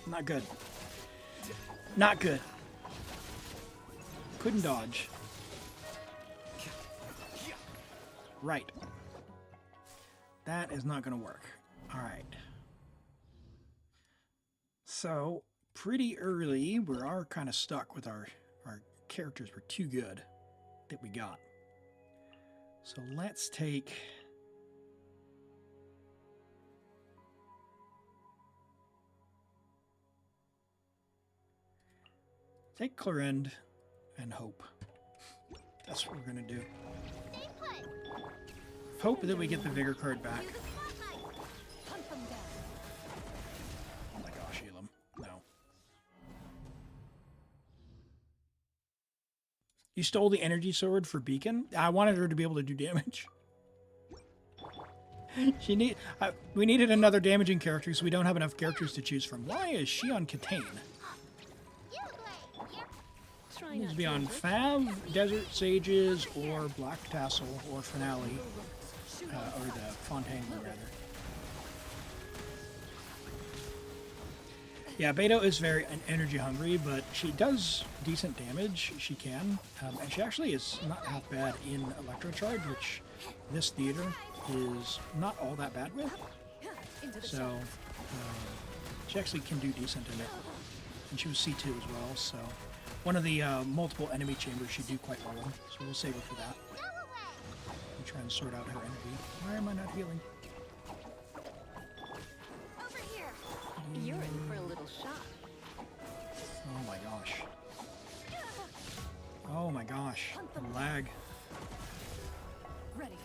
Not good. Not good. Couldn't dodge. Right. That is not going to work. All right. So, pretty early, we are kind of stuck with our characters were too good that we got. So let's take... Take Clorinde and Hope. That's what we're going to do. Hope that we get the Vigor card back. Oh my gosh, Elim. No. You stole the energy sword for Beacon? I wanted her to be able to do damage. We needed another damaging character, so we don't have enough characters to choose from. Why is she on Catane? Needs to be on Fav, Desert Sages, or Black Tassel, or Finale, or the Fontaine, rather. Yeah, Beto is very energy hungry, but she does decent damage. She can, and she actually is not half bad in Electrocharge, which this theater is not all that bad with. So she actually can do decent in it, and she was C2 as well. So. One of the multiple enemy chambers she'd do quite well in, so we'll save her for that. And try and sort out her energy. Why am I not healing? Over here. You're in for a little shock. Oh my gosh. Oh my gosh. The lag. Ready.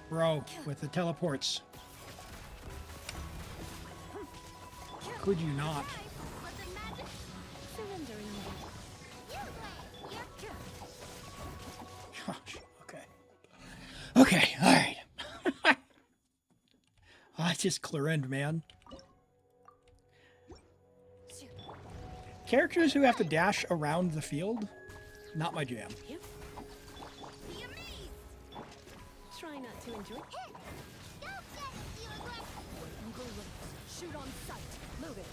Bro, with the teleports. Could you not? Gosh, okay. Okay, alright. Oh, it's just Clorinde, man. Characters who have to dash around the field, not my jam. Try not to enjoy. Shoot on sight. Move it.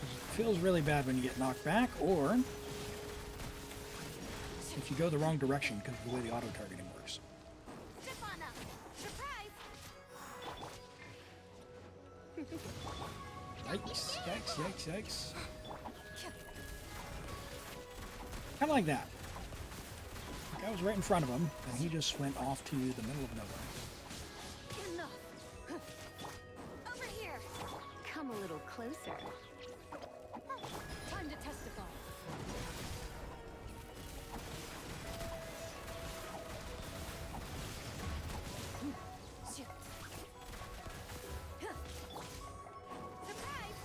It feels really bad when you get knocked back, or if you go the wrong direction because of the way the auto-targeting works. Yikes, yikes, yikes, yikes. Kind of like that. I was right in front of him, and he just went off to the middle of nowhere. Enough. Over here. Come a little closer. Time to testify.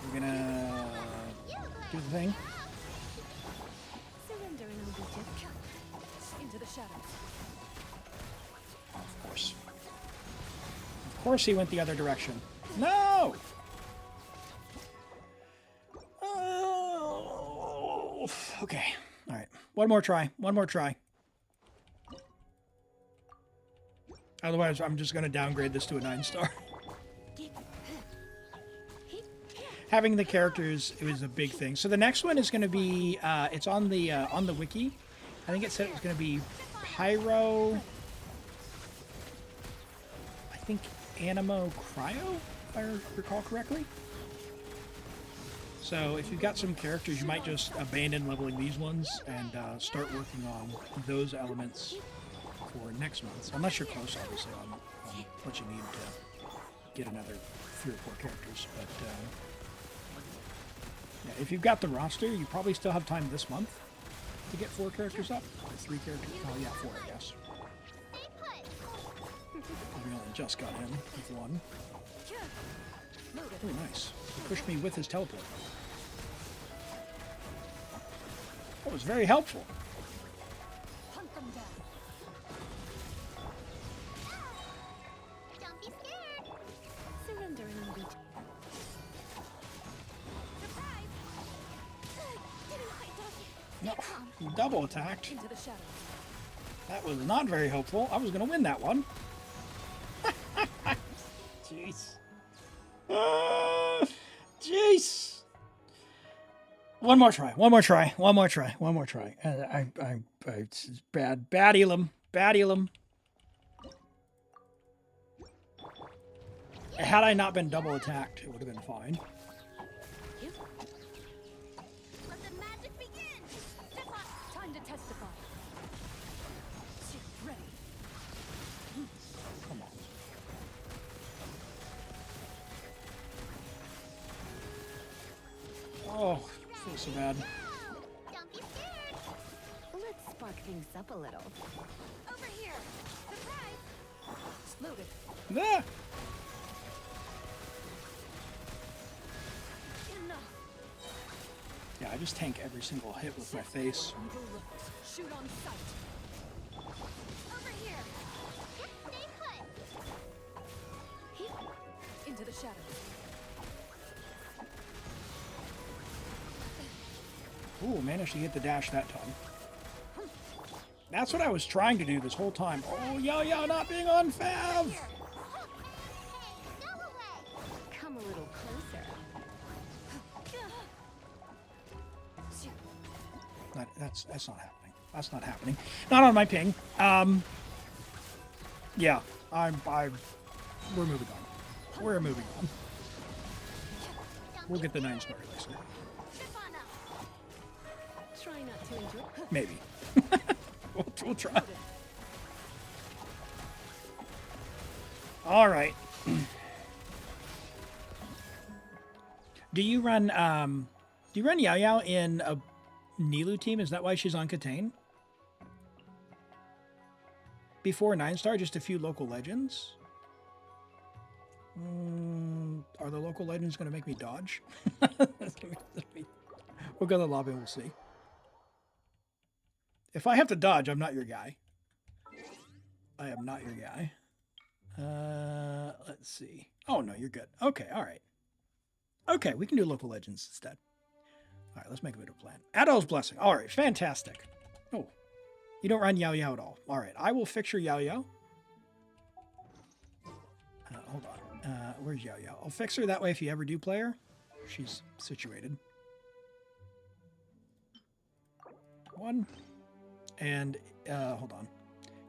We're gonna do the thing. Surrender and I'll be just into the shadows. Of course. Of course he went the other direction. No! Oh, okay. All right. One more try. One more try. Otherwise, I'm just going to downgrade this to a 9-star. Having the characters, it was a big thing. So the next one is going to be, it's on the wiki. I think it said it was going to be Pyro, I think Animo Cryo, if I recall correctly. So if you've got some characters, you might just abandon leveling these ones and start working on those elements for next month. Unless you're close, obviously, on what you need to get another 3 or 4 characters. But yeah, if you've got the roster, you probably still have time this month to get 4 characters up. Or 3 characters. Oh yeah, 4, I guess. We only just got him with 1. Oh, nice. He pushed me with his teleport. That was very helpful. Hunt them down. Don't be scared. Surrender and I'll be No, double attacked. into the shadows. That was not very helpful. I was going to win that one. Jeez. Jeez. One more try. One more try. One more try. One more try. It's bad. Bad Elim. Bad Elim. Had I not been double attacked, it would have been fine. Let the magic begin. Time to testify. Ready. Come on. Oh, feels so bad. Don't be scared. Let's spark things up a little. Over here. Surprise. Loaded. Ah! Enough. Yeah, I just tank every single hit with my face. Shoot on sight. Over here. Stay put. Into the shadows. Ooh, managed to get the dash that time. That's what I was trying to do this whole time. Oh, Yo-Yo not being on Fav! Come a little closer. That's not happening. That's not happening. Not on my ping. Yeah, we're moving on. We're moving on. We'll get the 9-star elixir. Try not to enjoy. Maybe. we'll try. All right. Do you run Yao Yao in a Nilu team? Is that why she's on Catane? Before 9-star, just a few local legends? Are the local legends going to make me dodge? We'll go to the lobby and we'll see. If I have to dodge, I'm not your guy. I am not your guy. Let's see. Oh, no, you're good. Okay, all right. Okay, we can do local legends instead. All right, let's make a bit of a plan. Adol's Blessing. All right, fantastic. Oh, you don't run Yao Yao at all. All right, I will fix your Yao Yao. Hold on. Where's Yao Yao? I'll fix her that way if you ever do play her. She's situated. 1. And, hold on.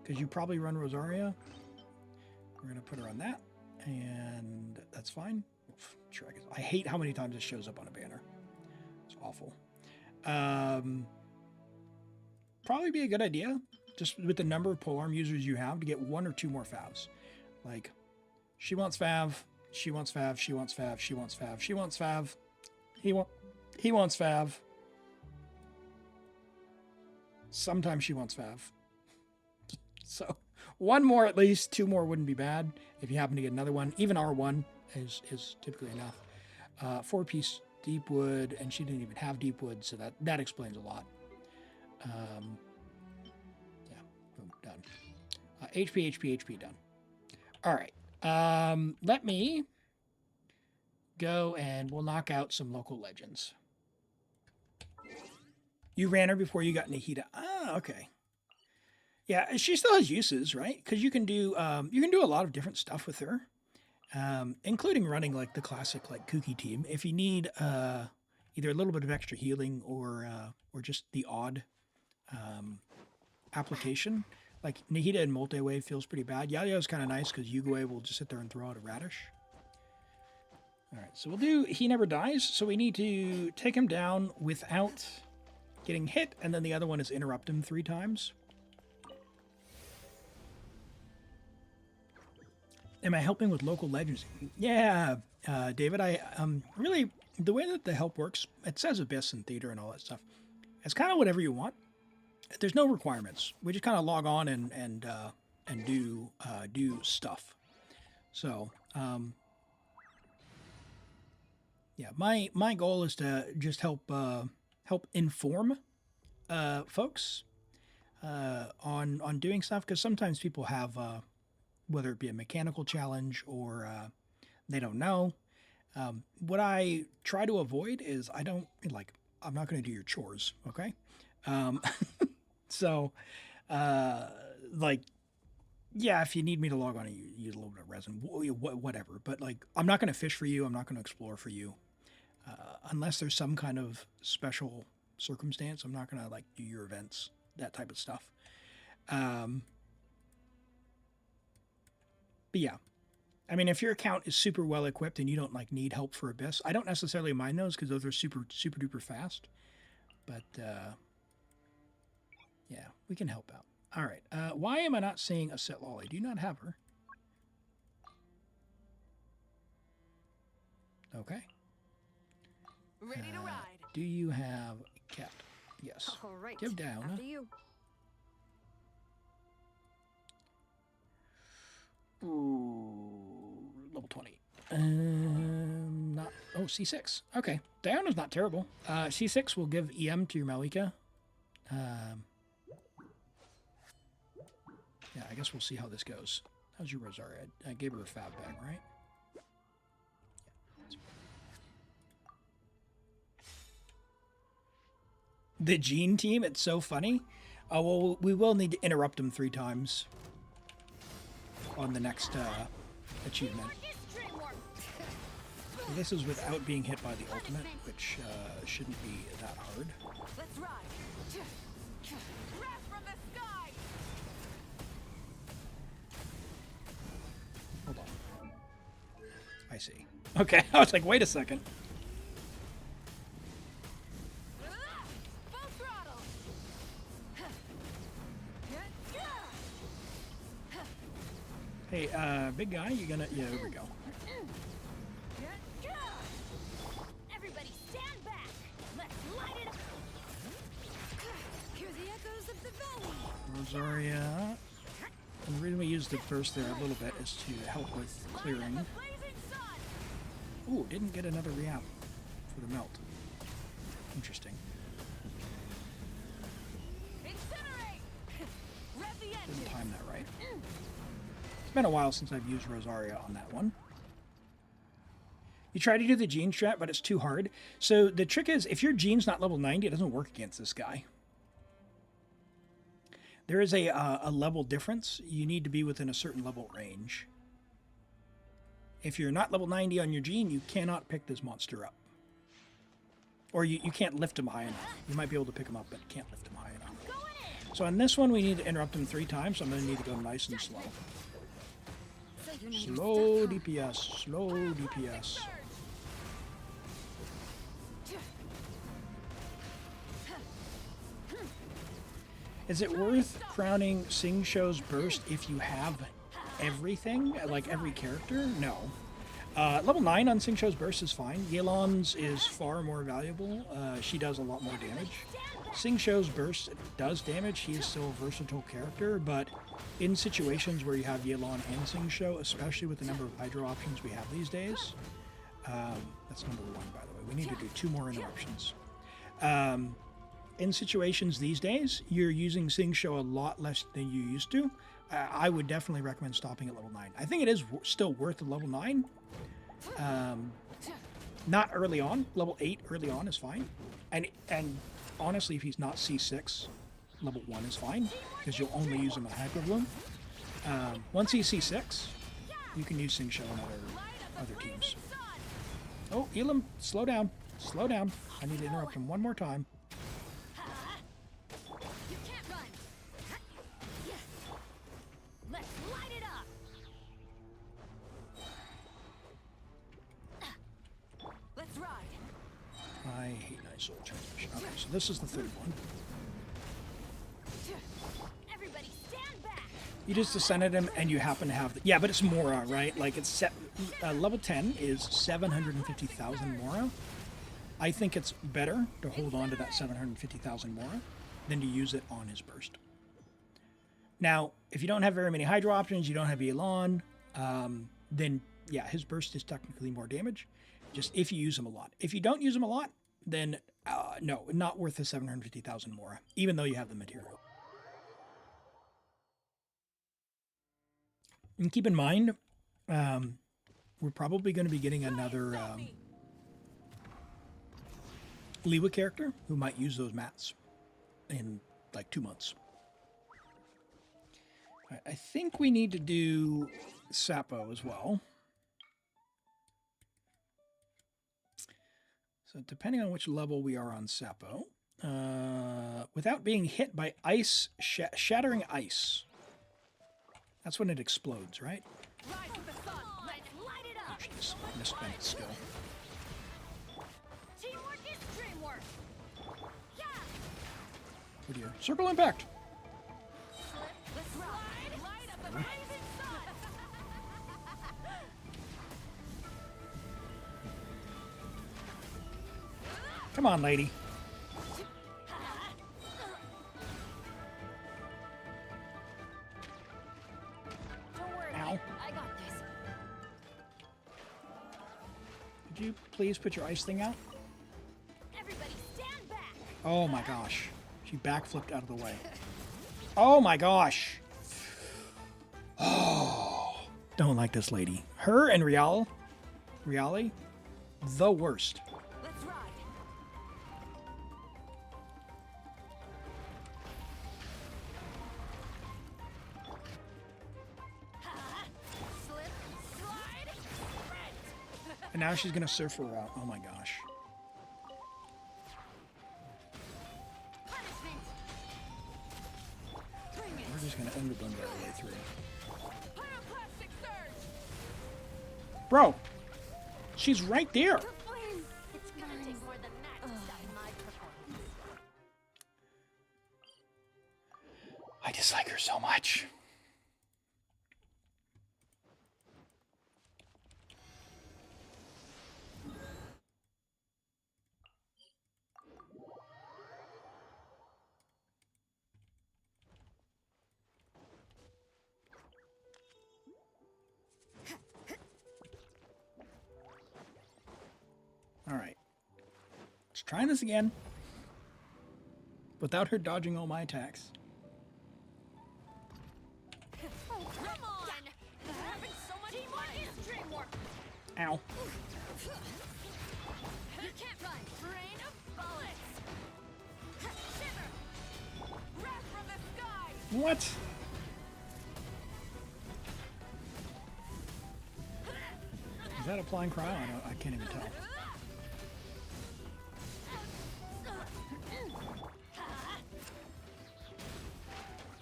Because you probably run Rosaria. We're going to put her on that. And that's fine. Oof, sure, I hate how many times this shows up on a banner. It's awful. Probably be a good idea just with the number of polearm users you have, to get 1 or 2 more favs. Like, she wants fav, she wants fav, she wants fav, she wants fav, she wants fav, he wants fav. Sometimes she wants fav. So 1 more at least, 2 more wouldn't be bad. If you happen to get another one, even R1 is typically enough. 4-piece deep wood, and she didn't even have deep wood, so that explains a lot. Yeah, boom, done. HP, done. All right. Let me go and we'll knock out some local legends. You ran her before you got Nahida. Ah, okay. Yeah, she still has uses, right? Because you can do a lot of different stuff with her, including running like the classic like kooky team. If you need either a little bit of extra healing or just the odd application, like Nahida in multi-wave feels pretty bad. Yayo is kind of nice because Yugoi will just sit there and throw out a radish. All right, so we'll do He Never Dies. So we need to take him down without getting hit, and then the other one is interrupt him 3 times. Am I helping with local legends? Yeah, David, I really, the way that the help works, it says Abyss and Theater and all that stuff. It's kind of whatever you want. There's no requirements. We just kind of log on and do stuff. So, yeah, my goal is to just help inform folks on doing stuff, because sometimes people have whether it be a mechanical challenge or they don't know. What I try to avoid is I'm not going to do your chores, okay? So, yeah, if you need me to log on and use a little bit of resin, whatever. But like, I'm not going to fish for you. I'm not going to explore for you, unless there's some kind of special circumstance. I'm not going to like do your events, that type of stuff. But yeah, I mean, if your account is super well equipped and you don't like need help for Abyss, I don't necessarily mind those because those are super duper fast. But yeah, we can help out. All right. Why am I not seeing a Set Lolly? Do you not have her? Okay. Ready to ride. Do you have Cat? Yes. All right. Give down. After you. Ooh, level 20. Not. Oh, C6. Okay. Diana's not terrible. C6 will give EM to your Malika. Yeah, I guess we'll see how this goes. How's your Rosaria? I gave her a fab bag, right? Yeah. The Gene team, it's so funny. Well, we will need to interrupt them 3 times on the next achievement. So this is without being hit by the ultimate, which shouldn't be that hard. Let's ride. Wrath from the sky. Hold on. I see. Okay, I was like, wait a second. Full throttle. Hey, big guy, you gonna... Yeah, there we go. Everybody stand back. Let's light it up. Hear the echoes of the valley. Rosaria. And the reason we used it first there a little bit is to help with clearing. Ooh, didn't get another reap for the melt. Interesting. Didn't time that right. It's been a while since I've used Rosaria on that one. You try to do the Gene strat, but it's too hard. So the trick is, if your Gene's not level 90, it doesn't work against this guy. There is a level difference. You need to be within a certain level range. If you're not level 90 on your Gene, you cannot pick this monster up. Or you can't lift him high enough. You might be able to pick him up, but you can't lift him high enough. So on this one, we need to interrupt him 3 times, so I'm going to need to go nice and slow. Slow DPS, slow DPS. Is it worth crowning Sing Show's burst if you have everything, like every character? No. Level 9 on Sing Show's burst is fine. Yelan's is far more valuable. She does a lot more damage. Sing Show's burst does damage. He is still a versatile character, but in situations where you have Yelan and Sing Show, especially with the number of hydro options we have these days, that's number 1, by the way. We need to do 2 more interruptions. In situations these days, you're using Sing Show a lot less than you used to. I would definitely recommend stopping at level 9. I think it is still worth the level 9. Not early on. Level 8 early on is fine. And honestly, if he's not C6, level 1 is fine, because you'll only use him on Hyper Bloom. Once he's C6, you can use Sing Show on other teams. Oh, Elim, slow down. Slow down. I need to interrupt him one more time. You can't run. Let's light it up. Let's ride. I hate Night Soul Transmission. Okay, so this is the 3rd one. Everybody stand back. You just descended him and you happen to have... yeah, but it's Mora, right? Like, it's level 10 is 750,000 Mora. I think it's better to hold on to that 750,000 Mora than to use it on his burst. Now, if you don't have very many hydro options, you don't have Elan, then yeah, his burst is technically more damage, just if you use him a lot. If you don't use him a lot, then no, not worth the 750,000 Mora, even though you have the material. And keep in mind, we're probably going to be getting another Liwa character who might use those mats in like 2 months. I think we need to do Sapo as well. So depending on which level we are on Sapo, without being hit by ice, shattering ice. That's when it explodes, right? Oh, she just misspent its skill. Teamwork is dreamwork. Yeah. Oh dear. Circle impact. Let's ride. Light up the blazing sun. Come on, lady. Don't worry. Ow. I got this. Could you please put your ice thing out? Everybody stand back. Oh my gosh. She backflipped out of the way. Oh my gosh. Oh. Don't like this lady. Her and Reale, the worst. Let's ride. Slip, slide, sprint. And now she's gonna surf her out. Oh my gosh. Punishment. Bring it. We're just gonna underbund our way through. Pyroclastic surge. Bro, she's right there. It's gonna take more than that to stop my performance. I dislike her so much. All right. Let's try this again. Without her dodging all my attacks. Oh, come on! We're having so much fun! Is dreamwork. Ow. You can't run! Rain of bullets! Shiver! Wrath from the sky! What? Is that applying cryo? I can't even tell.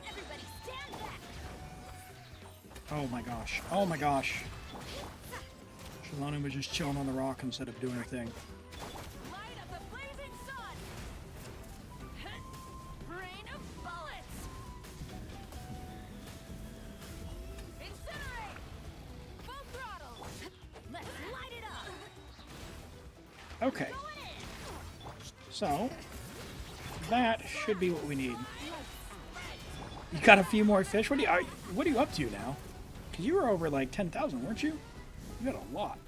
Everybody stand back! Oh my gosh. Oh my gosh. Shalana was just chilling on the rock instead of doing her thing. Light up the blazing sun! Rain of bullets! Okay. So, that should be what we need. You got a few more fish? What are you up to now? Because you were over like 10,000, weren't you? You got a lot.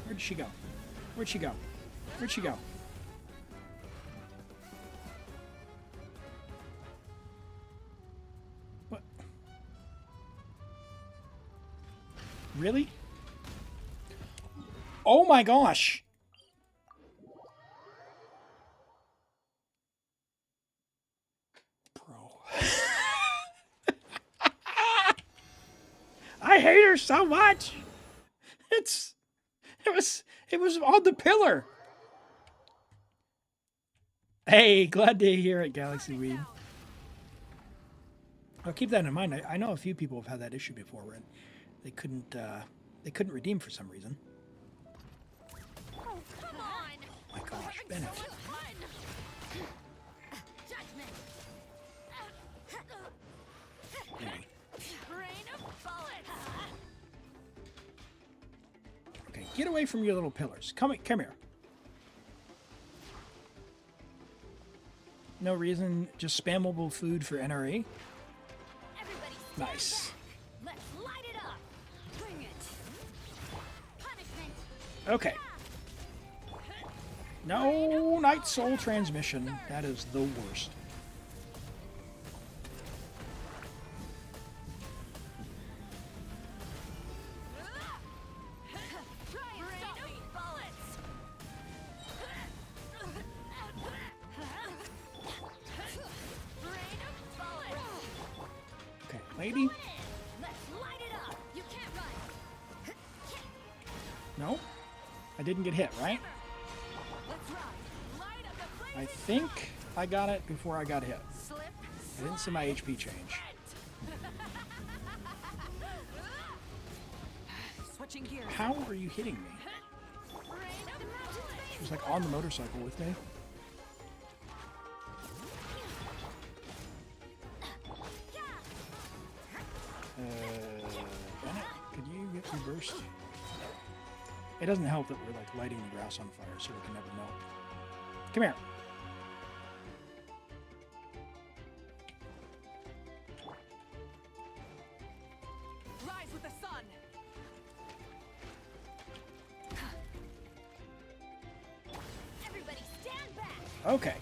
Where'd she go? Where'd she go? Where'd she go? What? Really? Oh my gosh! I hate her so much. It was on the pillar. Hey, glad to hear it, Galaxy Weed. I'll keep that in mind. I know a few people have had that issue before where they couldn't redeem for some reason. Oh, come on. Oh my gosh, Bennett. Okay, get away from your little pillars. Come here. No reason, just spammable food for NRE. Nice. Let's light it up. Bring it. Punishment. Okay. No Night Soul transmission. That is the worst. Okay, lady. No? I didn't get hit, right? I think I got it before I got hit. I didn't see my HP change. How are you hitting me? She was like on the motorcycle with me. Bennett, could you get me burst? It doesn't help that we're like lighting the grass on fire, so we can never melt. Come here. Rise with the sun. Everybody stand back. Okay.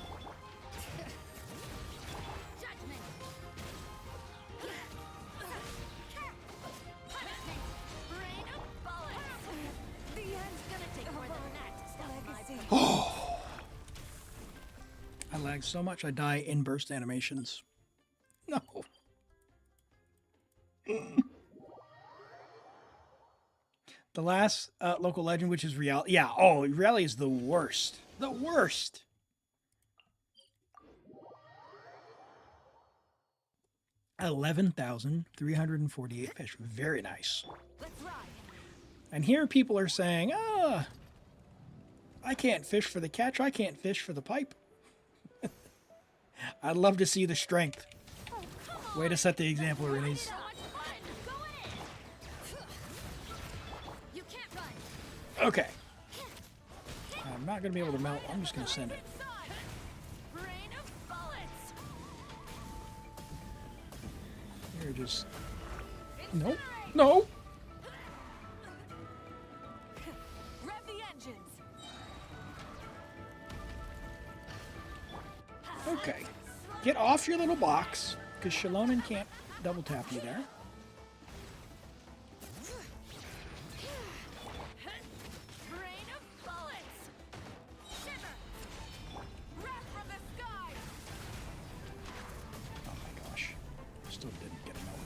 I lag so much I die in burst animations. No. The last local legend, which is Real. Yeah, oh, Rally is the worst. The worst. $11,348 fish. Very nice. And here people are saying, I can't fish for the catch. I can't fish for the pipe. I'd love to see the strength. Way to set the example, Release. Okay. I'm not going to be able to mount. I'm just going to send it. You're just... Nope. No! Rev the engines. Okay. Get off your little box, because Shalonen can't double tap you there. Oh my gosh. Still didn't get him out.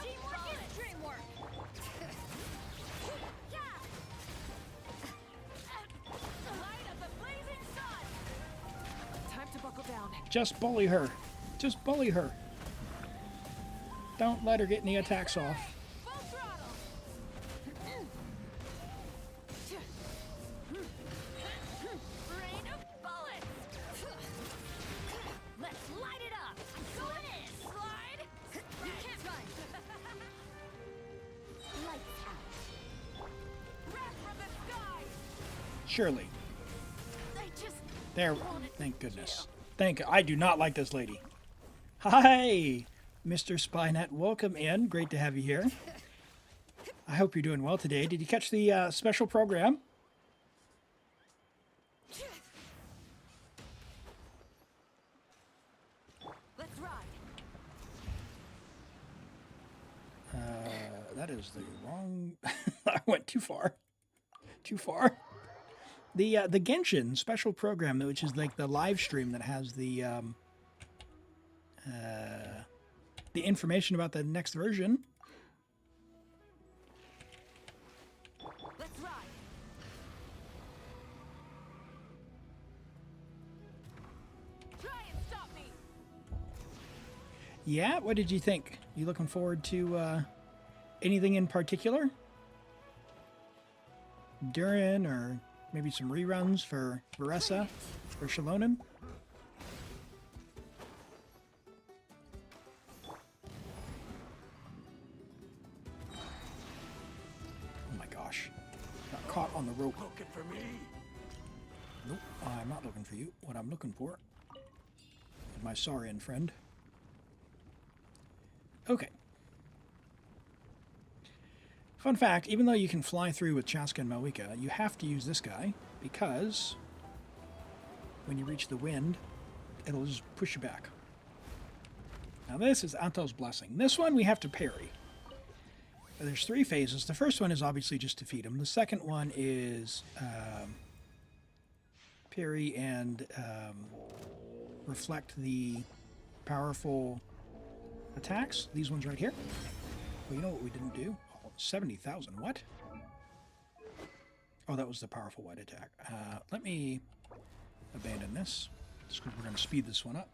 Teamwork is dreamwork. Time to buckle down. Just bully her. Just bully her. Don't let her get any attacks off. Let's light it up. Go in. Slide. You can't run. Surely. I just There. Thank goodness. I do not like this lady. Hi, Mr. Spynet. Welcome in. Great to have you here. I hope you're doing well today. Did you catch the special program? let's ride. That is the wrong... I went too far. Too far. The Genshin special program, which is like the live stream that has the information about the next version. Let's ride. Try and stop me. Yeah, what did you think? You looking forward to anything in particular? Durin, or maybe some reruns for Veressa or Shalonen? Oh my gosh. Got caught on the rope. Looking for me? Nope, I'm not looking for you. What I'm looking for is my Saurian friend. Okay. Fun fact, even though you can fly through with Chaska and Malika, you have to use this guy because when you reach the wind, it'll just push you back. Now this is Antel's Blessing. This one we have to parry. There's 3 phases. The first one is obviously just defeat him. The second one is parry and reflect the powerful attacks. These ones right here. Well, you know what we didn't do? 70,000. What? Oh, that was the powerful white attack. Let me abandon this, just because we're going to speed this one up.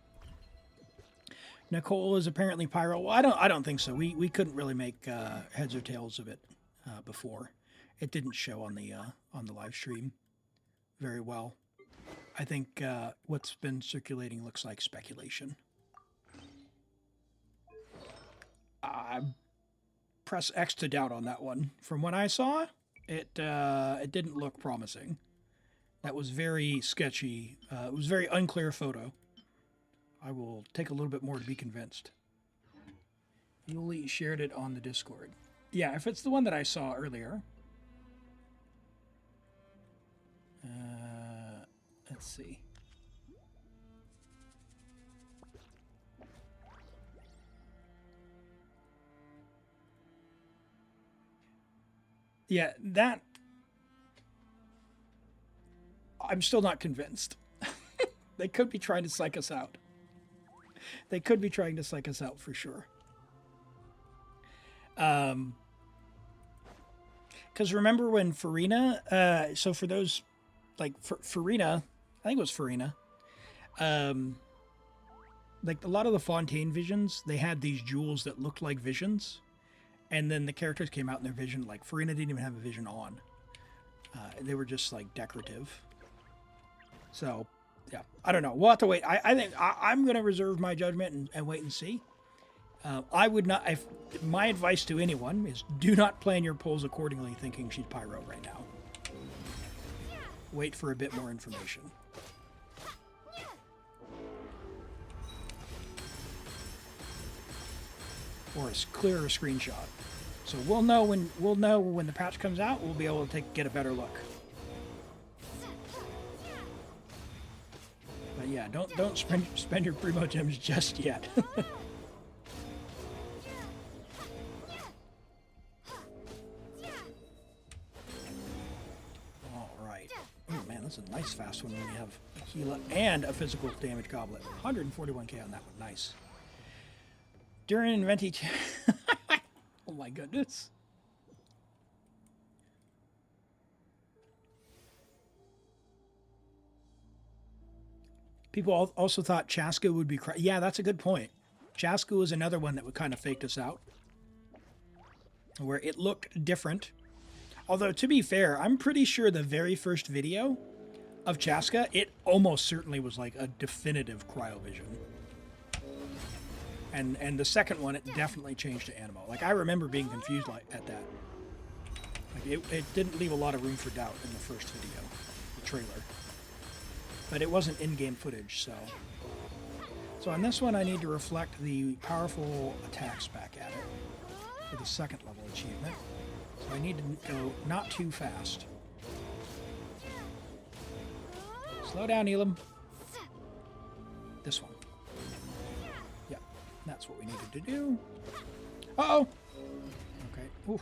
Nicole is apparently pyro. Well, I don't think so. We couldn't really make heads or tails of it before. It didn't show on the live stream very well. I think what's been circulating looks like speculation. Press X to doubt on that one. From what I saw, it didn't look promising. That was very sketchy. It was a very unclear photo. I will take a little bit more to be convinced. Yuli shared it on the Discord. Yeah, if it's the one that I saw earlier. Let's see. Yeah, that... I'm still not convinced. They could be trying to psych us out. They could be trying to psych us out for sure. Because remember when Farina... so for those... Like, Farina... I think it was Farina. Like, a lot of the Fontaine visions, they had these jewels that looked like visions. And then the characters came out in their vision, like, Farina didn't even have a vision on. They were just, like, decorative. So, yeah, I don't know. We'll have to wait. I think I'm going to reserve my judgment and wait and see. I would not... my advice to anyone is do not plan your polls accordingly thinking she's pyro right now. Wait for a bit more information. Or a clearer screenshot. So we'll know when the patch comes out. We'll be able to get a better look. But yeah, don't spend your primo gems just yet. All right. Oh man, that's a nice fast one when we have Aquila and a physical damage goblet. 141k on that one. Nice. During Venti... Oh my goodness. People also thought Chaska would be... Yeah, that's a good point. Chaska was another one that would kind of faked us out. Where it looked different. Although, to be fair, I'm pretty sure the very first video of Chaska, it almost certainly was like a definitive cryovision. And the second one, it definitely changed to Animo. Like, I remember being confused at that. Like, it didn't leave a lot of room for doubt in the first video. the trailer. But it wasn't in-game footage, so... So on this one, I need to reflect the powerful attacks back at it for the second level achievement. So I need to go not too fast. Slow down, Elim. This one. Yep, that's what we needed to do. Uh-oh! Okay, oof.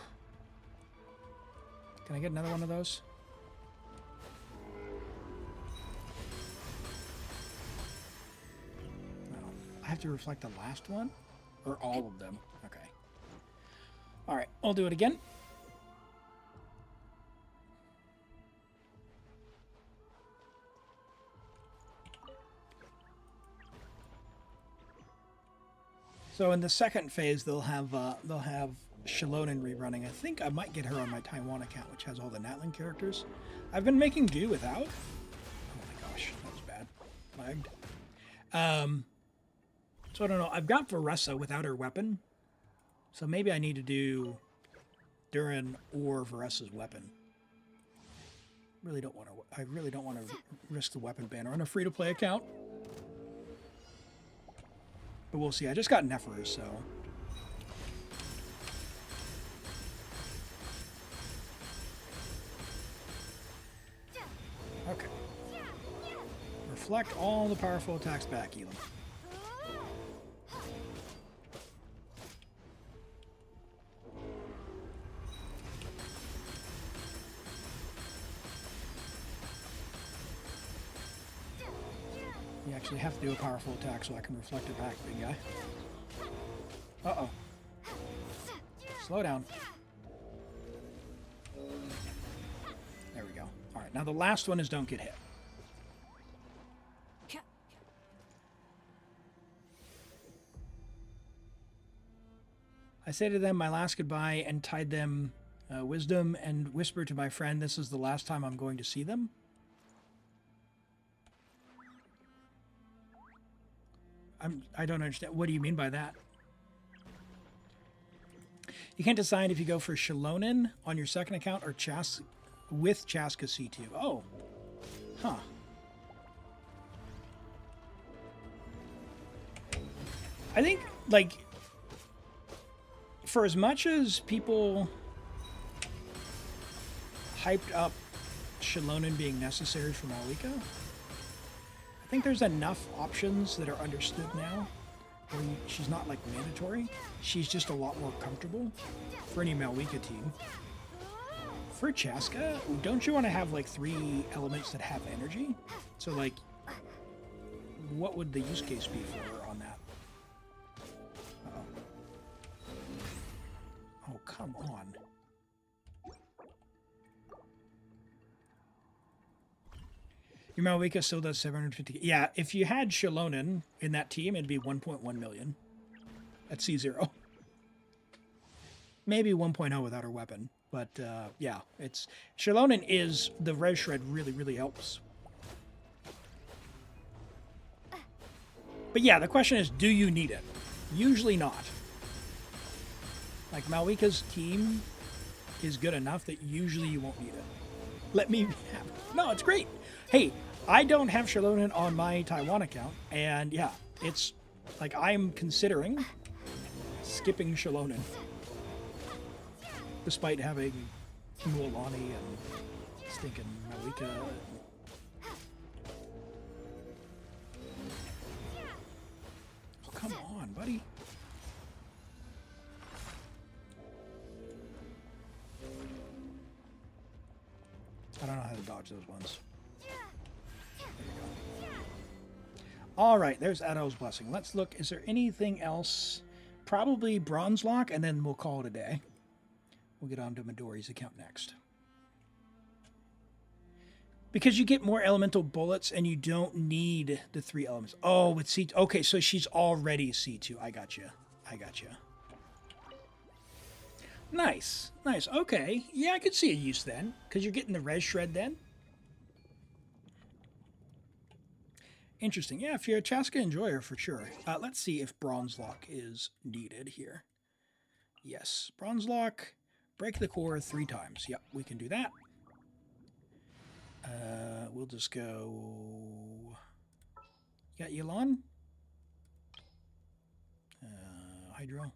Can I get another one of those? No. I have to reflect the last one? Or all of them? Okay. Alright, I'll do it again. So in the second phase, they'll have Shilonen rerunning. I think I might get her on my Taiwan account, which has all the Natlan characters. I've been making do without. Oh my gosh, that was bad. Lagged. So I don't know. I've got Varessa without her weapon, so maybe I need to do Durin or Varessa's weapon. I really don't want to risk the weapon banner on a free-to-play account. But we'll see. I just got Nephers, so... Okay. Reflect all the powerful attacks back, Elim. You actually have to do a powerful attack so I can reflect it back, big guy. Uh-oh. Slow down. There we go. Alright, now the last one is don't get hit. I say to them my last goodbye and tied them wisdom and whispered to my friend this is the last time I'm going to see them. I don't understand. What do you mean by that? You can't decide if you go for Shilonen on your second account or with Chaska C2. Oh. Huh. I think, like, for as much as people hyped up Shilonen being necessary for Malika, I think there's enough options that are understood now where she's not like mandatory. She's just a lot more comfortable for any Malika team. For Chaska, don't you want to have like 3 elements that have energy? So like, what would the use case be for her on that? Uh-oh. Oh, come on. Your Malika still does 750. Yeah, if you had Shilonen in that team, it'd be 1.1 million at C0. Maybe 1.0 without her weapon. But, yeah, it's... Shilonen is... The Res Shred really, really helps. But yeah, the question is, do you need it? Usually not. Like, Malika's team is good enough that usually you won't need it. Let me have... No, it's great. Hey, I don't have Shilonen on my Taiwan account, and yeah, it's like I'm considering skipping Shilonen, despite having Mualani and stinking Malika. Oh, come on, buddy. I don't know how to dodge those ones. All right, there's Addo's Blessing. Let's look. Is there anything else? Probably Bronze Lock, and then we'll call it a day. We'll get on to Midori's account next. Because you get more elemental bullets, and you don't need the 3 elements. Oh, with C2. Okay, so she's already C2. I got you. I got you. Nice. Nice. Okay. Yeah, I could see a use then, because you're getting the Res Shred then. Interesting. Yeah, if you're a Chaska enjoyer, for sure. Let's see if Bronze Lock is needed here. Yes. Bronze Lock, break the core 3 times. Yep, we can do that. we'll just go... You got Yulon? Hydro?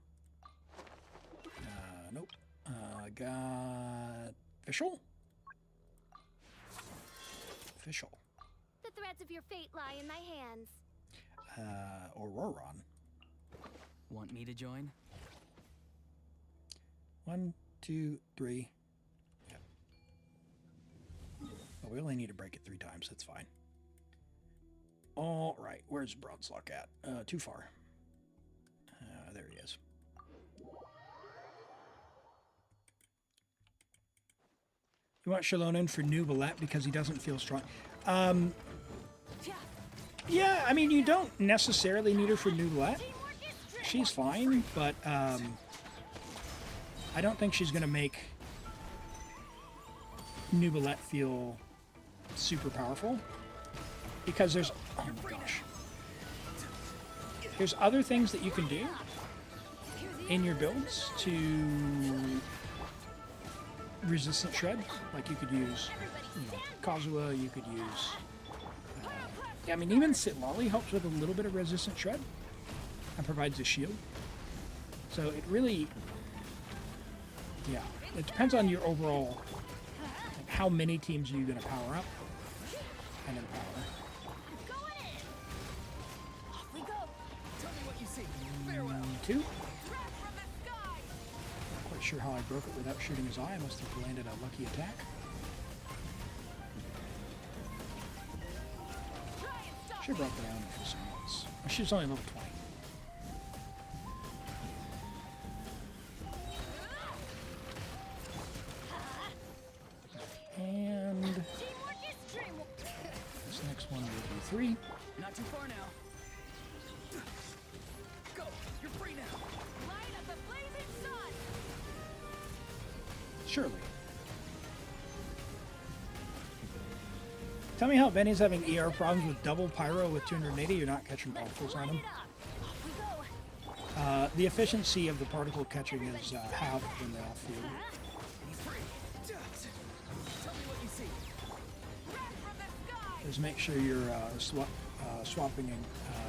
Nope. Got... Fischl? Fischl. The threads of your fate lie in my hands. Auroron. Want me to join? 1, 2, 3. Yep. Oh, we only need to break it 3 times. That's fine. All right. Where's Bronzelock at? Too far. There he is. You want Shalonen for Nubalet because he doesn't feel strong. Yeah, I mean, you don't necessarily need her for Nubalet. She's fine, but I don't think she's going to make Nubalet feel super powerful. Because there's... Oh my gosh. There's other things that you can do in your builds to resistant shred. Like you could use, Kazuha, you could use... I mean, even Sitlali helps with a little bit of resistant shred and provides a shield. So it really... Yeah, it depends on your overall... Like how many teams are you going to power up and empower. 2. Not quite sure how I broke it without shooting his eye. I must have landed a lucky attack. Should have brought that down for some months. She was only level 20. And this next one will be 3. Not too far now. Go! You're free now. Light up the blazing sun. Surely. Tell me how Benny's having ER problems with double pyro with 280. You're not catching particles on him. The efficiency of the particle catching is halved when they're off field. Just make sure you're swapping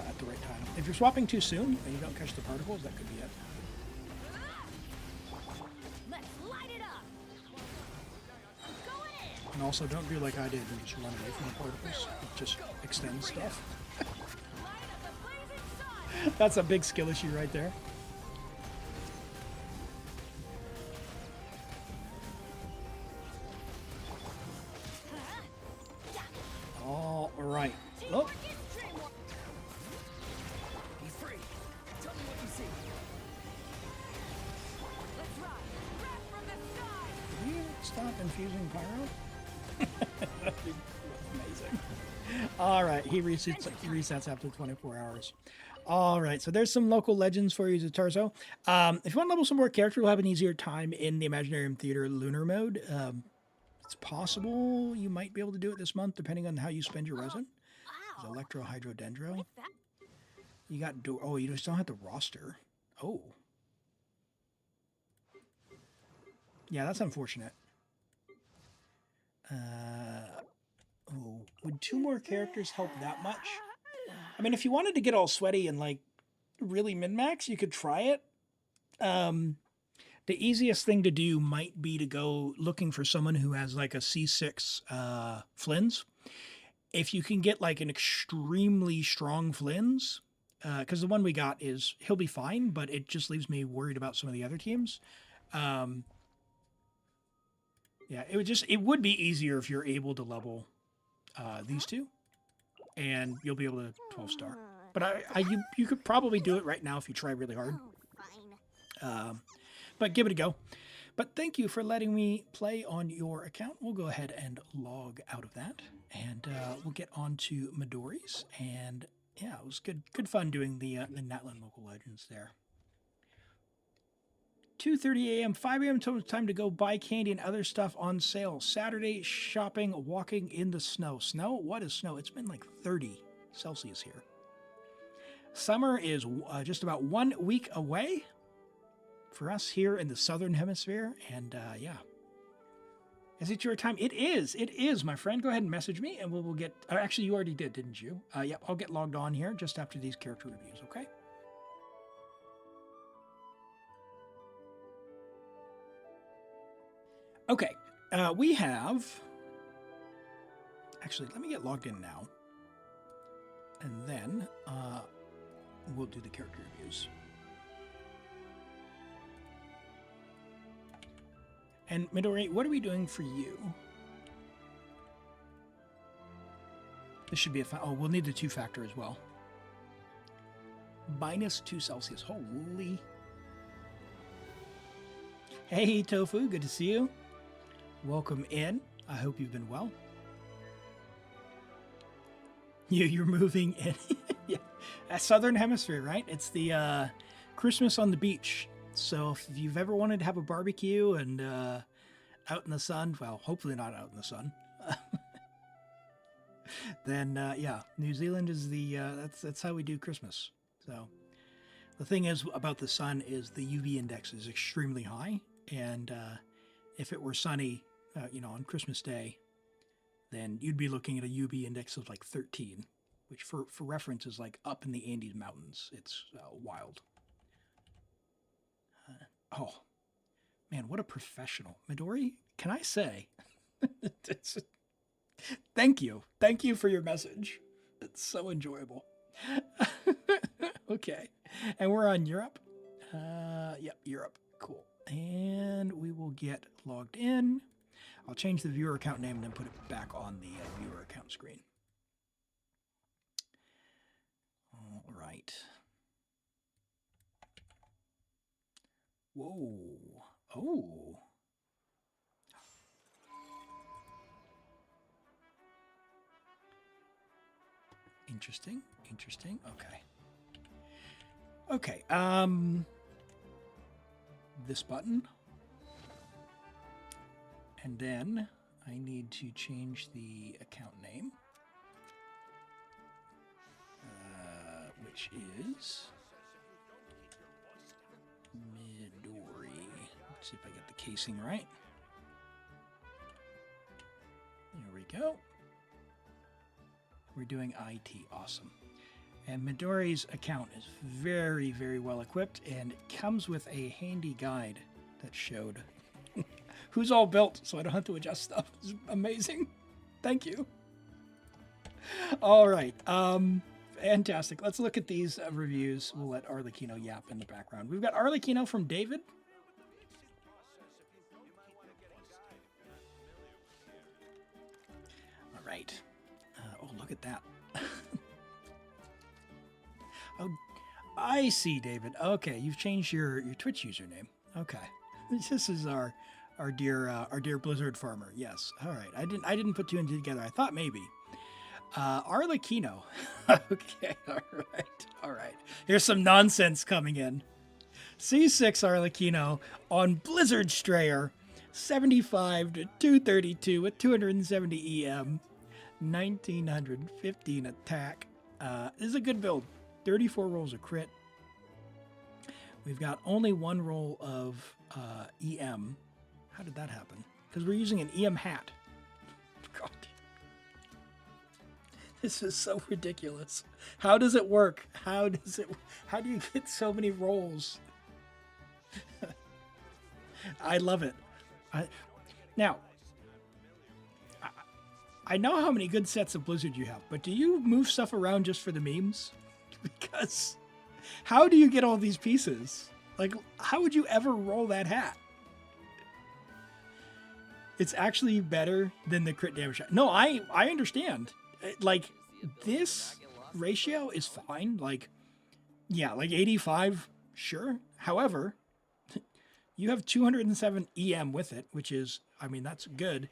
at the right time. If you're swapping too soon and you don't catch the particles, that could be it. Let's light it up. Going in. And also, don't do like I did and just run away from the particles. It just extends stuff. That's a big skill issue right there. All right. Oh. He's free. Tell me what you see. Let's ride. Wrap from the sky. Did you stop infusing pyro? That'd be amazing. All right, he resets after 24 hours. All right, so there's some local legends for you, Zatarzo. If you want to level some more character, you'll have an easier time in the Imaginarium Theater Lunar mode. It's possible you might be able to do it this month, depending on how you spend your resin. There's Electro, Hydro, Dendro. You got... Oh, you just don't have the roster. Oh. Yeah, that's unfortunate. Oh, would 2 more characters help that much? I mean, if you wanted to get all sweaty and, like, really min-max, you could try it. The easiest thing to do might be to go looking for someone who has, like, a C6 Flins. If you can get, like, an extremely strong Flins, because the one we got is, he'll be fine, but it just leaves me worried about some of the other teams. Yeah, it would be easier if you're able to level these 2, and you'll be able to 12-star. But you could probably do it right now if you try really hard. But give it a go. But thank you for letting me play on your account. We'll go ahead and log out of that, and we'll get on to Midori's. And yeah, it was good fun doing the Natlan local legends there. 2:30 a.m., 5 a.m. time to go buy candy and other stuff on sale. Saturday shopping, walking in the snow. Snow? What is snow? It's been like 30 Celsius here. Summer is just about 1 week away for us here in the Southern Hemisphere. And yeah, Is it your time? It is. It is, my friend. Go ahead and message me, and we'll get... actually, you already did, didn't you? Yep, I'll get logged on here just after these character reviews, okay? Okay, we have... Actually, let me get logged in now. And then we'll do the character reviews. And Midori, what are we doing for you? This should be a... oh, we'll need the 2-factor as well. -2 Celsius. Holy... Hey, Tofu. Good to see you. Welcome in. I hope you've been well. You're moving in. Yeah, Southern Hemisphere, right? It's the Christmas on the beach. So if you've ever wanted to have a barbecue and out in the sun, well, hopefully not out in the sun, then yeah, New Zealand is the that's how we do Christmas. So the thing is about the sun is the UV index is extremely high, and if it were sunny, on Christmas Day, then you'd be looking at a UV index of like 13, which for reference is like up in the Andes Mountains. It's wild. Oh, man, what a professional. Midori, can I say, thank you. Thank you for your message. It's so enjoyable. Okay, and we're on Europe. Yep, Europe. Cool. And we will get logged in. I'll change the viewer account name and then put it back on the viewer account screen. All right. Whoa. Oh. Interesting. Interesting. Okay. Okay. This button. And then I need to change the account name, which is Midori. Let's see if I get the casing right. There we go. We're doing IT. Awesome. And Midori's account is very, very well equipped, and it comes with a handy guide that showed who's all built, so I don't have to adjust stuff. It's amazing. Thank you. All right. Fantastic. Let's look at these reviews. We'll let Arlecchino yap in the background. We've got Arlecchino from David. All right. Oh, look at that. Oh, I see, David. Okay, you've changed your Twitch username. Okay. This is our dear Blizzard farmer. Yes. All right. I didn't put two and two together. I thought maybe. Arlecchino. Okay. All right. Here's some nonsense coming in. C6 Arlecchino on Blizzard Strayer, 75 to 232 with 270 EM, 1915 attack. This is a good build. 34 rolls of crit. We've got only one roll of EM. How did that happen? Because we're using an EM hat. God. This is so ridiculous. How does it work? How do you get so many rolls? I love it. Now, I know how many good sets of Blizzard you have, but do you move stuff around just for the memes? Because how do you get all these pieces? Like, how would you ever roll that hat? It's actually better than the crit damage. No, I understand. Like, this ratio is fine. Like, yeah, like 85, sure. However, you have 207 EM with it, which is, I mean, that's good.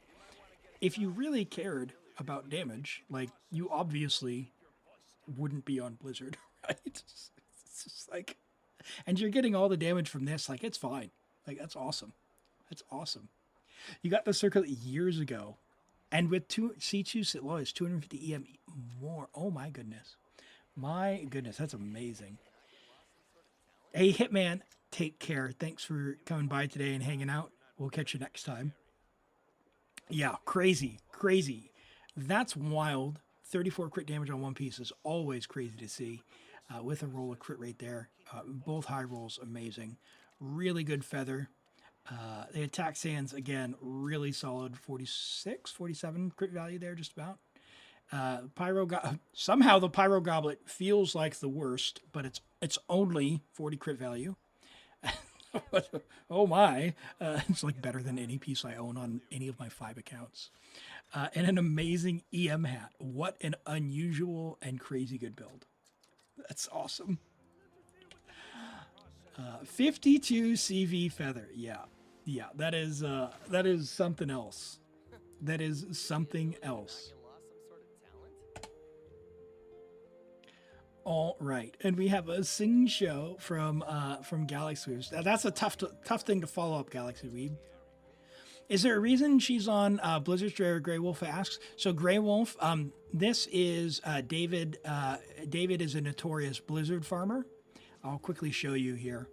If you really cared about damage, like, you obviously wouldn't be on Blizzard, right? It's just like, and you're getting all the damage from this, like, it's fine. Like, that's awesome. That's awesome. You got the circle years ago, and with C2 Sit Low is 250 EM more. Oh my goodness. My goodness, that's amazing. Hey, Hitman, take care. Thanks for coming by today and hanging out. We'll catch you next time. Yeah, crazy, crazy. That's wild. 34 crit damage on one piece is always crazy to see. With a roll of crit rate there. Both high rolls, amazing. Really good feather. The attack sands, again, really solid. 46, 47 crit value there, just about. Somehow the Pyro Goblet feels like the worst, but it's only 40 crit value. Oh my. It's like better than any piece I own on any of my 5 accounts. And an amazing EM hat. What an unusual and crazy good build. That's awesome. 52 CV feather. Yeah. Yeah, that is something else. That is something else. All right, and we have a Sing Show from Galaxy Weave. That's a tough thing to follow up, Galaxy Weave. Is there a reason she's on Blizzard Strayer? Grey Wolf asks. So Grey Wolf, this is David. David is a notorious Blizzard farmer. I'll quickly show you here.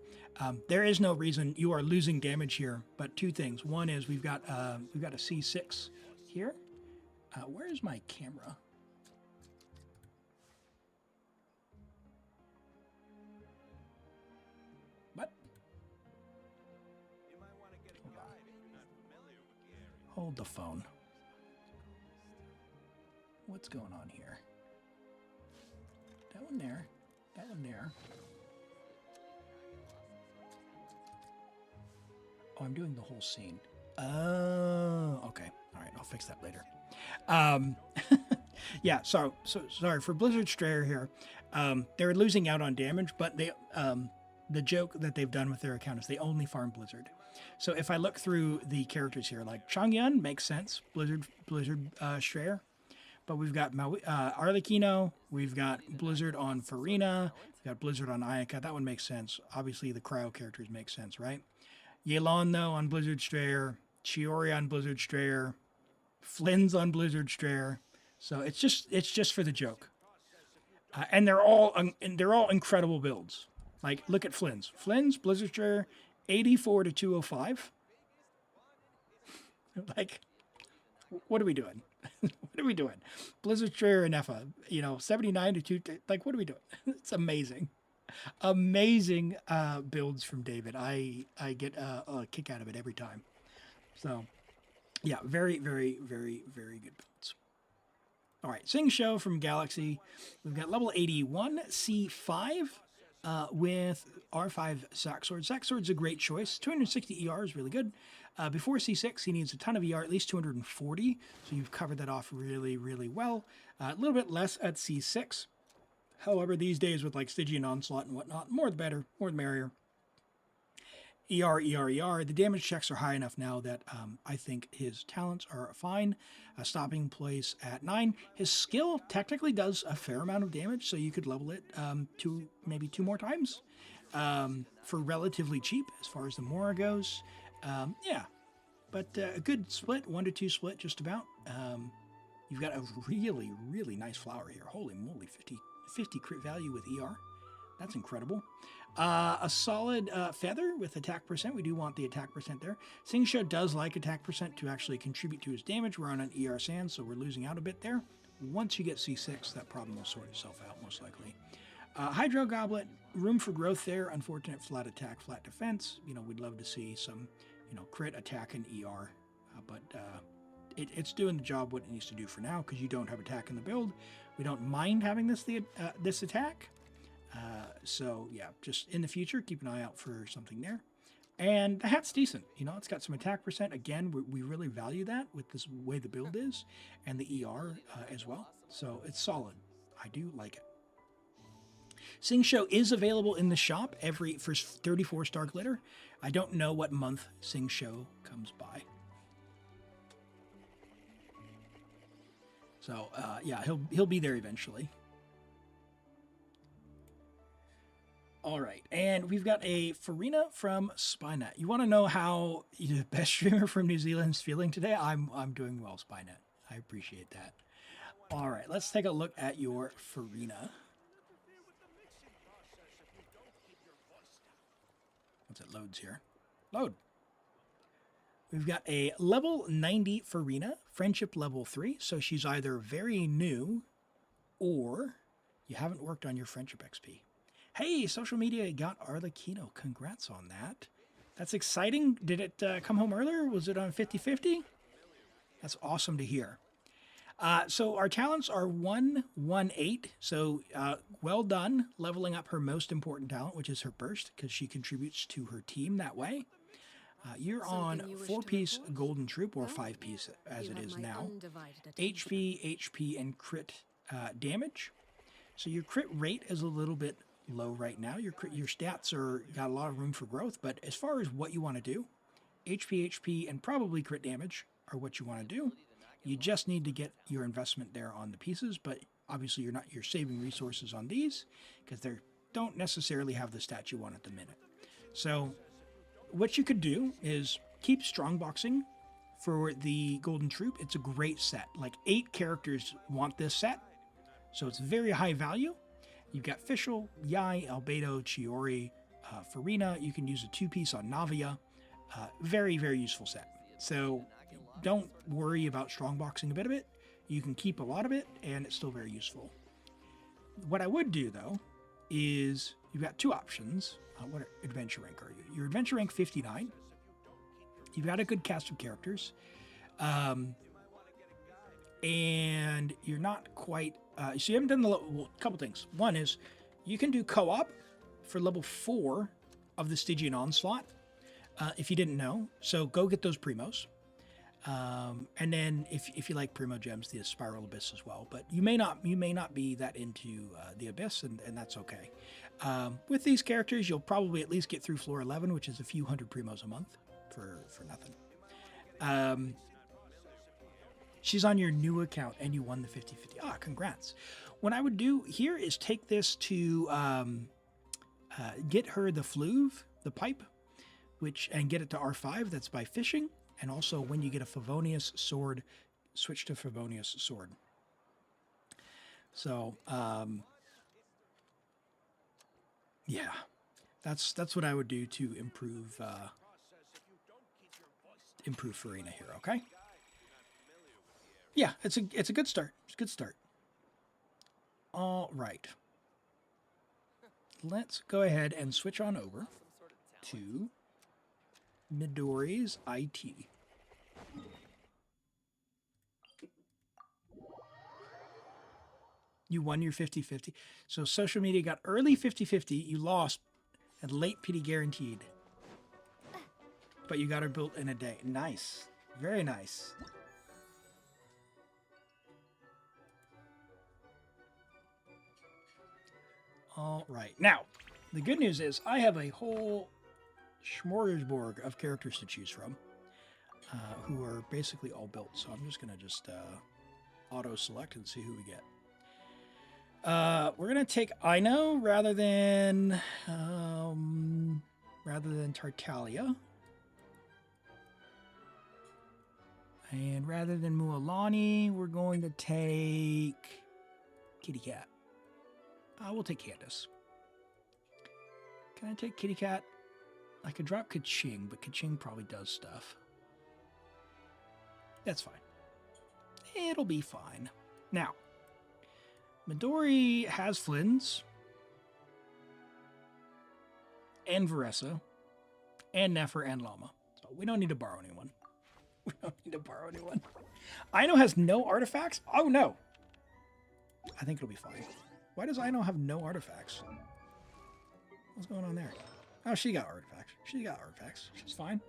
There is no reason you are losing damage here, but 2 things. One is we've got a C6 here. Where is my camera? What? Hold the phone. What's going on here? That one there. That one there. Oh, I'm doing the whole scene. Oh, okay. All right, I'll fix that later. Yeah, so sorry for Blizzard Strayer here. They're losing out on damage, but they the joke that they've done with their account is they only farm Blizzard. So if I look through the characters here, like Chongyun makes sense, Blizzard Strayer, but we've got Arlecchino, we've got Blizzard on Farina, we've got Blizzard on Ayaka. That one makes sense. Obviously, the Cryo characters make sense, right? Yelan, though, on Blizzard Strayer, Chiori on Blizzard Strayer, Flynn's on Blizzard Strayer. So it's just for the joke. And they're all incredible builds. Like, look at Flynn's. Flynn's Blizzard Strayer, 84 to 205. Like, what are we doing? What are we doing? Blizzard Strayer and Effa, 79 to 2. Like, what are we doing? It's amazing. Amazing builds from David. I get a kick out of it every time. So, yeah, very, very, very, very good builds. All right, Sing Show from Galaxy. We've got level 81 C5 with R5 Sack Sword. Sack Sword's a great choice. 260 ER is really good. Before C6, he needs a ton of ER, at least 240. So you've covered that off really, really well. A little bit less at C6. However, these days with like Stygian Onslaught and whatnot, more the better, more the merrier. ER, the damage checks are high enough now that I think his talents are fine. Stopping place at 9. His skill technically does a fair amount of damage, so you could level it maybe 2 more times for relatively cheap as far as the Mora goes. Yeah, but a good split, 1 to 2 split just about. You've got a really, really nice flower here. Holy moly, 50 crit value with ER. That's incredible. A solid feather with attack percent. We do want the attack percent there. Sing Show does like attack percent to actually contribute to his damage. We're on an ER sand, so we're losing out a bit there. Once you get C6, that problem will sort itself out, most likely. Hydro Goblet, room for growth there. Unfortunate flat attack, flat defense. We'd love to see some, crit, attack, and ER. But it's doing the job what it needs to do for now, because you don't have attack in the build. We don't mind having this attack. So yeah, just in the future, keep an eye out for something there. And the hat's decent. It's got some attack percent. Again, we really value that with this way the build is, and the ER as well. So it's solid. I do like it. Sing Show is available in the shop for 34 star glitter. I don't know what month Sing Show comes by. So yeah, he'll be there eventually. All right, and we've got a Farina from Spynet. You want to know how the best streamer from New Zealand's feeling today? I'm doing well, Spynet. I appreciate that. All right, let's take a look at your Farina. Once it loads here. Load. We've got a level 90 Farina, friendship level 3. So she's either very new or you haven't worked on your friendship XP. Hey, social media got Arlecchino. Congrats on that. That's exciting. Did it come home earlier? Was it on 50-50? That's awesome to hear. So our talents are 1-1-8. So well done leveling up her most important talent, which is her burst, because she contributes to her team that way. You're on 4-piece golden troop, or 5-piece as it is now. HP, and crit damage. So your crit rate is a little bit low right now. Your stats are got a lot of room for growth, but as far as what you want to do, HP, and probably crit damage are what you want to do. You just need to get your investment there on the pieces, but obviously you're saving resources on these because they don't necessarily have the stats you want at the minute. So what you could do is keep strongboxing for the Golden Troop. It's a great set. Like 8 characters want this set, so it's very high value. You've got Fischl, Yai, Albedo, Chiori, Farina. You can use a 2-piece on Navia. Very, very useful set. So don't worry about strongboxing a bit of it. You can keep a lot of it, and it's still very useful. What I would do, though, is you've got 2 options. What adventure rank are you? You're adventure rank 59. You've got a good cast of characters. And you're not quite... so you haven't done well, a couple things. One is you can do co-op for level 4 of the Stygian Onslaught, if you didn't know. So go get those primos. And then if you like Primo Gems, the Spiral Abyss as well. But you may not be that into the Abyss, and that's okay. With these characters, you'll probably at least get through floor 11, which is a few hundred primos a month for nothing. She's on your new account, and you won the 50-50. Ah, congrats. What I would do here is take this to get her the Fluve, the pipe, and get it to R5. That's by fishing. And also, when you get a Favonius sword, switch to Favonius sword. So, yeah, that's what I would do to improve Farina here. Okay. Yeah, it's a good start. It's a good start. All right. Let's go ahead and switch on over to Midori's IT. You won your 50-50. So social media got early 50-50. You lost and late PD guaranteed. But you got her built in a day. Nice. Very nice. All right. Now, the good news is I have a whole smorgasbord of characters to choose from who are basically all built. So I'm just going to auto-select and see who we get. We're going to take Ino rather than Tartaglia. And rather than Mualani, we're going to take Kitty Cat. We'll take Candace. Can I take Kitty Cat? I could drop Kaching, but Kaching probably does stuff. That's fine. It'll be fine. Now, Midori has Flynn's, and Veressa, and Nefer, and Llama. So we don't need to borrow anyone. We don't need to borrow anyone. Ino has no artifacts? Oh, no. I think it'll be fine. Why does Ino have no artifacts? What's going on there? Oh, she got artifacts. She got artifacts. She's fine.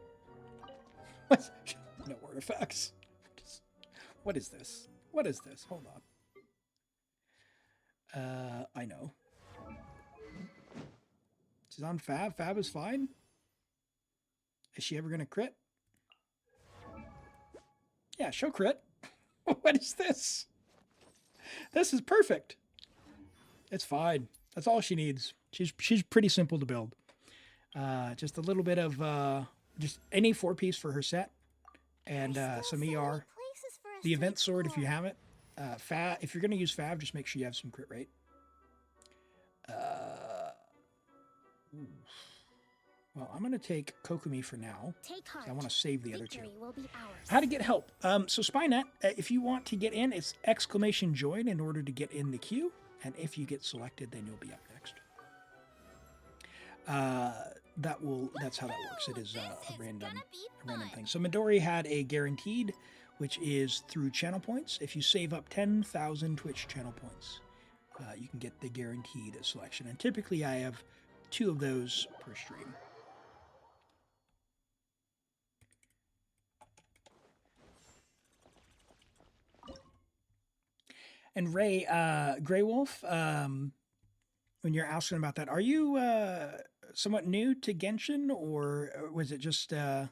What? No artifacts. What is this? What is this? Hold on. I know. She's on Fab. Fab is fine. Is she ever going to crit? Yeah, she'll crit. What is this? This is perfect. It's fine. That's all she needs. She's pretty simple to build. Just a little bit of just any 4-piece for her set, and some ER. The event sword if you have it. Fab. If you're going to use Fab, just make sure you have some crit rate. Well, I'm going to take Kokomi for now. Take heart. I want to save the other two. Victory will be ours. How to get help. So Spynet, if you want to get in, it's !join in order to get in the queue. And if you get selected, then you'll be up next. That's how that works. It is a random thing. So Midori had a guaranteed, which is through channel points. If you save up 10,000 Twitch channel points, you can get the guaranteed selection. And typically I have 2 of those per stream. And Ray, Grey Wolf, when you're asking about that, are you somewhat new to Genshin, or was it just that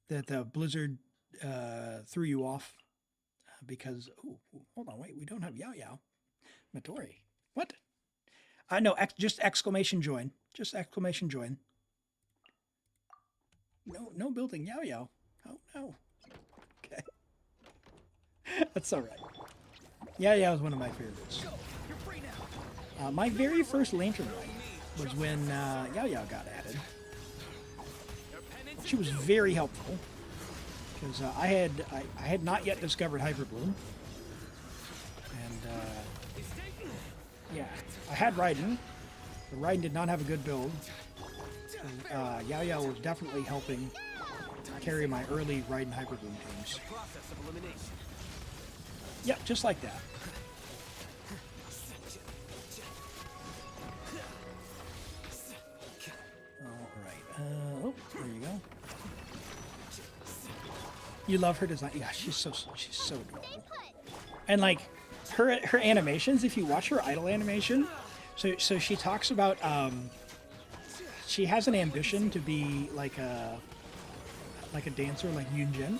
the Blizzard threw you off? Because, hold on, wait, we don't have Yao Yao. Midori. What? No, just !join. Just !join. No building Yao Yao. Oh, no. Okay. That's all right. Yao Yao is one of my favorites. My very first Lantern Light was when Yao Yao got added. She was very helpful because I had not yet discovered Hyperbloom, and yeah, I had Raiden. But Raiden did not have a good build. Yao Yao was definitely helping carry my early Raiden Hyperbloom teams. Yep, just like that. Oh, there you go. You love her design. Yeah, she's so adorable. And like her animations, if you watch her idol animation, so she talks about she has an ambition to be like a dancer like Yoonjin.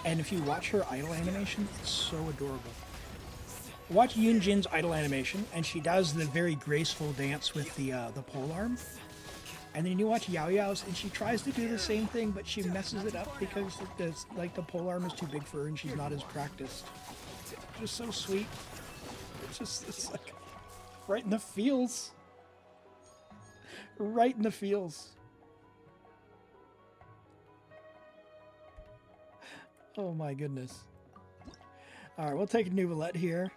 And if you watch her idol animation, it's so adorable. Watch Yoonjin's idol animation, and she does the very graceful dance with the polearm. And then you watch Yao Yao's, and she tries to do the same thing, but she messes it up because the polearm is too big for her, and she's not as practiced. Just so sweet. It's like right in the feels. Right in the feels. Oh my goodness. All right, we'll take a Nuvolette here.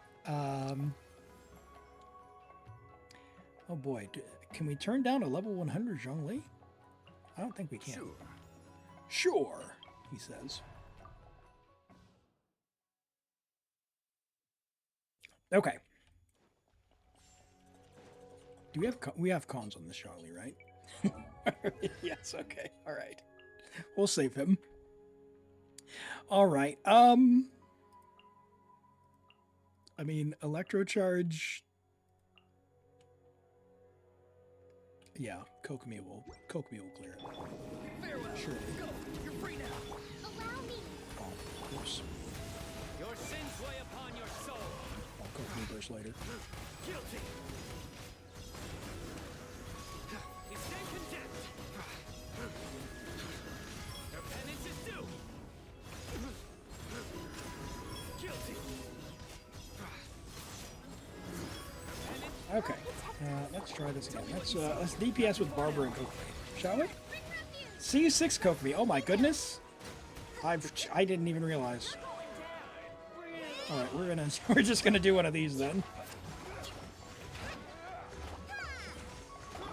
Oh boy, can we turn down a level 100 Zhongli? I don't think we can. Sure, he says. Okay. Do we have cons on this Zhongli, right? Yes, okay. All right. We'll save him. All right. I mean, Electrocharge. Yeah, Kokomi will clear it. Surely. Go. You're free now. Allow me. Oh, of course. Your sins weigh upon your soul. I'll Kokomi burst later. Guilty. You stand condemned. Your penance is due. Guilty. Okay, let's try this again. Let's DPS with Barber and Kokomi, shall we? C6 Kokomi. Oh my goodness! I didn't even realize. All right, we're just gonna do one of these then. All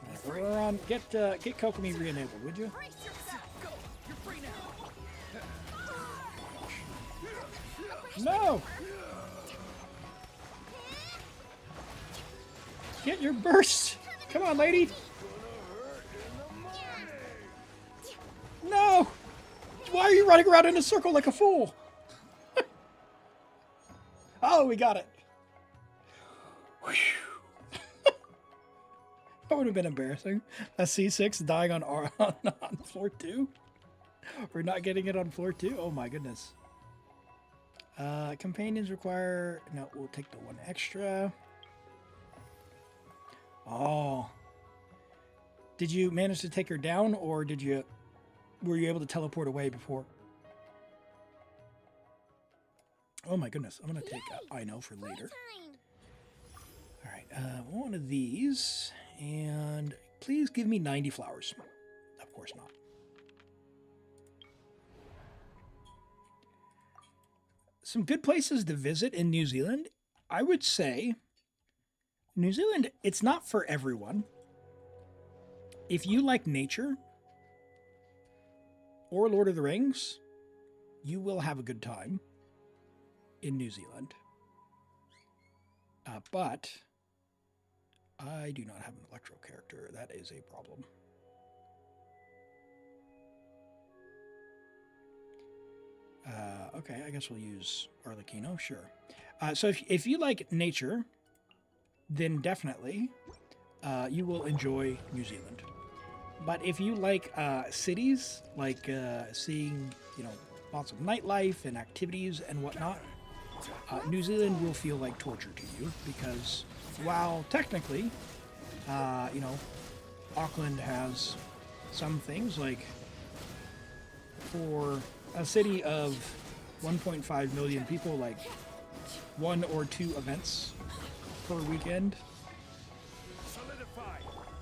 right, we're on. Get Kokomi re-enabled, would you? No! Get your burst! Come on, lady! No! Why are you running around in a circle like a fool? Oh, we got it. That would have been embarrassing. A C6 dying on floor 2? We're not getting it on floor 2? Oh my goodness. Companions require... No, we'll take the 1 extra. Oh. Did you manage to take her down, or were you able to teleport away before? Oh my goodness. I'm going to take Ino for later. All right, one of these, and Please give me 90 flowers. Of course not. Some good places to visit in New Zealand. I would say New Zealand, it's not for everyone. If you like nature or Lord of the Rings, you will have a good time in New Zealand. But I do not have an electro character. That is a problem. Okay, I guess we'll use Arlecchino, sure. So if you like nature, then definitely you will enjoy New Zealand. But if you like cities, like seeing, lots of nightlife and activities and whatnot, New Zealand will feel like torture to you because while technically, Auckland has some things like for a city of 1.5 million people, like 1 or 2 events per weekend.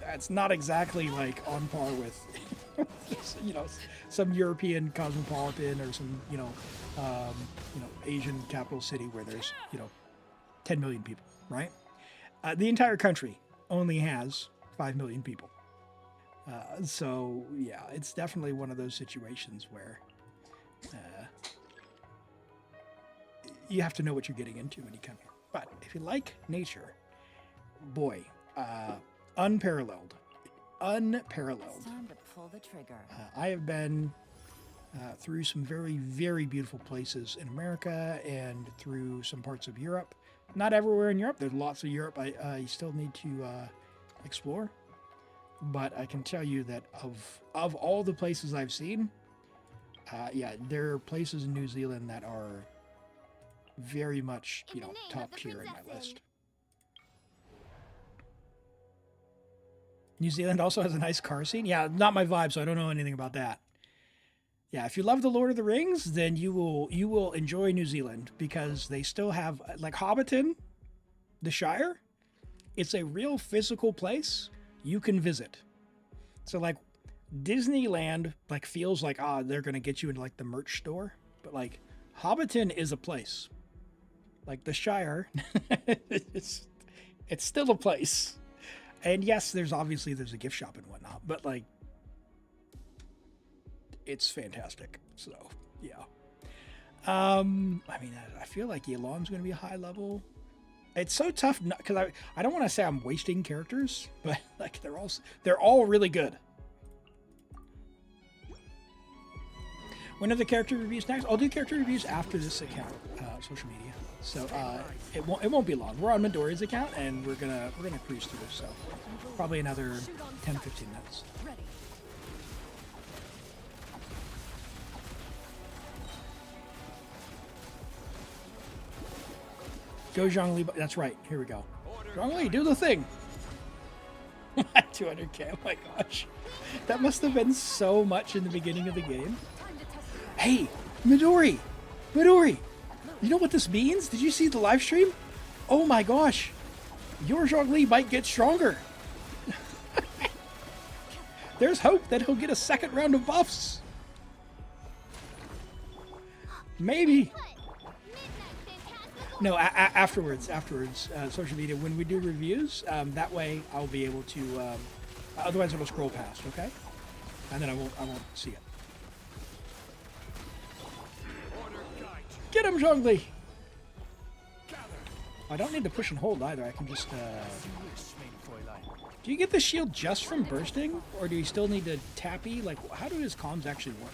That's not exactly like on par with, some European cosmopolitan or some, Asian capital city where there's, 10 million people, right? The entire country only has 5 million people. So yeah, it's definitely one of those situations where you have to know what you're getting into when you come here. But if you like nature, boy, unparalleled. It's time to pull the trigger. I have been through some very, very beautiful places in America and through some parts of Europe. Not everywhere in Europe. There's lots of Europe I still need to explore. But I can tell you that of all the places I've seen, there are places in New Zealand that are very much, top tier in my list. New Zealand also has a nice car scene. Yeah, not my vibe, so I don't know anything about that. Yeah, if you love the Lord of the Rings, then you will enjoy New Zealand because they still have, like Hobbiton, the Shire. It's a real physical place you can visit. So like Disneyland like feels like they're gonna get you into like the merch store, but like Hobbiton is a place. Like the Shire, it's still a place. And yes, there's a gift shop and whatnot, but like it's fantastic. So yeah. I mean, I feel like Yalon's going to be a high level. It's so tough because I don't want to say I'm wasting characters, but like they're all really good. When are the character reviews next? I'll do character reviews after this account, social media. So it won't be long. We're on Midoriya's account and we're gonna cruise through. So probably another 10-15 minutes. Go Zhongli. That's right. Here we go. Zhongli, do the thing. 200k. Oh my gosh. That must have been so much in the beginning of the game. Hey, Midori. You know what this means? Did you see the live stream? Oh my gosh. Your Zhongli might get stronger. There's hope that he'll get a second round of buffs. Maybe. No, afterwards, social media, when we do reviews, that way I'll be able to, otherwise it'll scroll past, okay? And then I won't see it. Get him, Zhongli! I don't need to push and hold either, I can just, Do you get the shield just from bursting? Or do you still need to tappy? Like, how do his comms actually work?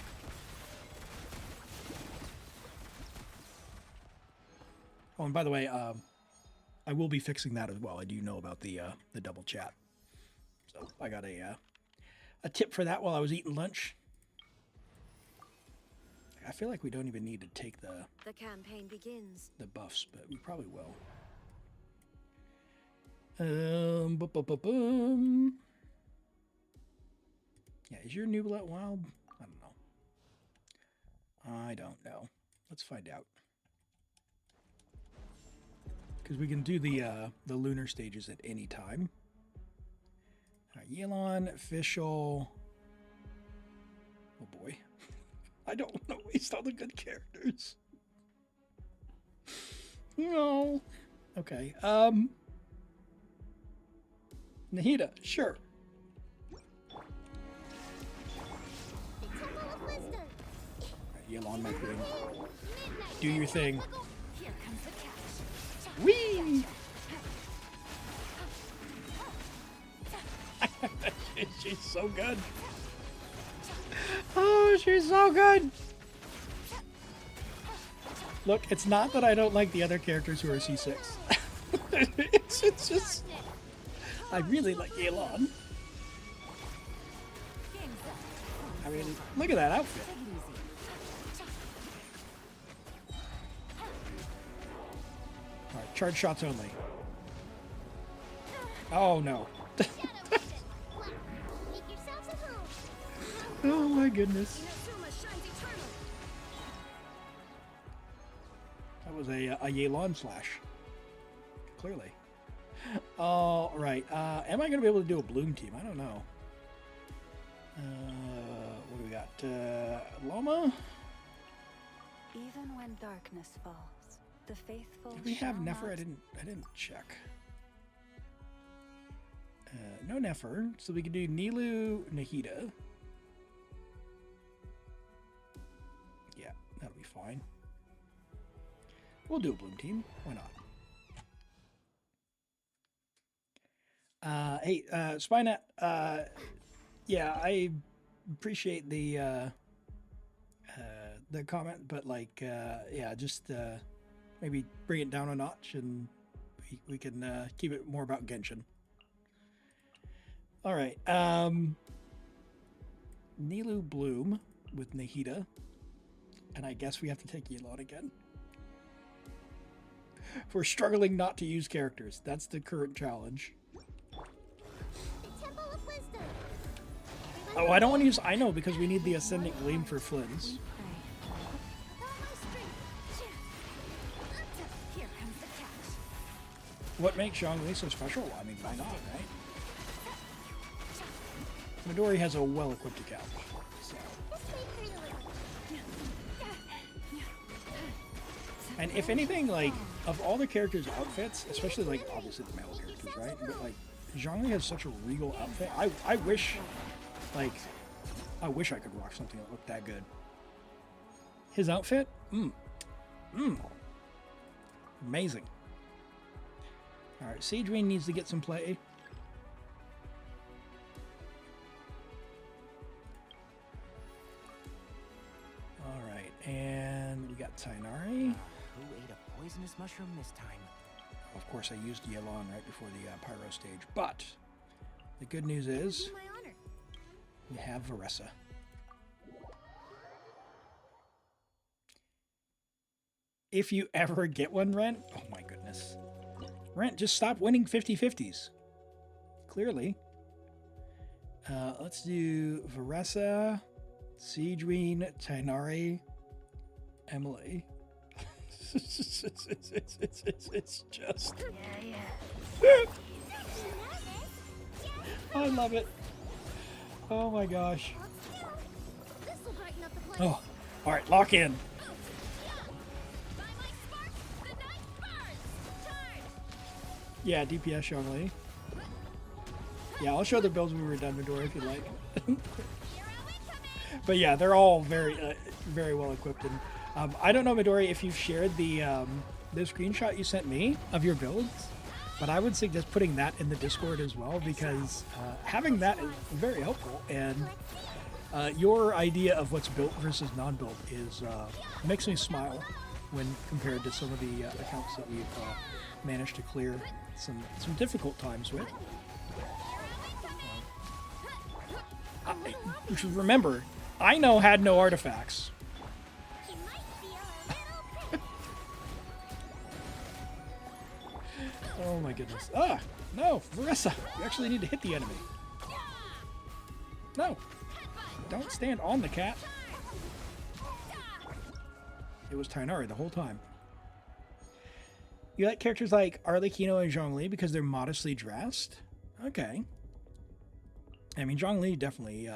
Oh, and by the way, I will be fixing that as well. I do know about the double chat. So I got a tip for that while I was eating lunch. I feel like we don't even need to take the campaign begins. The buffs, but we probably will. Yeah, is your Nublet wild? I don't know. Let's find out. Because we can do the lunar stages at any time. All right, Yelan, official. Oh boy. I don't want to waste all the good characters. No. Okay. Nahida, sure. Right, Yelan, my queen. Do your thing. Whee! She's so good. Oh, she's so good. Look, it's not that I don't like the other characters who are C6. it's just... I really like Yelan. I mean, look at that outfit. Alright, charge shots only. Oh, no. Oh my goodness. That was a Yelan slash. Clearly. All right. Am I going to be able to do a Bloom team? I don't know. What do we got? Loma? Even when darkness falls, the faithful. Did we have Nefer? I didn't check. No Nefer. So we could do Nilu, Nahida. Yeah, that'll be fine. We'll do a Bloom team. Why not? Hey, Spynet. Yeah, I appreciate the comment, but like, yeah, just maybe bring it down a notch, and we can keep it more about Genshin. All right, Nilu Bloom with Nahida, and I guess we have to take Yelan again. We're struggling not to use characters. That's the current challenge. Oh, I don't want to use Ino because we need the Ascendant Gleam for Flynn's. What makes Zhongli so special? I mean, why not, right? Midori has a well-equipped account. So. And if anything, like, of all the characters' outfits, especially, like, obviously the male characters, right? But, like, Zhongli has such a regal outfit. I wish... Like, I wish I could rock something that looked that good. His outfit? Amazing. Alright, Siegeween needs to get some play. Alright, and we got Tainari. Who ate a poisonous mushroom this time? Of course, I used Yelan right before the Pyro stage, but the good news is... we have Varessa. If you ever get one, Rent, oh my goodness. Rent, just stop winning 50-50s. Clearly. Let's do Varessa, Siegeween, Tainari, Emily. it's just... I love it. Oh my gosh. Oh, all right, lock in. Yeah, DPS Zhongli. Yeah, I'll show the builds when we're done, Midori, if you like. But yeah, they're all very well equipped. And I don't know, Midori, if you've shared the screenshot you sent me of your builds. But I would suggest putting that in the Discord as well, because having that is very helpful, and your idea of what's built versus non-built is makes me smile when compared to some of the accounts that we've managed to clear some difficult times with. You should remember, Ino had no artifacts. Oh my goodness. Ah! No! Varessa! You actually need to hit the enemy. No! Don't stand on the cat. It was Tainari the whole time. You like characters like Arlecchino and Zhongli because they're modestly dressed? Okay. I mean, Zhongli definitely,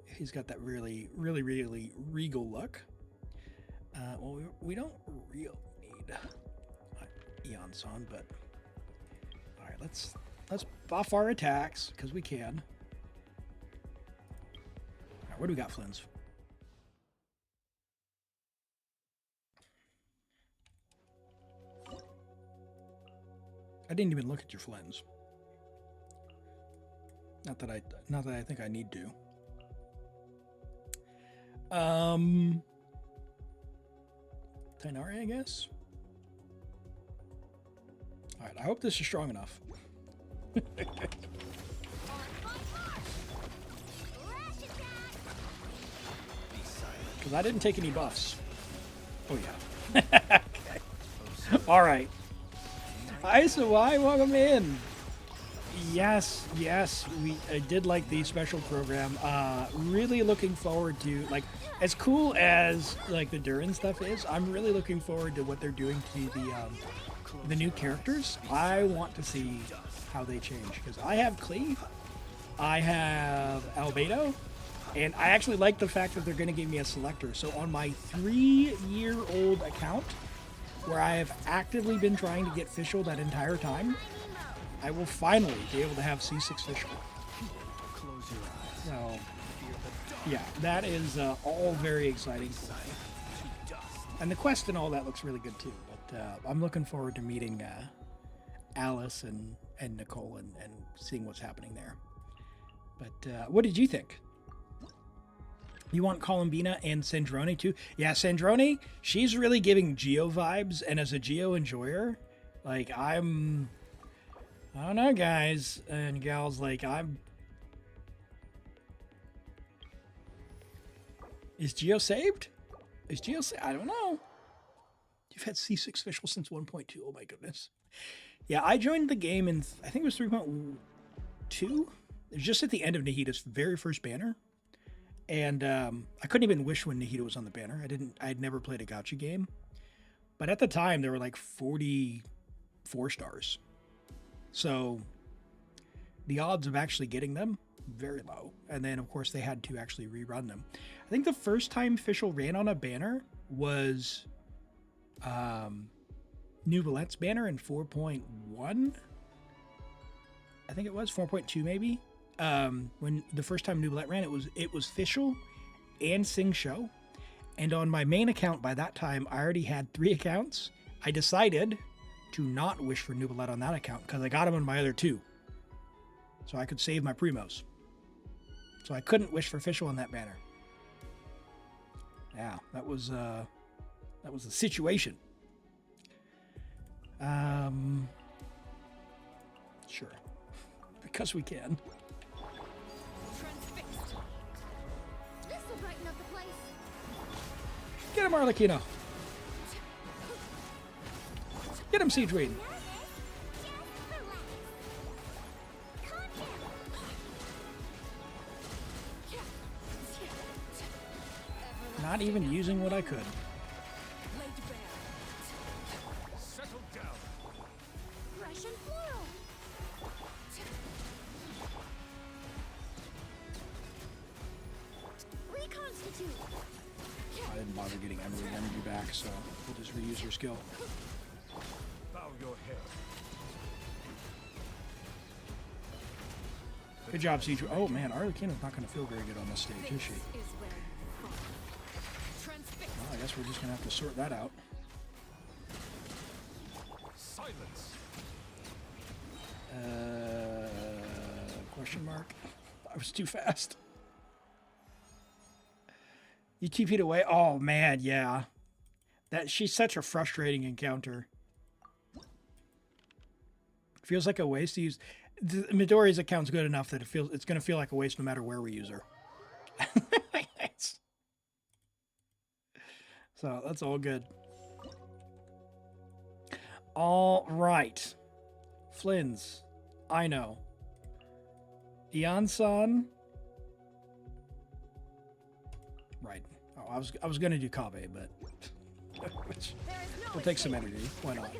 he's got that really regal look. Well, we don't really need Eon-san, but all right, let's buff our attacks because we can. All right, what do we got, Flins? I didn't even look at your Flins. Not that I think I need to. Tainari, I guess. All right, I hope this is strong enough. Because I didn't take any buffs. Oh yeah. Okay. All right. Isawai, welcome in. Yes, I did like the special program. Really looking forward to, like, as cool as like the Durin stuff is, I'm really looking forward to what they're doing to the new characters. I want to see how they change because I have Cleve, I have Albedo, and I actually like the fact that they're going to give me a selector. So on my 3-year-old account, where I have actively been trying to get Fischl that entire time, I will finally be able to have C6 Fischl. So, yeah, that is all very exciting for me. And the quest and all that looks really good too. But I'm looking forward to meeting Alice and Nicole and seeing what's happening there. But what did you think? You want Columbina and Sandrone too? Yeah, Sandrone, she's really giving Geo vibes, and as a Geo enjoyer, like I don't know, guys and gals, like is Geo saved? Is Geo saved? I don't know. You've had C6 Fischl since 1.2. Oh my goodness. Yeah, I joined the game in, I think it was 3.2. It was just at the end of Nahita's very first banner. And I couldn't even wish when Nahita was on the banner. I'd never played a gacha game. But at the time, there were like 44 stars. So the odds of actually getting them, very low. And then, of course, they had to actually rerun them. I think the first time Fischl ran on a banner was New Ballette's banner in 4.1. I think it was 4.2 maybe. When the first time New Balette ran, it was Fischl and Sing Show. And on my main account by that time, I already had 3 accounts. I decided to not wish for New Balette on that account because I got him on my other 2. So I could save my primos. So I couldn't wish for Fischl on that banner. Yeah, that was the situation. Sure. Because we can. Get him, Arlecchino. Get him, Siegeween. Not even using what I could. Settle down. Russian floral. Reconstitute. I didn't bother getting energy back, so we'll just reuse your skill. Bow your head. Good job, Siege. Oh man, Arlecchino's not going to feel very good on this stage, is she? Well, I guess we're just going to have to sort that out. Silence. Question mark? I was too fast. You TP'd away? Oh man, yeah. She's such a frustrating encounter. Feels like a waste to use. Midori's account's good enough that it's going to feel like a waste no matter where we use her. So that's all good. All right. Flins. I know. Eon-san. Right. Oh, I was going to do Kabe, but we'll take some energy. Why not?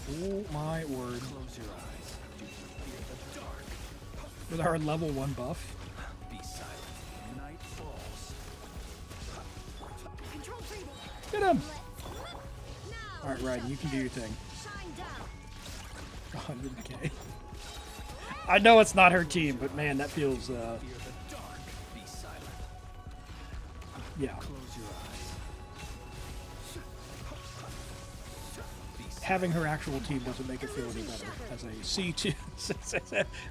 Oh my word. Close your eyes. Do you fear the dark? With our level 1 buff. Be silent. Night falls. Control freedom. Get him! Alright, Raiden, you can do your thing. Shine down. 100k. I know it's not her team, but man, that feels, Fear the dark. Be silent. yeah. Close your eyes. Having her actual team doesn't make it feel any better. As a C2,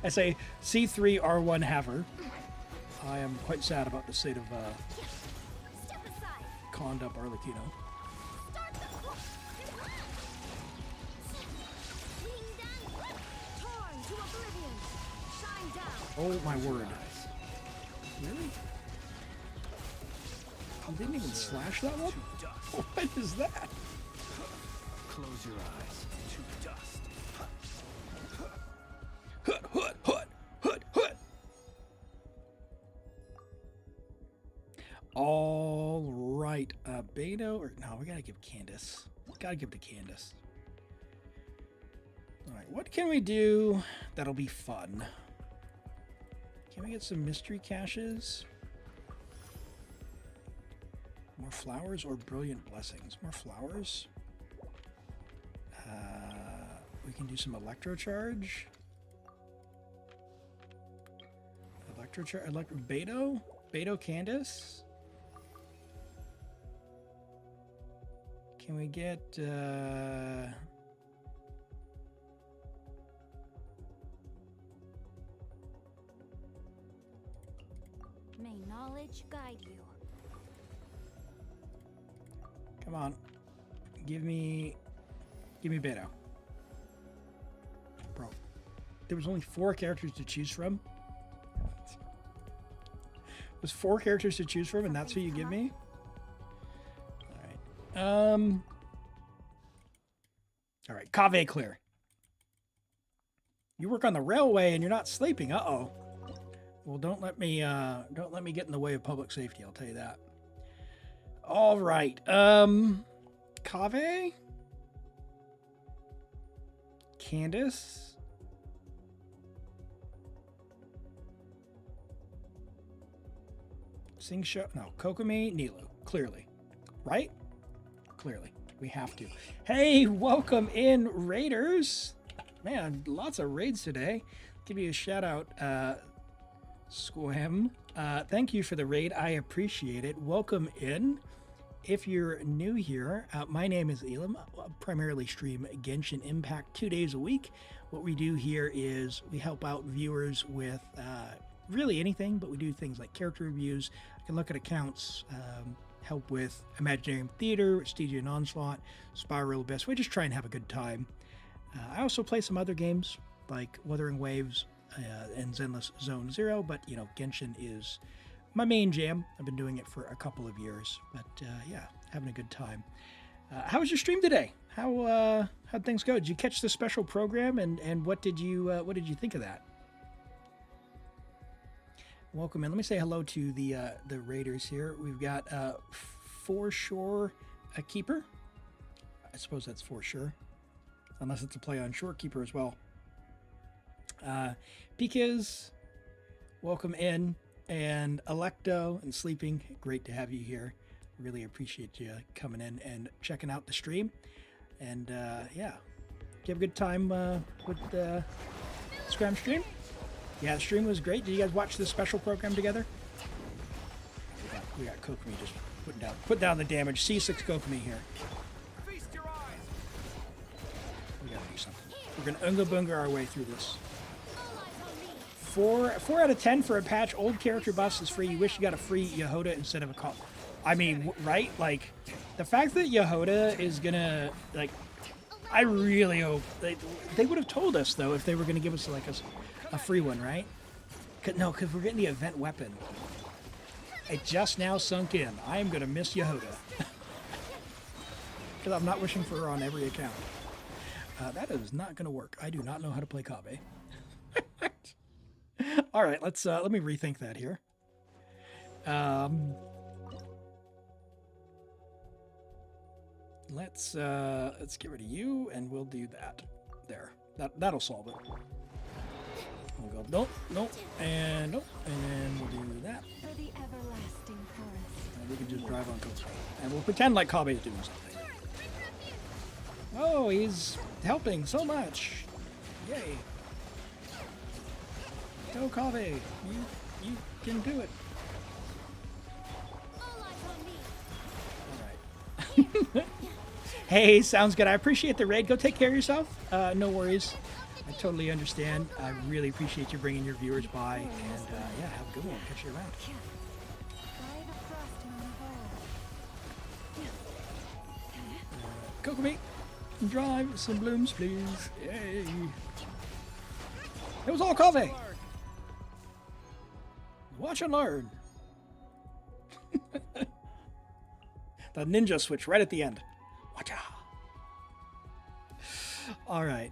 as a C3 R1 haver, I am quite sad about the state of conned up Arlecchino. Oh my word. Really? You didn't even slash that one? What is that? Close your eyes. To dust. Hut, hut, hut, hut, hut. All right. Beto, or no, we gotta give Candace. Gotta give to Candace. All right, what can we do that'll be fun? Can we get some mystery caches? More flowers or brilliant blessings? More flowers? We can do some electrocharge. Beto? Beto Candace? Can we get, May knowledge guide you. come on. Give me Beto. Bro, there was only 4 characters to choose from. There's 4 characters to choose from, and that's who you give me? Alright. Alright, Cave clear. You work on the railway and you're not sleeping. Uh-oh. Well, don't let me get in the way of public safety, I'll tell you that. All right. Cave? Candace? Sing show? No. Kokomi, Nilu. Clearly. Right? Clearly. We have to. Hey, welcome in, Raiders. Man, lots of raids today. Give you a shout out, Squam. Thank you for the raid. I appreciate it. Welcome in. If you're new here, my name is Elim. I primarily stream Genshin Impact 2 days a week. What we do here is we help out viewers with really anything, but we do things like character reviews. I can look at accounts, help with Imaginarium Theater, Stygian Onslaught, Spiral Abyss. We just try and have a good time. I also play some other games like Wuthering Waves and Zenless Zone Zero, but you know, Genshin is my main jam. I've been doing it for a couple of years, but yeah, having a good time. How was your stream today? How'd things go? Did you catch the special program, and what did you think of that? Welcome in. Let me say hello to the Raiders here. We've got Foreshore a Keeper. I suppose that's for sure, unless it's a play on Shorekeeper as well. Because welcome in, and Electo and Sleeping, great to have you here. Really appreciate you coming in and checking out the stream. And yeah, did you have a good time with the Scram stream? Yeah, the stream was great. Did you guys watch the special program together? We got Kokomi just put down the damage. C6 Kokomi here. Feast your eyes. We gotta do something. We're gonna Unga Bunga our way through this. 4 out of 10 for a patch. Old character buffs is free. You wish you got a free Yehoda instead of a call. I mean, right? Like, the fact that Yehoda is gonna, like, I really hope they would have told us though if they were gonna give us like a free one, right? No, because we're getting the event weapon. It just now sunk in. I am gonna miss Yehoda because I'm not wishing for her on every account. That is not gonna work. I do not know how to play Kabe. All right, let me rethink that here. Let's get rid of you, and we'll do that. There. That'll solve it. We'll go nope, and then we'll do that. For the everlasting forest. And we can just drive on coast. And we'll pretend like Kabe is doing something. Oh, he's helping so much. Yay. Go Kabe. You can do it. Alright. Hey, sounds good. I appreciate the raid. Go take care of yourself. No worries. I totally understand. I really appreciate you bringing your viewers by. And yeah, have a good one. Catch you around. Kokomi, drive some blooms, please. Yay. It was all coffee. Watch and learn. The ninja switch right at the end. Watch out. All right.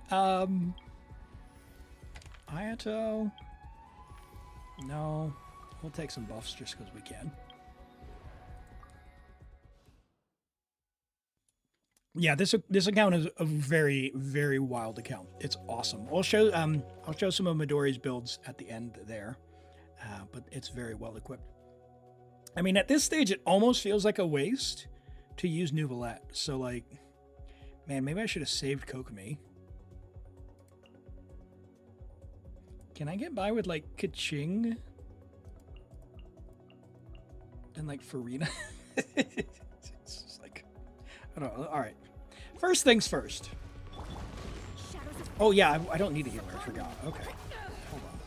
Ayato. No. We'll take some buffs just because we can. Yeah, this account is a very, very wild account. It's awesome. I'll show some of Midori's builds at the end there, but it's very well equipped. I mean, at this stage, it almost feels like a waste to use Nouvelette. So, like, man, maybe I should have saved Kokomi. Can I get by with, like, Kaching? And, like, Farina? It's just like, I don't know. All right. First things first. Oh, yeah, I don't need a healer. I forgot. Okay. Hold on.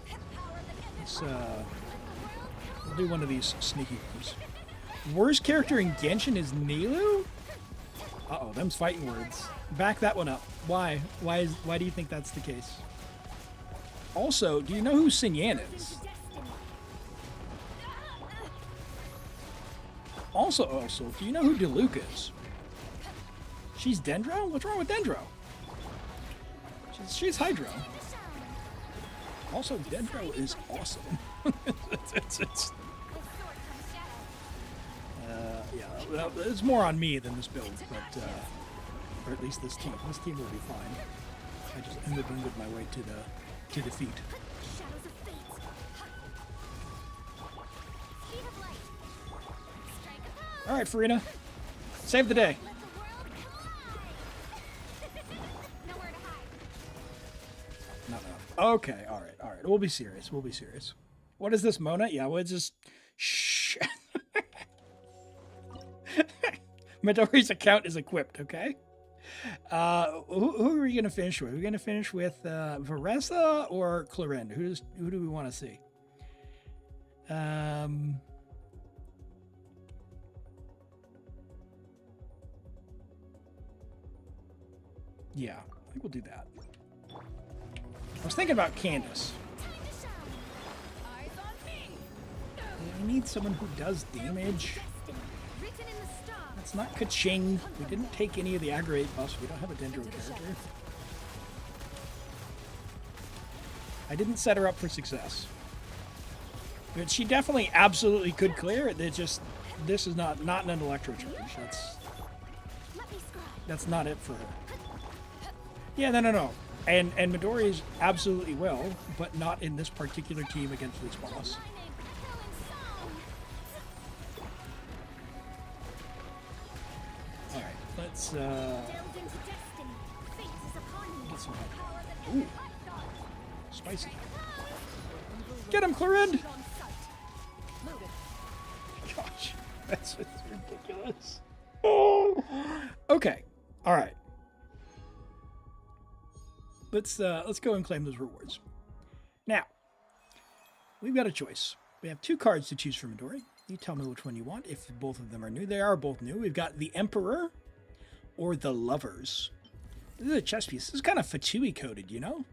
Let's, we'll do one of these sneaky ones. Worst character in Genshin is Neilu? Uh-oh, them's fighting words. Back that one up. Why? Why do you think that's the case? Also, do you know who Xinyan is? Also, do you know who Diluc is? She's Dendro? What's wrong with Dendro? She's Hydro. Also, Dendro is awesome. Yeah, it's more on me than this build, but or at least this team. This team will be fine. I just ended my way to defeat. All right, Farina, save the day. Not enough. Okay, all right. We'll be serious. What is this, Mona? Yeah, well, it's just shh. Midori's account is equipped, okay? Who are we going to finish with? Are we going to finish with Varesa or Clorinde? Who do we want to see? Yeah, I think we'll do that. I was thinking about Candace. We need someone who does damage. It's not Kaching. We didn't take any of the aggravate buffs. We don't have a Dendro character. I didn't set her up for success. But she definitely absolutely could clear it. It's just, this is not an electro charge. That's not it for her. Yeah, no. And Midori's absolutely will, but not in this particular team against this boss. Alright, let's get some head. Ooh. Spicy. Get him, Clorinde! Gosh, that's ridiculous. Okay, alright. Let's go and claim those rewards. Now, we've got a choice. We have two cards to choose from, Midori. You tell me which one you want. If both of them are new, they are both new. We've got the Emperor or the Lovers. This is a chess piece. This is kind of Fatui coded, you know?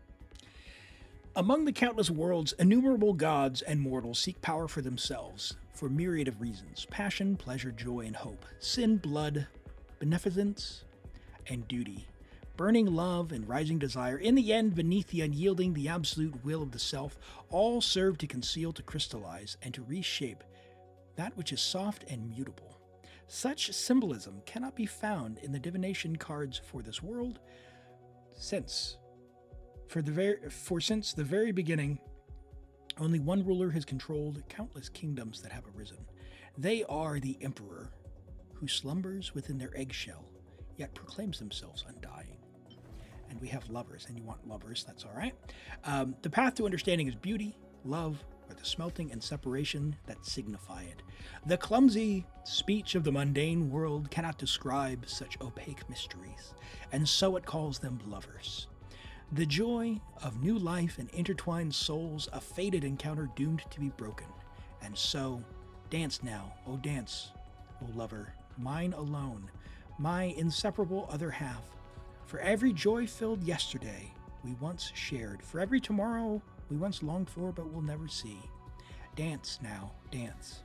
Among the countless worlds, innumerable gods and mortals seek power for themselves for myriad of reasons: passion, pleasure, joy, and hope, sin, blood, beneficence, and duty. Burning love and rising desire, in the end, beneath the unyielding, the absolute will of the self, all serve to conceal, to crystallize, and to reshape that which is soft and mutable. Such symbolism cannot be found in the divination cards for this world, since since the very beginning, only one ruler has controlled countless kingdoms that have arisen. They are the Emperor, who slumbers within their eggshell, yet proclaims themselves undying. And we have lovers, and you want lovers, that's all right. The path to understanding is beauty, love, or the smelting and separation that signify it. The clumsy speech of the mundane world cannot describe such opaque mysteries, and so it calls them lovers. The joy of new life and intertwined souls, a fated encounter doomed to be broken. And so, dance now, oh dance, oh lover, mine alone, my inseparable other half. For every joy-filled yesterday we once shared, for every tomorrow we once longed for but will never see. Dance now, dance.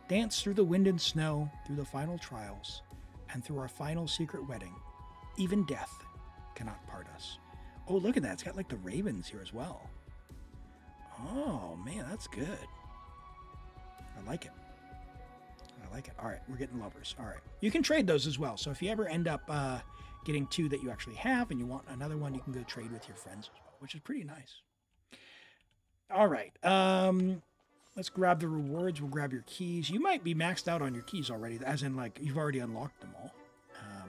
Dance through the wind and snow, through the final trials, and through our final secret wedding. Even death cannot part us. Oh, look at that. It's got like the ravens here as well. Oh, man, that's good. I like it. I like it. All right, we're getting lovers. All right. You can trade those as well. So if you ever end up getting two that you actually have and you want another one, you can go trade with your friends as well, which is pretty nice. All right. Let's grab the rewards. We'll grab your keys. You might be maxed out on your keys already, as in like you've already unlocked them all.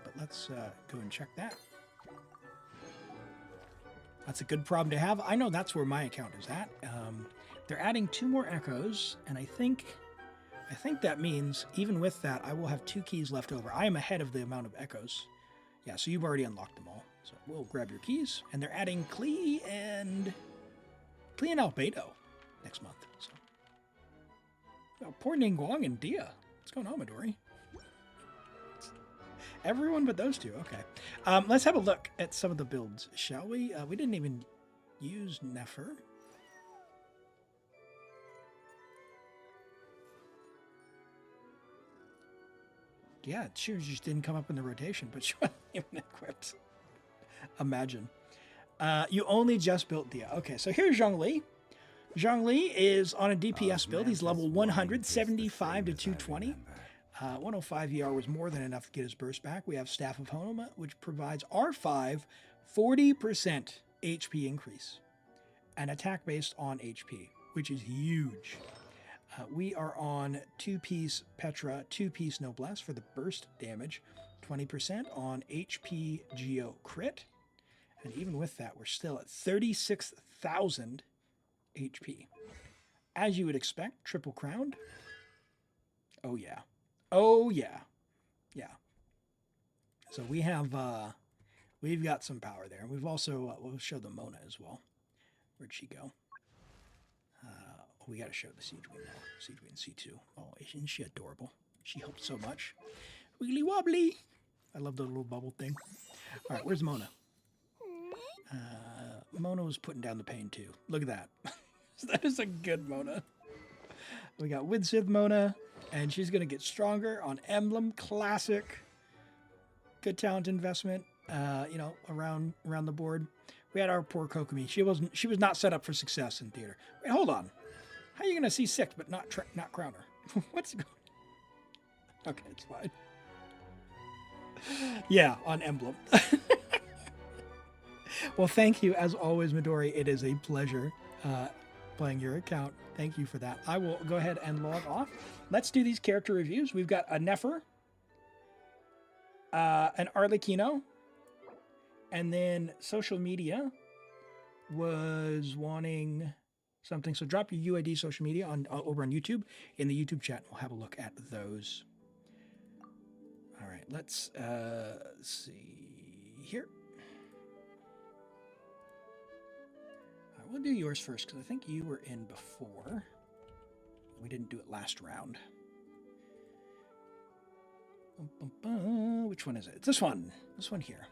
But let's go and check that. That's a good problem to have. I know that's where my account is at. They're adding 2 more echoes, and I think that means even with that, I will have 2 keys left over. I am ahead of the amount of echoes. Yeah, so you've already unlocked them all. So we'll grab your keys, and they're adding Klee and Albedo next month. So, oh, poor Ningguang and Dia. What's going on, Midori? Everyone but those two. Okay. Let's have a look at some of the builds, shall we? We didn't even use Nefer. Yeah, she just didn't come up in the rotation, but she wasn't even equipped. Imagine. You only just built Dia. Okay, so here's Zhongli. Zhongli is on a DPS build. He's level 175 to 220. 105 ER was more than enough to get his burst back. We have Staff of Homa, which provides R5 40% HP increase. An attack based on HP, which is huge. We are on 2-piece Petra, 2-piece Noblesse for the burst damage. 20% on HP Geo crit. And even with that, we're still at 36,000 HP. As you would expect, triple crowned. Oh yeah. Oh yeah. Yeah. So we have we've got some power there. We've also we'll show the Mona as well. Where'd she go? We got to show the Siege Queen now. Siege Queen C2. Oh, isn't she adorable? She helped so much. Wiggly wobbly. I love the little bubble thing. All right, where's Mona? Mona was putting down the pain too. Look at that. That is a good Mona. We got Widsith Mona, and she's going to get stronger on Emblem. Classic. Good talent investment, you know, around the board. We had our poor Kokomi. She was not set up for success in theater. Wait, hold on. How are you going to see 6 but not crown her? What's going on? Okay, it's fine. Yeah, on Emblem. Well, thank you as always, Midori. It is a pleasure playing your account. Thank you for that. I will go ahead and log off. Let's do these character reviews. We've got a Nefer, an Arlecchino, and then social media was wanting something. So drop your UID social media on over on YouTube in the YouTube chat. We'll have a look at those. All right, let's see here. All right, we'll do yours first because I think you were in before. We didn't do it last round. Which one is it? It's this one. This one here.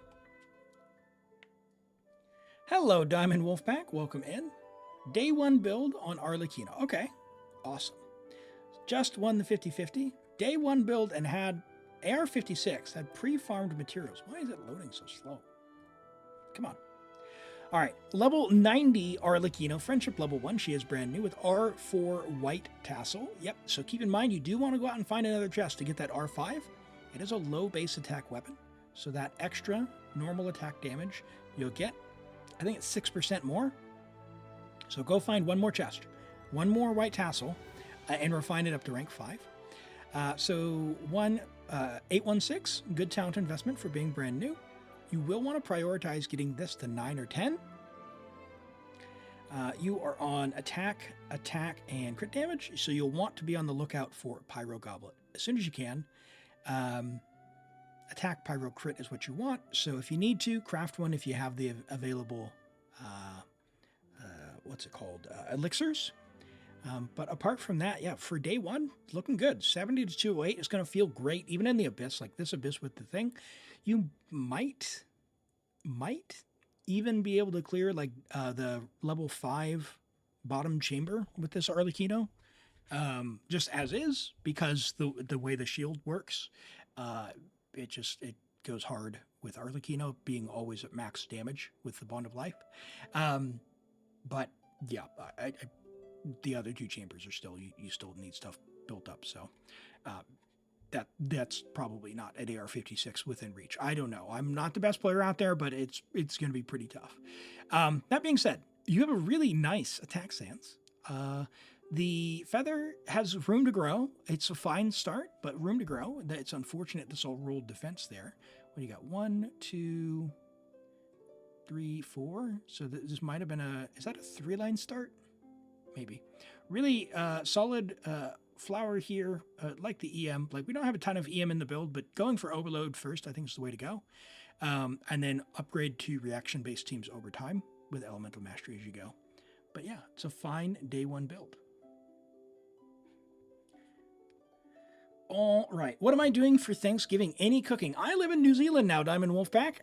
Hello, Diamond Wolfpack. Welcome in. Day 1 build on Arlecchino. Okay. Awesome. Just won the 50-50. Day 1 build and had AR-56, had pre-farmed materials. Why is it loading so slow? Come on. All right. Level 90 Arlecchino. Friendship level 1. She is brand new with R4 white tassel. Yep. So keep in mind, you do want to go out and find another chest to get that R5. It is a low base attack weapon, so that extra normal attack damage you'll get, I think it's 6% more. So go find one more chest, one more white tassel, and refine it up to rank 5. So 816, good talent investment for being brand new. You will want to prioritize getting this to 9 or 10. You are on attack, and crit damage, so you'll want to be on the lookout for Pyro Goblet as soon as you can. Attack, Pyro, crit is what you want, so if you need to, craft one if you have the available, elixirs. But apart from that, yeah, for day one, looking good. 70 to 208 is going to feel great, even in the Abyss, like this Abyss with the thing. You might even be able to clear like the level 5 bottom chamber with this Arlecchino, just as is, because the way the shield works, it goes hard with Arlecchino being always at max damage with the Bond of Life. But yeah, the other 2 chambers are still, you still need stuff built up. So that's probably not at AR-56 within reach. I don't know. I'm not the best player out there, but it's going to be pretty tough. That being said, you have a really nice attack stance. The feather has room to grow. It's a fine start, but room to grow. It's unfortunate this all rolled defense there. What do you got? 1, 2, 3, 4. So this might have been is that a 3-line start? Maybe. Really solid flower here, like the EM. Like, we don't have a ton of EM in the build, but going for Overload first, I think, is the way to go. And then upgrade to reaction-based teams over time with Elemental Mastery as you go. But yeah, it's a fine day one build. All right, what am I doing for Thanksgiving? Any cooking? I live in New Zealand now, Diamond Wolfpack.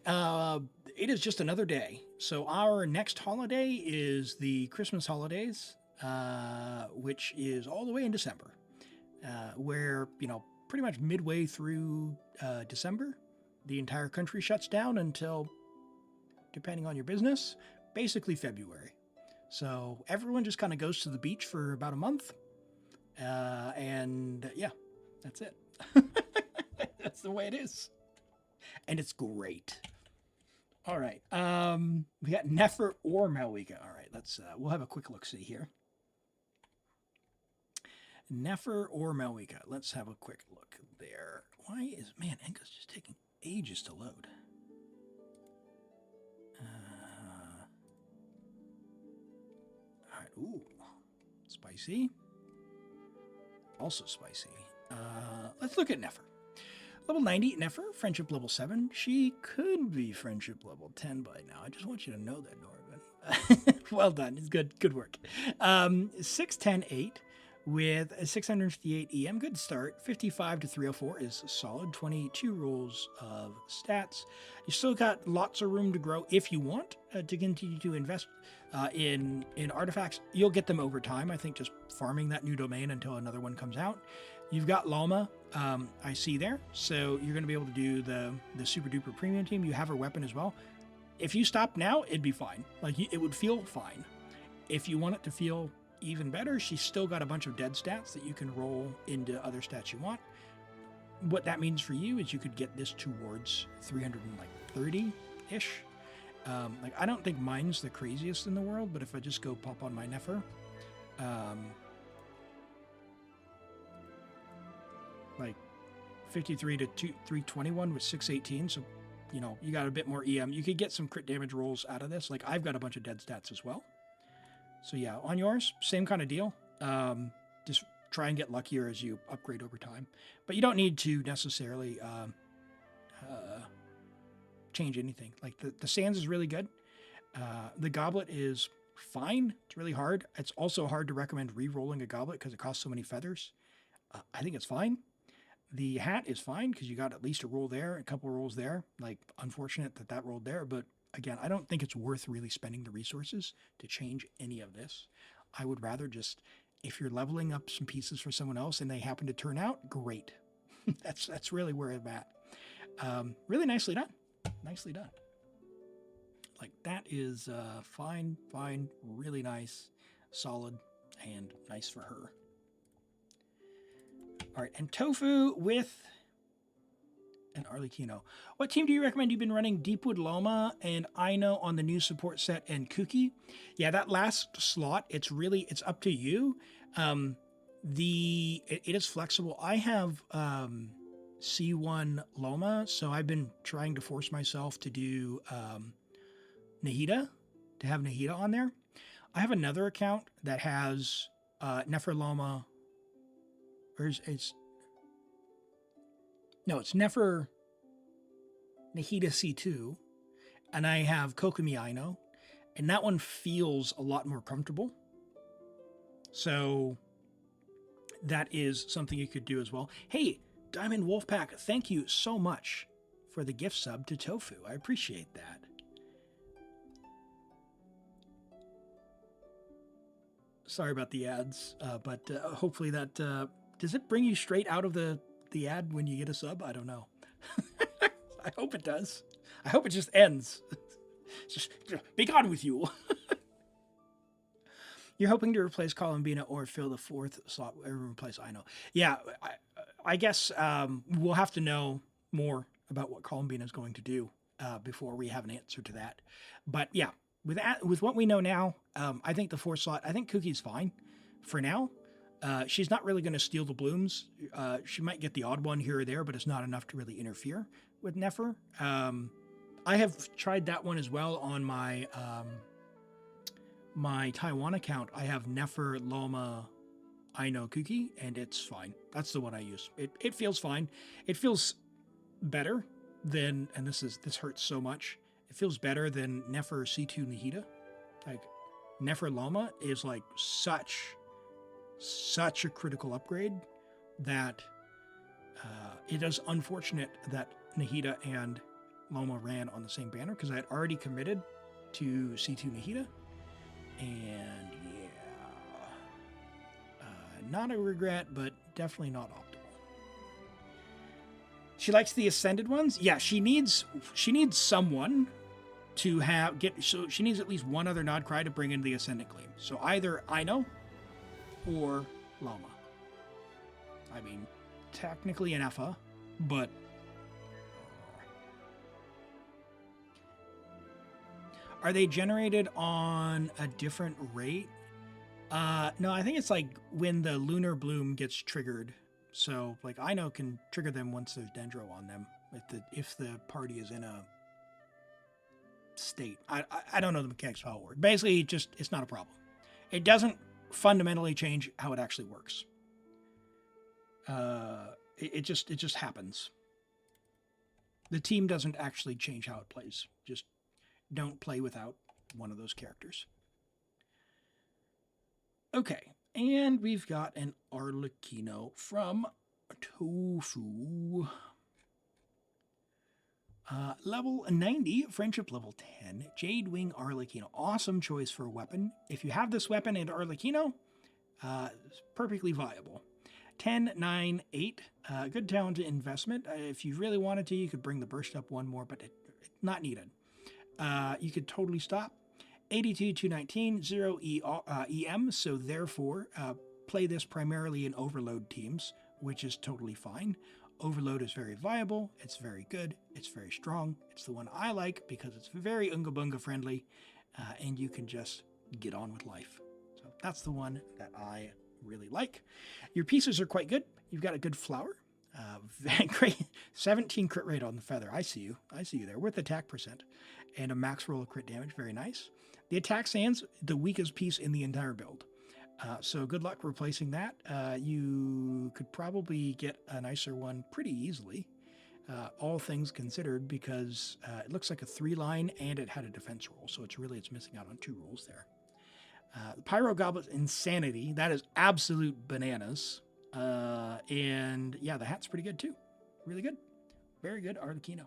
It is just another day. So our next holiday is the Christmas holidays, which is all the way in December, where, pretty much midway through December, the entire country shuts down until, depending on your business, basically February. So everyone just kind of goes to the beach for about a month. And yeah, that's it. That's the way it is. And it's great. All right. We got Nefer or Malwika. All right, we'll have a quick look-see here. Nefer or Malwika. Let's have a quick look there. Man, Enka's just taking ages to load. All right, ooh, spicy. Also spicy. Let's look at Nefer. Level 90, Nefer, friendship level 7. She could be friendship level 10 by now. I just want you to know that, Norvin. Well done. It's good. Good work. 610-8 with a 658 EM. Good start. 55 to 304 is solid. 22 rolls of stats. You still got lots of room to grow if you want to continue to invest in artifacts. You'll get them over time. I think just farming that new domain until another one comes out. You've got Llama, I see there. So you're going to be able to do the super duper premium team. You have her weapon as well. If you stop now, it'd be fine. Like, it would feel fine. If you want it to feel even better, she's still got a bunch of dead stats that you can roll into other stats you want. What that means for you is you could get this towards 330-ish. Like, I don't think mine's the craziest in the world, but if I just go pop on my Nefer, like 53 to 321 with 618, so you got a bit more EM. You could get some crit damage rolls out of this. Like, I've got a bunch of dead stats as well. So yeah, on yours, same kind of deal. Just try and get luckier as you upgrade over time. But you don't need to necessarily change anything. Like, the Sands is really good. The Goblet is fine. It's really hard. It's also hard to recommend re-rolling a Goblet because it costs so many feathers. I think it's fine. The hat is fine because you got at least a roll there, a couple rolls there. Like, unfortunate that rolled there, but again, I don't think it's worth really spending the resources to change any of this. I would rather just, if you're leveling up some pieces for someone else and they happen to turn out, great. That's really where I'm at. Really nicely done. Nicely done. Like, that is fine, really nice, solid, and nice for her. All right, and Tofu with and Arlecchino. What team do you recommend? You've been running Deepwood Loma and Ino on the new support set and Kuki. Yeah, that last slot, it's up to you. It is flexible. I have C1 Loma, so I've been trying to force myself to do Nahida, to have Nahida on there. I have another account that has Nefer Loma, or it's Nefer Nahida C2, and I have Kokomi Aino, and that one feels a lot more comfortable. So that is something you could do as well. Hey, Diamond Wolfpack, thank you so much for the gift sub to Tofu. I appreciate that. Sorry about the ads, but hopefully that... does it bring you straight out of the ad when you get a sub? I don't know. I hope it does. I hope it just ends. Just be gone with you. You're hoping to replace Columbina or fill the fourth slot or replace Ino. Yeah, I guess we'll have to know more about what Columbina is going to do before we have an answer to that. But yeah, with what we know now, I think the fourth slot, I think Cookie's fine for now. She's not really going to steal the blooms. She might get the odd one here or there, but it's not enough to really interfere with Nefer. I have tried that one as well on my my Taiwan account. I have Nefer, Loma, Ino, Kuki, and it's fine. That's the one I use. It feels fine. It feels better than, and this hurts so much. It feels better than Nefer C2 Nahida. Like Nefer Loma is like such a critical upgrade that it is unfortunate that Nahida and Loma ran on the same banner, because I had already committed to C2 Nahida, and yeah, not a regret, but definitely not optimal. She likes the Ascended ones. Yeah, she needs someone to so she needs at least one other Nodcry to bring in the Ascendant claim. So either Ino or Loma. I mean, technically an Effa, but are they generated on a different rate? No, I think it's like when the Lunar Bloom gets triggered. So, like, Ino can trigger them once there's Dendro on them, if the party is in a state. I don't know the mechanics of how it works. Basically, it's not a problem. It doesn't fundamentally change how it actually works. It just happens. The team doesn't actually change how it plays. Just don't play without one of those characters. Okay, and we've got an Arlecchino from Tofu. Level 90, Friendship level 10, Jade Wing Arlecchino. Awesome choice for a weapon. If you have this weapon and Arlecchino, it's perfectly viable. 10, 9, 8. Good talented investment. If you really wanted to, you could bring the burst up one more, but it's not needed. You could totally stop. 82, 219, 0 EM, so therefore play this primarily in overload teams, which is totally fine. Overload is very viable, it's very good, it's very strong. It's the one I like because it's very Unga Bunga friendly, and you can just get on with life. So that's the one that I really like. Your pieces are quite good. You've got a good flower. Great. 17 crit rate on the feather. I see you there with attack percent and a max roll of crit damage. Very nice. The attack sands, the weakest piece in the entire build. So good luck replacing that. You could probably get a nicer one pretty easily, all things considered, because it looks like a 3-line and it had a defense roll. So it's missing out on 2 rolls there. The Pyro Goblet Insanity, that is absolute bananas. And yeah, the hat's pretty good too. Really good. Very good Arlecchino.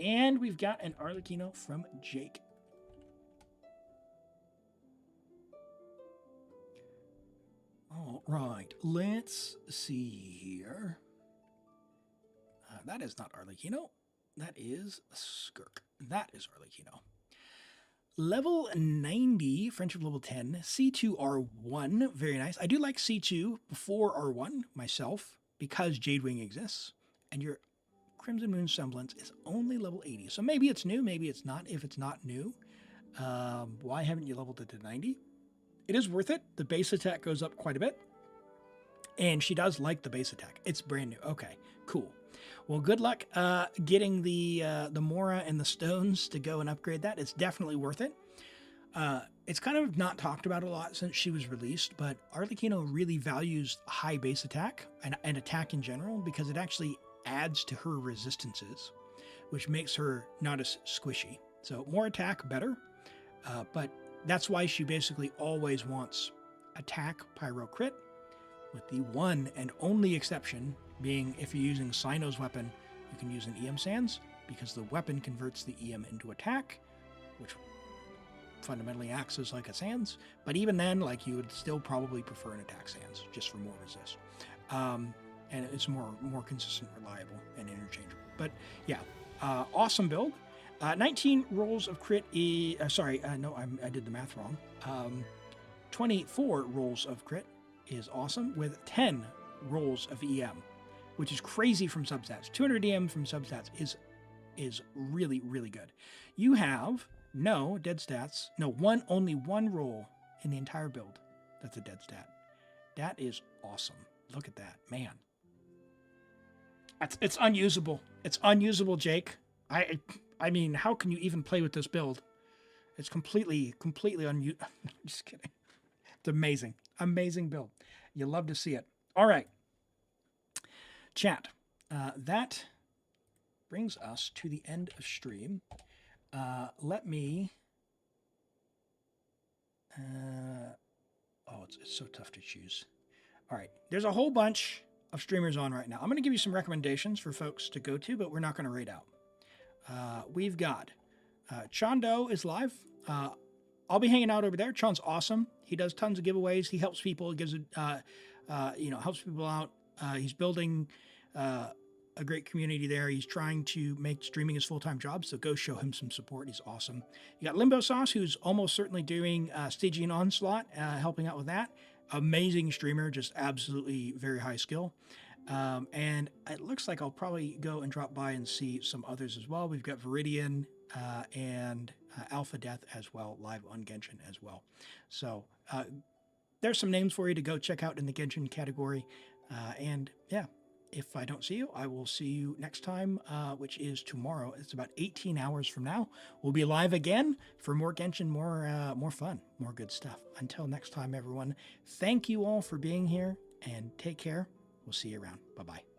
And we've got an Arlecchino from Jake. All right, let's see here. That is not Arlecchino. That is Skirk. That is Arlecchino. Level 90, Friendship level 10, C2R1. Very nice. I do like C2 before R1 myself because Jadewing exists. And you're Crimson Moon Semblance is only level 80. So maybe it's new, maybe it's not. If it's not new, why haven't you leveled it to 90? It is worth it. The base attack goes up quite a bit. And she does like the base attack. It's brand new. Okay, cool. Well, good luck getting the Mora and the stones to go and upgrade that. It's definitely worth it. It's kind of not talked about a lot since she was released, but Arlecchino really values high base attack and attack in general because it actually adds to her resistances, which makes her not as squishy. So more attack, better. But that's why she basically always wants attack, pyro, crit, with the one and only exception being if you're using Cyno's weapon, you can use an EM Sands because the weapon converts the EM into attack, which fundamentally acts as like a Sands. But even then, like, you would still probably prefer an attack Sands just for more resist. And it's more consistent, reliable, and interchangeable. But yeah, awesome build. 19 rolls of crit. I did the math wrong. 24 rolls of crit is awesome with 10 rolls of EM, which is crazy from substats. 200 EM from substats is really, really good. You have no dead stats. No, only one roll in the entire build that's a dead stat. That is awesome. Look at that, man. It's unusable. It's unusable, Jake. I mean, how can you even play with this build? It's completely unusable. Just kidding. It's amazing. Amazing build. You love to see it. All right. Chat. That brings us to the end of stream. Let me... it's so tough to choose. All right. There's a whole bunch of streamers on right now. I'm going to give you some recommendations for folks to go to, but we're not going to rate out. We've got Chondo is live. I'll be hanging out over there. Chon's awesome. He does tons of giveaways. He helps people. He gives helps people out. He's building a great community there. He's trying to make streaming his full-time job, so go show him some support. He's awesome. You got Limbo Sauce, who's almost certainly doing Stygian Onslaught, helping out with that. Amazing streamer, just absolutely very high skill. And it looks like I'll probably go and drop by and see some others as well. We've got Viridian and Alpha Death as well, live on Genshin as well. So there's some names for you to go check out in the Genshin category. And yeah, if I don't see you, I will see you next time, which is tomorrow. It's about 18 hours from now. We'll be live again for more Genshin, more fun, more good stuff. Until next time, everyone, thank you all for being here and take care. We'll see you around. Bye-bye.